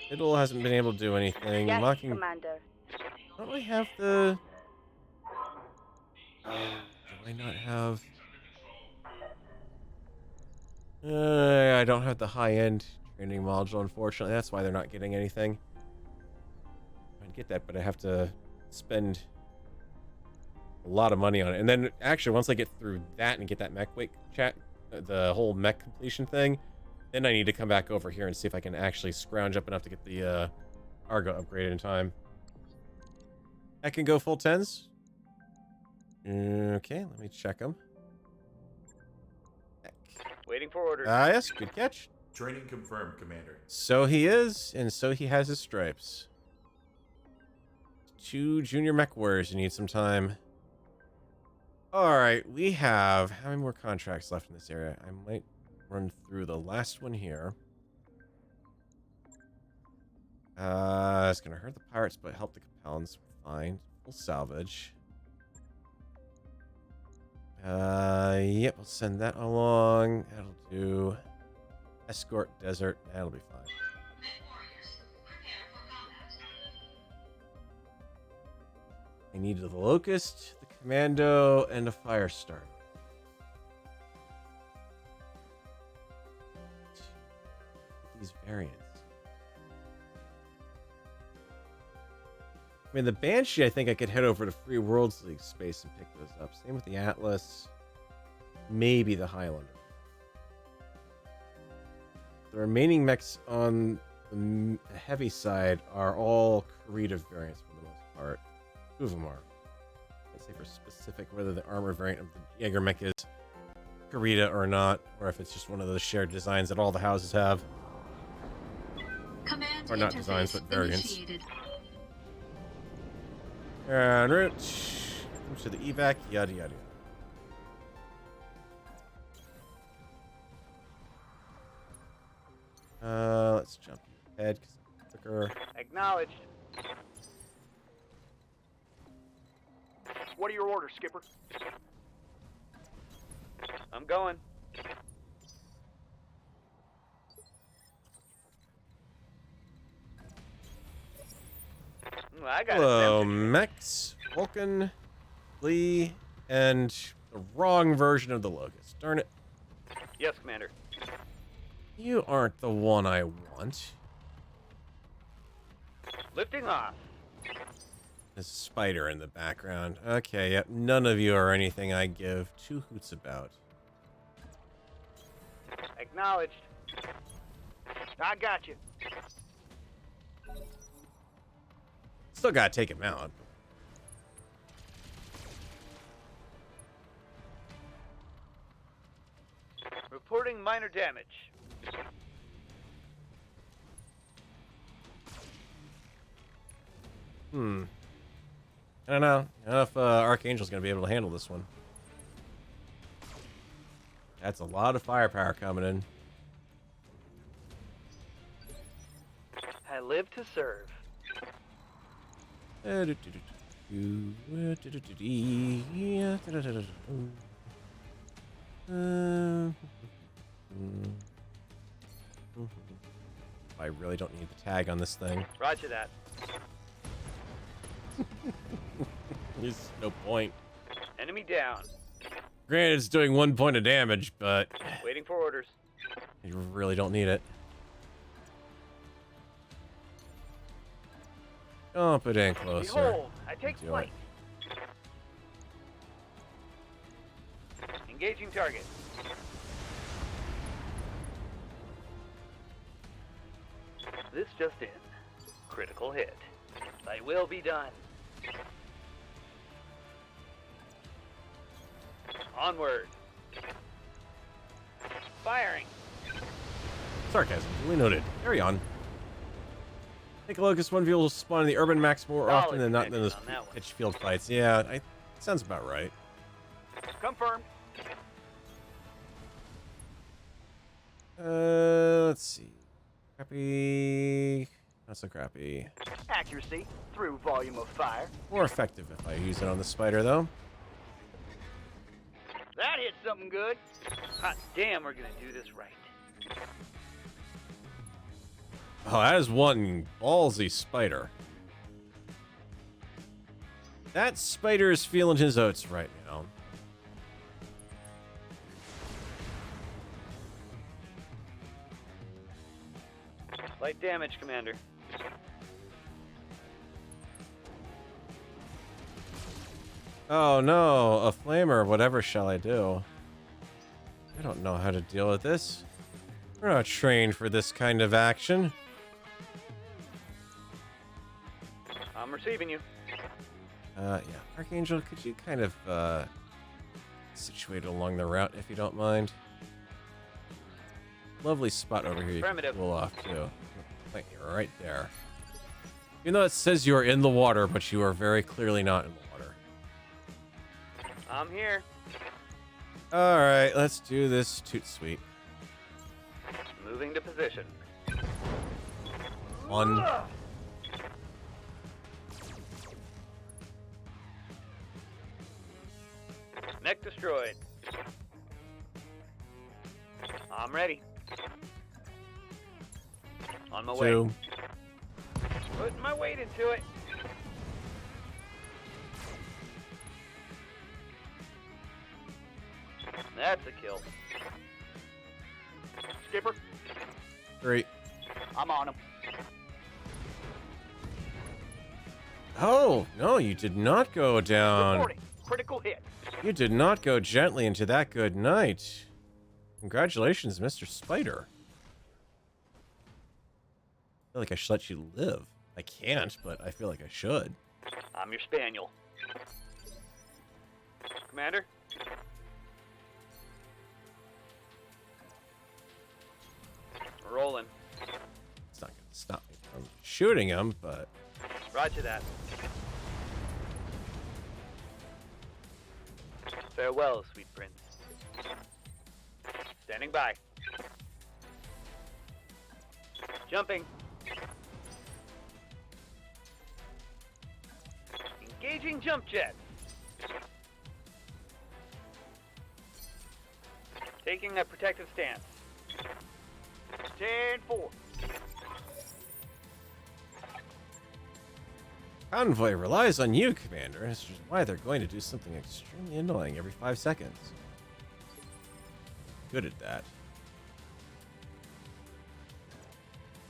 S1: Fiddle hasn't been able to do anything.
S7: Yes,
S1: Mocking.
S7: Commander.
S1: Don't I have the... do I not have... I don't have the high-end training module, unfortunately. That's why they're not getting anything. I'd get that, but I have to spend a lot of money on it. And then, actually, once I get through that and get that mech weight chat, the whole mech completion thing, then I need to come back over here and see if I can actually scrounge up enough to get the Argo upgraded in time. I can go full 10s. Okay, let me check them.
S3: Waiting for orders.
S1: Yes, good catch.
S6: Training confirmed, Commander.
S1: So he is, and so he has his stripes. 2 junior mech warriors, you need some time. Alright, we have... how many more contracts left in this area? I might run through the last one here. It's gonna hurt the pirates, but help the Capellans. Fine. Full salvage. Yep, we'll send that along. That'll do. Escort desert. That'll be fine. I need the Locust, the Commando, and a Fire Starter. These variants. I mean, the Banshee, I think I could head over to Free Worlds League space and pick those up. Same with the Atlas. Maybe the Highlander. The remaining mechs on the heavy side are all creative variants for the most part. 2 of them are. Let's say for specific whether the armor variant of the Jaeger mech is Karita or not, or if it's just one of those shared designs that all the houses have.
S2: Command
S1: Or not designs, but variants.
S2: initiated.
S1: En route to the evac, yada yada. Let's jump ahead because it's quicker.
S3: Acknowledged.
S11: What are your orders, Skipper?
S3: I'm going. I got
S1: Hello,
S3: it.
S1: Mex, Vulcan, Lee, and the wrong version of the Locust. Darn it.
S3: Yes, Commander.
S1: You aren't the one I want.
S3: Lifting off.
S1: There's a spider in the background. Okay, yep. None of you are anything I give 2 hoots about.
S3: Acknowledged.
S11: I got you.
S1: Still gotta take him out.
S3: Reporting minor damage.
S1: I don't know. I don't know if Archangel's gonna be able to handle this one. That's a lot of firepower coming in.
S3: I live to serve.
S1: I really don't need the tag on this thing.
S3: Roger that.
S1: There's no point.
S3: Enemy down.
S1: Granted, it's doing 1 point of damage, but
S3: Waiting for orders.
S1: you really don't need it. Dump it in closer.
S3: Behold, I take
S1: Do it.
S3: flight. Engaging target. This just in. Critical hit. I will be done. Onward. Firing.
S1: Sarcasm. Duly noted. Carry on. Take a look. This one will spawn in the urban max more
S3: Solid
S1: often than not in those
S3: connection on that one.
S1: pitch field fights. Yeah, sounds about right.
S11: Confirmed.
S1: Let's see. Crappy. Not so crappy.
S11: Accuracy through volume of fire.
S1: More effective if I use it on the spider, though.
S11: That hit something good.
S3: Hot damn, we're gonna do this right.
S1: Oh, that is one ballsy spider. That spider is feeling his oats right now.
S3: Light damage, Commander.
S1: Oh no, a flamer. Whatever shall I do? I don't know how to deal with this. We're not trained for this kind of action.
S3: I'm receiving you.
S1: Yeah. Archangel, could you kind of, situate along the route if you don't mind? Lovely spot over here you can
S3: Affirmative.
S1: cool off, too. Like, you're right there. Even though it says you are in the water, but you are very clearly not in the water.
S3: I'm here.
S1: Alright, let's do this toot sweet.
S3: Moving to position.
S1: One.
S3: Mech destroyed. I'm ready. On my way.
S1: Two.
S3: Putting my weight into it. That's a kill.
S11: Skipper,
S1: Three.
S11: I'm on him.
S1: Oh, no, you did not go down.
S11: Reporting. Critical hit.
S1: You did not go gently into that good night. Congratulations, Mr. Spider. I feel like I should let you live. I can't, but I feel like I should.
S3: I'm your spaniel. Commander? Rolling.
S1: It's not going to stop me from shooting him, but...
S3: Roger that. Farewell, sweet prince. Standing by. Jumping. Engaging jump jet. Taking a protective stance.
S11: 10-4.
S1: Convoy relies on you, Commander. This is why they're going to do something extremely annoying every 5 seconds. Good at that.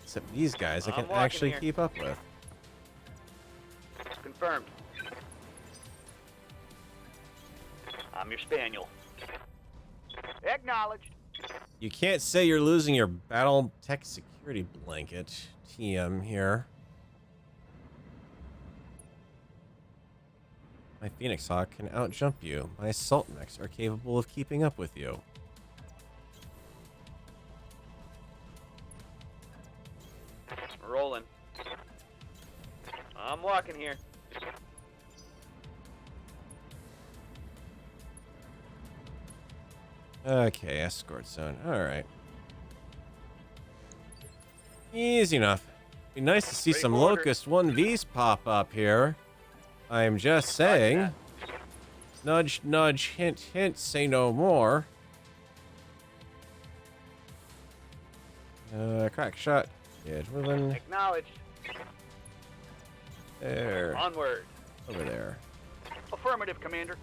S1: Except these guys I
S3: I'm
S1: can
S3: walking
S1: actually
S3: here.
S1: keep up with.
S3: Confirmed. I'm your spaniel.
S11: Acknowledged.
S1: You can't say you're losing your BattleTech security blanket, TM here. My Phoenix Hawk can outjump you. My assault mechs are capable of keeping up with you.
S3: Rolling. I'm walking here.
S1: Okay, escort zone. Alright. Easy enough. Be nice to see
S3: Ready
S1: some
S3: for order.
S1: Locust 1Vs pop up here. I'm just saying.
S3: that.
S1: Nudge, nudge, hint, hint, say no more. Crack shot. Yeah, moving.
S3: Acknowledged.
S1: There.
S3: Onward.
S1: Over there.
S11: Affirmative, Commander.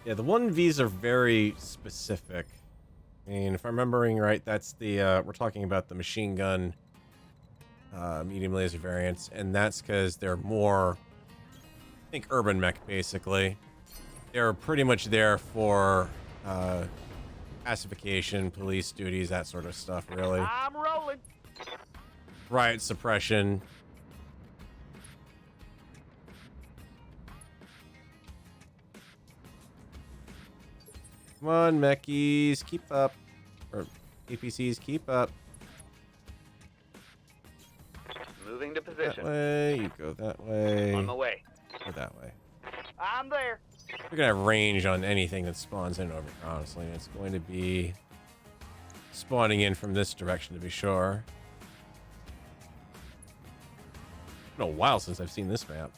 S1: Yeah, the 1Vs are very specific. I mean, if I'm remembering right, that's the, we're talking about the machine gun, medium laser variants, and that's because they're more, I think, urban mech, basically. They're pretty much there for, pacification, police duties, that sort of stuff, really.
S11: I'm rolling.
S1: riot suppression. Come on, mechies, keep up. Or APCs, keep up.
S3: Moving to
S1: That
S3: position.
S1: way, you go that way.
S3: On my way.
S1: Go that way.
S11: I'm there.
S1: We're gonna have range on anything that spawns in over here, honestly. It's going to be spawning in from this direction to be sure. It's been a while since I've seen this map.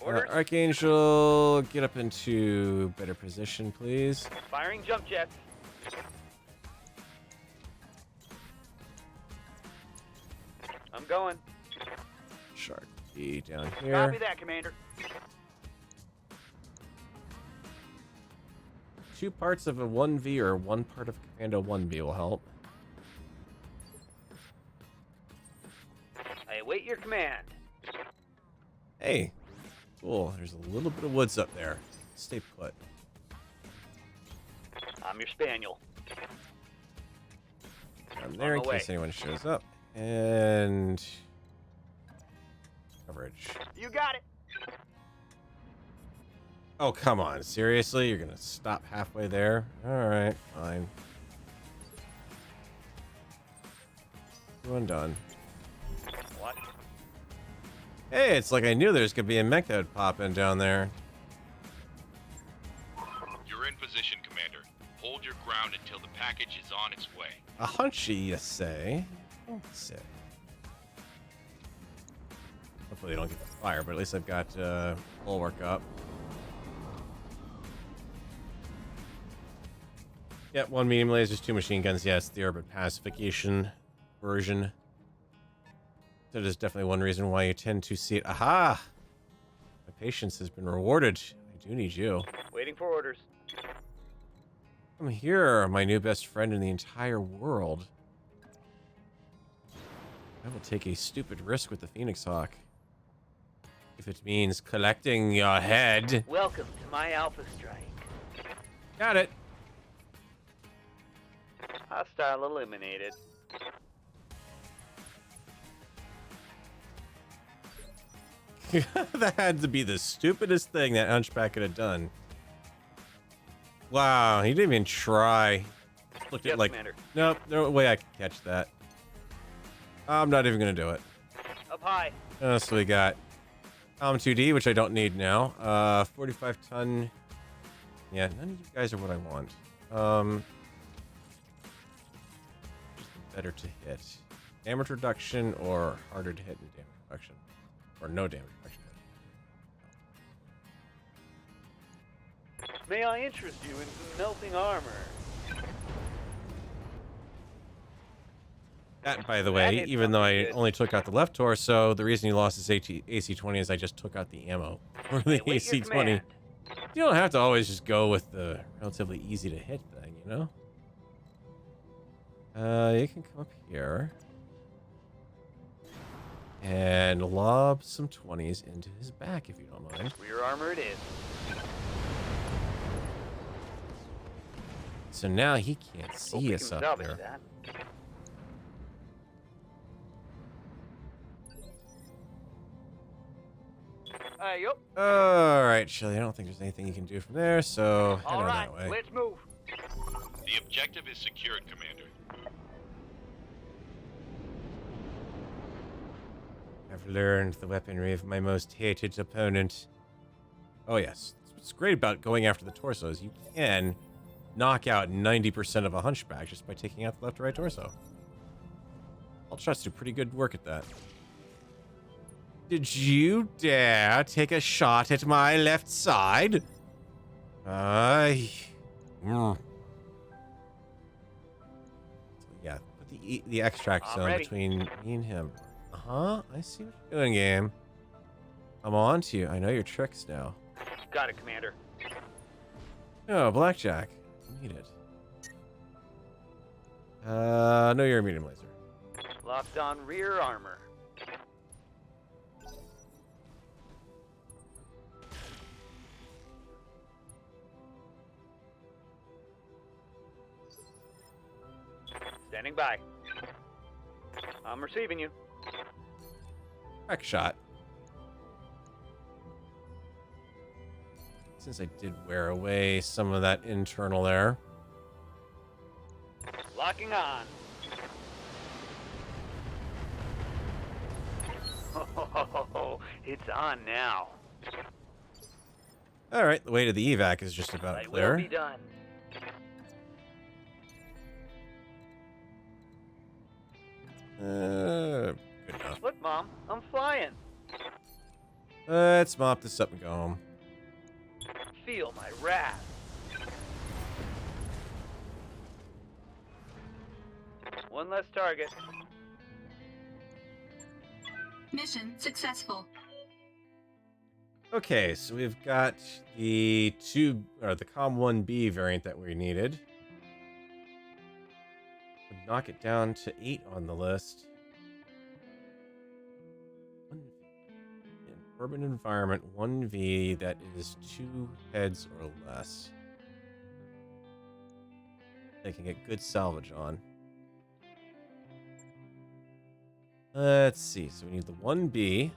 S3: Orders.
S1: Archangel, get up into better position, please.
S11: Firing jump jets.
S3: I'm going.
S1: Shark E down here.
S11: Copy that, Commander.
S1: 2 parts of a 1V or 1 part of Commando 1V will help.
S3: I await your command.
S1: Hey, cool. There's a little bit of woods up there. Stay put.
S3: I'm your spaniel.
S1: Down there in
S3: my way.
S1: case anyone shows up. And coverage.
S11: You got it.
S1: Oh, come on. Seriously? You're going to stop halfway there? Alright, fine. One done.
S3: What?
S1: Hey, it's like I knew there's going to be a mech that would pop in down there.
S8: You're in position, Commander. Hold your ground until the package is on its way.
S1: A hunchy, you say? Don't say. Hopefully they don't get the fire, but at least I've got bulwark up. Yep, 1 medium lasers, 2 machine guns. Yes, the urban pacification version. That is definitely one reason why you tend to see it. Aha! My patience has been rewarded. I do need you.
S3: Waiting for orders.
S1: Come here, my new best friend in the entire world. I will take a stupid risk with the Phoenix Hawk. If it means collecting your head.
S3: Welcome to my Alpha Strike.
S1: Got it.
S3: Hostile eliminated.
S1: That had to be the stupidest thing that Hunchback could have done. Wow, he didn't even try. Looked
S3: Yes,
S1: at like,
S3: Commander.
S1: nope, no way I could catch that. I'm not even gonna do it.
S3: Up high.
S1: So we got 2D, which I don't need now. 45 ton. Yeah, none of you guys are what I want. Just better to hit. Damage reduction or harder to hit and damage reduction. Or no damage reduction.
S3: May I interest you in some melting armor?
S1: That, by the way,
S3: That
S1: even though I
S3: good.
S1: only took out the left torso, the reason you lost his AC-20 is I just took out the ammo for the
S3: Await your
S1: AC-20.
S3: command.
S1: You don't have to always just go with the relatively easy to hit thing, you know? You can come up here and lob some 20s into his back if you don't mind.
S3: Rear armor it is.
S1: So now he can't
S3: Hope
S1: see
S3: we
S1: us
S3: can
S1: up
S3: salvage
S1: there.
S3: that.
S11: Yup.
S1: Alright, Shelly, I don't think there's anything you can do from there, so head
S11: All
S1: on
S11: right,
S1: that way.
S11: let's move.
S8: The objective is secured, Commander.
S1: I've learned the weaponry of my most hated opponent. Oh yes, what's great about going after the torso is you can knock out 90% of a hunchback just by taking out the left or right torso. I'll trust do pretty good work at that. Did you dare take a shot at my left side? Yeah, put the extract
S3: I'm
S1: zone
S3: ready.
S1: between me and him. Uh-huh, I see what you're doing, game. I'm on to you. I know your tricks now.
S3: Got it, Commander.
S1: Oh, Blackjack. I need it. No, you're a medium laser.
S3: Locked on rear armor. Standing by. I'm receiving you.
S1: Crack shot. Since I did wear away some of that internal there.
S3: Locking on. Oh, it's on now.
S1: All right, the way to the evac is just about
S3: I will
S1: clear.
S3: be done.
S1: Good enough.
S3: Look, Mom, I'm flying.
S1: Let's mop this up and go home.
S3: Feel my wrath. One less target.
S2: Mission successful.
S1: Okay, so we've got the the COM 1B variant that we needed. Knock it down to 8 on the list. In urban environment 1V that is 2 heads or less. They can get good salvage on. Let's see. So we need the 1B. In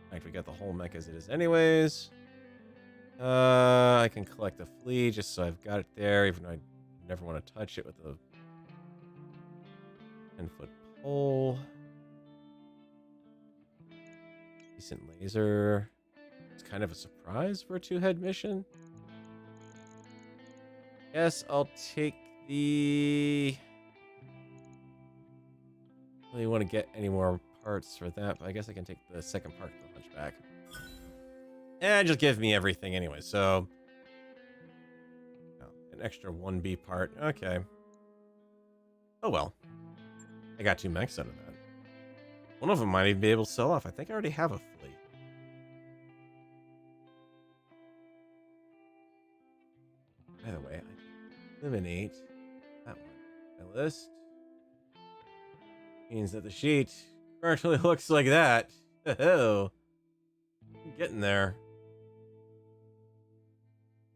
S1: fact, we got the whole mech as it is anyways. I can collect a flea just so I've got it there, even though I never want to touch it with a 10-foot pole. Decent laser. It's kind of a surprise for a 2-head mission. Guess I'll take the... I don't really want to get any more parts for that, but I guess I can take the second part of the Hunchback. And just give me everything anyway, so... Oh, an extra 1B part. Okay. Oh well. I got 2 mechs out of that. One of them might even be able to sell off. I think I already have a fleet. By the way, I can eliminate that one. My list means that the sheet currently looks like that. Oh, I'm getting there.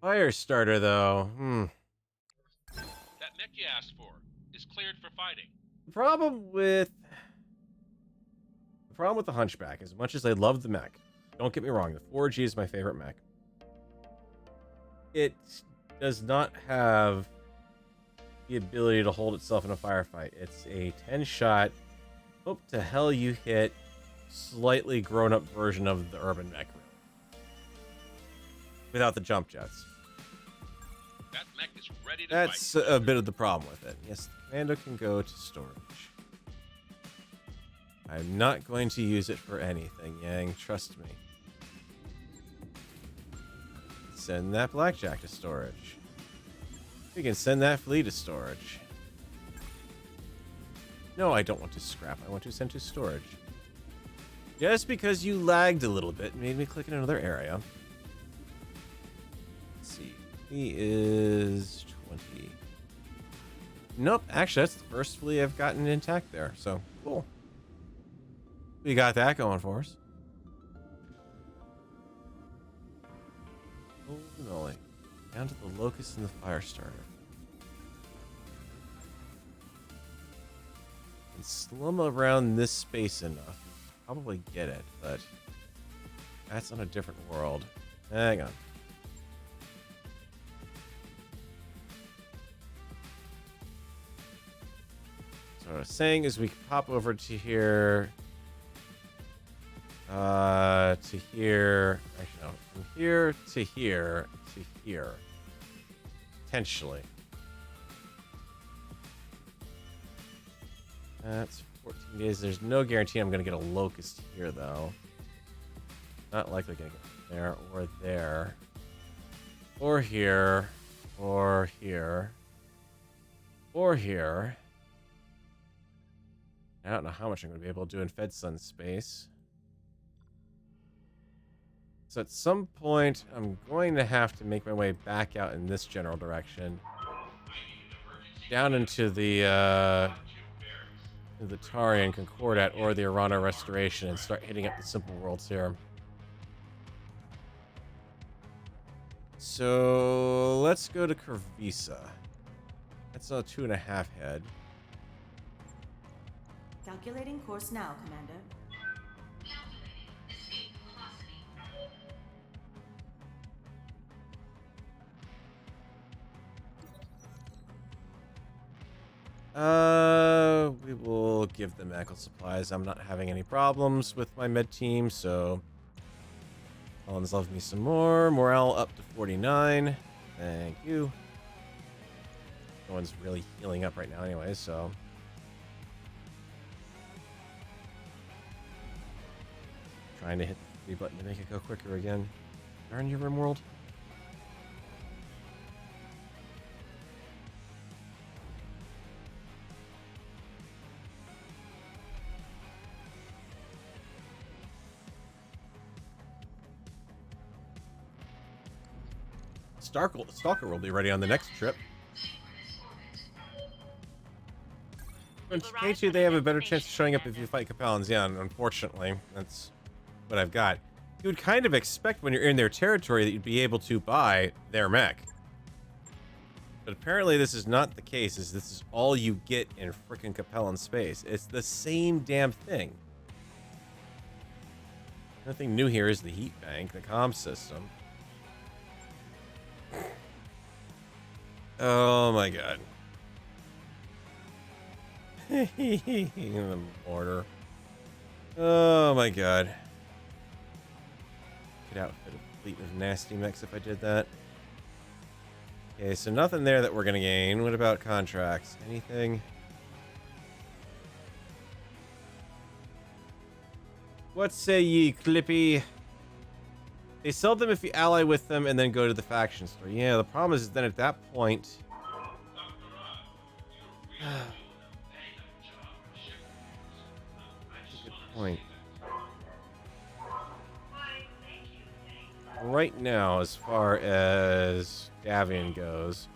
S1: Fire starter, though.
S8: That mech you asked for is cleared for fighting.
S1: The problem with the Hunchback, as much as I love the mech, don't get me wrong, the 4G is my favorite mech. It does not have the ability to hold itself in a firefight. It's a 10-shot, hope to hell you hit, slightly grown-up version of the urban mech, without the jump jets.
S8: That mech is ready to
S1: That's
S8: fight.
S1: a bit of the problem with it. Yes, the commando can go to storage. I'm not going to use it for anything, Yang. Trust me. Send that blackjack to storage. We can send that flea to storage. No, I don't want to scrap. I want to send to storage. Just because you lagged a little bit made me click in another area. Let's see. He is 20. Nope, actually, that's the first flea I've gotten intact there, so cool. We got that going for us. Holy moly. Down to the locust and the fire starter. And slum around this space enough. Probably get it, but that's on a different world. Hang on. So what I was saying is we can pop over to here. To here. Actually, no. From here to here to here. Potentially. That's 14 days. There's no guarantee I'm going to get a locust here, though. Not likely going to get there or there. Or here. Or here. Or here. I don't know how much I'm going to be able to do in FedSun space. So at some point, I'm going to have to make my way back out in this general direction. Down into the Tarian Concordat or the Arana Restoration and start hitting up the simple worlds here. So let's go to Curvisa. That's a 2.5 head.
S10: Calculating course now, Commander.
S2: Calculating escape velocity.
S1: We will give them medical supplies. I'm not having any problems with my med team, so Collins love me some more. Morale up to 49. Thank you. No one's really healing up right now anyway, so. Trying to hit the 3 button to make it go quicker again. Darn you, RimWorld. Stalker will be ready on the next trip. In K2, they have a better chance of showing up if you fight Capellans. Yeah, unfortunately, that's what I've got. You would kind of expect when you're in their territory that you'd be able to buy their mech. But apparently this is not the case, as this is all you get in frickin' Capellan space. It's the same damn thing. Nothing new here is the heat bank, the comm system. Oh my god. The mortar. Oh my god. Could outfit a fleet of nasty mechs if I did that. Okay, so nothing there that we're gonna gain. What about contracts? Anything? What say ye, Clippy? They sell them if you ally with them and then go to the faction store. Yeah, the problem is then at that point... Good point. Right now, as far as Davian goes,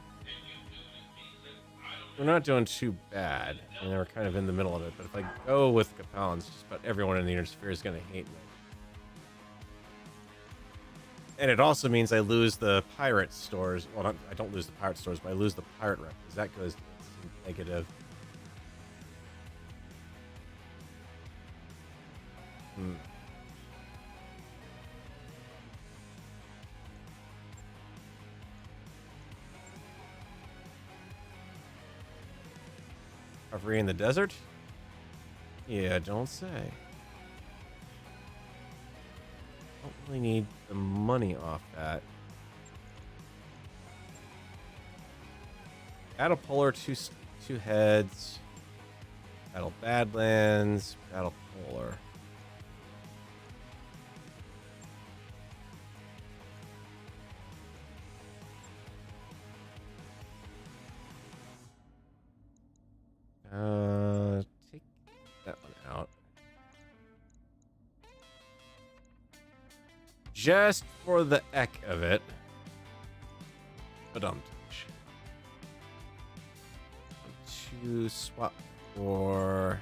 S1: we're not doing too bad. And we're kind of in the middle of it. But if I go with Capellans, just about everyone in the inner sphere is going to hate me. And it also means I lose the pirate stores. Well, I don't lose the pirate stores, but I lose the pirate rep, because that goes negative. Recovery in the desert? Yeah, don't say. Don't really need the money off that. Battle Polar, two heads. Battle Badlands. Battle Polar. Take that one out. Just for the heck of it. But to swap for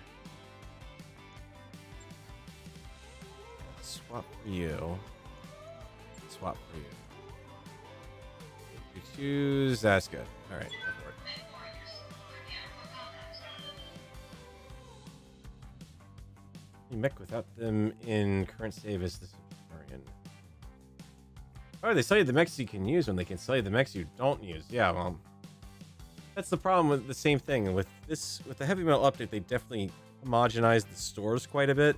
S1: you. Swap for you. If you choose, that's good. All right, go for it. Mech without them in current save is the Centurion. Oh, they sell you the mechs you can use when they can sell you the mechs you don't use. Yeah, well, that's the problem with the same thing. With the heavy metal update, they definitely homogenized the stores quite a bit.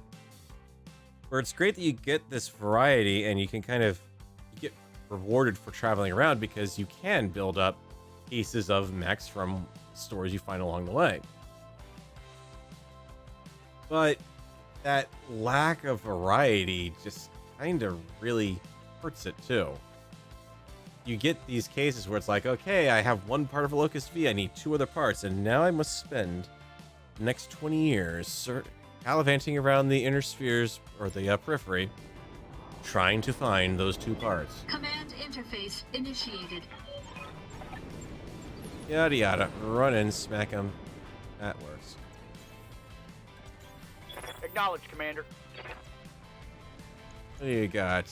S1: Where it's great that you get this variety and you can kind of get rewarded for traveling around because you can build up pieces of mechs from stores you find along the way. But that lack of variety just kind of really hurts it too. You get these cases where it's like, okay, I have one part of a Locust V, I need 2 other parts, and now I must spend the next 20 years gallivanting around the inner spheres, or the periphery, trying to find those 2 parts.
S2: Command interface initiated.
S1: Yada yada. Run in, smack them. That works.
S11: Acknowledged, Commander.
S1: What do you got?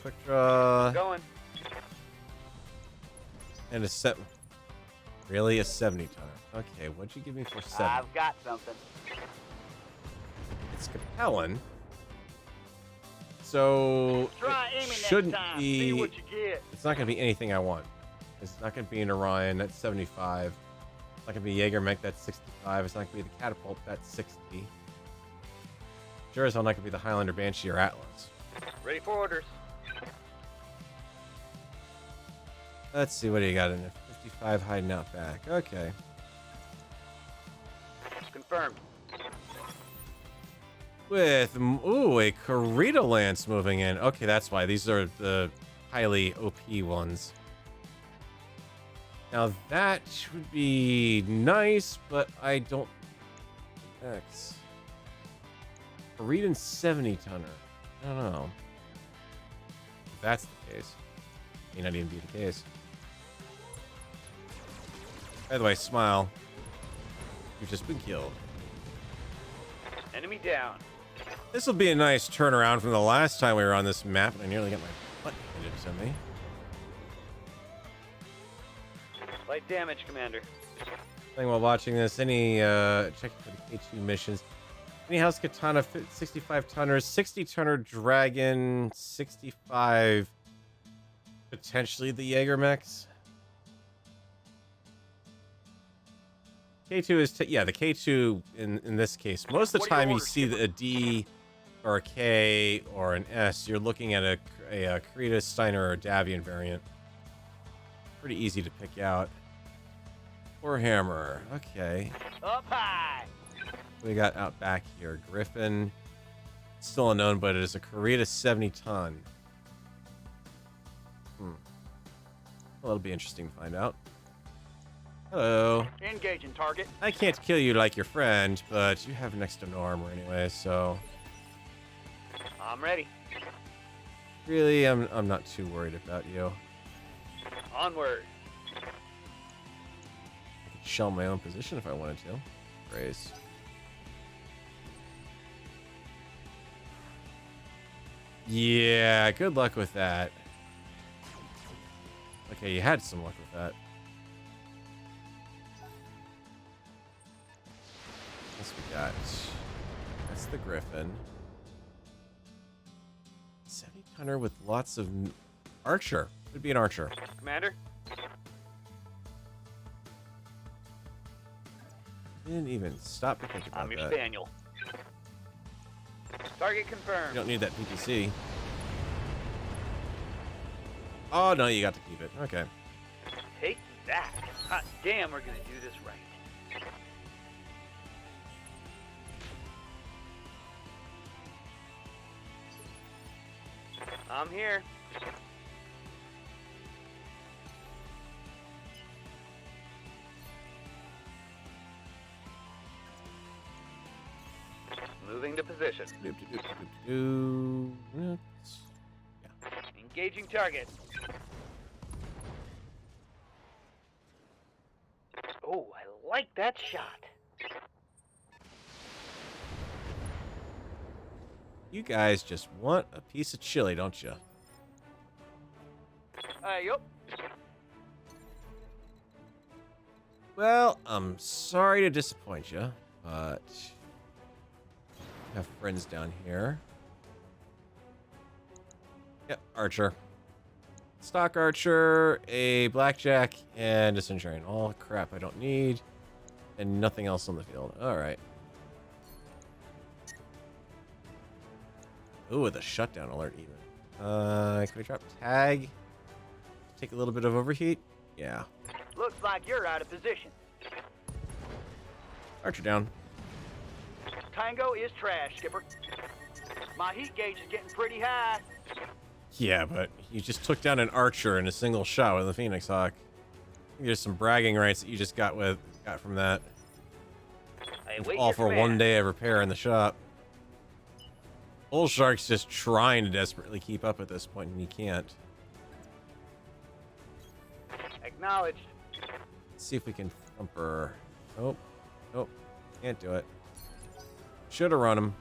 S1: Quick draw.
S11: Going.
S1: And a Really? A 70 tonner. Okay, what'd you give me for 7?
S11: I've got something.
S1: It's Capellan. So
S11: Try
S1: it
S11: aiming
S1: shouldn't
S11: next time.
S1: be.
S11: See what you get.
S1: It's not going to be anything I want. It's not going to be an Orion. That's 75. It's not going to be Jaeger Mech. That's 65. It's not going to be the Catapult. That's 60. Sure as hell not going to be the Highlander Banshee or Atlas.
S11: Ready for orders.
S1: Let's see, what do you got in there? 55 hiding out back. Okay.
S11: Confirmed.
S1: With, ooh, a Corita Lance moving in. Okay, that's why. These are the highly OP ones. Now that would be nice, but I don't... X. Corita 70 tonner. I don't know. If that's the case. May not even be the case. By the way, smile. You've just been killed.
S11: Enemy down.
S1: This will be a nice turnaround from the last time we were on this map, and I nearly got my butt handed to me.
S11: Light damage, Commander.
S1: Thing while watching this, any checking for the K2 missions. Any House Katana 65 tonners, 60 tonner Dragon, 65 potentially the Jaeger mechs. K2 is yeah, the K2 in this case. Most of the time you see a D or a K or an S, you're looking at a Krita, Steiner, or Davian variant. Pretty easy to pick out. Warhammer, okay.
S11: Up high.
S1: We got out back here. Griffin, still unknown, but it is a Krita 70 ton. Well, it'll be interesting to find out. Hello.
S11: Engaging target.
S1: I can't kill you like your friend, but you have next to no armor anyway, so...
S11: I'm ready.
S1: Really, I'm not too worried about you.
S11: Onward.
S1: I could shell my own position if I wanted to. Grace. Yeah, good luck with that. Okay, you had some luck with that. What we got? That's the Griffin. 70 tonner with lots of archer. Could be an archer.
S11: Commander.
S1: Didn't even stop to think about
S11: I'm your
S1: that.
S11: spaniel. Target confirmed.
S1: You don't need that PPC. Oh no, you got to keep it. Okay.
S11: Take that. Hot damn, we're gonna do this right. I'm here. Moving to position. Engaging target. Oh, I like that shot.
S1: You guys just want a piece of chili, don't you?
S11: Yup.
S1: Well, I'm sorry to disappoint you, but I have friends down here. Yep, archer. Stock archer, a blackjack, and a centurion. All crap I don't need, and nothing else on the field. All right. Ooh, with a shutdown alert even. Can we drop tag? Take a little bit of overheat? Yeah.
S11: Looks like you're out of position.
S1: Archer down.
S11: Tango is trash, Skipper. My heat gauge is getting pretty high.
S1: Yeah, but you just took down an archer in a single shot with a Phoenix Hawk. I think there's some bragging rights that you just got from that. All for one day of repair in the shop. Bull Shark's just trying to desperately keep up at this point, and he can't.
S11: Acknowledged.
S1: Let's see if we can thumper. Nope. Nope. Can't do it. Should have run him.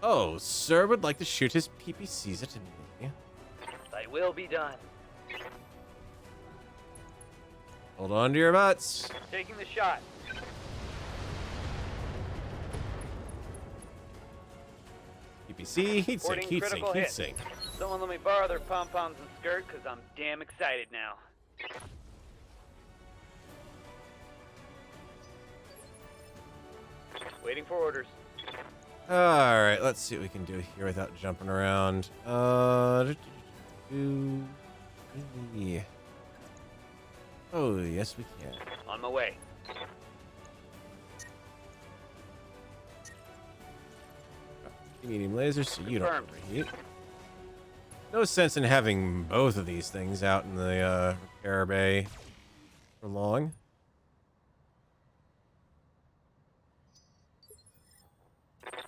S1: Oh, sir would like to shoot his PPCs at me.
S11: They will be done.
S1: Hold on to your butts.
S11: Taking the shot.
S1: PPC, heat sink,
S11: Reporting
S1: heat sink,
S11: critical
S1: heat
S11: hit.
S1: sink.
S11: Someone let me borrow their pom-poms and skirt, because I'm damn excited now. Waiting for orders.
S1: Alright, let's see what we can do here without jumping around. Yeah. Oh, yes we can.
S11: On my way.
S1: Medium lasers, so you don't
S11: Confirmed.
S1: overheat. No sense in having both of these things out in the repair bay for long.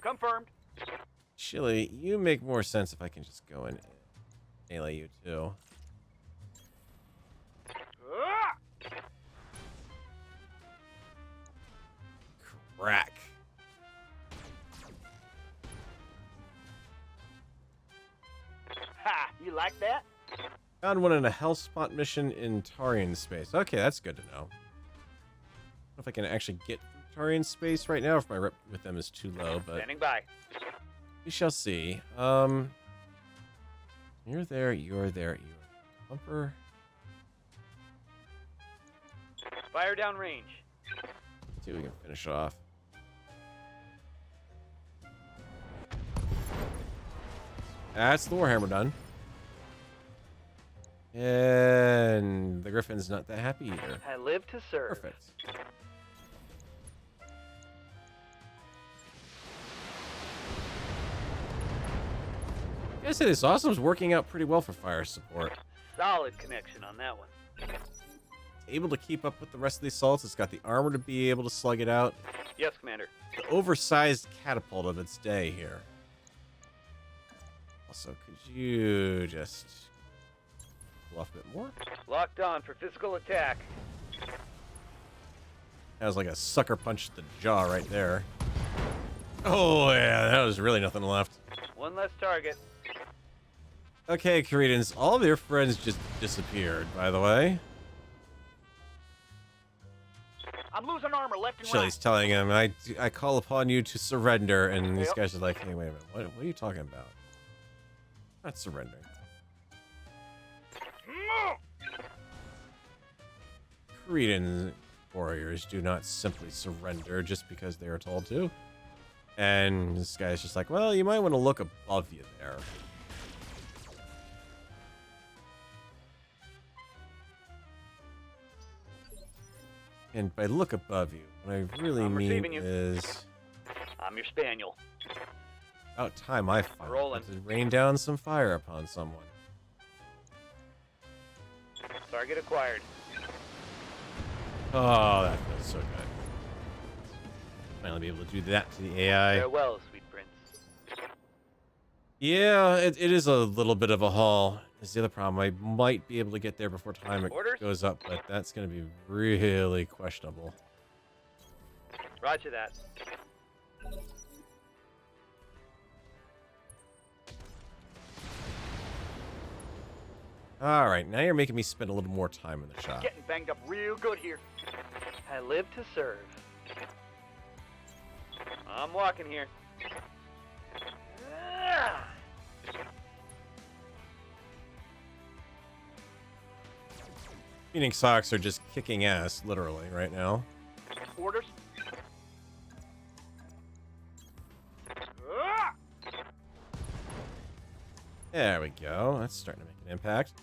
S11: Confirmed.
S1: Chili, you make more sense if I can just go and melee you too.
S11: Ah!
S1: Crack.
S11: Ha! You like that?
S1: Found one in a Hell Spot mission in Tarian space. Okay, that's good to know. I don't know if I can actually get through Tarian space right now, if my rep with them is too low, but
S11: Standing by.
S1: we shall see. You're there, you're there, you're bumper.
S11: Fire down range.
S1: See if we can finish it off. That's the Warhammer done. And the Griffin's not that happy either.
S11: I live to serve.
S1: Perfect. I gotta say, this Awesome's working out pretty well for fire support.
S11: Solid connection on that one.
S1: Able to keep up with the rest of the assaults. It's got the armor to be able to slug it out.
S11: Yes, Commander.
S1: The oversized catapult of its day here. Also, could you just pull off a bit more?
S11: Locked on for physical attack.
S1: That was like a sucker punch to the jaw right there. Oh, yeah, that was really nothing left.
S11: One less target.
S1: Okay, Cretans, all of your friends just disappeared, by the way.
S11: I'm losing armor left and
S1: Chili's
S11: right.
S1: telling him, I call upon you to surrender, and these
S11: Yep.
S1: guys are like, hey, wait a minute, what are you talking about? Not surrendering. Cretan warriors do not simply surrender just because they are told to. And this guy's just like, well, you might want to look above you there. And by look above you, what I really
S11: I'm
S1: mean
S11: receiving you.
S1: is
S11: I'm your spaniel.
S1: about time I finally
S11: Rolling.
S1: to rain down some fire upon someone.
S11: Target acquired.
S1: Oh, that feels so good. Finally be able to do that to the AI.
S11: Farewell, sweet prince.
S1: Yeah, it is a little bit of a haul. Is the other problem. I might be able to get there before time
S11: Orders?
S1: goes up, but that's going to be really questionable.
S11: Roger that.
S1: All right, now you're making me spend a little more time in the shop.
S11: Getting banged up real good here. I live to serve. I'm walking here. Ah!
S1: Phoenix Socks are just kicking ass, literally, right now.
S11: Orders. Ah!
S1: There we go. That's starting to make an impact.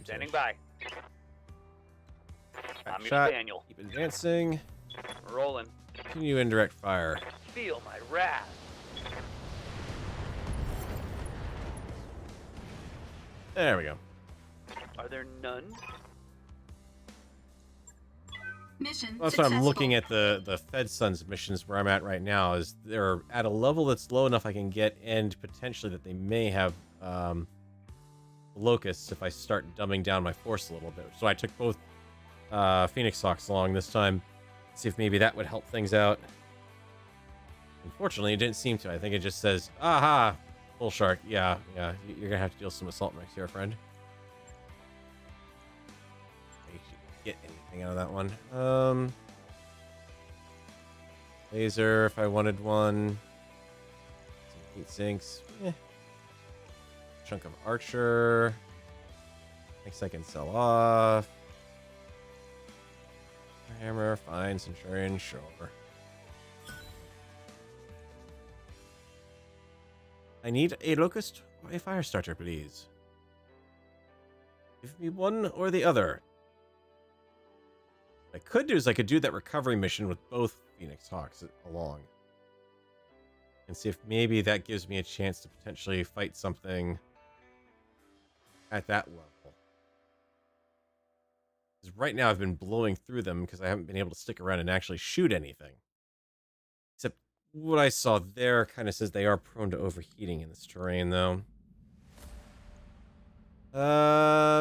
S11: Standing by. I'm your
S1: Shot.
S11: spaniel.
S1: Keep advancing.
S11: Rolling.
S1: Continue indirect fire.
S11: Feel my wrath.
S1: There we go.
S11: Are there none?
S2: Mission
S1: That's why I'm
S2: successful.
S1: looking at the Fed Sons missions where I'm at right now. Is they're at a level that's low enough I can get, and potentially that they may have locusts if I start dumbing down my force a little bit. So I took both Phoenix Socks along this time. See if maybe that would help things out. Unfortunately, it didn't seem to. I think it just says, aha, bull shark. Yeah, you're gonna have to deal some assault mechs here, friend. get anything out of that one. Laser, if I wanted one. Some heat sinks. Chunk of archer. Next I can sell off. Hammer, fine, centurion, sure. I need a locust or a fire starter, please. Give me one or the other. What I could do is I could do that recovery mission with both Phoenix Hawks along. And see if maybe that gives me a chance to potentially fight something at that level. Because right now I've been blowing through them because I haven't been able to stick around and actually shoot anything. Except what I saw there kind of says they are prone to overheating in this terrain, though.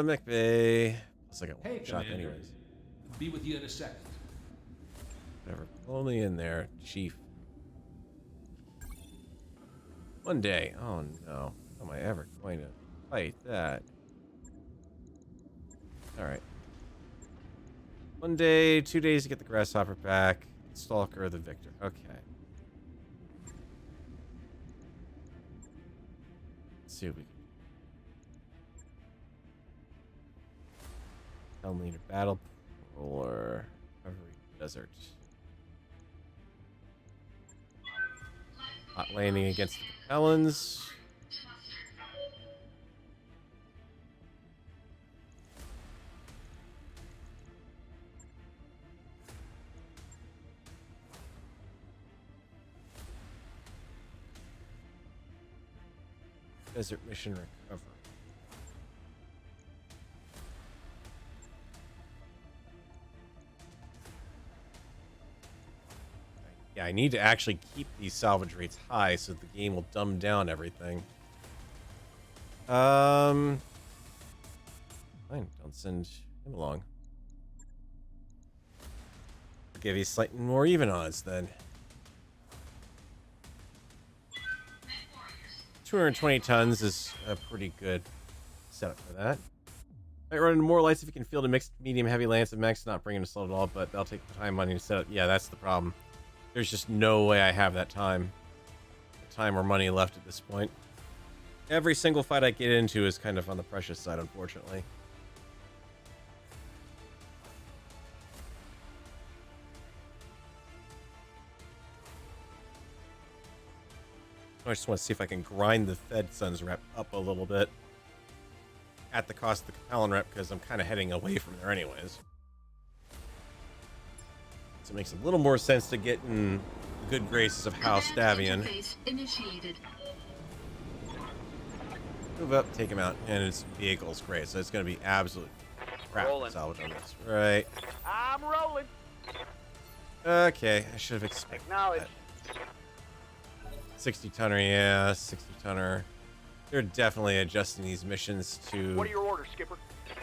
S1: Mech Bay. Plus I got one shot anyways.
S9: Be with you in a second.
S1: Whatever. Only in there, Chief. One day. Oh no. How am I ever going to fight that? Alright. 1 day, 2 days to get the grasshopper back. Stalker, the victor. Okay. Let's see what we can do. Helm leader battle or every desert. Hot landing against the Capellans. Desert mission recover. Yeah, I need to actually keep these salvage rates high so the game will dumb down everything. Fine, don't send him along. I'll give you slightly more even odds then. 220 tons is a pretty good setup for that. Might run into more lights if you can field a mixed medium heavy lance and max, not bringing a slow at all, but that'll take the time money to set up. Yeah, that's the problem. There's just no way I have that time. Time or money left at this point. Every single fight I get into is kind of on the precious side, unfortunately. I just want to see if I can grind the Fed Suns rep up a little bit at the cost of the Capellan rep, because I'm kind of heading away from there anyways. So it makes a little more sense to get in the good graces of House Davian.
S2: Initiated.
S1: Move up, take him out, and his vehicle's great, so it's going to be absolute crap to salvage on this. Right.
S11: I'm rolling.
S1: Okay, I should have expected
S11: Acknowledge.
S1: that. 60 tonner, yeah, 60 tonner. They're definitely adjusting these missions to
S11: What are your orders, Skipper?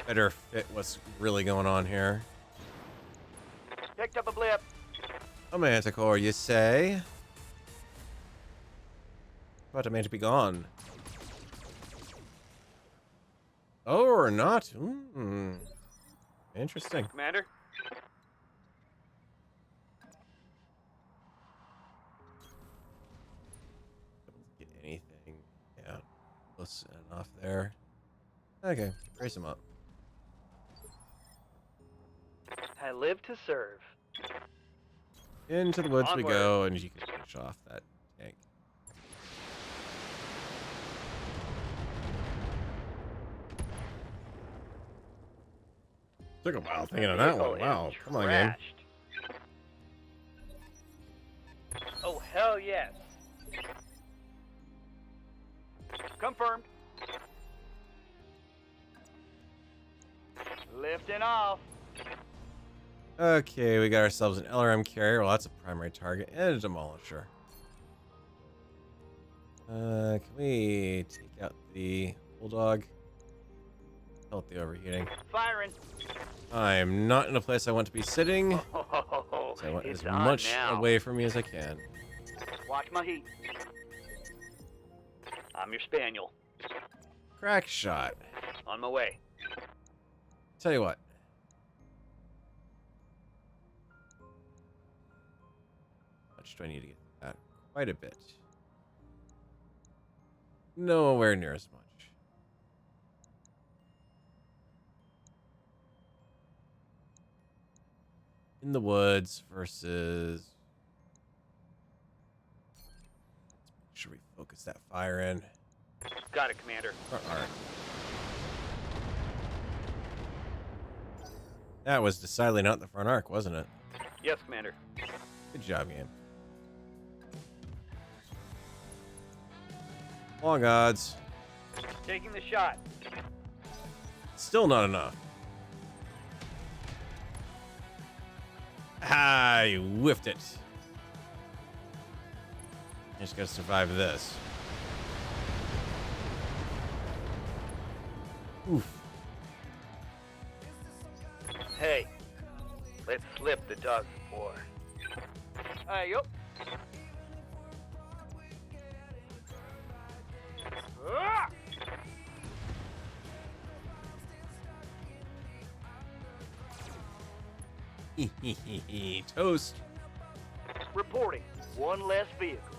S1: better fit what's really going on here.
S11: Picked up a blip.
S1: A manticore, you say? About a man to be gone. Oh, or not? Interesting.
S11: Commander?
S1: Don't get anything. Yeah, close enough there. Okay, raise him up.
S11: I live to serve.
S1: Into the woods we
S11: Onward.
S1: go, and you can finish off that tank. Took a while thinking of that one.
S11: Vehicle
S1: Wow,
S11: is
S1: come on, game.
S11: trashed. Oh, hell yes. Confirmed. Lifting off.
S1: Okay, we got ourselves an LRM carrier. Well, that's a primary target and a demolisher. Can we take out the bulldog? Help the overheating.
S11: Firing.
S1: I'm not in a place I want to be sitting.
S11: Oh,
S1: So I want
S11: it's
S1: as
S11: on
S1: much
S11: now.
S1: away from me as I can.
S11: Watch my heat. I'm your spaniel.
S1: Crack shot.
S11: On my way.
S1: Tell you what. much do I need to get that? Quite a bit. Nowhere near as much. In the woods versus... Should we focus that fire in?
S3: Got it, Commander.
S1: Front arc. That was decidedly not the front arc, wasn't it?
S3: Yes, Commander.
S1: Good job, game. Long odds.
S3: Taking the shot.
S1: Still not enough. Ah, you whiffed it. I just gotta survive this. Oof.
S3: Hey, let's slip the dog some more. Yup. Ah!
S1: Toast.
S11: Reporting. One less vehicle.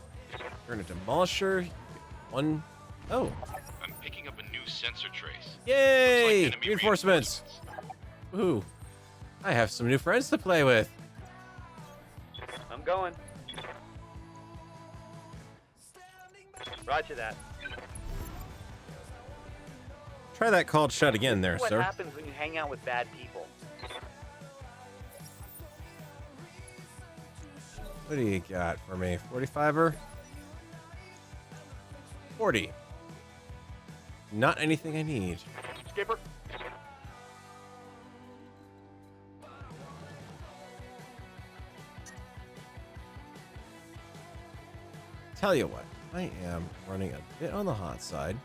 S1: Turn a demolisher. One. Oh.
S4: I'm picking up a new sensor trace.
S1: Yay!
S4: Looks like enemy
S1: Reinforcements. Ooh. I have some new friends to play with.
S3: I'm going. Roger that.
S1: Try that called shut again there,
S3: What
S1: sir.
S3: happens when you hang out with bad people?
S1: What do you got for me? 45er? 40. Not anything I need.
S11: Skipper.
S1: Tell you what, I am running a bit on the hot side.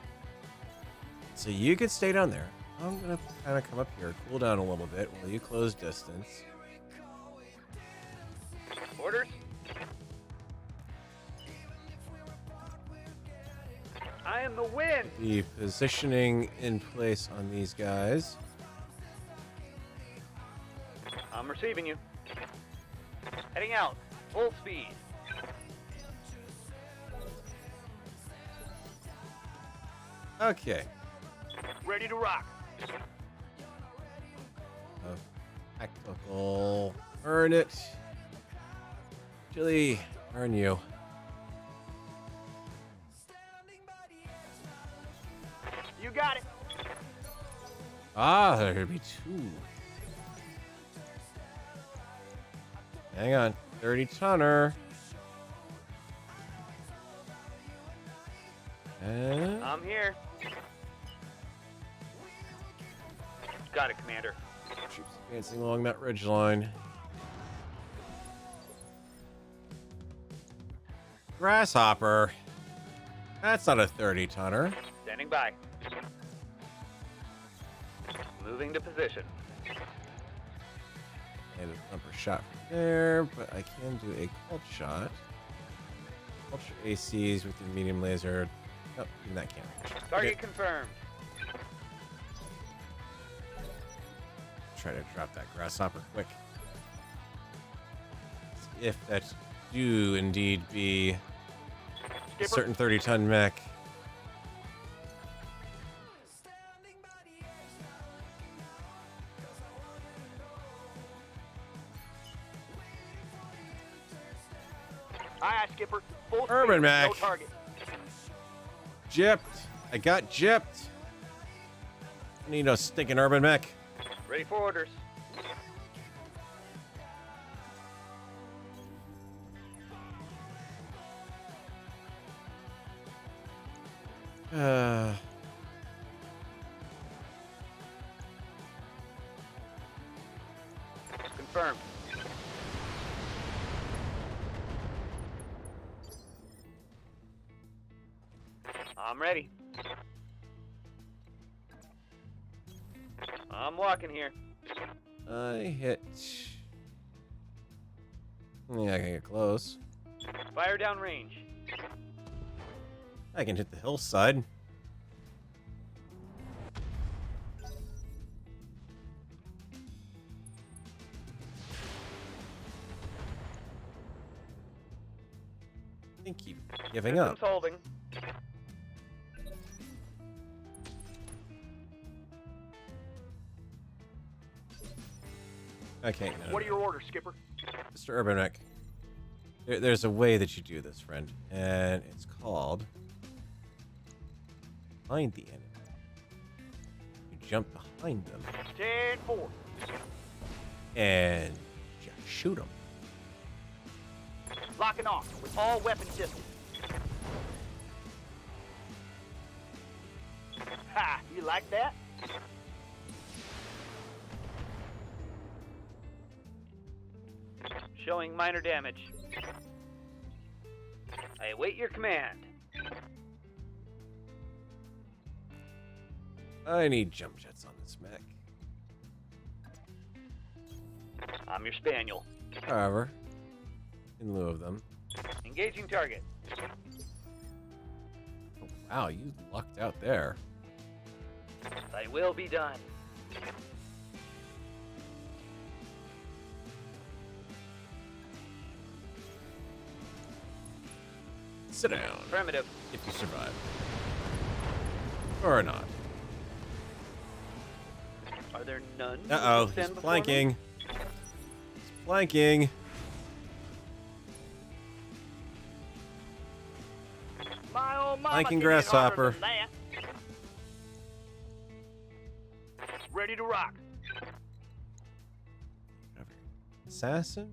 S1: So you could stay down there. I'm gonna kind of come up here, cool down a little bit while you close distance.
S3: Orders? I am the wind.
S1: Be positioning in place on these guys.
S3: I'm receiving you. Heading out. Full speed.
S1: Okay.
S11: Ready to rock.
S1: Tactical. Earn it. Chili, earn you.
S11: You got it.
S1: Ah, there'd be two. Hang on. 30 tonner. And
S3: I'm here. Got it, Commander.
S1: troops advancing along that ridge line. Grasshopper. That's not a 30 tonner.
S3: Standing by. Moving to position.
S1: And a thumper shot from there, but I can do a cult shot. Ultra ACs with the medium laser. Nope, even that can't.
S3: Target confirmed.
S1: Try to drop that grasshopper quick. If that do indeed be a
S11: Skipper.
S1: certain 30-ton mech.
S11: Aye, aye, Skipper. Full
S1: Urban
S11: speed.
S1: Mac.
S11: No target.
S1: Gypped. I got gypped. I need a stinking urban mech.
S3: Ready for orders. Confirmed. I'm ready. I'm walking here.
S1: I hit. Yeah, I can get close.
S3: Fire down range.
S1: I can hit the hillside. They keep giving up.
S3: Systems holding.
S1: Okay, no,
S11: What are your orders, Skipper?
S1: Mr. Urbanek. There's a way that you do this, friend, and it's called find the enemy. You jump behind them
S11: 10-4.
S1: and you shoot them.
S11: Locking on with all weapon systems. Ha! You like that?
S3: Showing minor damage. I await your command.
S1: I need jump jets on this mech.
S3: I'm your spaniel.
S1: However, in lieu of them.
S3: Engaging target.
S1: Oh, wow, you lucked out there.
S3: Thy will be done.
S1: Sit down.
S3: Affirmative.
S1: If you survive. Or not.
S3: Are there none? who
S1: Uh-oh,
S3: stand
S1: he's
S3: before
S1: flanking.
S3: me?
S1: He's flanking.
S11: My old mama
S1: Flanking
S11: can hit harder
S1: grasshopper.
S11: than that. Ready to rock.
S1: Assassin?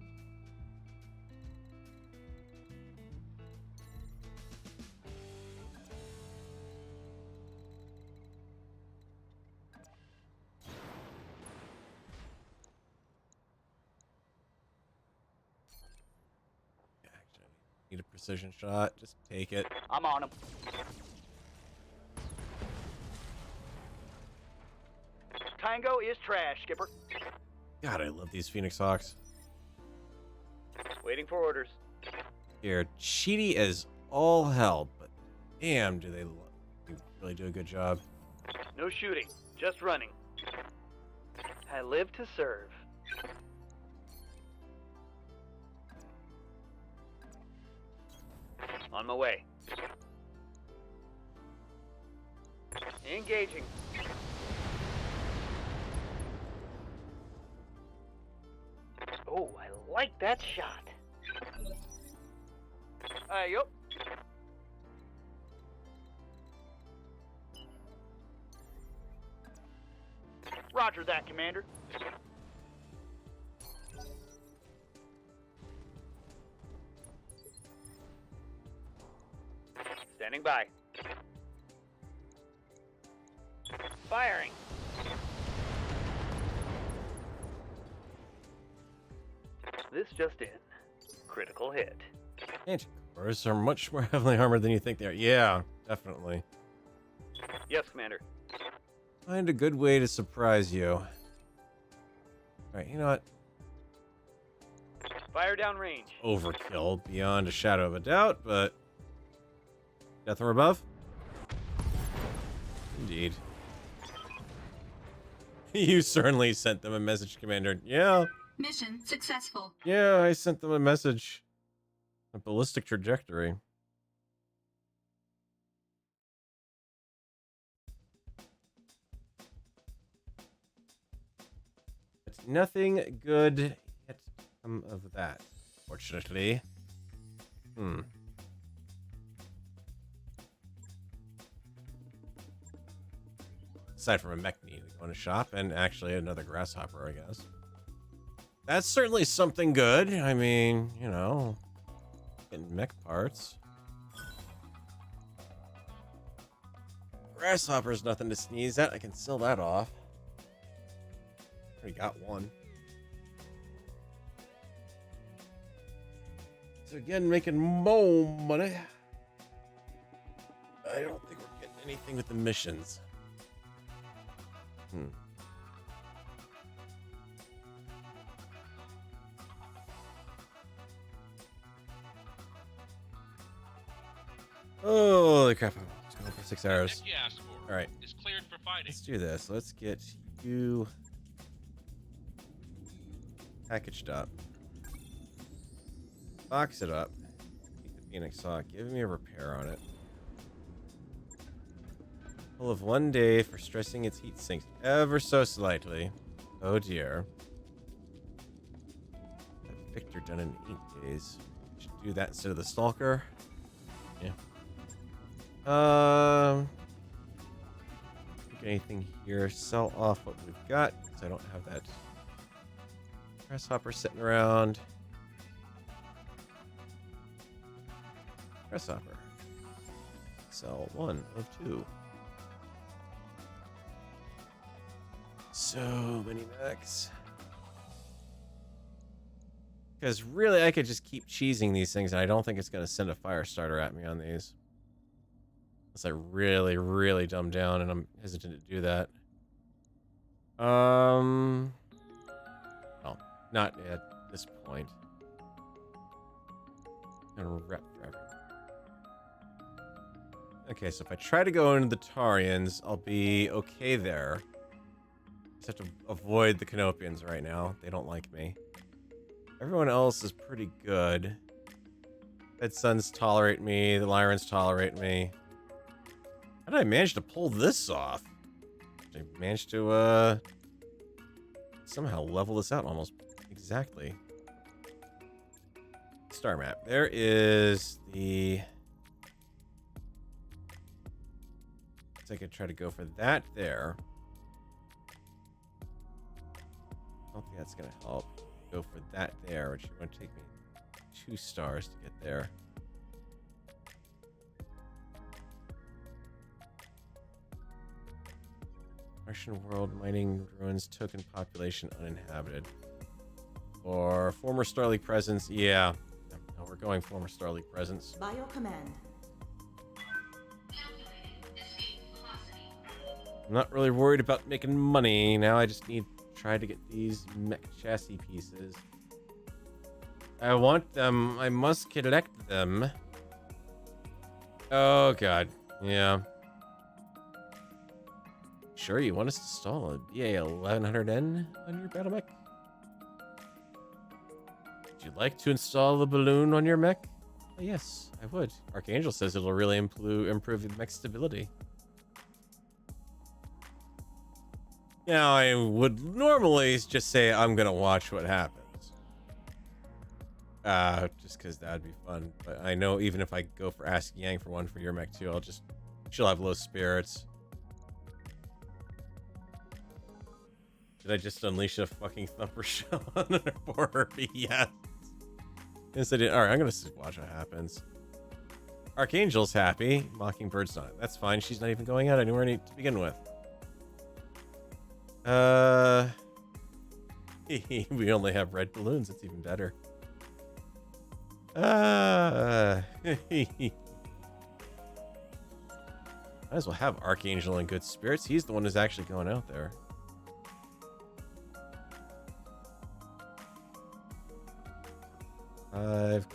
S1: Actually, need a precision shot. Just take it.
S11: I'm on him. Tango is trash, Skipper.
S1: God, I love these Phoenix Hawks.
S3: Waiting for orders.
S1: They're cheaty as all hell, but damn, do they really do a good job.
S3: No shooting, just running. I live to serve. On my way. Engaging. Oh, I like that shot.
S11: Yup. Roger that, Commander.
S3: Standing by. Firing. This just in. Critical hit.
S1: Anti-cores are much more heavily armored than you think they are. Yeah, definitely.
S3: Yes, Commander.
S1: Find a good way to surprise you. Alright, you know what?
S3: Fire downrange.
S1: Overkill beyond a shadow of a doubt, but death from above? Indeed. You certainly sent them a message, Commander. Yeah.
S2: Mission successful.
S1: Yeah, I sent them a message. A ballistic trajectory. But nothing good yet come of that, fortunately. Aside from a mech needing to go in a shop, and actually another grasshopper, I guess. That's certainly something good. I mean, you know, getting mech parts. Grasshopper's nothing to sneeze at. I can sell that off. Already got one. So again, making more money. I don't think we're getting anything with the missions. Holy crap, it's going for 6 hours.
S8: Mech you asked for
S1: Alright,
S8: is cleared for fighting.
S1: let's do this. Let's get you packaged up. Box it up. Take the Phoenix Hawk. Give me a repair on it. Full of 1 day for stressing its heat sinks ever so slightly. Oh dear. That Victor done in 8 days. Should do that instead of the Stalker. Yeah. Anything here? Sell off what we've got, because I don't have that grasshopper sitting around. Grasshopper. Sell 1 of 2. So many mechs. Because really, I could just keep cheesing these things, and I don't think it's going to send a fire starter at me on these. Unless I really, really dumb down, and I'm hesitant to do that. Well, not at this point. I'm gonna rep forever. Okay, so if I try to go into the Tarians, I'll be okay there. Just have to avoid the Canopians right now. They don't like me. Everyone else is pretty good. Red Suns tolerate me. The Lyrans tolerate me. How did I manage to pull this off? I managed to, somehow level this out almost exactly. Star map. There is the... So I could try to go for that there. I don't think that's going to help. Go for that there, which is going to take me 2 stars to get there. Martian world mining ruins token population uninhabited. Or former Star League presence. Yeah. No, we're going former Star League presence.
S10: By your command.
S1: I'm not really worried about making money. Now I just need to try to get these mech chassis pieces. I want them. I must collect them. Oh, God. Yeah. Sure, you want us to install a BA-1100N on your battle mech? Would you like to install a balloon on your mech? Oh, yes, I would. Archangel says it'll really improve the mech stability. Now, I would normally just say I'm going to watch what happens. Just because that'd be fun. But I know even if I go for Ask Yang for one for your mech too, she'll have low spirits. Did I just unleash a fucking thumper shell on her for her? Yes. Yes, I did. Alright, I'm gonna watch what happens. Archangel's happy. Mockingbird's not. That's fine. She's not even going out anywhere to begin with. We only have red balloons. It's even better. Might as well have Archangel in good spirits. He's the one who's actually going out there.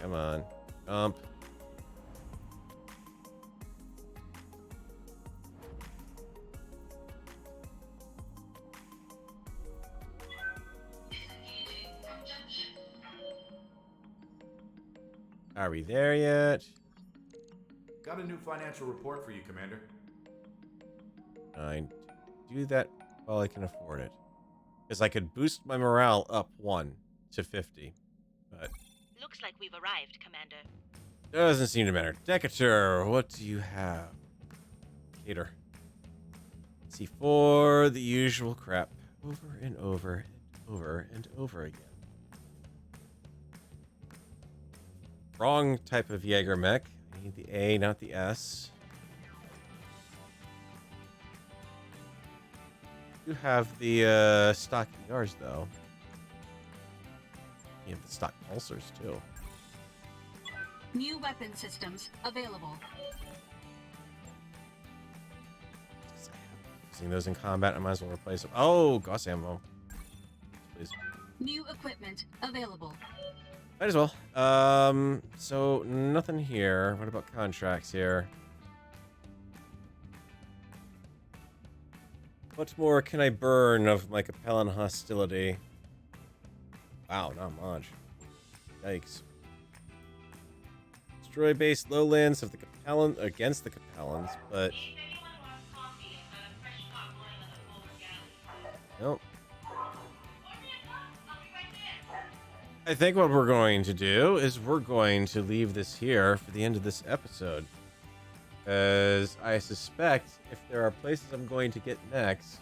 S1: Come on. Jump. Are we there yet?
S6: Got a new financial report for you, Commander.
S1: I do that while I can afford it. Because I could boost my morale up 1 to 50. But
S7: Looks like we've arrived, Commander.
S1: doesn't seem to matter. Decatur, what do you have? Cater. C4, the usual crap. Over and over and over and over again. Wrong type of Jaeger mech. I need the A, not the S. You have the stock ERs though. You have the stock pulsars too.
S2: New weapon systems available.
S1: Using those in combat, I might as well replace them. Oh, Gauss ammo. Please.
S2: New equipment available.
S1: Might as well. So nothing here. What about contracts here? What more can I burn of my Capellan hostility? Wow, not much. Yikes. Let's asteroid-based lowlands of the Capellan against the Capellans, but
S7: If anyone wants coffee, a fresh pot boiling on the forward galley.
S1: nope.
S7: Order me a cup. I'll be right there.
S1: I think what we're going to do is we're going to leave this here for the end of this episode. Because I suspect if there are places I'm going to get next,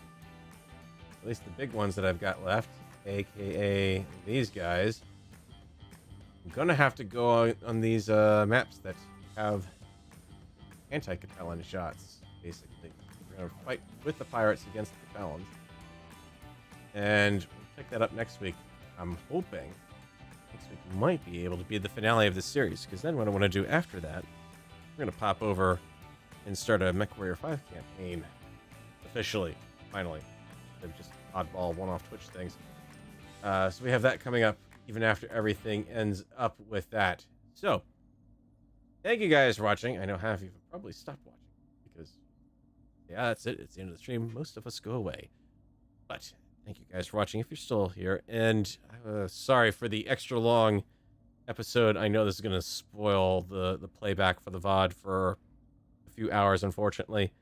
S1: at least the big ones that I've got left, aka these guys, I'm going to have to go on these maps that have anti-Capellan shots, basically. We're going to fight with the pirates against the Capellans. And we'll pick that up next week. I'm hoping next week might be able to be the finale of this series, because then what I want to do after that, we're going to pop over and start a MechWarrior 5 campaign. Officially. Finally. Instead of just oddball one-off Twitch things. So we have that coming up even after everything ends up with that. So, thank you guys for watching. I know half of you have probably stopped watching because, yeah, that's it. It's the end of the stream. Most of us go away. But thank you guys for watching if you're still here. And sorry for the extra long episode. I know this is going to spoil the playback for the VOD for a few hours, unfortunately.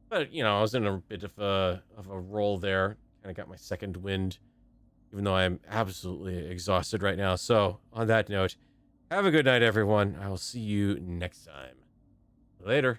S1: But, you know, I was in a bit of a roll there. Kind of got my second wind, even though I'm absolutely exhausted right now. So, on that note, have a good night, everyone. I will see you next time. Later.